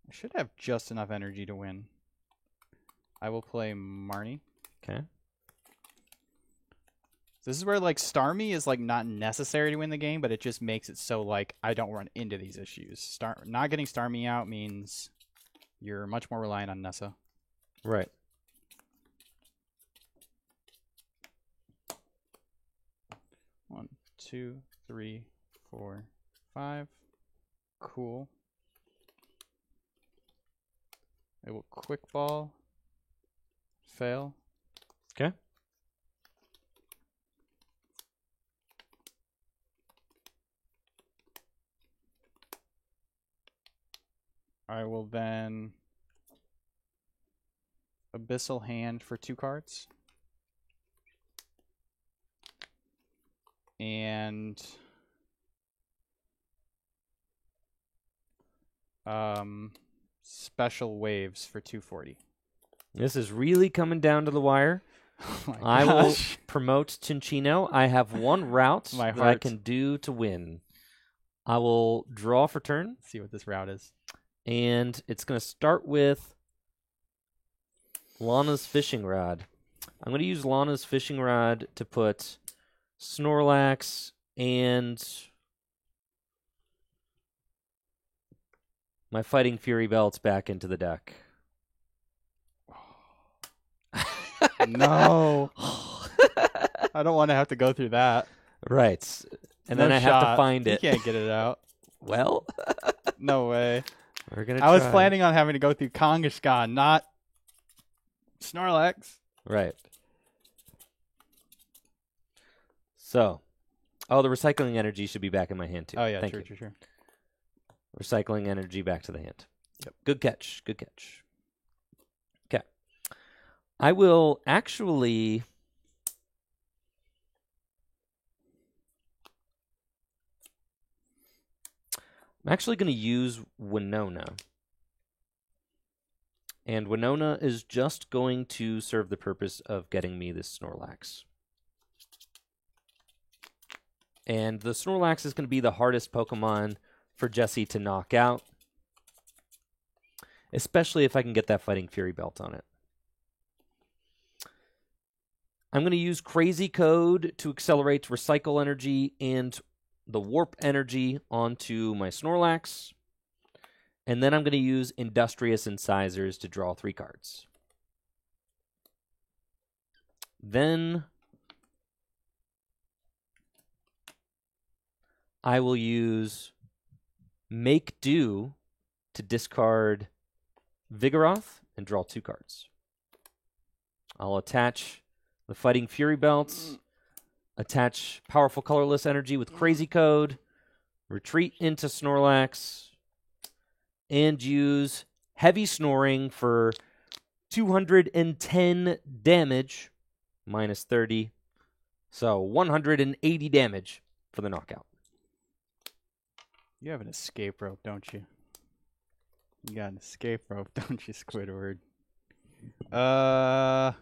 I should have just enough energy to win. I will play Marnie. Okay. This is where, like, Starmie is, like, not necessary to win the game, but it just makes it so, like, I don't run into these issues. Not getting Starmie out means you're much more reliant on Nessa. Right. One, 2, 3, 4, 5. Cool. I will quick ball. Fail. Okay. I will then Abyssal Hand for 2 cards. And Special Waves for 240. This is really coming down to the wire. Oh I will promote Cinchino. I have one route that I can do to win. I will draw for turn. Let's see what this route is. And it's going to start with Lana's Fishing Rod. I'm going to use Lana's Fishing Rod to put Snorlax and my Fighting Fury Belts back into the deck. No. I don't want to have to go through that. Right. And then I have to find it. You can't get it out. Well, no way. We're gonna I was planning on having to go through Kangaskhan, not Snorlax. Right. So, the recycling energy should be back in my hand too. Oh yeah, Thank sure. Recycling energy back to the hand. Yep. Good catch. Okay. I will actually going to use Winona. And Winona is just going to serve the purpose of getting me this Snorlax. And the Snorlax is going to be the hardest Pokemon for Jesse to knock out. Especially if I can get that Fighting Fury Belt on it. I'm going to use Crazy Code to accelerate Recycle Energy and the Warp Energy onto my Snorlax. And then I'm going to use Industrious Incisors to draw 3 cards. Then I will use Make Do to discard Vigoroth and draw 2 cards. I'll attach the Fighting Fury Belts, attach Powerful Colorless Energy with Crazy Code, retreat into Snorlax, and use Heavy Snoring for 210 damage, minus 30. So 180 damage for the knockout. You have an escape rope, don't you? You got an escape rope, don't you, Squidward? Huh.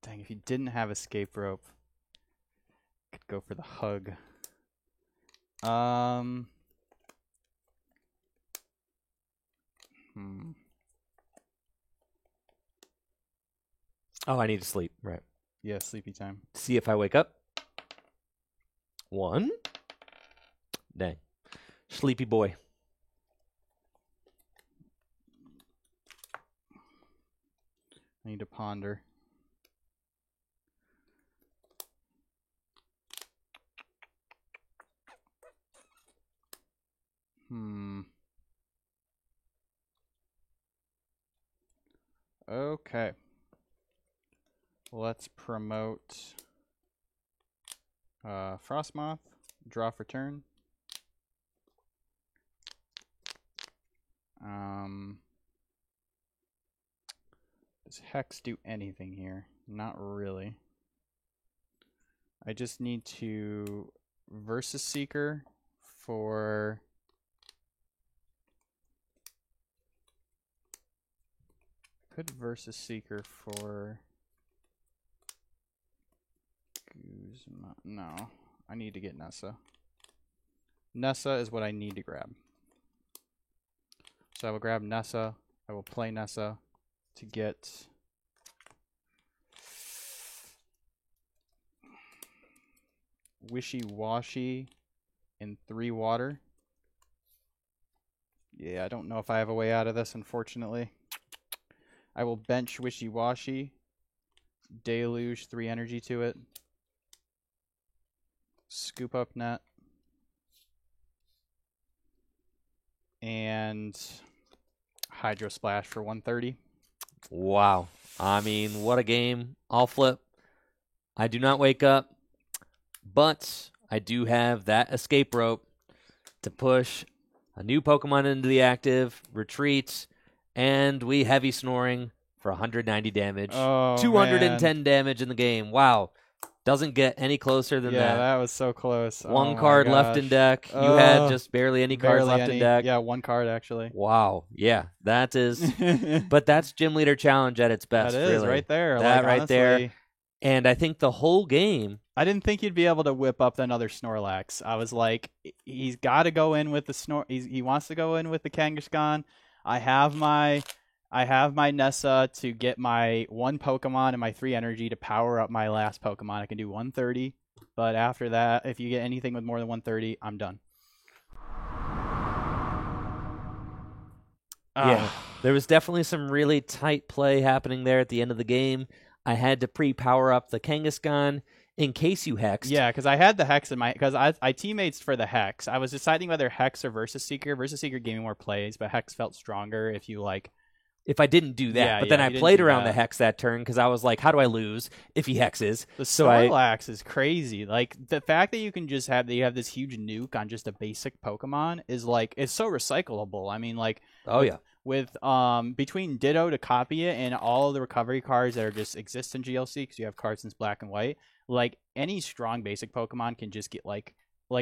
Dang, if you didn't have escape rope, you could go for the hug. Oh, I need to sleep. Right. Yeah, sleepy time. See if I wake up. 1. Dang. Sleepy boy. I need to ponder. Okay. Let's promote Frostmoth. Draw for turn. Does Hex do anything here? Not really. I just need to Versus Seeker for... Could Versus Seeker for... Guzma. No, I need to get Nessa. Nessa is what I need to grab. So I will grab Nessa. I will play Nessa to get... Wishy-Washy in 3 water. Yeah, I don't know if I have a way out of this, unfortunately. I will bench Wishy-Washy. Deluge, 3 energy to it. Scoop up net. And Hydro Splash for 130. Wow. I mean, what a game. I'll flip. I do not wake up, but I do have that escape rope to push a new Pokemon into the active, retreat, and we heavy snoring for 190 damage. Oh, 210 damage in the game. Wow. Doesn't get any closer than that. Yeah, that was so close. One card left in deck. You had just barely any cards left in deck. Yeah, 1 card actually. Wow. Yeah, that is. But that's Gym Leader Challenge at its best. That is really. right there. That like, right honestly, there. And I think the whole game. I didn't think you'd be able to whip up another Snorlax. I was like, he's got to go in with the he wants to go in with the Kangaskhan. I have my Nessa to get my 1 Pokemon and my 3 energy to power up my last Pokemon. I can do 130, but after that, if you get anything with more than 130, I'm done. Yeah, there was definitely some really tight play happening there at the end of the game. I had to pre-power up the Kangaskhan in case you hexed. Yeah, because I had the Hex in my... Because I teammates for the Hex. I was deciding whether Hex or Versus Seeker. Versus Seeker gave me more plays, but Hex felt stronger if you, like... If I didn't do that. Yeah, but then yeah, I played around the Hex that turn because I was like, how do I lose if he hexes? The Snorlax is crazy. Like, the fact that you can just have... That you have this huge nuke on just a basic Pokemon is, like... It's so recyclable. I mean, like... Oh, yeah. With between Ditto to copy it and all of the recovery cards that are just exist in GLC because you have cards since Black and White, like any strong basic Pokemon can just get like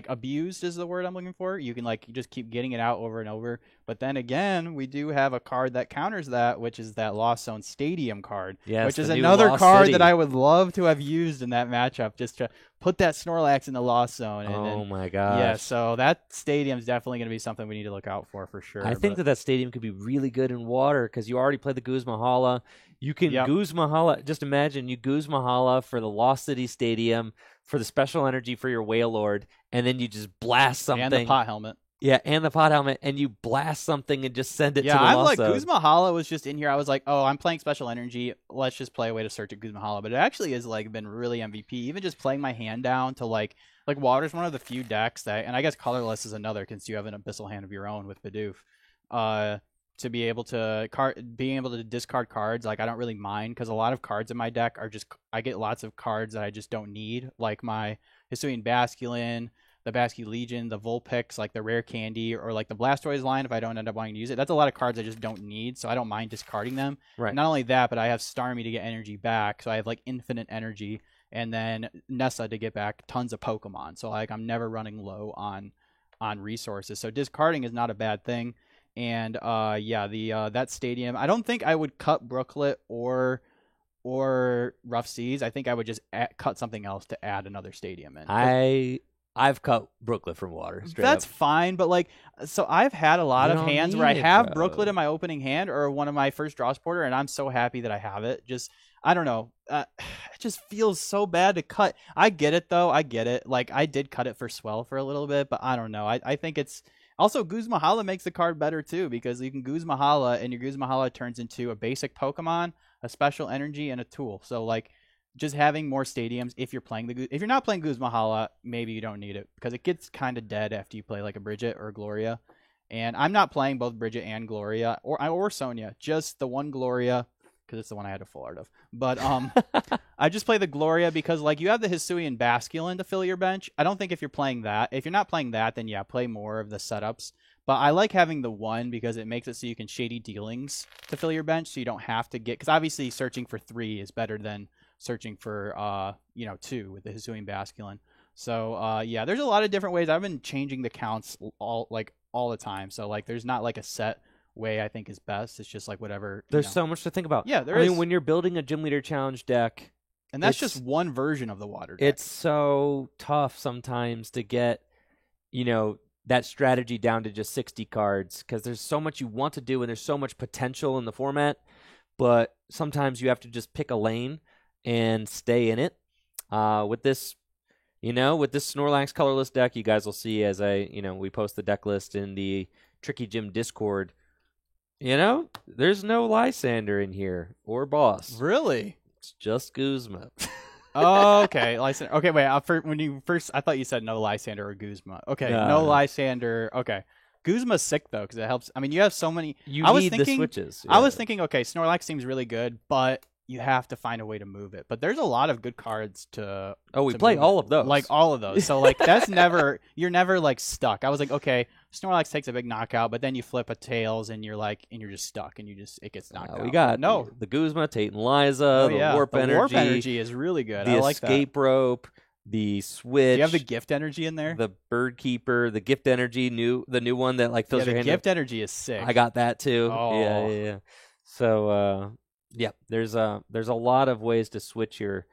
abused is the word I'm looking for. You can like just keep getting it out over and over. But then again, we do have a card that counters that, which is that Lost Zone Stadium card, which is another card that I would love to have used in that matchup just to put that Snorlax in the Lost Zone. And my gosh. Yeah, so that stadium is definitely going to be something we need to look out for sure. I think that stadium could be really good in water because you already played the Guzma-Hala. You can Guzma-Hala. Just imagine you Guzma-Hala for the Lost City Stadium for the special energy for your Wailord, and then you just blast something. And the pot helmet. Yeah, and the pot helmet, and you blast something and just send it to the I'm Lost like, Zone. Guzma-Hala was just in here. I was like, oh, I'm playing special energy. Let's just play a way to search at Guzma-Hala. But it actually has like been really MVP. Even just playing my hand down to like Water's one of the few decks that, and I guess Colorless is another since you have an Abyssal hand of your own with Bidoof. To be able to being able to discard cards, like I don't really mind because a lot of cards in my deck are just I get lots of cards that I just don't need, like my Hisuian Basculin, the Basque Legion, the Vulpix, like the Rare Candy, or like the Blastoise line if I don't end up wanting to use it. That's a lot of cards I just don't need, so I don't mind discarding them. Right. Not only that, but I have Starmie to get energy back, so I have like infinite energy, and then Nessa to get back tons of Pokemon. So like I'm never running low on resources. So discarding is not a bad thing. And yeah, the that stadium. I don't think I would cut Brooklet or Rough Seas. I think I would just cut something else to add another stadium in. I've cut Brooklet from water. That's fine, but like, so I've had a lot of hands where I have bro. Brooklet in my opening hand or one of my first draw supporter, and I'm so happy that I have it. Just, I don't know. It just feels so bad to cut. I get it though. I get it. Like, I did cut it for Swell for a little bit, but I don't know. I think it's also Guz Mahala makes the card better too, because you can Guz Mahala and your Guz Mahala turns into a basic Pokemon, a special energy, and a tool. So like, just having more stadiums if you're playing if you're not playing Guz Mahala, maybe you don't need it because it gets kind of dead after you play like a Bridget or a Gloria. And I'm not playing both Bridget and Gloria or Sonia, just the one Gloria because it's the one I had a full art of. But I just play the Gloria because like you have the Hisuian Basculin to fill your bench. I don't think if you're playing that, if you're not playing that, then yeah, play more of the setups. But I like having the one because it makes it so you can Shady Dealings to fill your bench, so you don't have to get, because obviously searching for 3 is better than searching for 2 with the Hisuian Basculin. So yeah, there's a lot of different ways. I've been changing the counts all the time. So like there's not like a set way I think is best. It's just like whatever. There's so much to think about. Yeah, there is. I mean, when you're building a Gym Leader Challenge deck, and that's just one version of the water deck. It's so tough sometimes to get, that strategy down to just 60 cards because there's so much you want to do and there's so much potential in the format, but sometimes you have to just pick a lane and stay in it. With this Snorlax colorless deck, you guys will see as we post the deck list in the Tricky Gym Discord. There's no Lysander in here or Boss. Really? It's just Guzma. Oh, okay. Lysander. Okay, wait. When you first, I thought you said no Lysander or Guzma. Okay, no Lysander. Okay. Guzma's sick though because it helps. I mean, you have so many. You need the switches. Yeah. I was thinking, okay, Snorlax seems really good, but you have to find a way to move it. But there's a lot of good cards to. Oh, we play all of those. Like all of those. So like that's you're never like stuck. I was like, okay, Snorlax takes a big knockout, but then you flip a Tails and you're just stuck and it gets knocked out. We got the Guzma, Tate and Liza, the Warp Energy. The Warp Energy is really good. The I like Escape Rope, the Switch. Do you have the Gift Energy in there? The Bird Keeper, the Gift Energy, the new one that like fills your hand. The Gift Energy is sick. I got that too. Oh. Yeah. So yeah, there's a lot of ways to switch your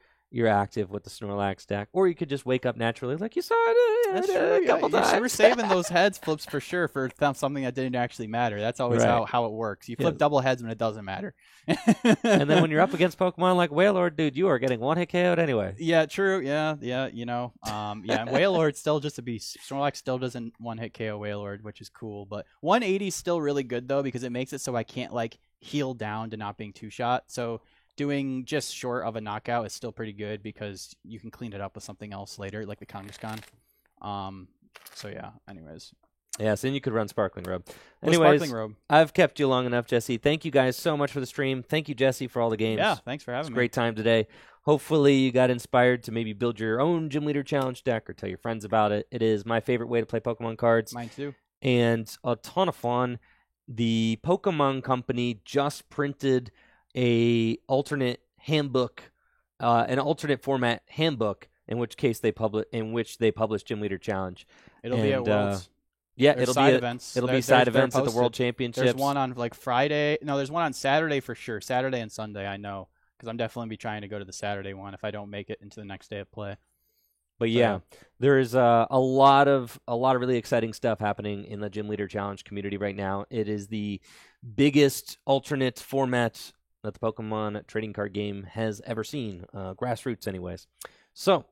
active with the Snorlax deck, or you could just wake up naturally, like you saw it a couple times. We're saving those heads flips for sure for something that didn't actually matter. That's always how it works. You flip double heads when it doesn't matter. And then when you're up against Pokemon like Wailord, dude, you are getting one hit KO'd anyway. Yeah, true. Yeah. And Wailord's still just a beast. Snorlax still doesn't one hit KO Wailord, which is cool. But 180 is still really good though because it makes it so I can't like heal down to not being 2-shot. So doing just short of a knockout is still pretty good because you can clean it up with something else later, like the Kangaskhan. So yeah. Anyways. Yes, and you could run Sparkling Robe. Anyways, Sparkling Robe. I've kept you long enough, Jesse. Thank you guys so much for the stream. Thank you, Jesse, for all the games. Yeah, thanks for having me. It's a great time today. Hopefully you got inspired to maybe build your own Gym Leader Challenge deck or tell your friends about it. It is my favorite way to play Pokemon cards. Mine too. And a ton of fun. The Pokemon Company just printed an alternate handbook, an alternate format handbook, in which they publish Gym Leader Challenge. It'll be at Worlds. Yeah, it'll be events. It'll be side events at the World Championships. There's one on like Friday. No, there's one on Saturday for sure. Saturday and Sunday, I know, because I'm definitely be trying to go to the Saturday one if I don't make it into the next day of play. But yeah, there is a lot of really exciting stuff happening in the Gym Leader Challenge community right now. It is the biggest alternate format that the Pokemon trading card game has ever seen, grassroots anyways. So,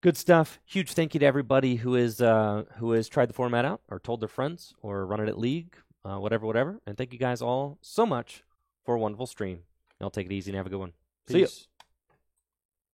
good stuff. Huge thank you to everybody who has tried the format out or told their friends or run it at League, whatever. And thank you guys all so much for a wonderful stream. Y'all take it easy and have a good one. Peace. See ya.